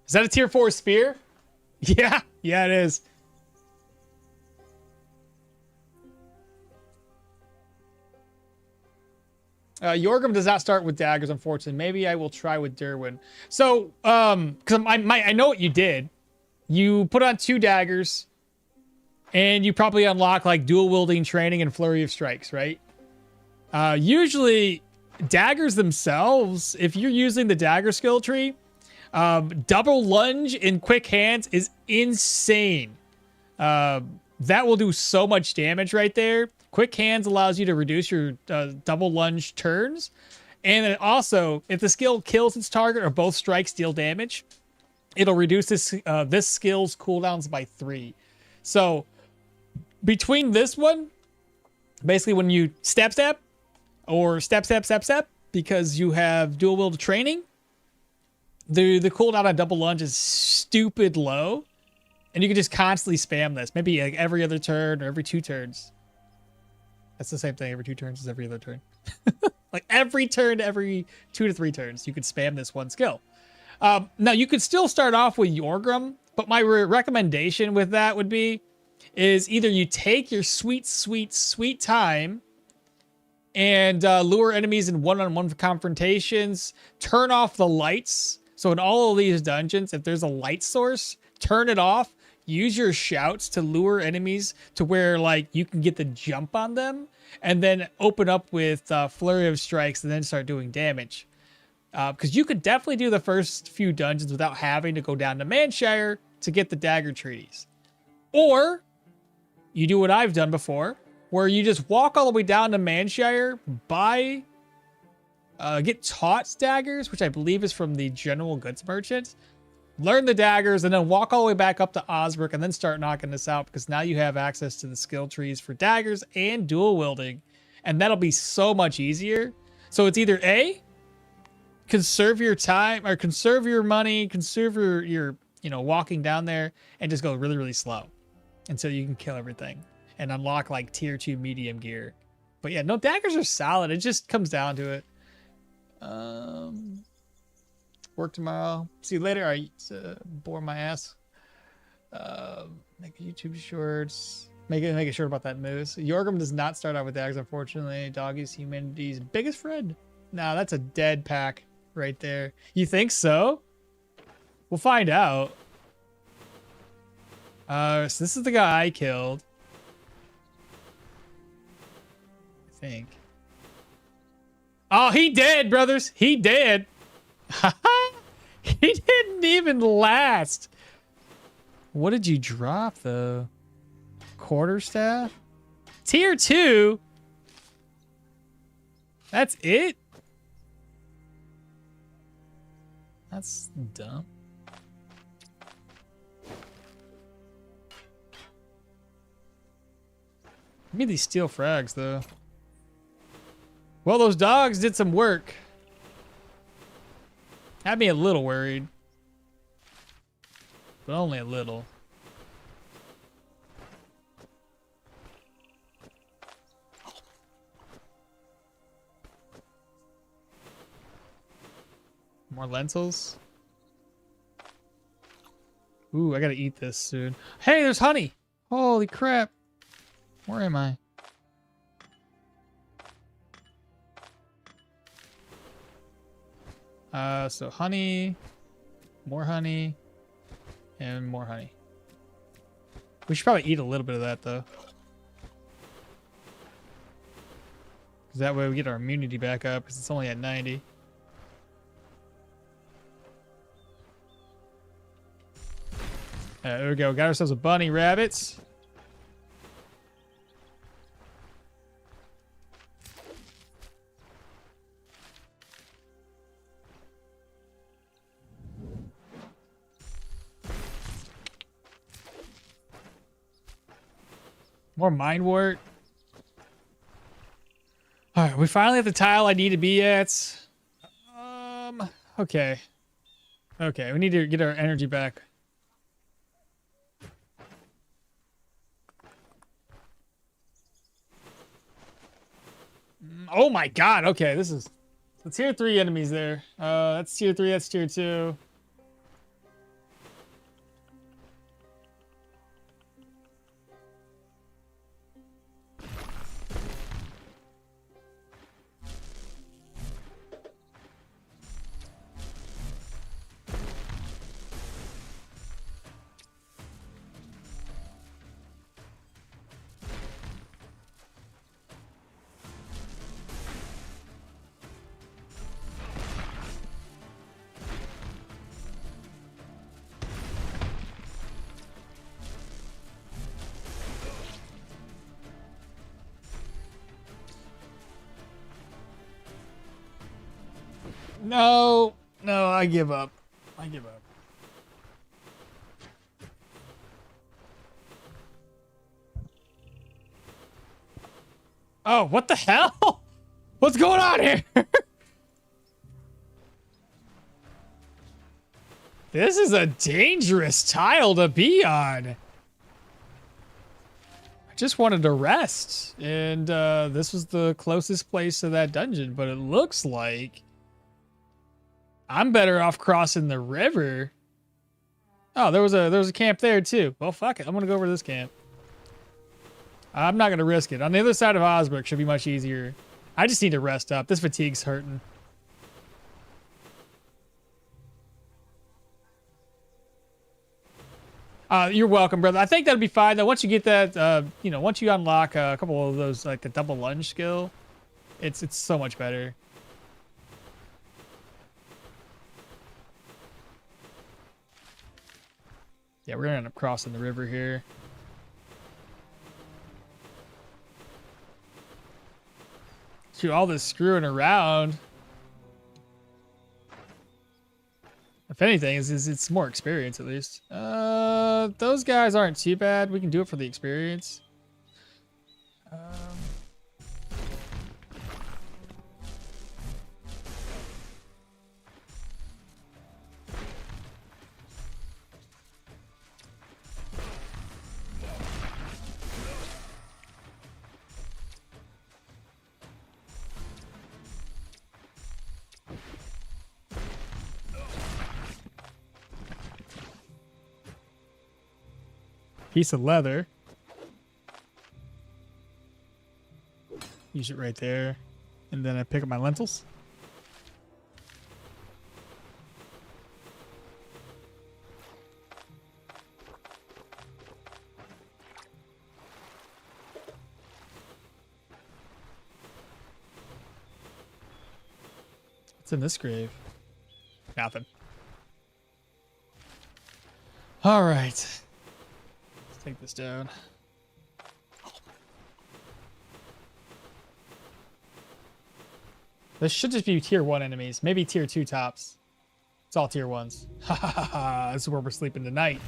S1: Is that a tier 4 spear? Yeah, yeah, it is. Yorgrim does not start with daggers, unfortunately. Maybe I will try with Derwin. So, because I know what you did. You put on 2 daggers, and you probably unlock like dual wielding training and flurry of strikes, right? Usually, daggers themselves, if you're using the dagger skill tree, double lunge in quick hands is insane. That will do so much damage right there. Quick hands allows you to reduce your double lunge turns. And then also, if the skill kills its target or both strikes deal damage, it'll reduce this skill's cooldowns by 3. So between this one, basically when you step or step, because you have dual wield training, the cooldown on double lunge is stupid low, and you can just constantly spam this. Maybe like every other turn or every 2 turns. That's the same thing. Every 2 turns is every other turn. Like every turn, every 2 to 3 turns, you could spam this one skill. Now you could still start off with Yorgrim, but my recommendation with that would be is either you take your sweet time and lure enemies in one-on-one confrontations, turn off the lights. So in all of these dungeons, if there's a light source, turn it off, use your shouts to lure enemies to where like you can get the jump on them, and then open up with flurry of strikes and then start doing damage. Because you could definitely do the first few dungeons without having to go down to Manshire to get the dagger treaties. Or you do what I've done before, where you just walk all the way down to Manshire, buy Get taught daggers, which I believe is from the general goods merchant. Learn the daggers and then walk all the way back up to Osbrook and then start knocking this out, because now you have access to the skill trees for daggers and dual wielding, and that'll be so much easier. So it's either A, conserve your time or conserve your money, conserve your walking down there, and just go really, really slow until you can kill everything and unlock like tier 2 medium gear. But yeah, no, daggers are solid. It just comes down to it. Work tomorrow. See you later. I bore my ass. Make YouTube shorts. Make a short about that moose. Yorgrim does not start out with daggers, unfortunately. Doggy's humanity's biggest friend. Nah, that's a dead pack right there. You think so? We'll find out. So this is the guy I killed. I think. Oh, he dead, brothers. He dead. He didn't even last. What did you drop, though? Quarterstaff? Tier 2? That's it? That's dumb. Give me these steel frags, though. Well, those dogs did some work. Had me a little worried. But only a little. More lentils. Ooh, I gotta eat this soon. Hey, there's honey! Holy crap. Where am I? So honey, more honey, and more honey. We should probably eat a little bit of that, though. Because that way we get our immunity back up, because it's only at 90. There we go. Got ourselves a bunny rabbits. More mind wart. All right, we finally have the tile I need to be at. Okay. Okay, we need to get our energy back. Oh my god, okay, this is the tier 3 enemies there. That's tier 3, that's tier 2. No, no, I give up. I give up. Oh, what the hell? What's going on here? This is a dangerous tile to be on. I just wanted to rest, and this was the closest place to that dungeon, but it looks like I'm better off crossing the river. Oh, there was a camp there too. Well, fuck it. I'm gonna go over to this camp. I'm not gonna risk it. On the other side of Osbrook should be much easier. I just need to rest up. This fatigue's hurting. You're welcome, brother. I think that'll be fine. Though once you get that, once you unlock a couple of those, like the double lunge skill, it's so much better. Yeah, we're gonna end up crossing the river here. To all this screwing around. If anything, it's more experience at least. Those guys aren't too bad. We can do it for the experience. Piece of leather. Use it right there. And then I pick up my lentils. What's in this grave? Nothing. All right. Let's take this down. This should just be tier 1 enemies. Maybe tier 2 tops. It's all tier 1s. Ha ha ha ha. This is where we're sleeping tonight.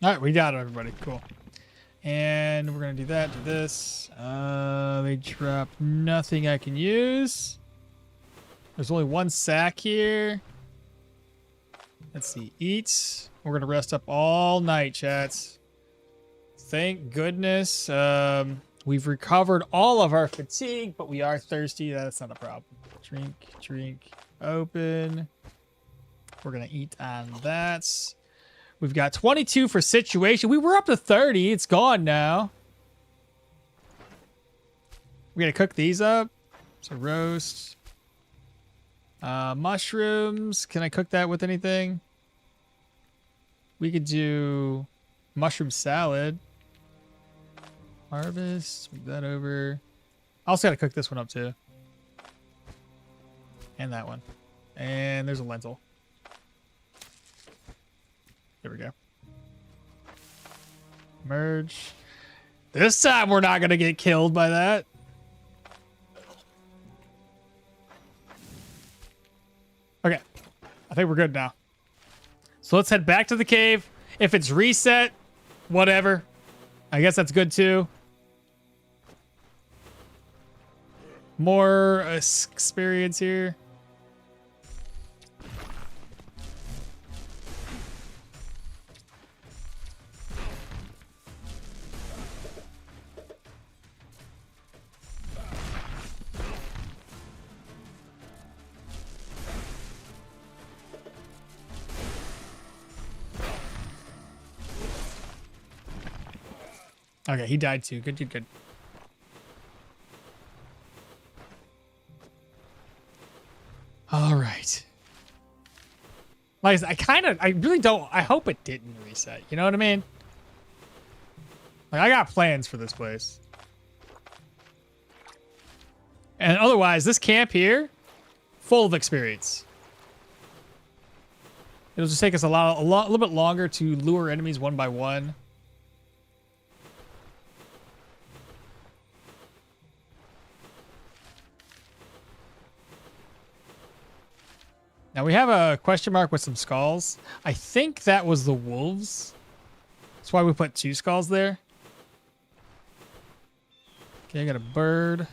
S1: All right, we got it, everybody. Cool. And we're going to do that, do this. They drop nothing I can use. There's only one sack here. Let's see. Eat. We're going to rest up all night, chats. Thank goodness. We've recovered all of our fatigue, but we are thirsty. That's not a problem. Drink, drink, open. We're going to eat on that. We've got 22 for situation. We were up to 30. It's gone now. We're going to cook these up. So roast. Mushrooms. Can I cook that with anything? We could do mushroom salad. Harvest. Move that over. I also got to cook this one up too. And that one. And there's a lentil. There we go. Merge. This time we're not going to get killed by that. Okay. I think we're good now. So let's head back to the cave. If it's reset, whatever. I guess that's good too. More experience here. Okay, he died too. Good, good, good. All right. Like I said, I really don't. I hope it didn't reset. You know what I mean? Like I got plans for this place. And otherwise, this camp here, full of experience. It'll just take us a little bit longer to lure enemies one by one. Now we have a question mark with some skulls. I think that was the wolves. That's why we put 2 skulls there. Okay, I got a bird.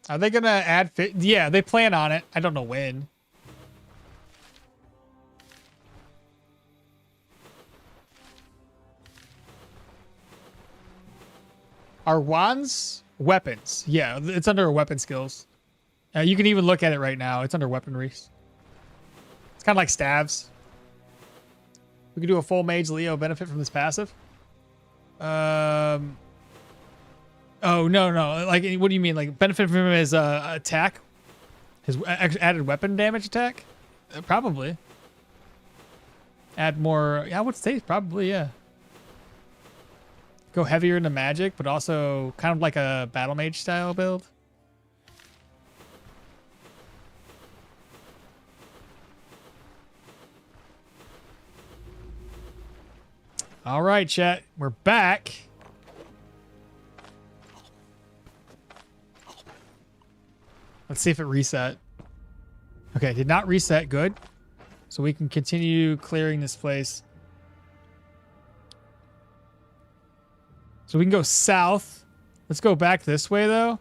S1: Are they gonna add fit? Yeah, they plan on it. I don't know when. Are wands weapons? Yeah, it's under weapon skills. You can even look at it right now. It's under weaponry. It's Kind of like stabs. We can do a full mage Leo benefit from this passive. Oh, no. Like, what do you mean? Like, benefit from his attack? His added weapon damage attack? Probably. Add more. Yeah, I would say probably, yeah. Go heavier into magic, but also kind of like a battle mage style build. All right, chat. We're back. Let's see if it reset. Okay, did not reset. Good. So we can continue clearing this place. So we can go south. Let's go back this way, though.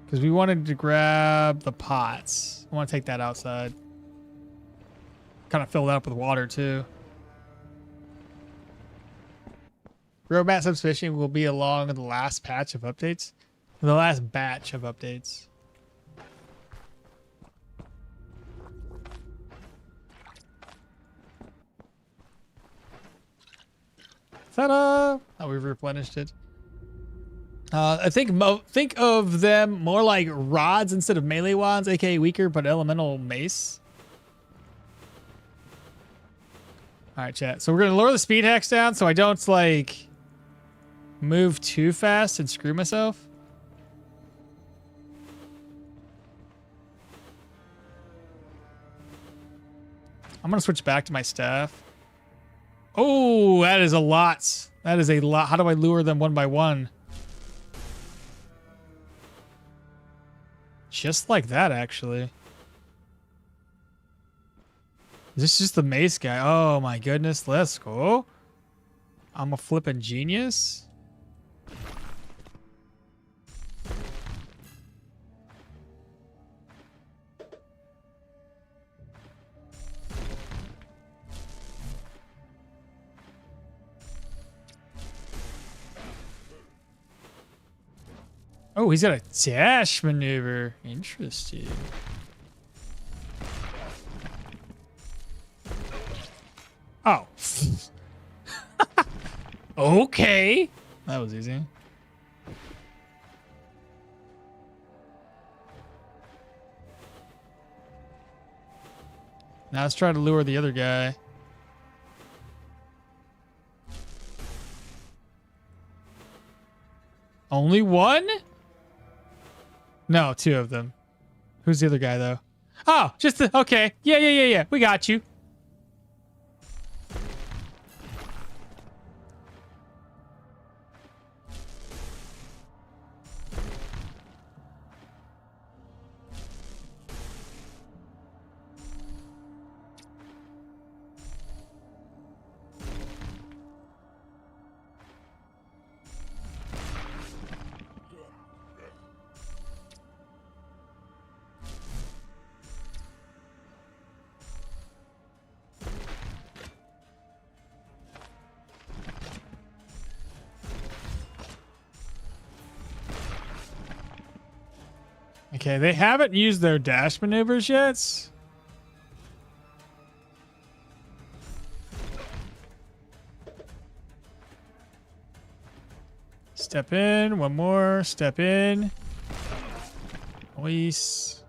S1: Because we wanted to grab the pots. I want to take that outside. Kind of fill that up with water, too. Roadmap subsfishing will be along the last patch of updates. The last batch of updates. Ta-da! Oh, we've replenished it. I think of them more like rods instead of melee wands, aka weaker but elemental mace. All right, chat. So we're gonna lower the speed hacks down so I don't like move too fast and screw myself. I'm gonna switch back to my staff. Oh, that is a lot. That is a lot. How do I lure them one by one? Just like that, actually. Is this just the mace guy? Oh my goodness, let's go. I'm a flippin' genius. Oh, he's got a dash maneuver. Interesting. Oh. Okay. That was easy. Now let's try to lure the other guy. Only one? No, two of them. Who's the other guy, though? Oh, just the... Okay. Yeah. We got you. Okay, they haven't used their dash maneuvers yet. Step in, one more, step in. Nice.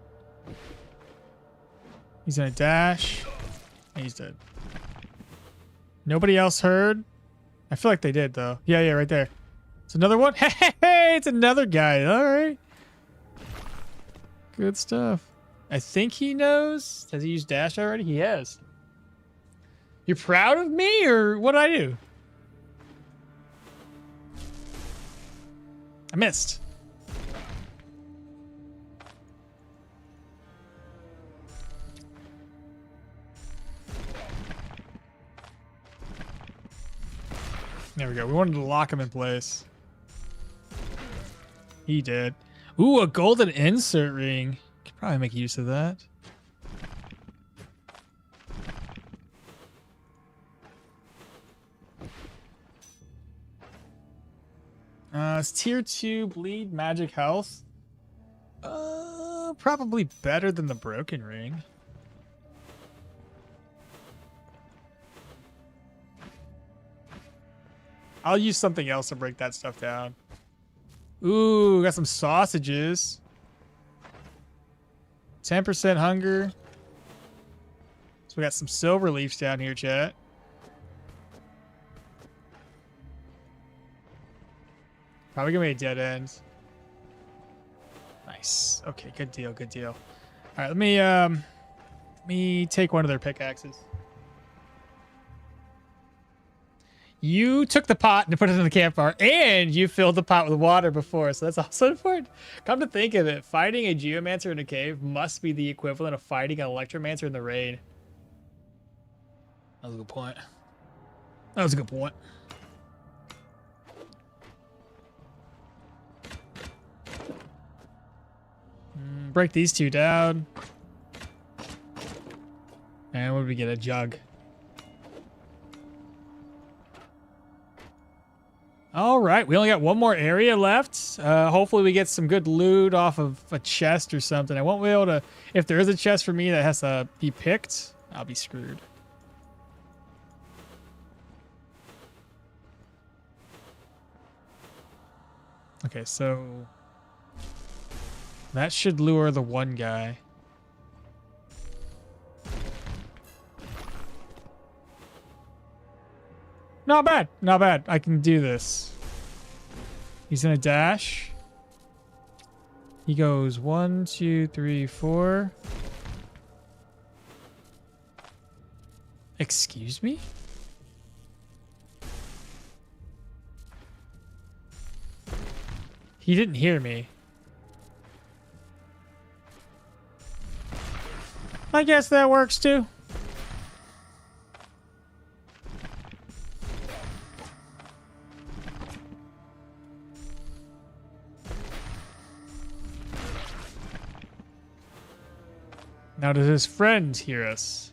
S1: He's gonna dash. He's dead. Nobody else heard? I feel like they did, though. Yeah, right there. It's another one. Hey, it's another guy. All right. Good stuff. I think he knows. Has he used dash already? He has. You're proud of me, or what did I do? I missed. There we go. We wanted to lock him in place. He did. Ooh, a golden insert ring. Could probably make use of that. It's tier 2 bleed magic health. Probably better than the broken ring. I'll use something else to break that stuff down. Ooh, got some sausages. 10% hunger. So we got some silver leaves down here, chat. Probably gonna be a dead end. Nice. Okay, good deal, good deal. All right, let me take one of their pickaxes. You took the pot and put it in the campfire, and you filled the pot with water before, so that's also important. Come to think of it, fighting a geomancer in a cave must be the equivalent of fighting an electromancer in the rain. That was a good point. That was a good point. Break these two down. And what did we get? A jug. All right, we only got one more area left. Hopefully we get some good loot off of a chest or something. I won't be able to... If there is a chest for me that has to be picked, I'll be screwed. Okay, so... that should lure the one guy. Not bad. Not bad. I can do this. He's in a dash. He goes 1, 2, 3, 4. Excuse me? He didn't hear me. I guess that works too. Now does his friend hear us?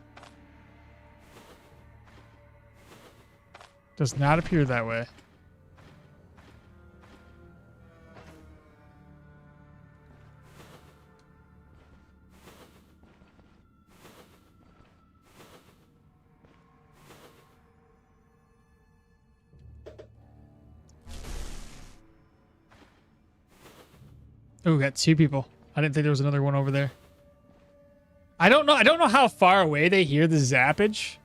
S1: Does not appear that way. Oh, we got two people. I didn't think there was another one over there. I don't know how far away they hear the zappage.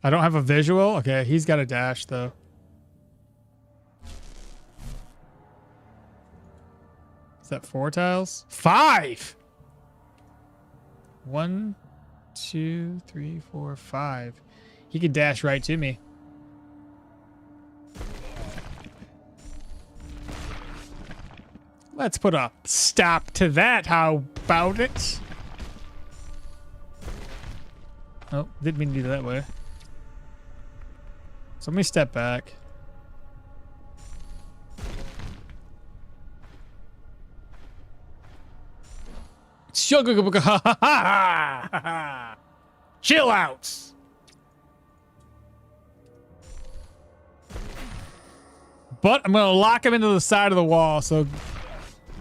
S1: I don't have a visual. Okay, he's got a dash though. Is that 4 tiles? 5! 1, 2, 3, 4, 5. He can dash right to me. Let's put a stop to that. How about it? Oh, didn't mean to do that way. So let me step back. Chill out. But I'm gonna lock him into the side of the wall, so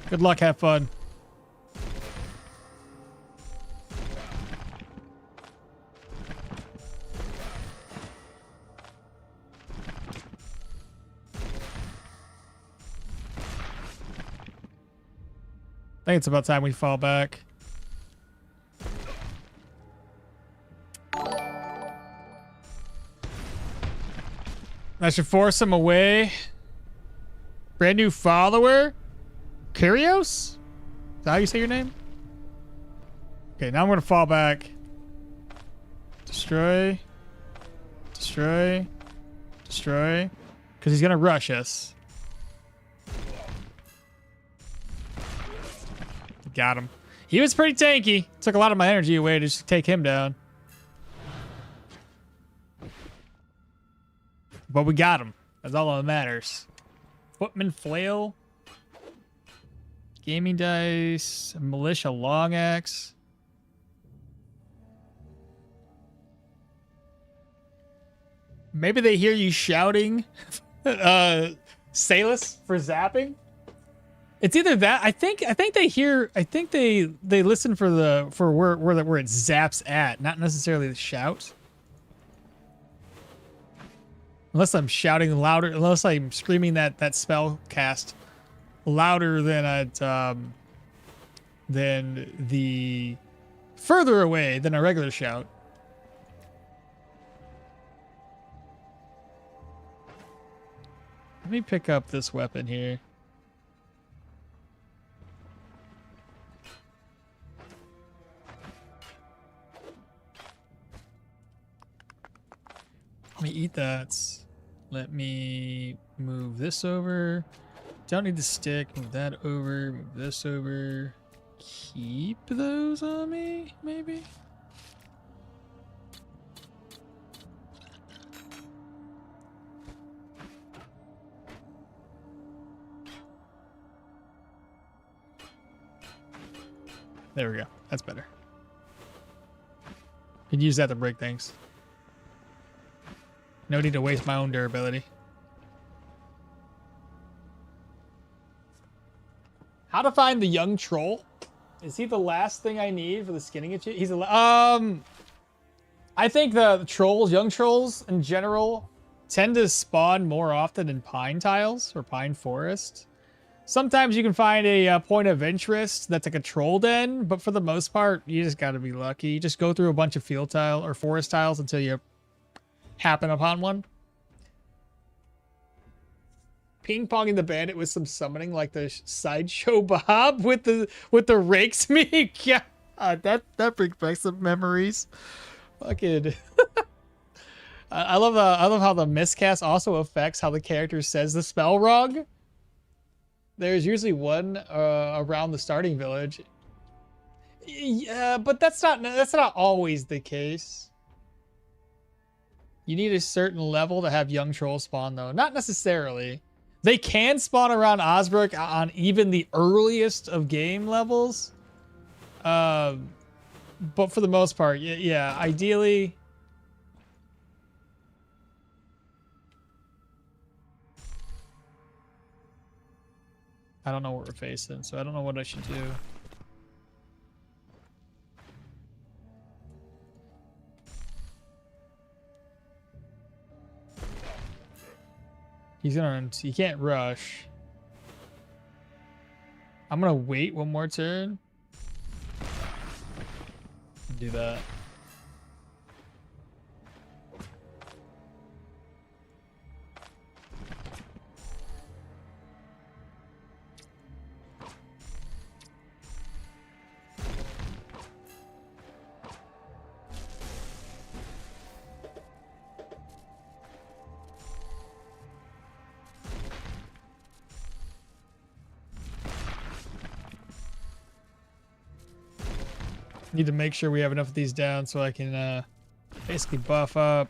S1: good luck, have fun. I think it's about time we fall back. That should force him away. Brand new follower? Kyrios? Is that how you say your name? Okay, now I'm going to fall back. Destroy. Destroy. Destroy. Because he's going to rush us. Got him. He was pretty tanky. Took a lot of my energy away to just take him down. But we got him. That's all that matters. Footman flail. Gaming dice. Militia long axe. Maybe they hear you shouting Salus for zapping. It's either that. I think they hear. I think they listen for where it zaps at, not necessarily the shout. Unless I'm shouting louder, unless I'm screaming that spell cast louder than the further away than a regular shout. Let me pick up this weapon here. Let me eat that. Let me move this over. Don't need the stick. Move that over. Move this over. Keep those on me, maybe? There we go. That's better. Could use that to break things. No need to waste my own durability. How to find the young troll? Is he the last thing I need for the skinning achievement? He's I think the trolls, young trolls in general, tend to spawn more often in pine tiles or pine forest. Sometimes you can find a point of interest that's like a troll den, but for the most part, you just gotta be lucky. You just go through a bunch of field tile or forest tiles until you happen upon one. Ping-ponging the bandit with some summoning like the sideshow Bob with the rakes me. Yeah, that brings back some memories. Fucking. I love how the miscast also affects how the character says the spell wrong. There's usually one around the starting village. Yeah, but that's not always the case. You need a certain level to have young trolls spawn, though. Not necessarily. They can spawn around Osbrook on even the earliest of game levels. But for the most part, yeah, ideally. I don't know what we're facing, so I don't know what I should do. He can't rush. I'm gonna wait one more turn. Do that. Need to make sure we have enough of these down so I can basically buff up.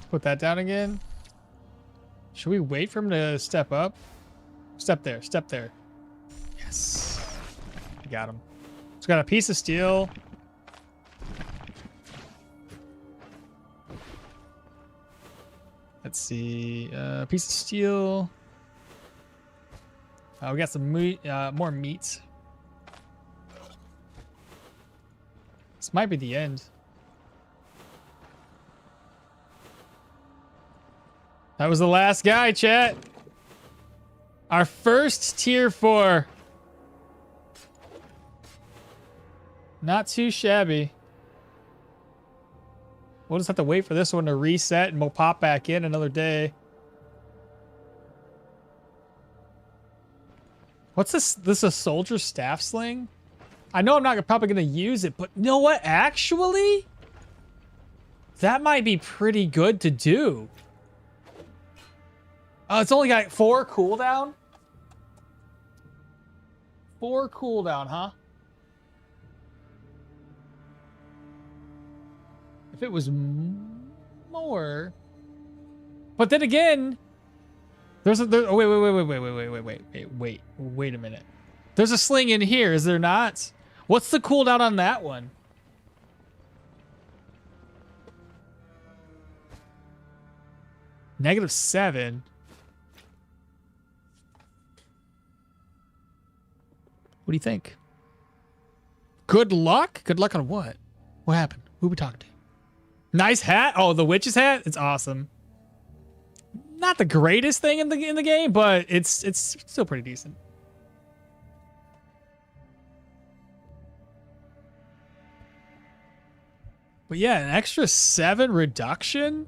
S1: Put that down again. Should we wait for him to step up? Step there, step there. Yes. Got him. He's got a piece of steel. Let's see, piece of steel. We got some meat, more meat. This might be the end. That was the last guy, chat. Our first tier 4. Not too shabby. We'll just have to wait for this one to reset and we'll pop back in another day. What's this? This is a soldier staff sling? I know I'm not probably going to use it, but you know what? Actually, that might be pretty good to do. Oh, it's only got 4 cooldown? 4 cooldown, huh? If it was more... But then again... oh, wait a minute. There's a sling in here, is there not? What's the cooldown on that one? -7. What do you think? Good luck? Good luck on what? What happened? Who we talking to? Nice hat. Oh, the witch's hat. It's awesome. Not the greatest thing in the game, but it's still pretty decent. But yeah, an extra 7 reduction,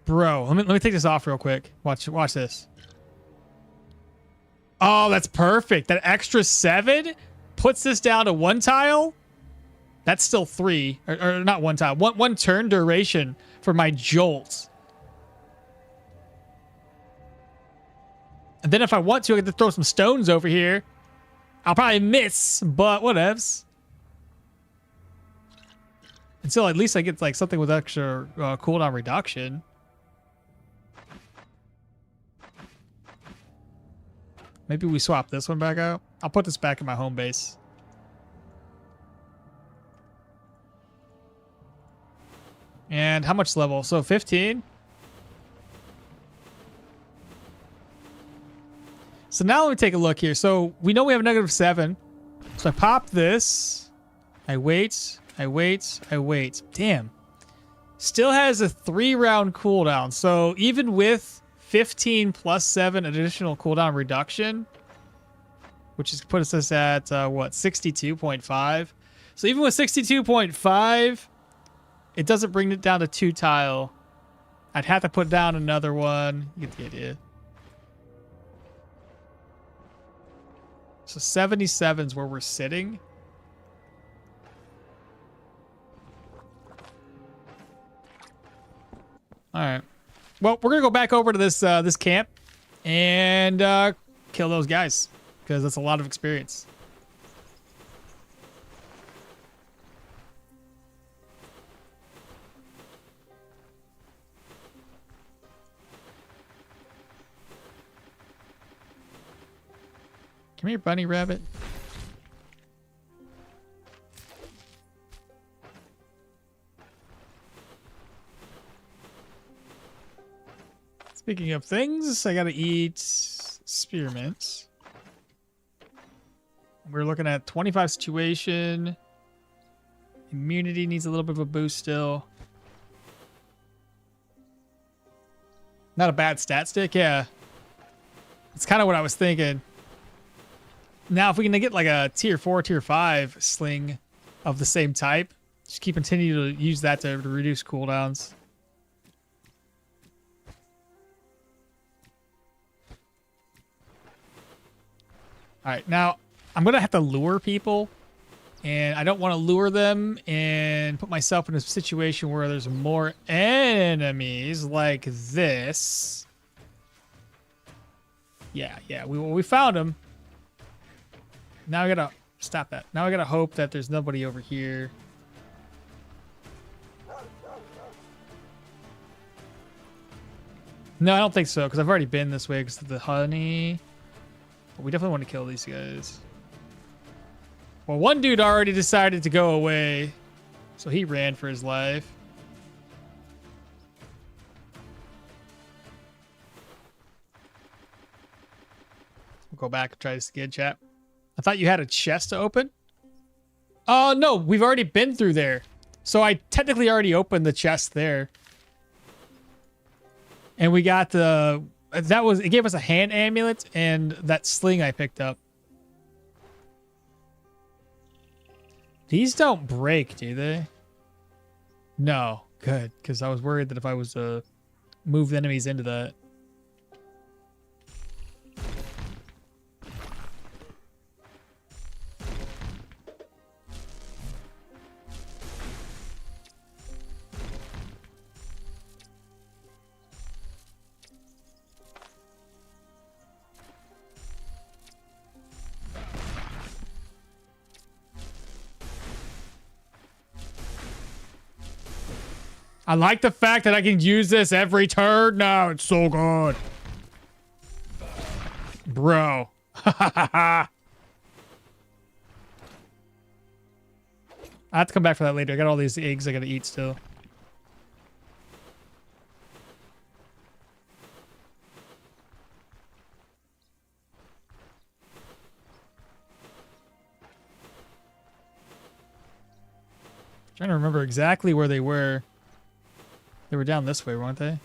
S1: bro. Let me take this off real quick. Watch this. Oh, that's perfect. That extra 7 puts this down to 1 tile. That's still 3, or not 1 tile. One turn duration for my jolt. And then if I want to, I get to throw some stones over here. I'll probably miss, but whatevs. Until at least I get like something with extra cooldown reduction. Maybe we swap this one back out. I'll put this back in my home base. And how much level? So 15. So now let me take a look here. So we know we have -7. So I pop this. I wait. Damn. Still has a 3-round cooldown. So even with 15 plus 7 additional cooldown reduction, which is puts us at what, 62.5. So even with 62.5, it doesn't bring it down to 2 tile. I'd have to put down another one. You get the idea. So 77 is where we're sitting. All right. Well, we're gonna go back over to this camp and kill those guys because that's a lot of experience. Come here, bunny rabbit. Speaking of things, I gotta eat spearmint. We're looking at 25 situation. Immunity needs a little bit of a boost still. Not a bad stat stick, yeah. That's kind of what I was thinking. Now, if we can get like a tier 4, tier 5 sling of the same type, just continue to use that to reduce cooldowns. All right, now I'm going to have to lure people, and I don't want to lure them and put myself in a situation where there's more enemies like this. Yeah, we found them. Now I gotta stop that. Now I gotta hope that there's nobody over here. No, I don't think so, because I've already been this way because of the honey. But we definitely want to kill these guys. Well, one dude already decided to go away, so he ran for his life. We'll go back and try this again, chat. I thought you had a chest to open. Oh, no, we've already been through there. So I technically already opened the chest there. And we got the... it gave us a hand amulet and that sling I picked up. These don't break, do they? No, good. Because I was worried that if I was to move the enemies into that. I like the fact that I can use this every turn now. It's so good. Bro. I have to come back for that later. I got all these eggs I gotta eat still. Trying to remember exactly where they were. They were down this way, weren't they?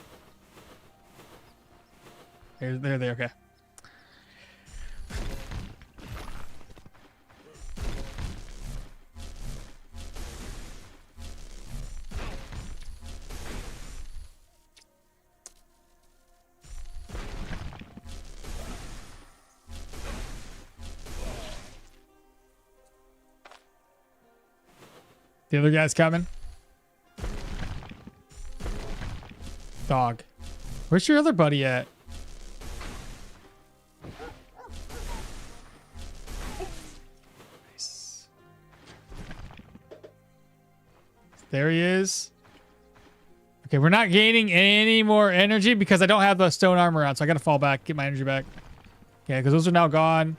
S1: There, okay. The other guy's coming. Dog. Where's your other buddy at? Nice. There he is. Okay, we're not gaining any more energy because I don't have the stone armor on, so I gotta fall back, get my energy back. Okay, because those are now gone.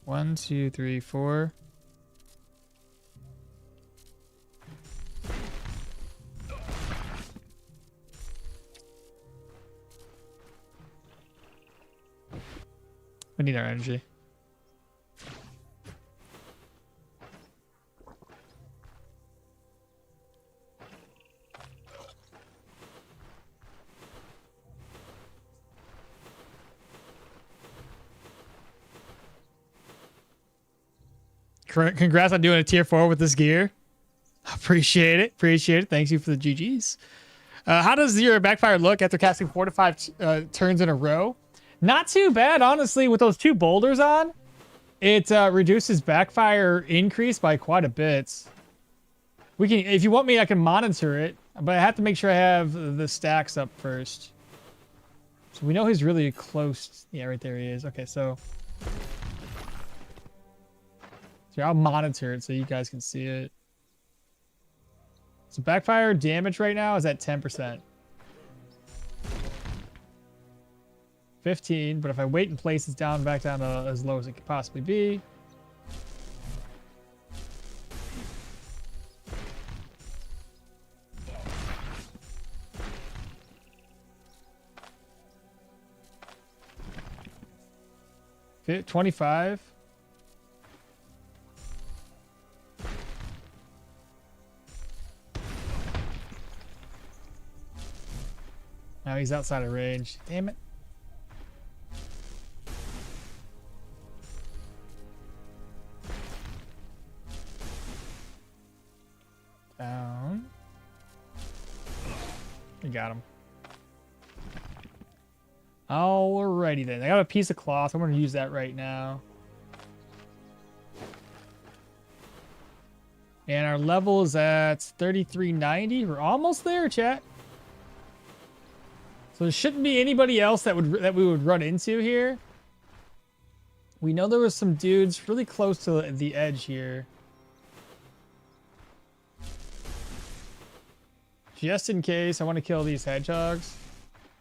S1: One, two, three, four. We need our energy. Congrats on doing a tier 4 with this gear. Appreciate it. Appreciate it. Thanks you for the GGs. How does your backfire look after casting 4 to 5 turns in a row? Not too bad, honestly. With those 2 boulders on, it reduces backfire increase by quite a bit. We can, if you want me, I can monitor it, but I have to make sure I have the stacks up first. So we know he's really close. Yeah, right there he is. Okay, so I'll monitor it so you guys can see it. So backfire damage right now is at 10%. 15, but if I wait in place, it's back down to as low as it could possibly be. Okay, 25. Now he's outside of range. Damn it. Down. We got him. Alrighty then. I got a piece of cloth. I'm going to use that right now. And our level is at 3390. We're almost there, chat. So there shouldn't be anybody else that we would run into here. We know there was some dudes really close to the edge here. Just in case, I want to kill these hedgehogs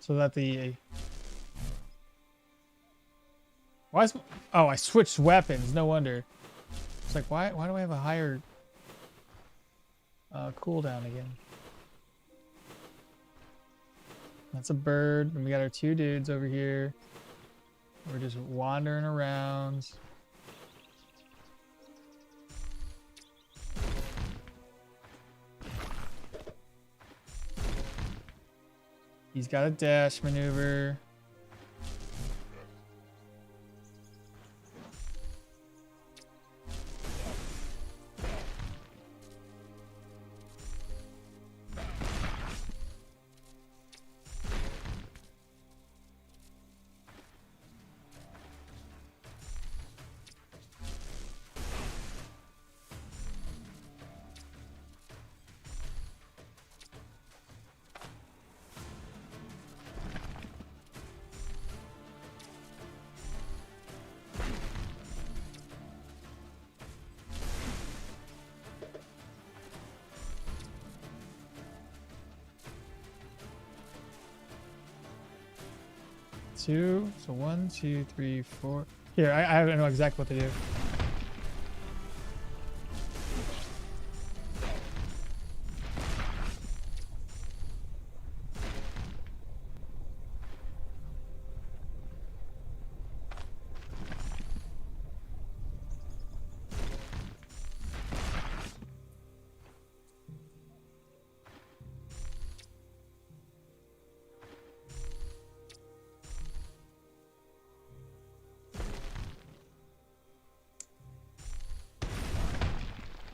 S1: so that the... Why is... Oh, I switched weapons. No wonder. It's like, why do I have a higher cooldown again? That's a bird. And we got our 2 dudes over here. We're just wandering around. He's got a dash maneuver. 2. So 1, 2, 3, 4. Here, I know exactly what to do.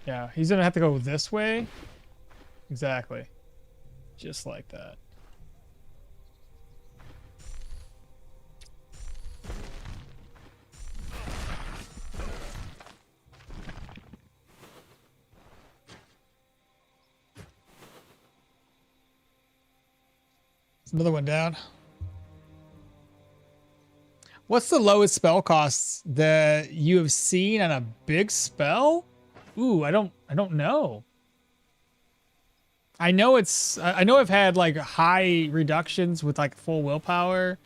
S1: Yeah, he's gonna have to go this way. Exactly. Just like that. There's another one down. What's the lowest spell costs that you have seen on a big spell? Ooh, I don't know. I know I've had like high reductions with like full willpower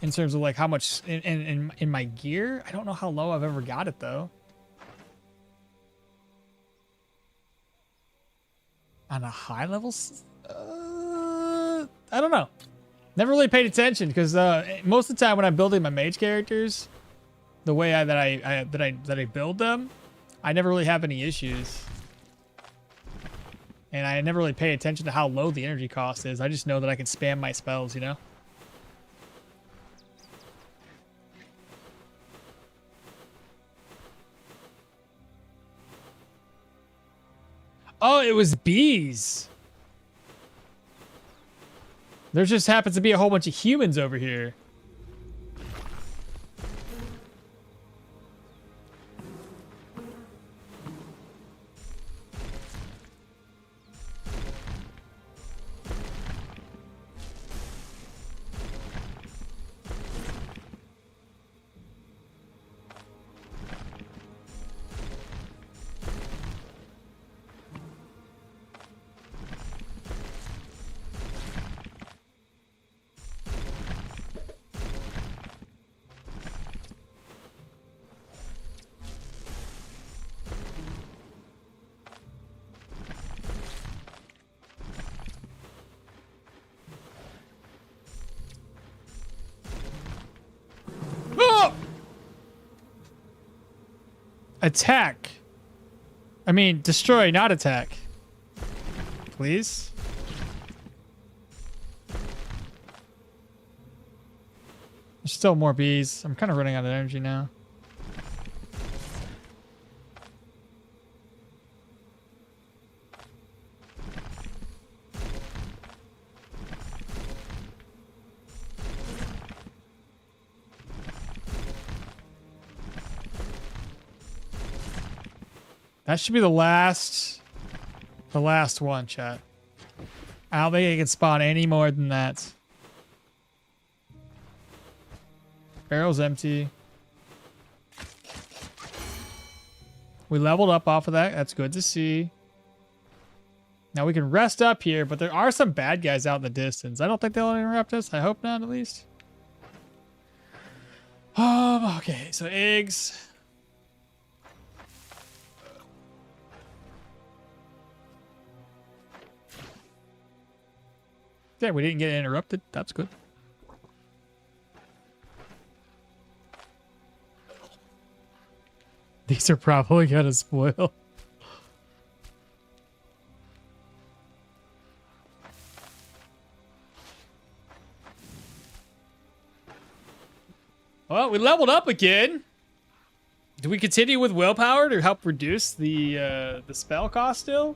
S1: in terms of like how much in my gear. I don't know how low I've ever got it though. On a high level, I don't know. Never really paid attention because most of the time when I'm building my mage characters, the way that I build them, I never really have any issues. And I never really pay attention to how low the energy cost is. I just know that I can spam my spells, you know? Oh, it was bees. There just happens to be a whole bunch of humans over here. Attack. I mean, destroy, not attack. Please. There's still more bees. I'm kind of running out of energy now. That should be the last one, chat. I don't think I can spawn any more than that. Barrel's empty. We leveled up off of that. That's good to see. Now we can rest up here, but there are some bad guys out in the distance. I don't think they'll interrupt us. I hope not, at least. Okay, so eggs. Yeah, we didn't get interrupted. That's good. These are probably gonna spoil. Well, we leveled up again. Do we continue with willpower to help reduce the spell cost still?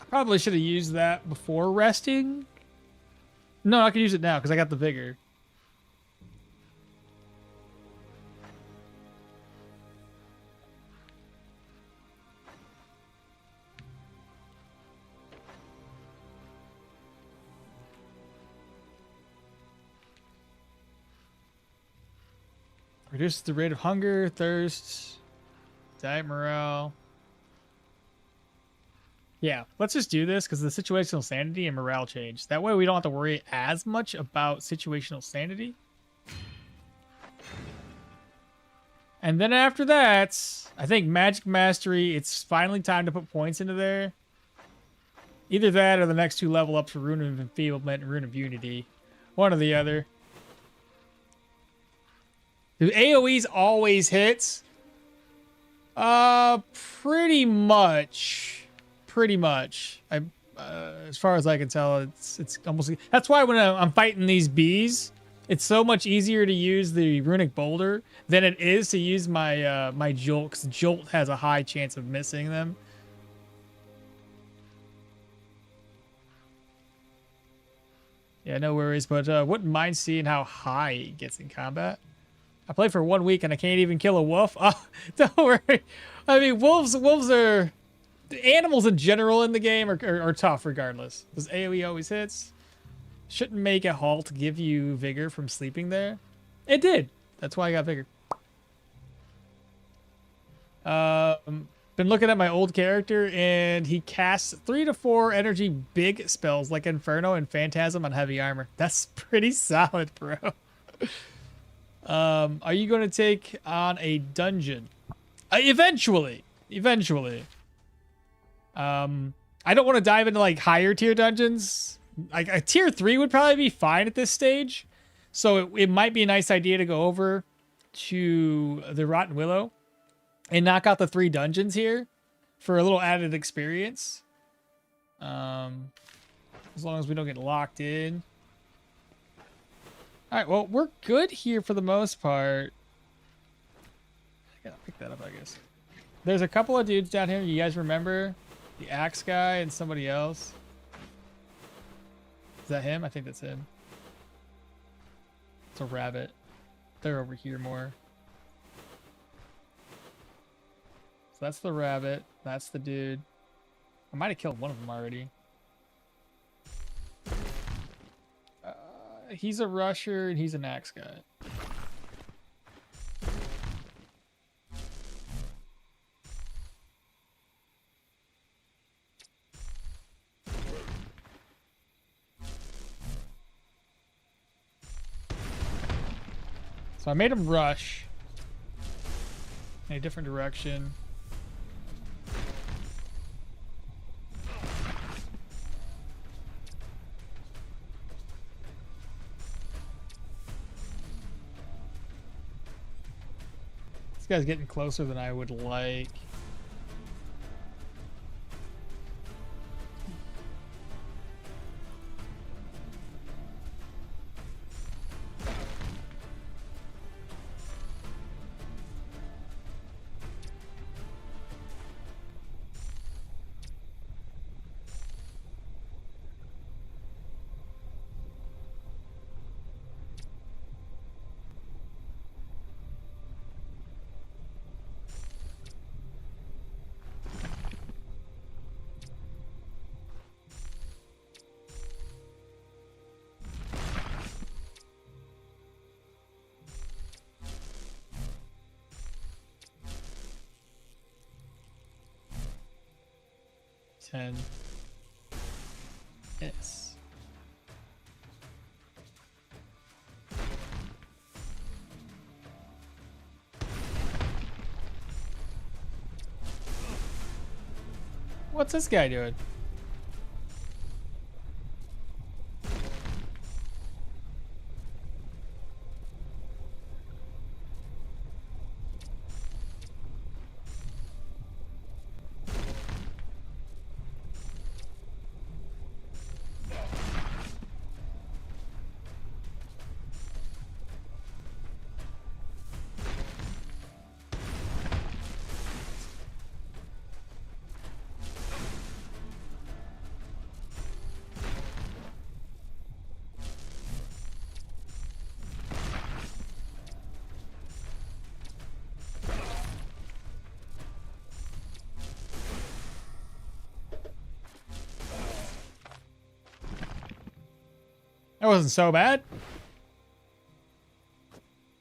S1: Probably should have used that before resting. No, I can use it now because I got the vigor. Reduces the rate of hunger, thirst, diet morale. Yeah, let's just do this because the situational sanity and morale change. That way we don't have to worry as much about situational sanity. And then after that, I think Magic Mastery, it's finally time to put points into there. Either that or the next 2 level ups for Rune of Enfeeblement and Rune of Unity. One or the other. Do AoEs always hits? Pretty much. Pretty much. As far as I can tell, it's almost. That's why when I'm fighting these bees, it's so much easier to use the runic boulder than it is to use my my jolt, because jolt has a high chance of missing them. Yeah, no worries, but wouldn't mind seeing how high it gets in combat. I played for 1 week and I can't even kill a wolf. Oh, don't worry. I mean, wolves are... Animals in general in the game are tough regardless. Does AoE always hits? Shouldn't make a halt give you vigor from sleeping there. It did. That's why I got vigor. Been looking at my old character and he casts 3 to 4 energy big spells like Inferno and Phantasm on heavy armor. That's pretty solid, bro. Are you going to take on a dungeon? Eventually. I don't want to dive into like higher tier dungeons. Like a tier 3 would probably be fine at this stage. So it might be a nice idea to go over to the Rotten Willow and knock out the 3 dungeons here for a little added experience. As long as we don't get locked in. All right, well, we're good here for the most part. I gotta pick that up, I guess. There's a couple of dudes down here. You guys remember? The axe guy and somebody else. Is that him? I think that's him. It's a rabbit. They're over here more. So that's the rabbit. That's the dude. I might have killed one of them already. He's a rusher and he's an axe guy. So I made him rush in a different direction. This guy's getting closer than I would like. Yes. What's this guy doing? That wasn't so bad.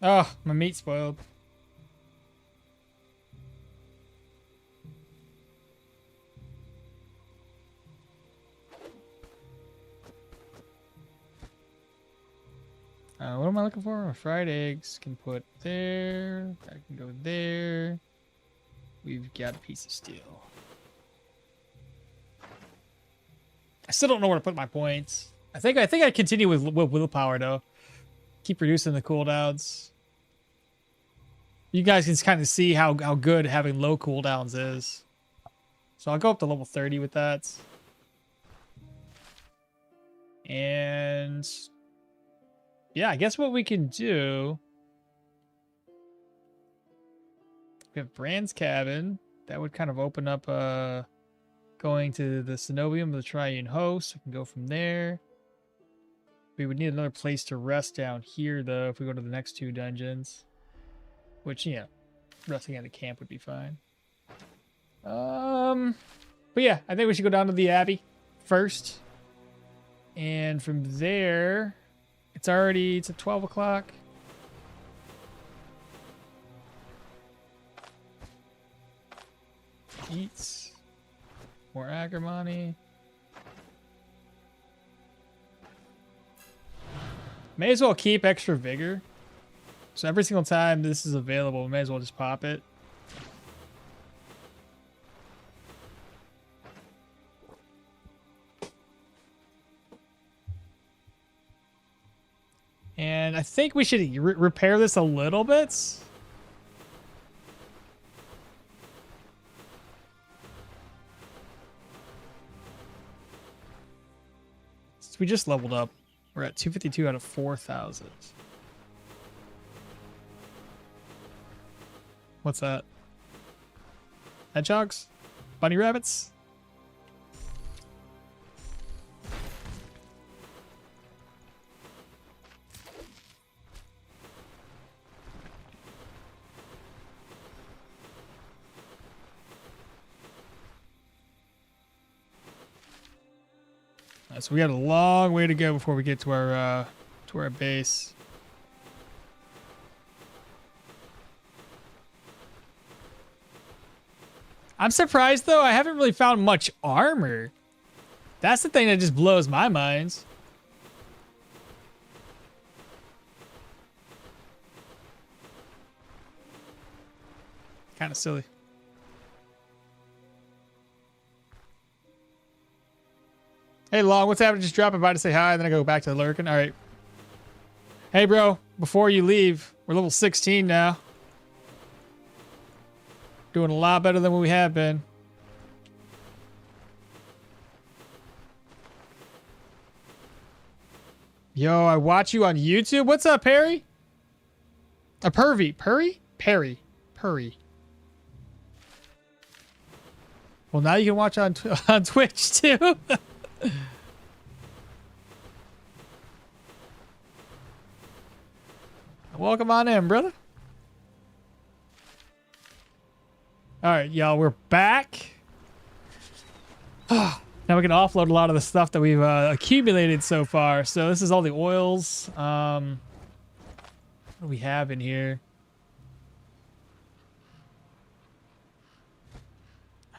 S1: Oh, my meat spoiled. What am I looking for? Fried eggs. Can put there. That can go there. We've got a piece of steel. I still don't know where to put my points. I think I continue with willpower though. Keep reducing the cooldowns. You guys can kind of see how good having low cooldowns is. So I'll go up to level 30 with that. And yeah, I guess what we can do. We have Brand's cabin. That would kind of open up going to the Cenobium of the Triune Host. We can go from there. We would need another place to rest down here, though, if we go to the next two dungeons. Which, yeah, resting at a camp would be fine. But yeah, I think we should go down to the Abbey first. And from there, it's at 12 o'clock. Eats. More agrimony. May as well keep extra vigor. So every single time this is available, we may as well just pop it. And I think we should repair this a little bit. So we just leveled up. We're at 252 out of 4,000. What's that? Hedgehogs? Bunny rabbits? So we got a long way to go before we get to our base. I'm surprised though, I haven't really found much armor. That's the thing that just blows my mind. Kind of silly. Hey, Long, what's happening? Just dropping by to say hi, and then I go back to lurking. All right. Hey, bro, before you leave, we're level 16 now. Doing a lot better than what we have been. Yo, I watch you on YouTube. What's up, Perry? A pervy. Perry? Perry. Purry. Well, now you can watch on Twitch, too. Welcome on in, brother. All right, y'all, we're back. Now we can offload a lot of the stuff that we've accumulated so far. So this is all the oils. What do we have in here?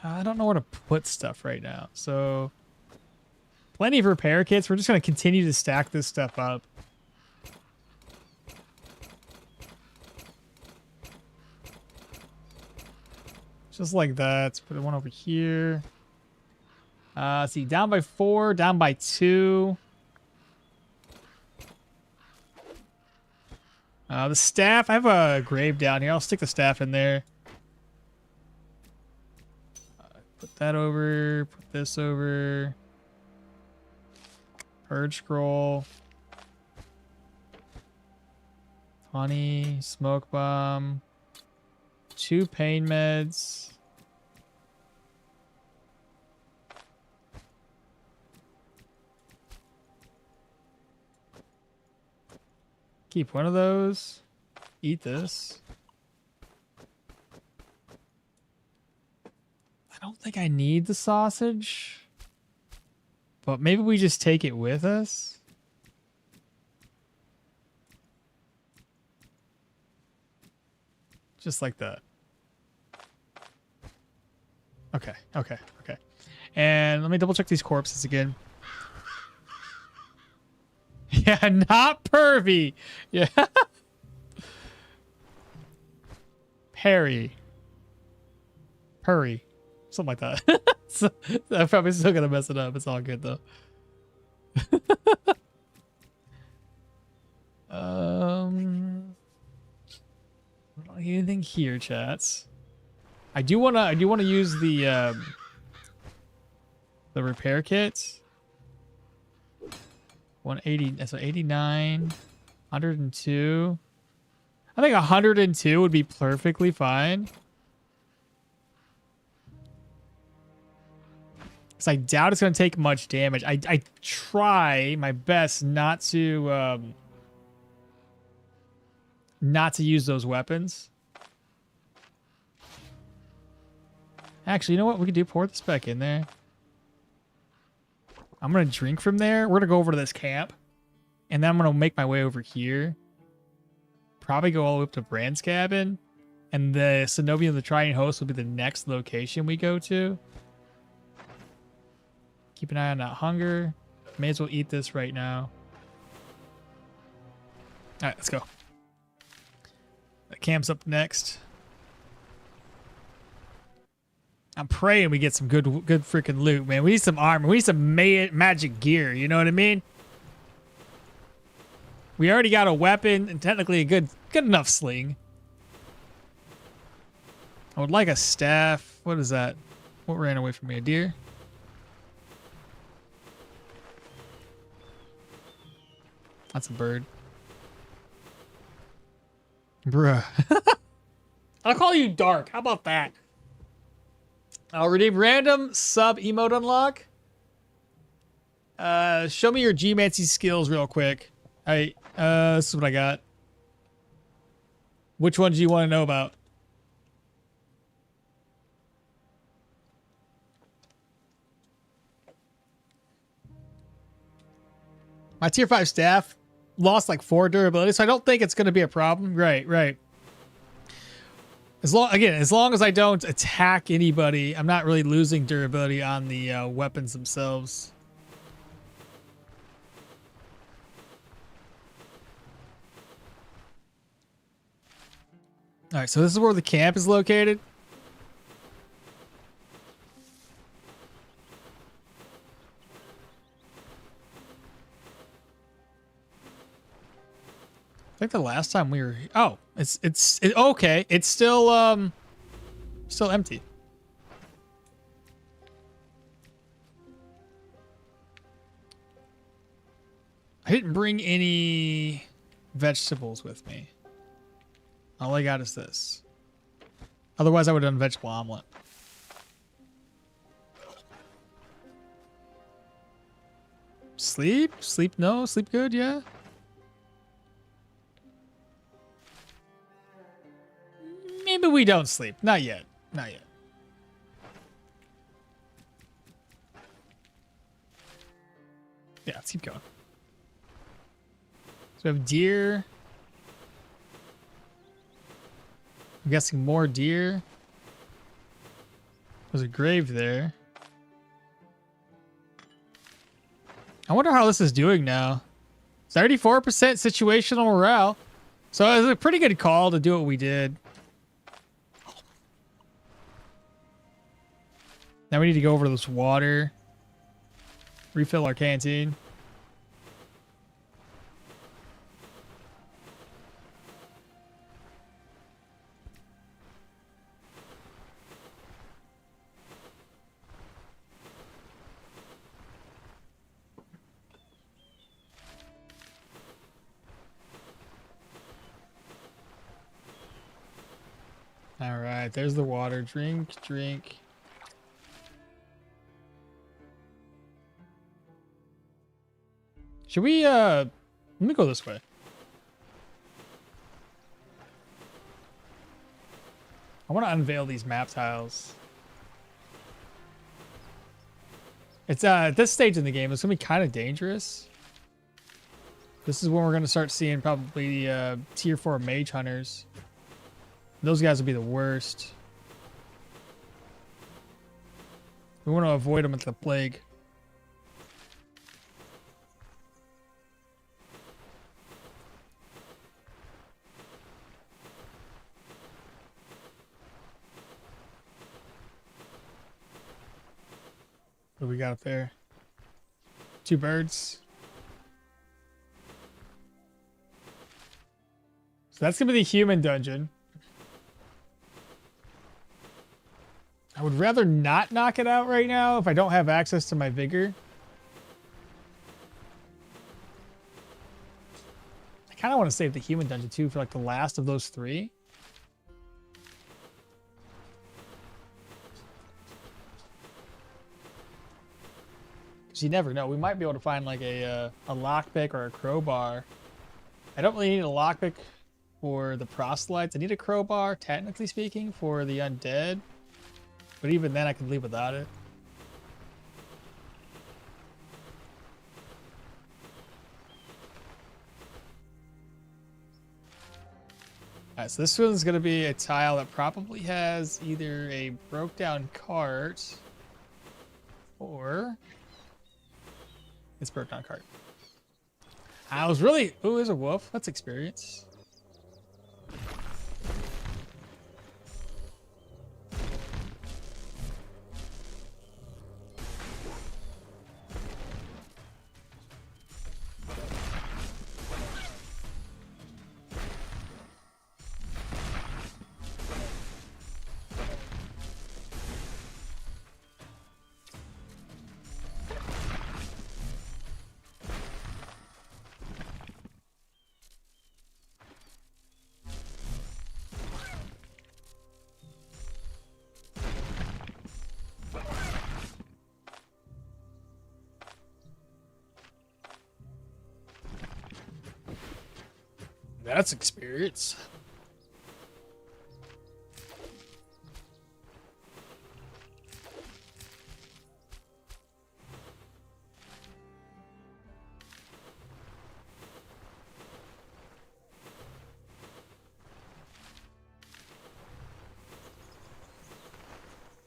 S1: I don't know where to put stuff right now. So plenty of repair kits. We're just going to continue to stack this stuff up. Just like that. Let's put one over here. See, down by 4, down by 2. The staff. I have a grave down here. I'll stick the staff in there. Put that over. Put this over. Purge scroll. Honey. Smoke bomb. 2 pain meds. Keep one of those. Eat this. I don't think I need the sausage. But maybe we just take it with us. Just like that. Okay, okay, okay. And let me double check these corpses again. Yeah, not pervy. Yeah. Perry. Purry. Something like that. So, I'm probably still gonna mess it up. It's all good though. Anything here, chats? I do wanna use the repair kits. 180, so 89, 102. I think 102 would be perfectly fine. Because I doubt it's going to take much damage. I try my best not to use those weapons. Actually, you know what we could do? Pour this back in there. I'm going to drink from there. We're going to go over to this camp. And then I'm going to make my way over here. Probably go all the way up to Brand's cabin. And the Cenobian of the Trying Host will be the next location we go to. Keep an eye on that hunger. May as well eat this right now. All right, let's go. The camp's up next. I'm praying we get some good freaking loot, man. We need some armor. We need some magic gear. You know what I mean? We already got a weapon and technically a good enough sling. I would like a staff. What is that? What ran away from me? A deer? That's a bird. Bruh. I'll call you Dark. How about that? I'll redeem random sub emote unlock. Show me your G-Mancy skills real quick. Alright, this is what I got. Which one do you want to know about? My tier 5 staff lost like 4 durability, so I don't think it's going to be a problem. Right. As long as I don't attack anybody, I'm not really losing durability on the weapons themselves. All right, so this is where the camp is located. I think the last time we were, oh, it's okay. It's still empty. I didn't bring any vegetables with me. All I got is this. Otherwise, I would have done vegetable omelet. Sleep? Sleep no? Sleep good? Yeah. Maybe we don't sleep. Not yet. Not yet. Yeah, let's keep going. So we have deer. I'm guessing more deer. There's a grave there. I wonder how this is doing now. 34% situational morale. So it was a pretty good call to do what we did. Now we need to go over to this water. Refill our canteen. All right, there's the water. Drink. Should we, let me go this way. I want to unveil these map tiles. It's, at this stage in the game, it's going to be kind of dangerous. This is when we're going to start seeing probably, tier 4 mage hunters. Those guys will be the worst. We want to avoid them with the plague. What do we got up there? 2 birds. So that's gonna be the human dungeon. I would rather not knock it out right now if I don't have access to my vigor. I kind of want to save the human dungeon too for like the last of those 3. Because you never know. We might be able to find like a lockpick or a crowbar. I don't really need a lockpick for the proselytes. I need a crowbar, technically speaking, for the undead. But even then, I can leave without it. Alright, so this one's going to be a tile that probably has either a broke down cart or it's broke down cart. I was really... Ooh, there's a wolf. That's experience. That's experience.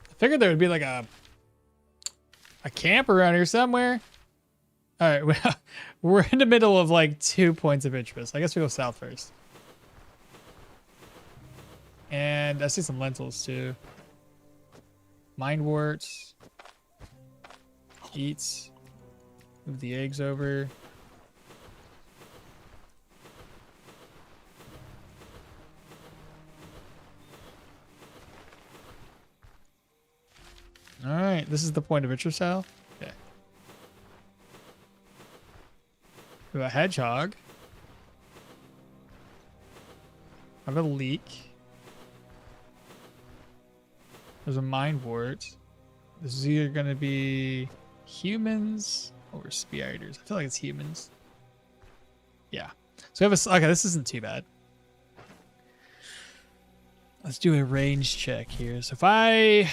S1: I figured there would be like a camp around here somewhere. All right, well, we're in the middle of like 2 points of interest. I guess we go south first. And I see some lentils too. Mindworts. Eats. Move the eggs over. All right, this is the point of interest, Sal. Okay. We have a hedgehog. I have a leek. There's a mindwort. This is either going to be humans or spiders. I feel like it's humans. Yeah. So we have a... Okay, this isn't too bad. Let's do a range check here. So if I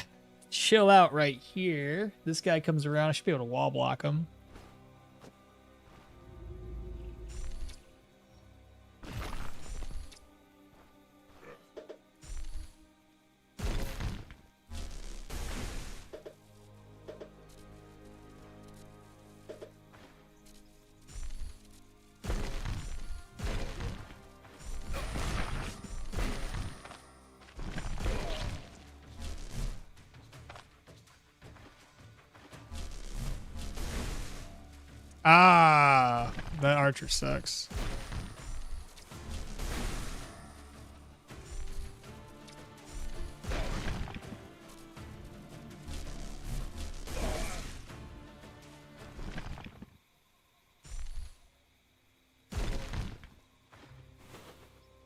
S1: chill out right here, this guy comes around. I should be able to wall block him. Ah, that archer sucks.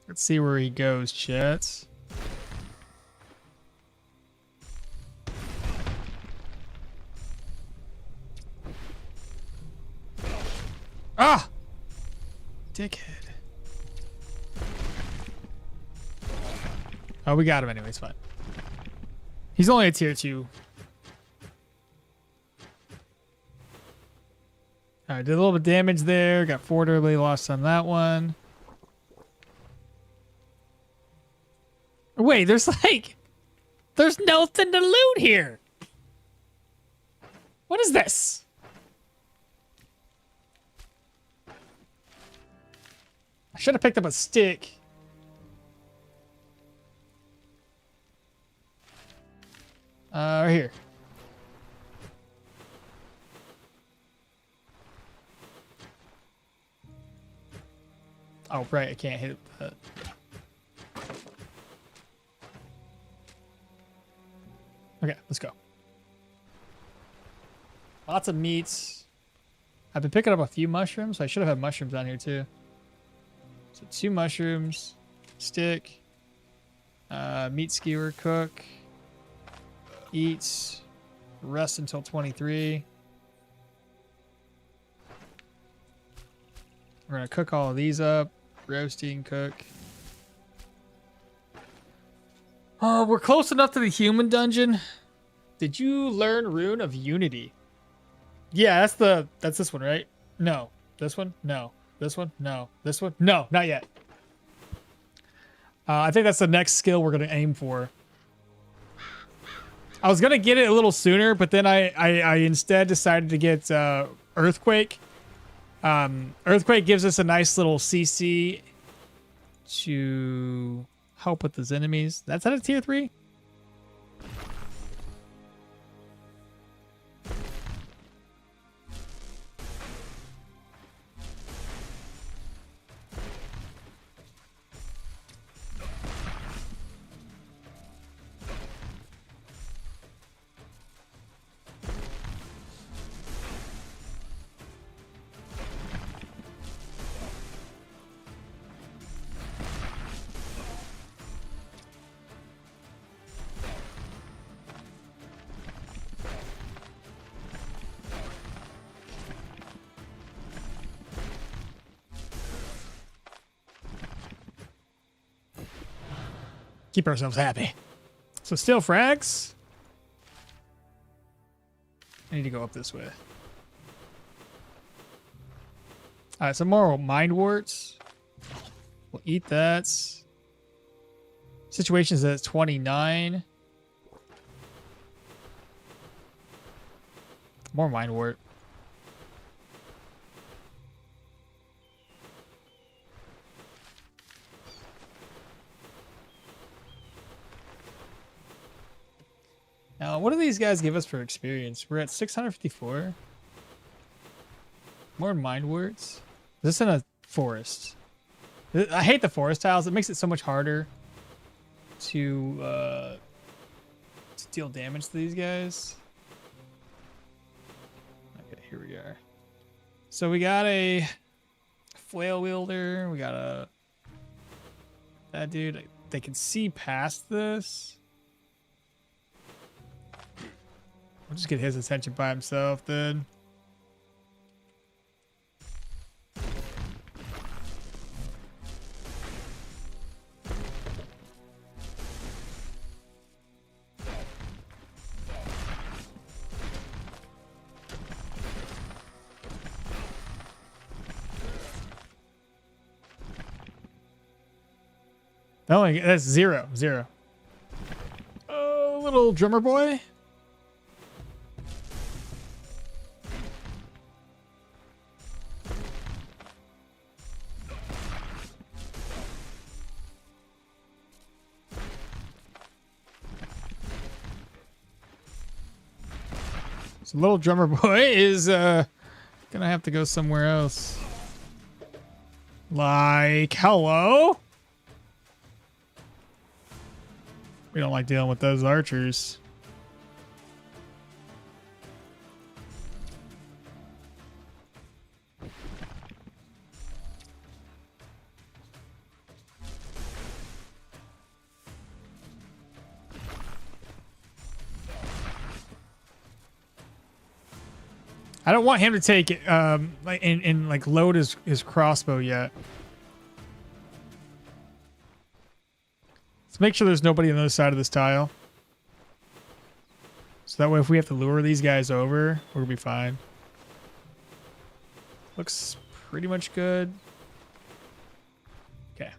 S1: Let's see where he goes, chat. Ah! Dickhead. Oh, we got him anyway. It's fine. He's only a tier 2. Alright, did a little bit of damage there. Got 4 durability lost on that one. Wait, there's nothing to loot here. What is this? I should have picked up a stick. Right here. Oh, right. I can't hit that. Okay, let's go. Lots of meats. I've been picking up a few mushrooms. I should have had mushrooms down here too. So 2 mushrooms, stick, meat skewer, cook, eat, rest until 23. We're gonna cook all of these up, roasting, cook. Oh, we're close enough to the human dungeon. Did you learn Rune of Unity? Yeah, that's this one, right? No. This one? No. This one? No. This one? No, not yet. I think that's the next skill we're going to aim for. I was going to get it a little sooner, but then I instead decided to get Earthquake. Earthquake gives us a nice little CC to help with his enemies. That's at a tier 3? Keep ourselves happy. So still frags. I need to go up this way. Alright, some more mind warts. We'll eat that. Situations at 29. More mind wart. Now, what do these guys give us for experience? We're at 654. More mind words. Is this in a forest? I hate the forest tiles. It makes it so much harder to deal damage to these guys. Okay, here we are. So we got a flail wielder. We got a... That dude, they can see past this. We'll just get his attention by himself then. Oh, that's 0. Oh, little drummer boy. So little drummer boy is gonna have to go somewhere else. Like, hello? We don't like dealing with those archers. I don't want him to take it, like and like load his crossbow yet. Let's make sure there's nobody on the other side of this tile. So that way, if we have to lure these guys over, we'll be fine. Looks pretty much good. Okay.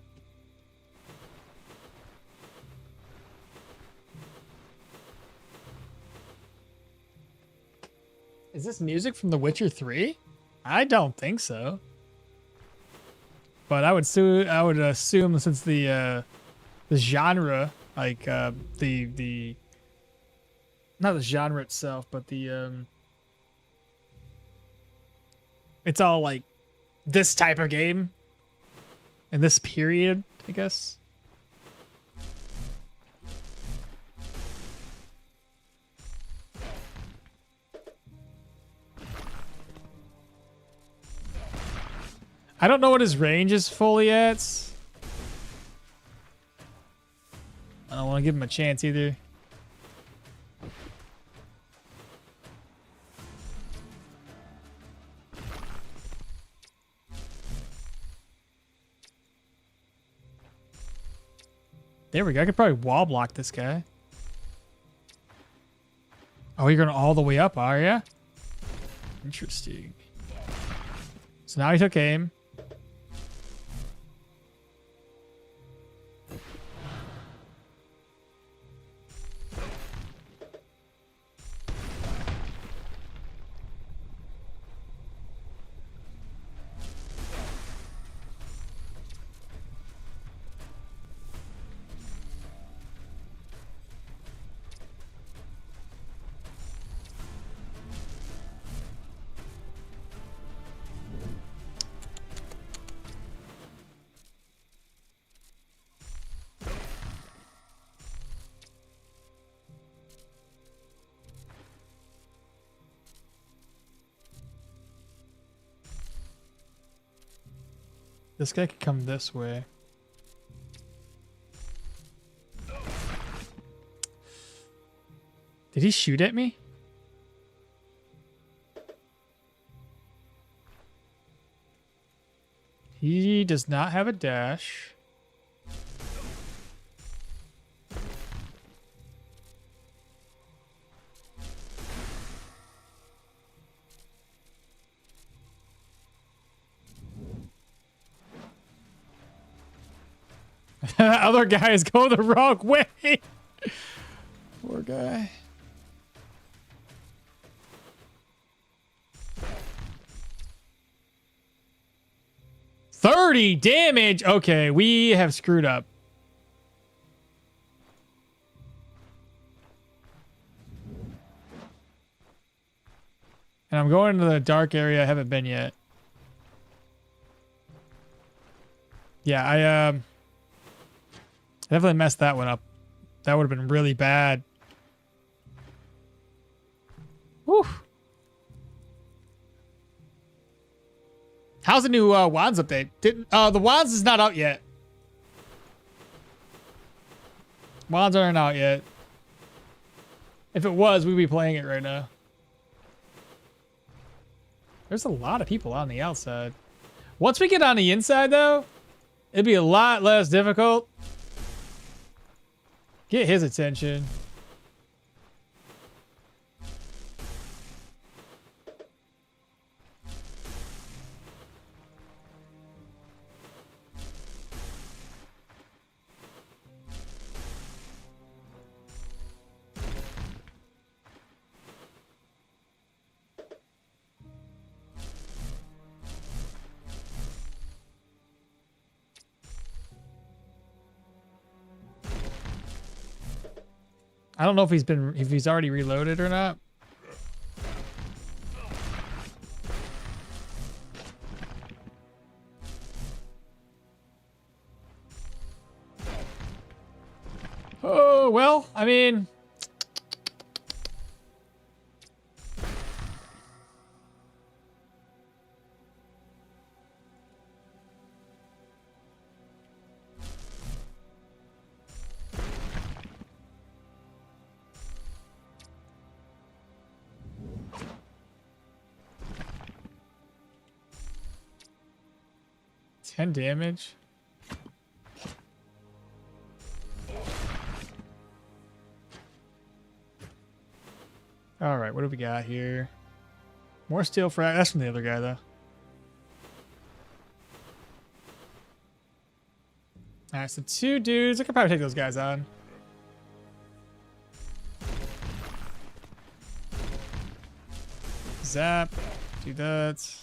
S1: Is this music from The Witcher 3? I don't think so. But I would assume since the genre, like the not the genre itself, but the it's all like this type of game. in this period, I guess. I don't know what his range is fully at. I don't want to give him a chance either. There we go. I could probably wall block this guy. Oh, you're going all the way up, are you? Interesting. So now he took aim. This guy could come this way. Did he shoot at me? He does not have a dash. Other guy is going the wrong way. Poor guy. $30 damage. Okay, we have screwed up. And I'm going to the dark area I haven't been yet. Yeah, I definitely messed that one up. That would have been really bad. Whew. How's the new Wands update? The Wands is not out yet. Wands aren't out yet. If it was, we'd be playing it right now. There's a lot of people on the outside. Once we get on the inside, though, it'd be a lot less difficult. Get his attention. I don't know if he's already reloaded or not. Oh, well, I mean, ten damage. All right, what do we got here? More steel frag. That's from the other guy, though. All right, so two dudes. I could probably take those guys on. Zap. Do that.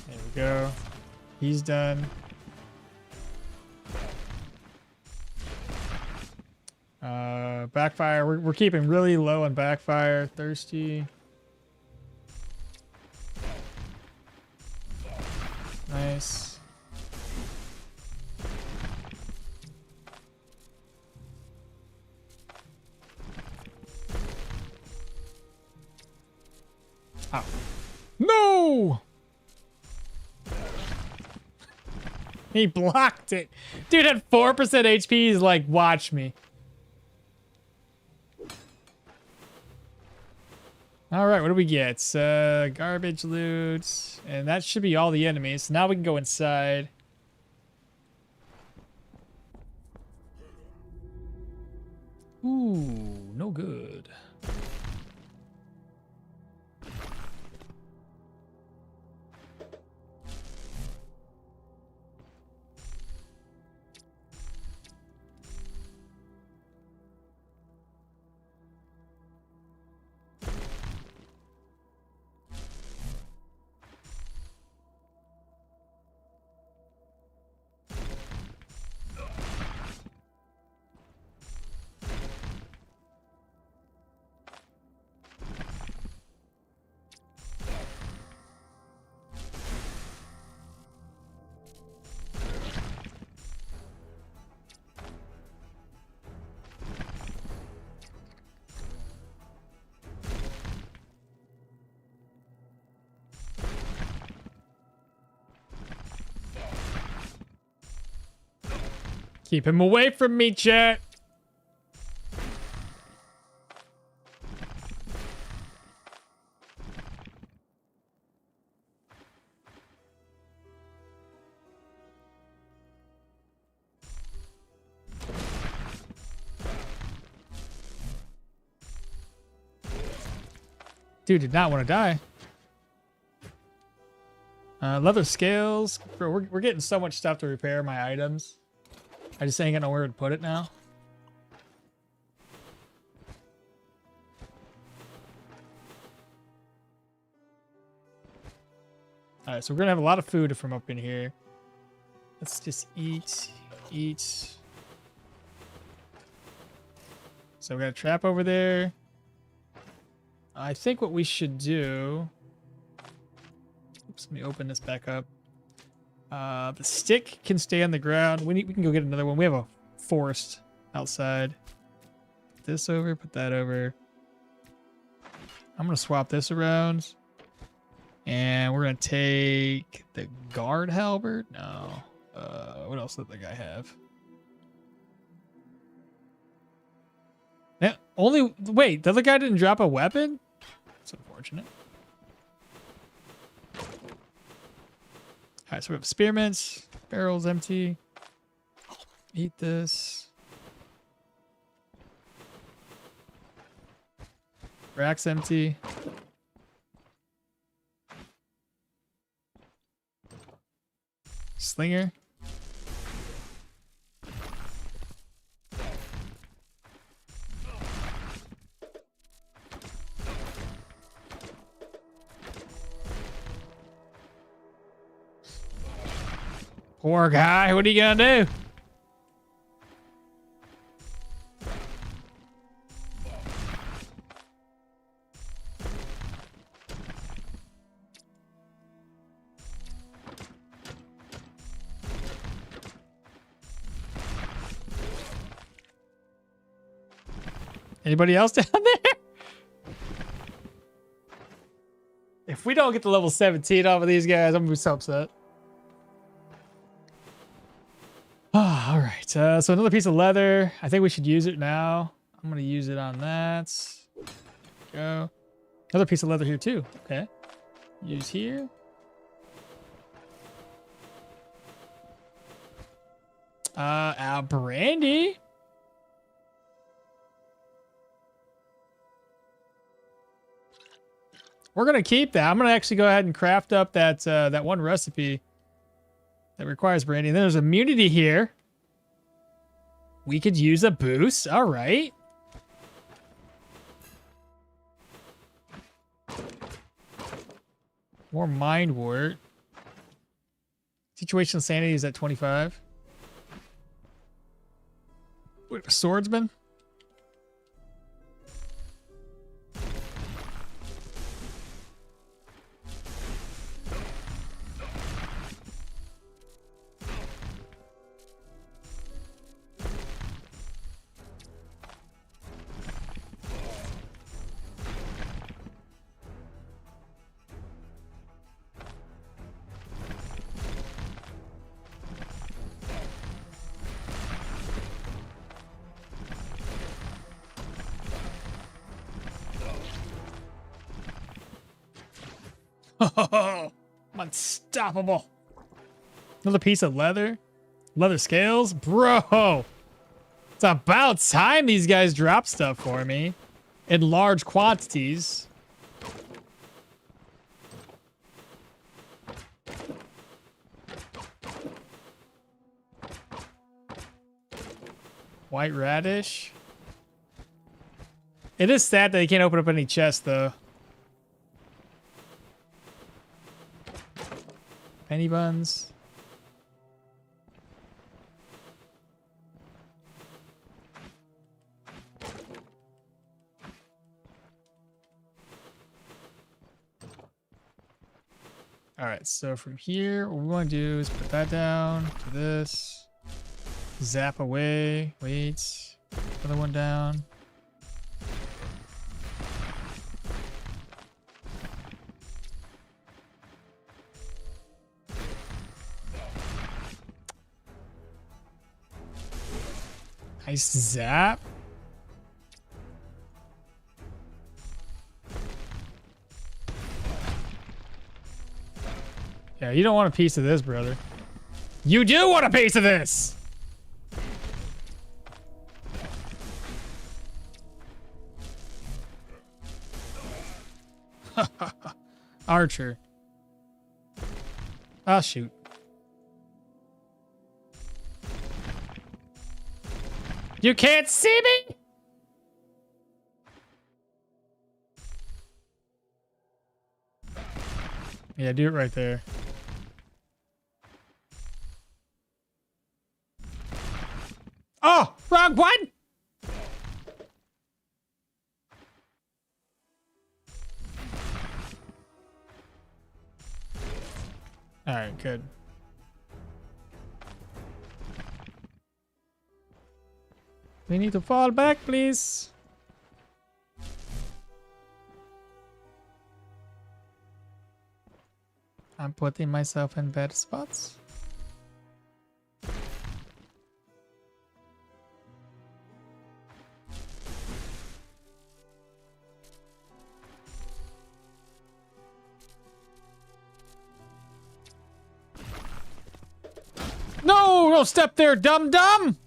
S1: There we go. He's done. backfire. We're keeping really low on backfire. Thirsty. Nice. Oh. No! He blocked it. Dude had 4% HP. He's like, watch me. All right, what do we get? Garbage loot. And that should be all the enemies. Now we can go inside. Ooh, no good. Keep him away from me, chat. Dude did not want to die. Leather scales. Bro, we're getting so much stuff to repair my items. I just ain't got nowhere to put it now. Alright, so we're gonna have a lot of food from up in here. Let's just eat. So we got a trap over there. I think what we should do... Oops, let me open this back up. The stick can stay on the ground. We can go get another one. We have a forest outside. Put this over, put that over. I'm going to swap this around. And we're going to take the guard halberd. No. What else did the guy have? Yeah, wait, the other guy didn't drop a weapon? That's unfortunate. Alright, so we have spearmints. Barrel's empty. Eat this. Rack's empty. Slinger. Poor guy, what are you gonna do? Anybody else down there? If we don't get to level 17 off of these guys, I'm gonna be so upset. All right, so another piece of leather. I think we should use it now. I'm gonna use it on that. Go. Another piece of leather here too. Okay. Use here. Brandy. We're gonna keep that. I'm gonna actually go ahead and craft up that that one recipe that requires brandy. And then there's immunity here. We could use a boost. All right. More mind wort. Situational sanity is at 25. Wait, a swordsman? I'm unstoppable. Another piece of leather. Leather scales? Bro! It's about time these guys drop stuff for me. In large quantities. White radish. It is sad that you can't open up any chests, though. Penny buns. All right, so from here, what we want to do is put that down to this. Zap away. Wait. Another one down. Nice zap. Yeah, you don't want a piece of this, brother. You do want a piece of this! Archer. Ah, shoot. You can't see me? Yeah, do it right there. Oh, wrong one! Alright, good. We need to fall back, please. I'm putting myself in bad spots. No, don't step there, dum-dum!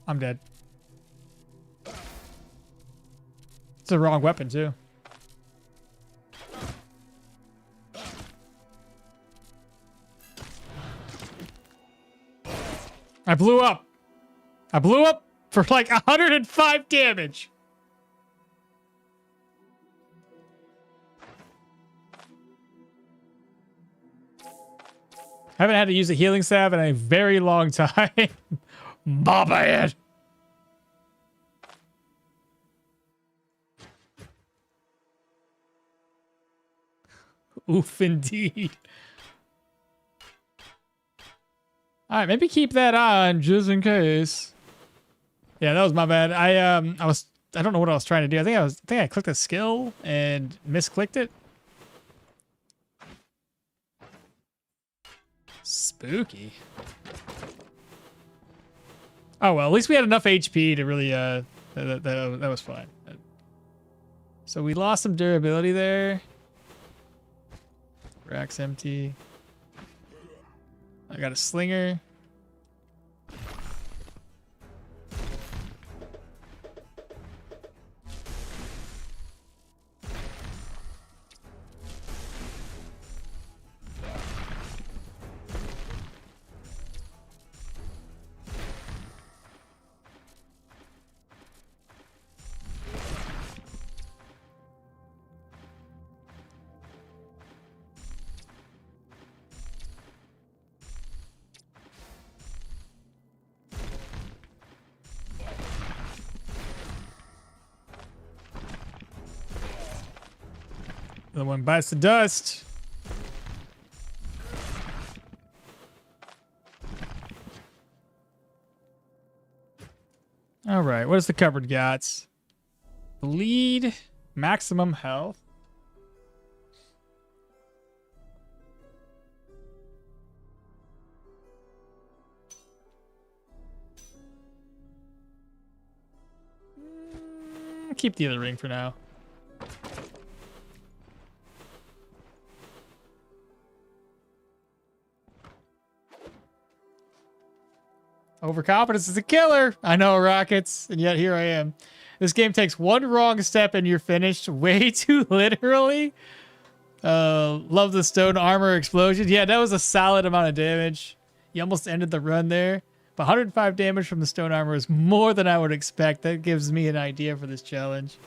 S1: I'm dead. It's the wrong weapon, too. I blew up. I blew up for like 105 damage. I haven't had to use a healing salve in a very long time. My bad. Oof, indeed. All right, maybe keep that on just in case. Yeah, that was my bad. I don't know what I was trying to do. I think I clicked a skill and misclicked it. Spooky. Oh well, at least we had enough HP to really that was fine. So we lost some durability there. Rack's empty. I got a slinger. The one bites the dust. All right, what does the cupboard got? Bleed, maximum health. Keep the other ring for now. Overconfidence is a killer. I know, Rockets, and yet here I am. This game takes one wrong step and you're finished way too literally. Love the stone armor explosion. Yeah, that was a solid amount of damage. You almost ended the run there. But 105 damage from the stone armor is more than I would expect. That gives me an idea for this challenge.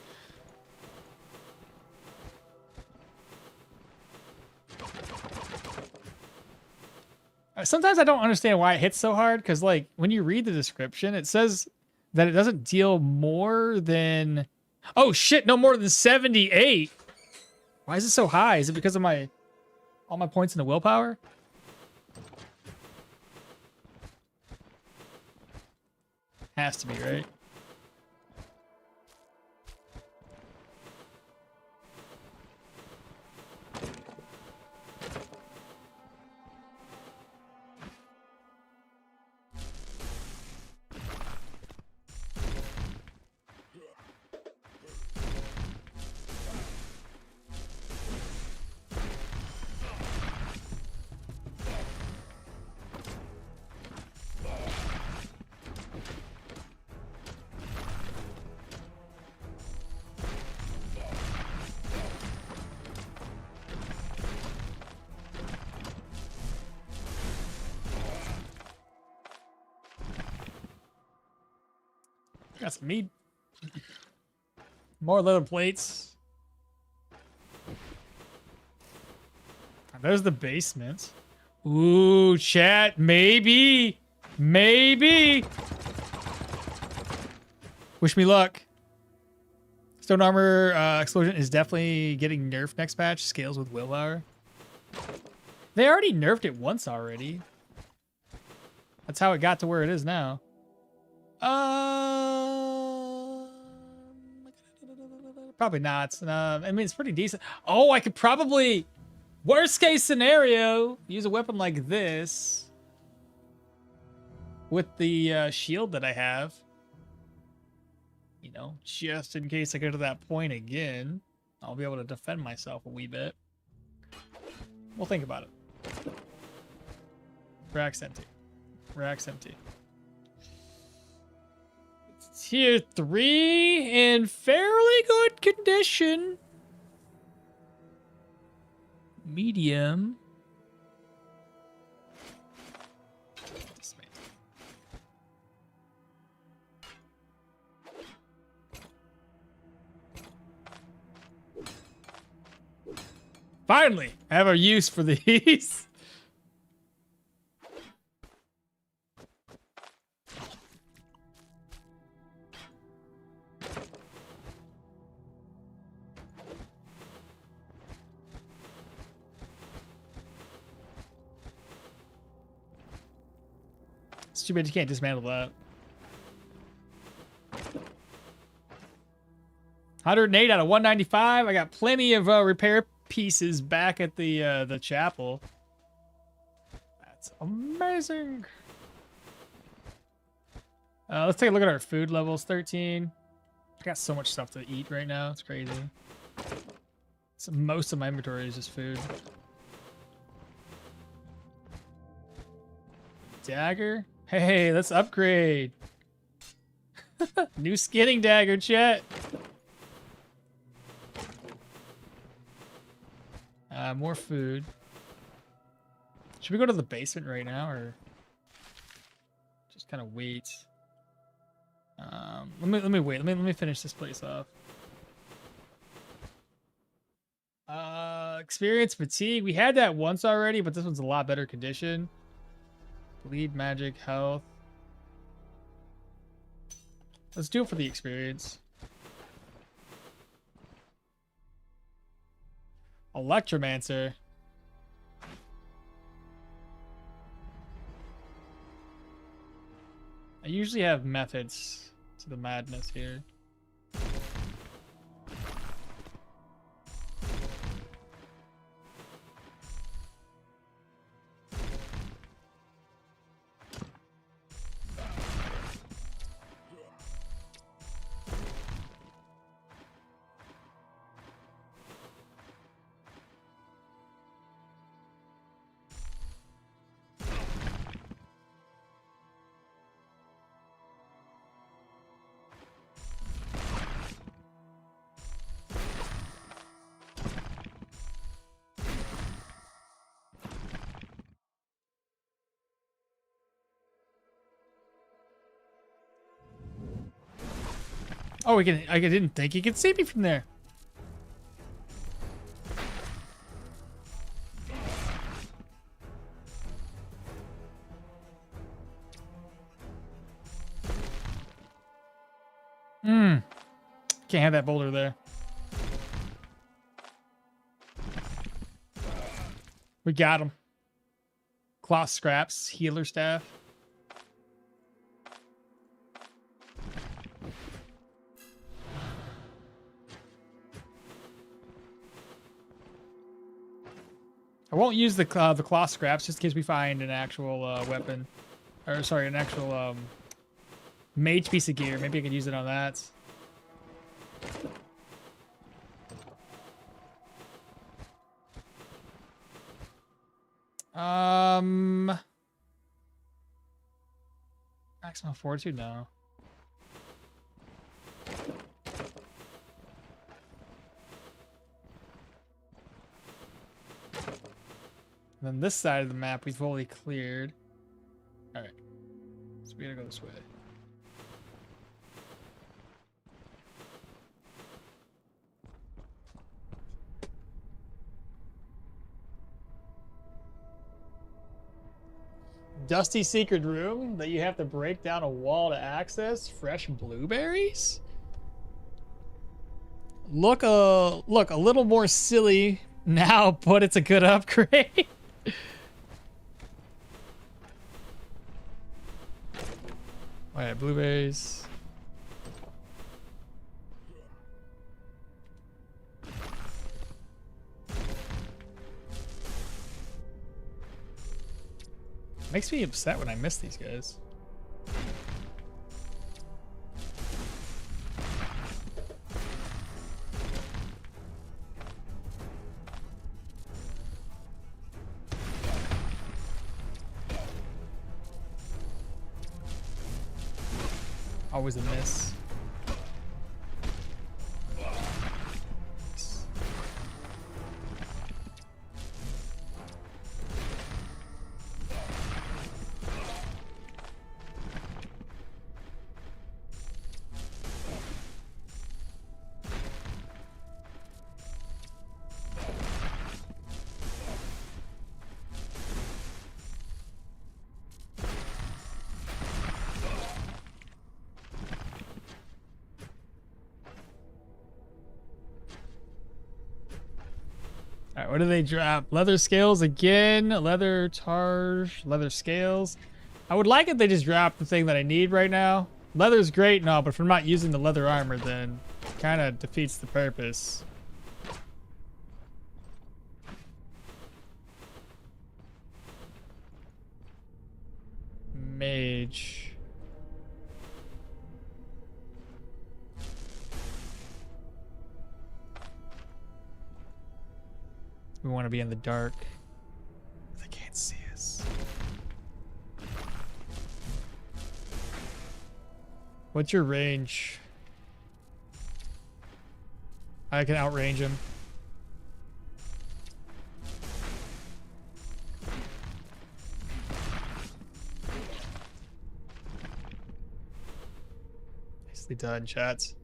S1: Sometimes I don't understand why it hits so hard, because like when you read the description, it says that it doesn't deal more than, oh shit, no more than 78. Why is it so high? Is it because of all my points in the willpower? Has to be, right? Got some meat. More leather plates. There's the basement. Ooh, chat. Maybe. Maybe. Wish me luck. Stone armor explosion is definitely getting nerfed next patch. Scales with willpower. They already nerfed it once already. That's how it got to where it is now. Probably not. I mean, it's pretty decent. Oh, I could probably, worst case scenario, use a weapon like this with the shield that I have. You know, just in case I go to that point again, I'll be able to defend myself a wee bit. We'll think about it. Rack's empty. Rack's empty. Tier 3 in fairly good condition. Medium. Finally, I have a use for these. It's too bad you can't dismantle that. 108 out of 195. I got plenty of repair pieces back at the chapel. That's amazing. Let's take a look at our food levels. 13. I got so much stuff to eat right now. It's crazy. So most of my inventory is just food. Dagger? Hey, let's upgrade. New skinning dagger, chat. More food. Should we go to the basement right now, or just kind of wait? Let me wait. Let me finish this place off. Experience fatigue. We had that once already, but this one's a lot better condition. Bleed, magic, health. Let's do it for the experience. Electromancer. I usually have methods to the madness here. Oh, we can. I didn't think he could see me from there. Can't have that boulder there. We got him. Cloth scraps, healer staff. I won't use the cloth scraps just in case we find an actual weapon. Or, sorry, an actual mage piece of gear. Maybe I could use it on that. Maximum fortitude? No. And then this side of the map we've fully cleared. Alright. So we gotta go this way. Dusty secret room that you have to break down a wall to access. Fresh blueberries? Look a little more silly now, but it's a good upgrade. Alright, blueberries. Makes me upset when I miss these guys. Always a miss. Alright, what do they drop? Leather scales again, leather targe, leather scales. I would like if they just drop the thing that I need right now. Leather's great and all, but if I'm not using the leather armor, then it kind of defeats the purpose. Mage. We want to be in the dark. They can't see us. What's your range? I can outrange him. Nicely done, chats.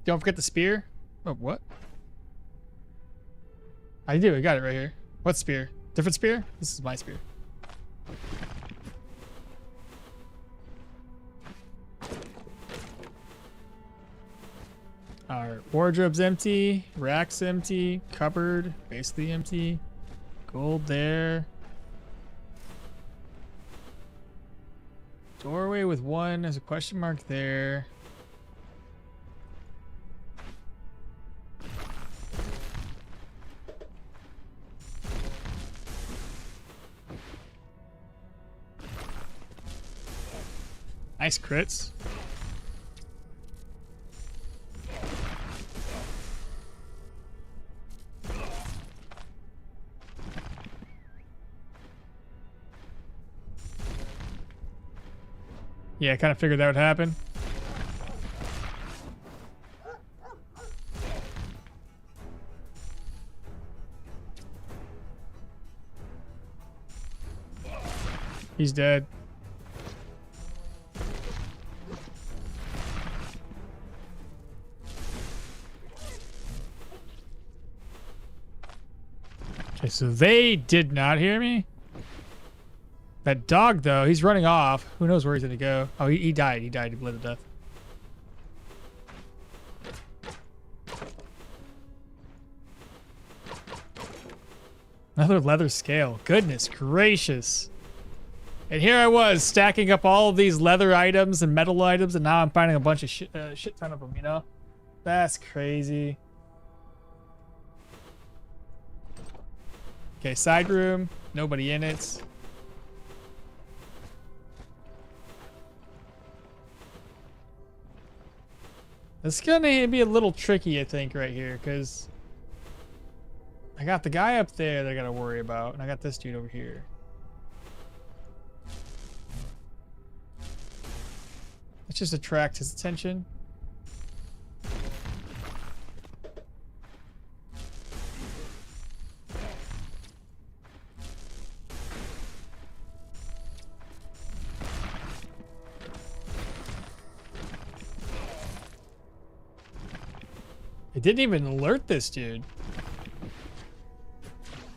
S1: Don't forget the spear. Oh, what? I do. I got it right here. What spear? Different spear? This is my spear. Our wardrobe's empty. Rack's empty. Cupboard basically empty. Gold there. Doorway with one. There's a question mark there. Nice crits. Yeah, I kind of figured that would happen. He's dead. so they did not hear me? That dog, though, he's running off. Who knows where he's gonna go? Oh, he died. He died. He bled to death. Another leather scale. Goodness gracious. And here I was stacking up all of these leather items and metal items, and now I'm finding a bunch of shit ton of them, you know? That's crazy. Okay, side room. Nobody in it. It's gonna be a little tricky, I think, right here, because I got the guy up there that I gotta worry about, and I got this dude over here. Let's just attract his attention. It didn't even alert this dude.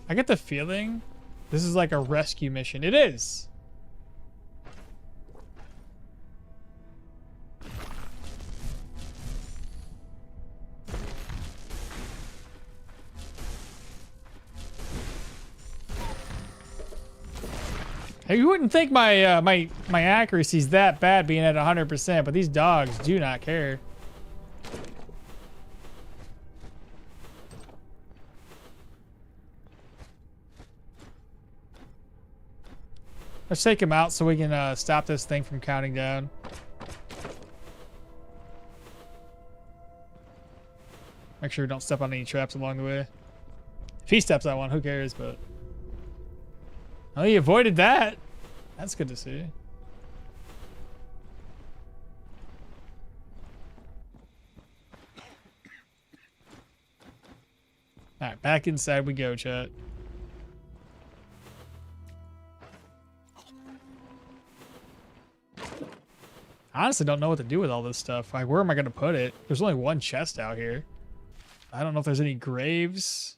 S1: I get the feeling this is like a rescue mission. It is. You wouldn't think my my accuracy's that bad being at 100%, but these dogs do not care. Let's take him out so we can stop this thing from counting down. Make sure we don't step on any traps along the way. If he steps on one, who cares, but... Oh, he avoided that. That's good to see. Alright, back inside we go, chat. I honestly don't know what to do with all this stuff. Like, where am I going to put it? There's only one chest out here. I don't know if there's any graves.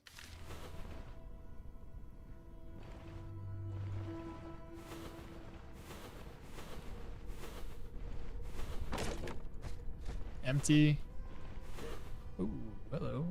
S1: Empty. Ooh, hello.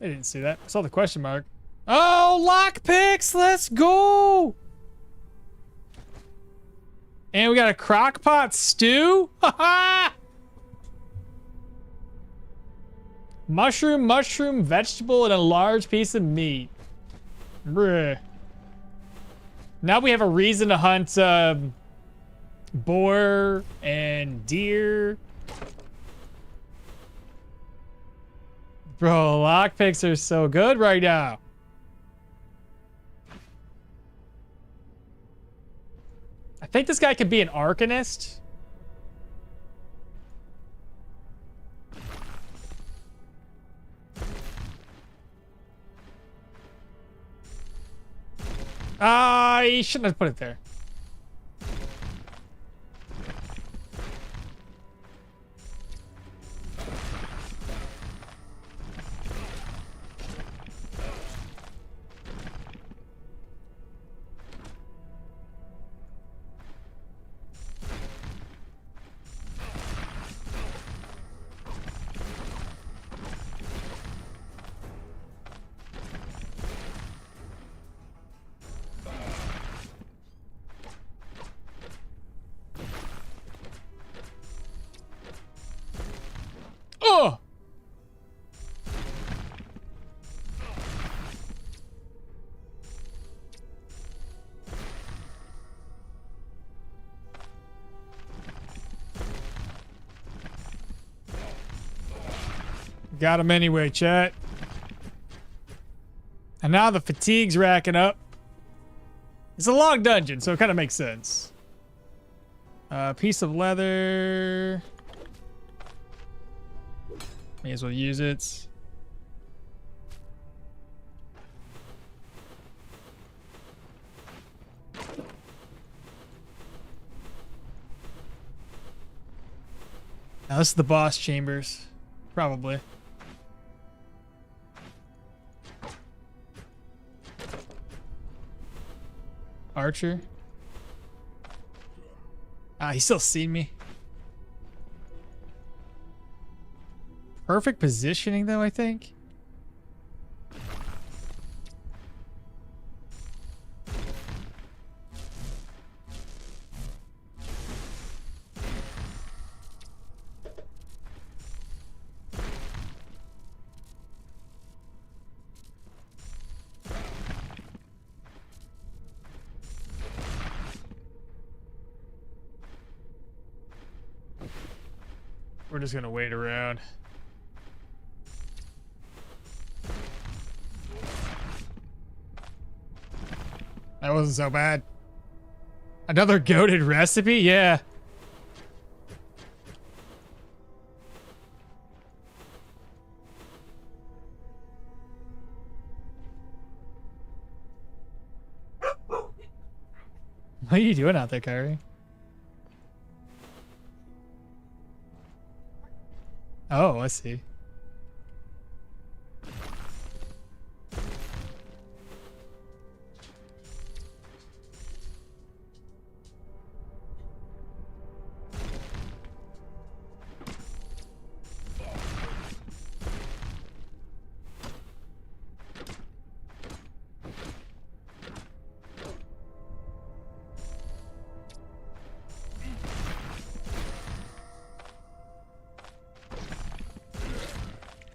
S1: I didn't see that. I saw the question mark. Oh, lockpicks! Let's go! And we got a crockpot stew? Ha Mushroom, vegetable, and a large piece of meat. Bruh. Now we have a reason to hunt boar and deer. Bro, lockpicks are so good right now. I think this guy could be an arcanist. He shouldn't have put it there. Got him anyway, chat. And now the fatigue's racking up. It's a long dungeon, so it kind of makes sense. Piece of leather. May as well use it. Now this is the boss chambers. Probably. Archer. Ah, he's still seen me. Perfect positioning though, I think. We're just gonna wait around. That wasn't so bad. Another goated recipe? Yeah. What are you doing out there, Kyrie? Oh, I see.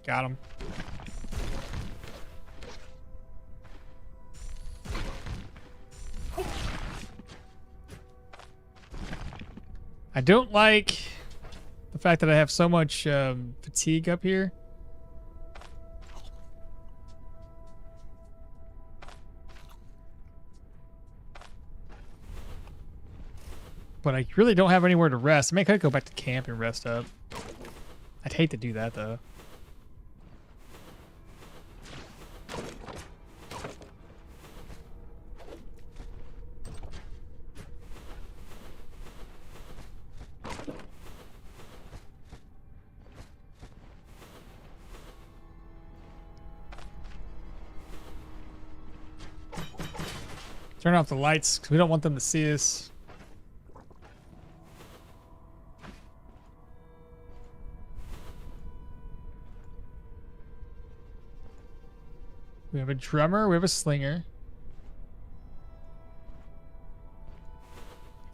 S1: Got him. I don't like the fact that I have so much fatigue up here. But I really don't have anywhere to rest. I mean, I could go back to camp and rest up. I'd hate to do that though. Turn off the lights because we don't want them to see us. We have a drummer, we have a slinger.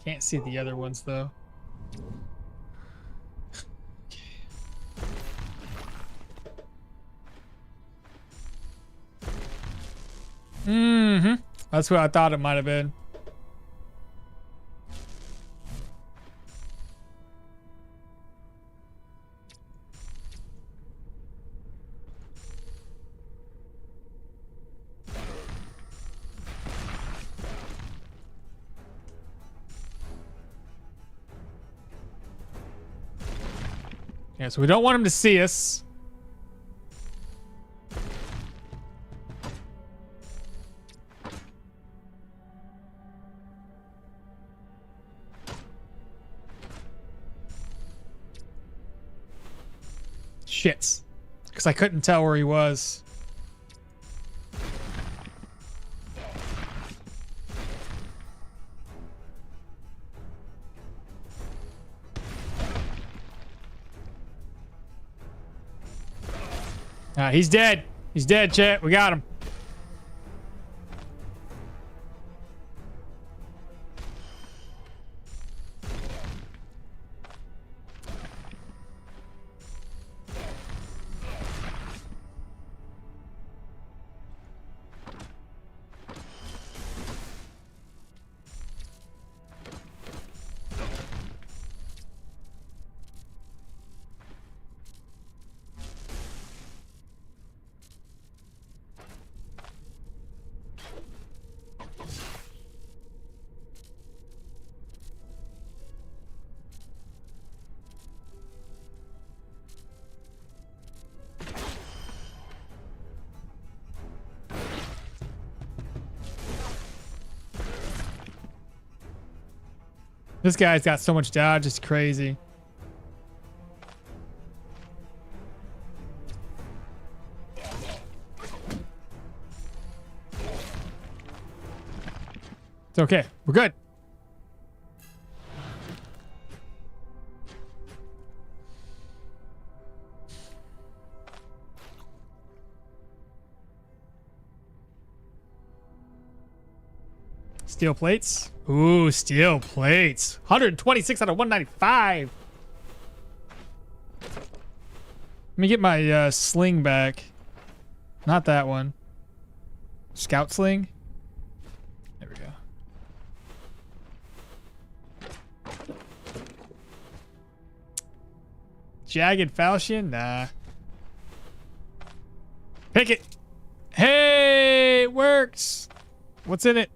S1: Can't see the other ones though. Mm-hmm. That's what I thought it might have been. Yeah, so we don't want him to see us. Shit. Because I couldn't tell where he was. He's dead. He's dead, chat. We got him. This guy's got so much dodge, it's crazy. It's okay. We're good. Steel plates. Ooh, steel plates. 126 out of 195. Let me get my sling back. Not that one. Scout sling. There we go. Jagged falchion? Nah. Pick it. Hey, it works. What's in it?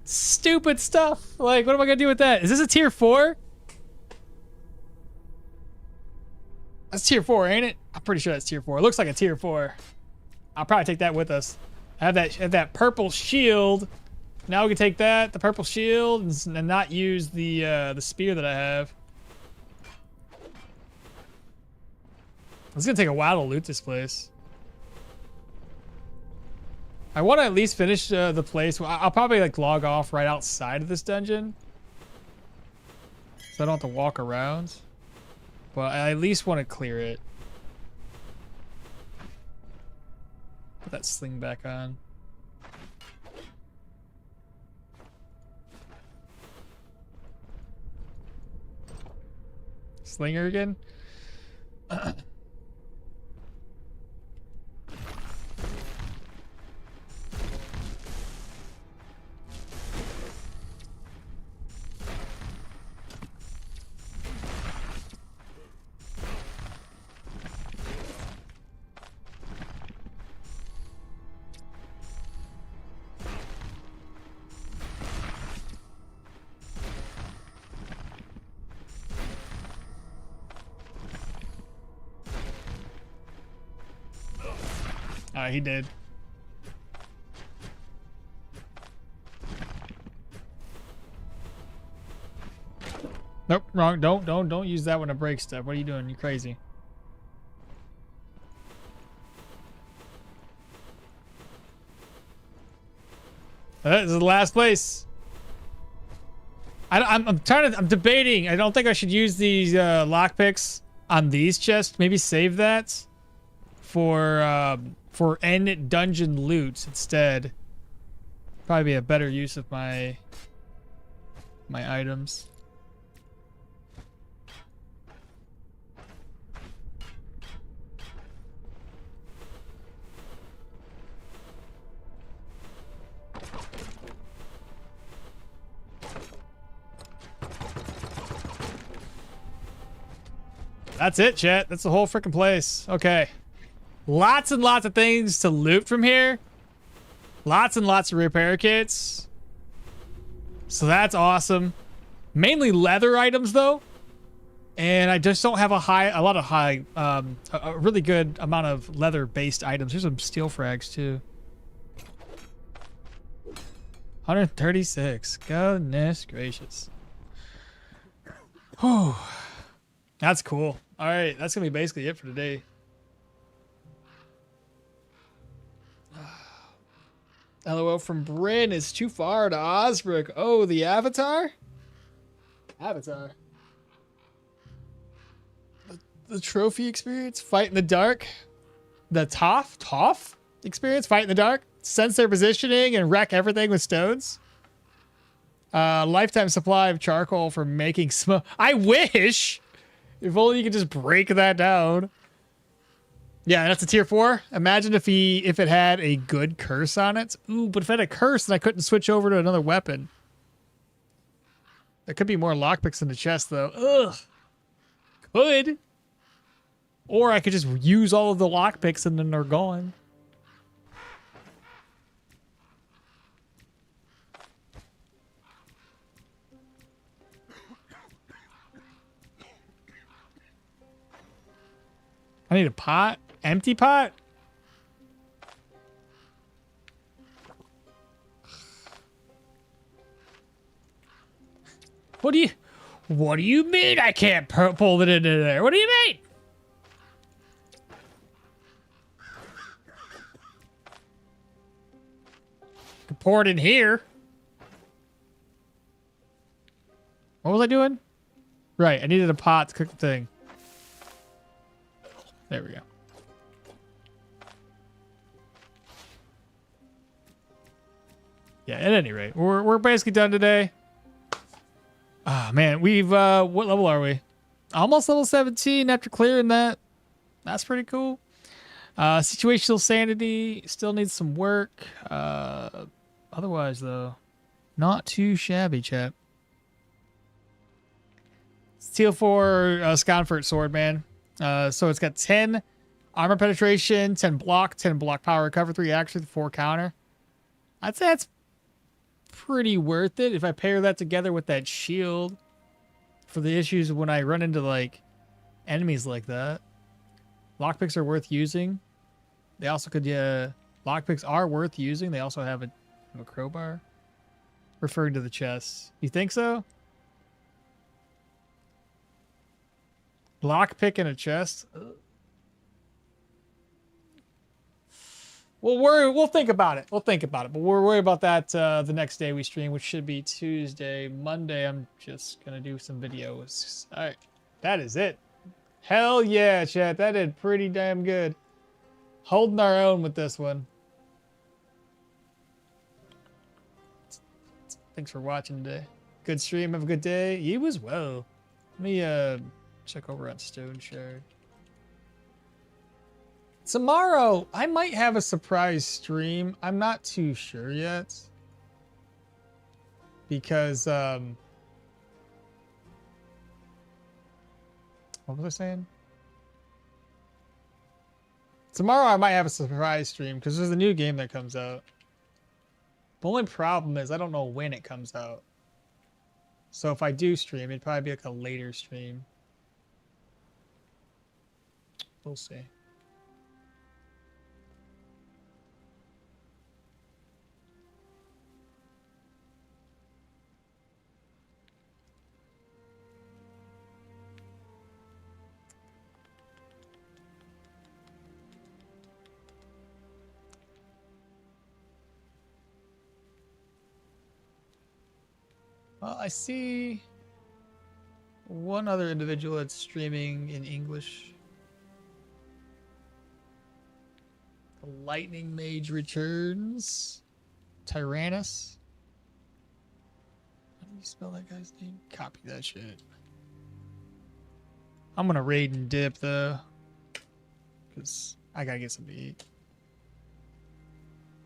S1: Stupid stuff. Like, what am I gonna do with that? Is this a tier 4? That's tier 4, ain't it? I'm pretty sure that's tier 4. It looks like a tier 4. I'll probably take that with us. Have that purple shield. Now we can take that, the purple shield, and not use the spear that I have. It's gonna take a while to loot this place. I want to at least finish the place. I'll probably like log off right outside of this dungeon, so I don't have to walk around. But I at least want to clear it. Put that sling back on. Slinger again. He did. Nope, wrong. Don't use that one to break stuff. What are you doing? You crazy. This is the last place. I'm debating. I don't think I should use these lockpicks on these chests. Maybe save that for end dungeon loot instead. Probably be a better use of my items. That's it, chat. That's the whole freaking place. Okay. Lots and lots of things to loot from here. Lots and lots of repair kits. So that's awesome. Mainly leather items though. And I just don't have a really good amount of leather based items. There's some steel frags too. 136. Goodness gracious. Whew. That's cool. All right. That's going to be basically it for today. LOL from Bryn is too far to Osbrook. Oh, the Avatar? Avatar. The trophy experience? Fight in the dark? The Toff experience? Fight in the dark? Sense their positioning and wreck everything with stones? Lifetime supply of charcoal for making smoke. I wish! If only you could just break that down. Yeah, that's a tier 4. Imagine if it had a good curse on it. Ooh, but if it had a curse, then I couldn't switch over to another weapon. There could be more lockpicks in the chest, though. Ugh. Could. Or I could just use all of the lockpicks and then they're gone. I need a pot. Empty pot? What do you mean I can't pull it into there? What do you mean? Can pour it in here. What was I doing? Right, I needed a pot to cook the thing. There we go. Yeah, at any rate, we're basically done today. Ah, man, we've what level are we? Almost level 17 after clearing that. That's pretty cool. Situational sanity still needs some work. Otherwise though, not too shabby, chap. Steel 4 Sconfort sword, man. So it's got 10 armor penetration, 10 block power recover, 3 action, 4 counter. I'd say that's pretty worth it if I pair that together with that shield for the issues when I run into like enemies like that. Lockpicks are worth using. They also could lockpicks are worth using. They also have a crowbar. Referring to the chest. You think so? Lockpick in a chest? We'll think about it. We'll think about it. But we'll worry about that the next day we stream, which should be Tuesday. Monday, I'm just going to do some videos. All right. That is it. Hell yeah, chat. That did pretty damn good. Holding our own with this one. Thanks for watching today. Good stream. Have a good day. You as well. Let me check over on Stoneshard. Tomorrow, I might have a surprise stream. I'm not too sure yet. Because, what was I saying? Tomorrow I might have a surprise stream because there's a new game that comes out. The only problem is I don't know when it comes out. So if I do stream, it'd probably be like a later stream. We'll see. Well, I see one other individual that's streaming in English. The Lightning Mage returns. Tyrannus. How do you spell that guy's name? Copy that shit. I'm gonna raid and dip though, because I gotta get some to eat.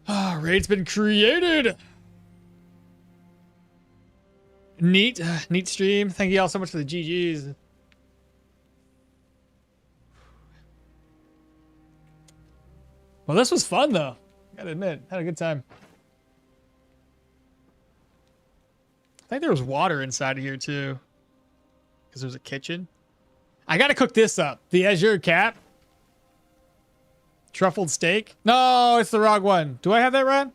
S1: Ah, raid's been created. Neat stream. Thank you all so much for the GGs. Well, this was fun though. Gotta admit, had a good time. I think there was water inside of here too, because there's a kitchen. I gotta cook this up. The Azure Cap. Truffled steak. No, it's the wrong one. Do I have that right?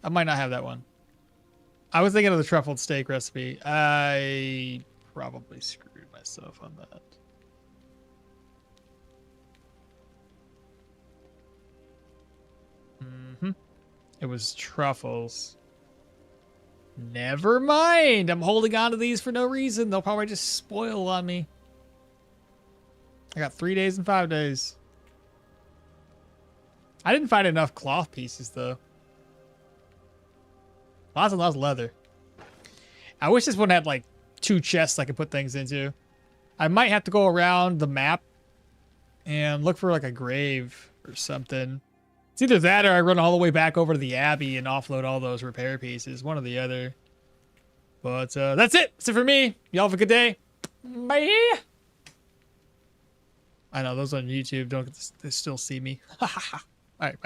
S1: I might not have that one. I was thinking of the truffled steak recipe. I probably screwed myself on that. It was truffles. Never mind. I'm holding on to these for no reason. They'll probably just spoil on me. I got 3 days and 5 days. I didn't find enough cloth pieces though. Lots and lots of leather. I wish this one had like 2 chests I could put things into. I might have to go around the map and look for like a grave or something. It's either that or I run all the way back over to the Abbey and offload all those repair pieces. One or the other. But that's it. That's it for me. Y'all have a good day. Bye. I know those on YouTube don't get to still see me. All right, bye.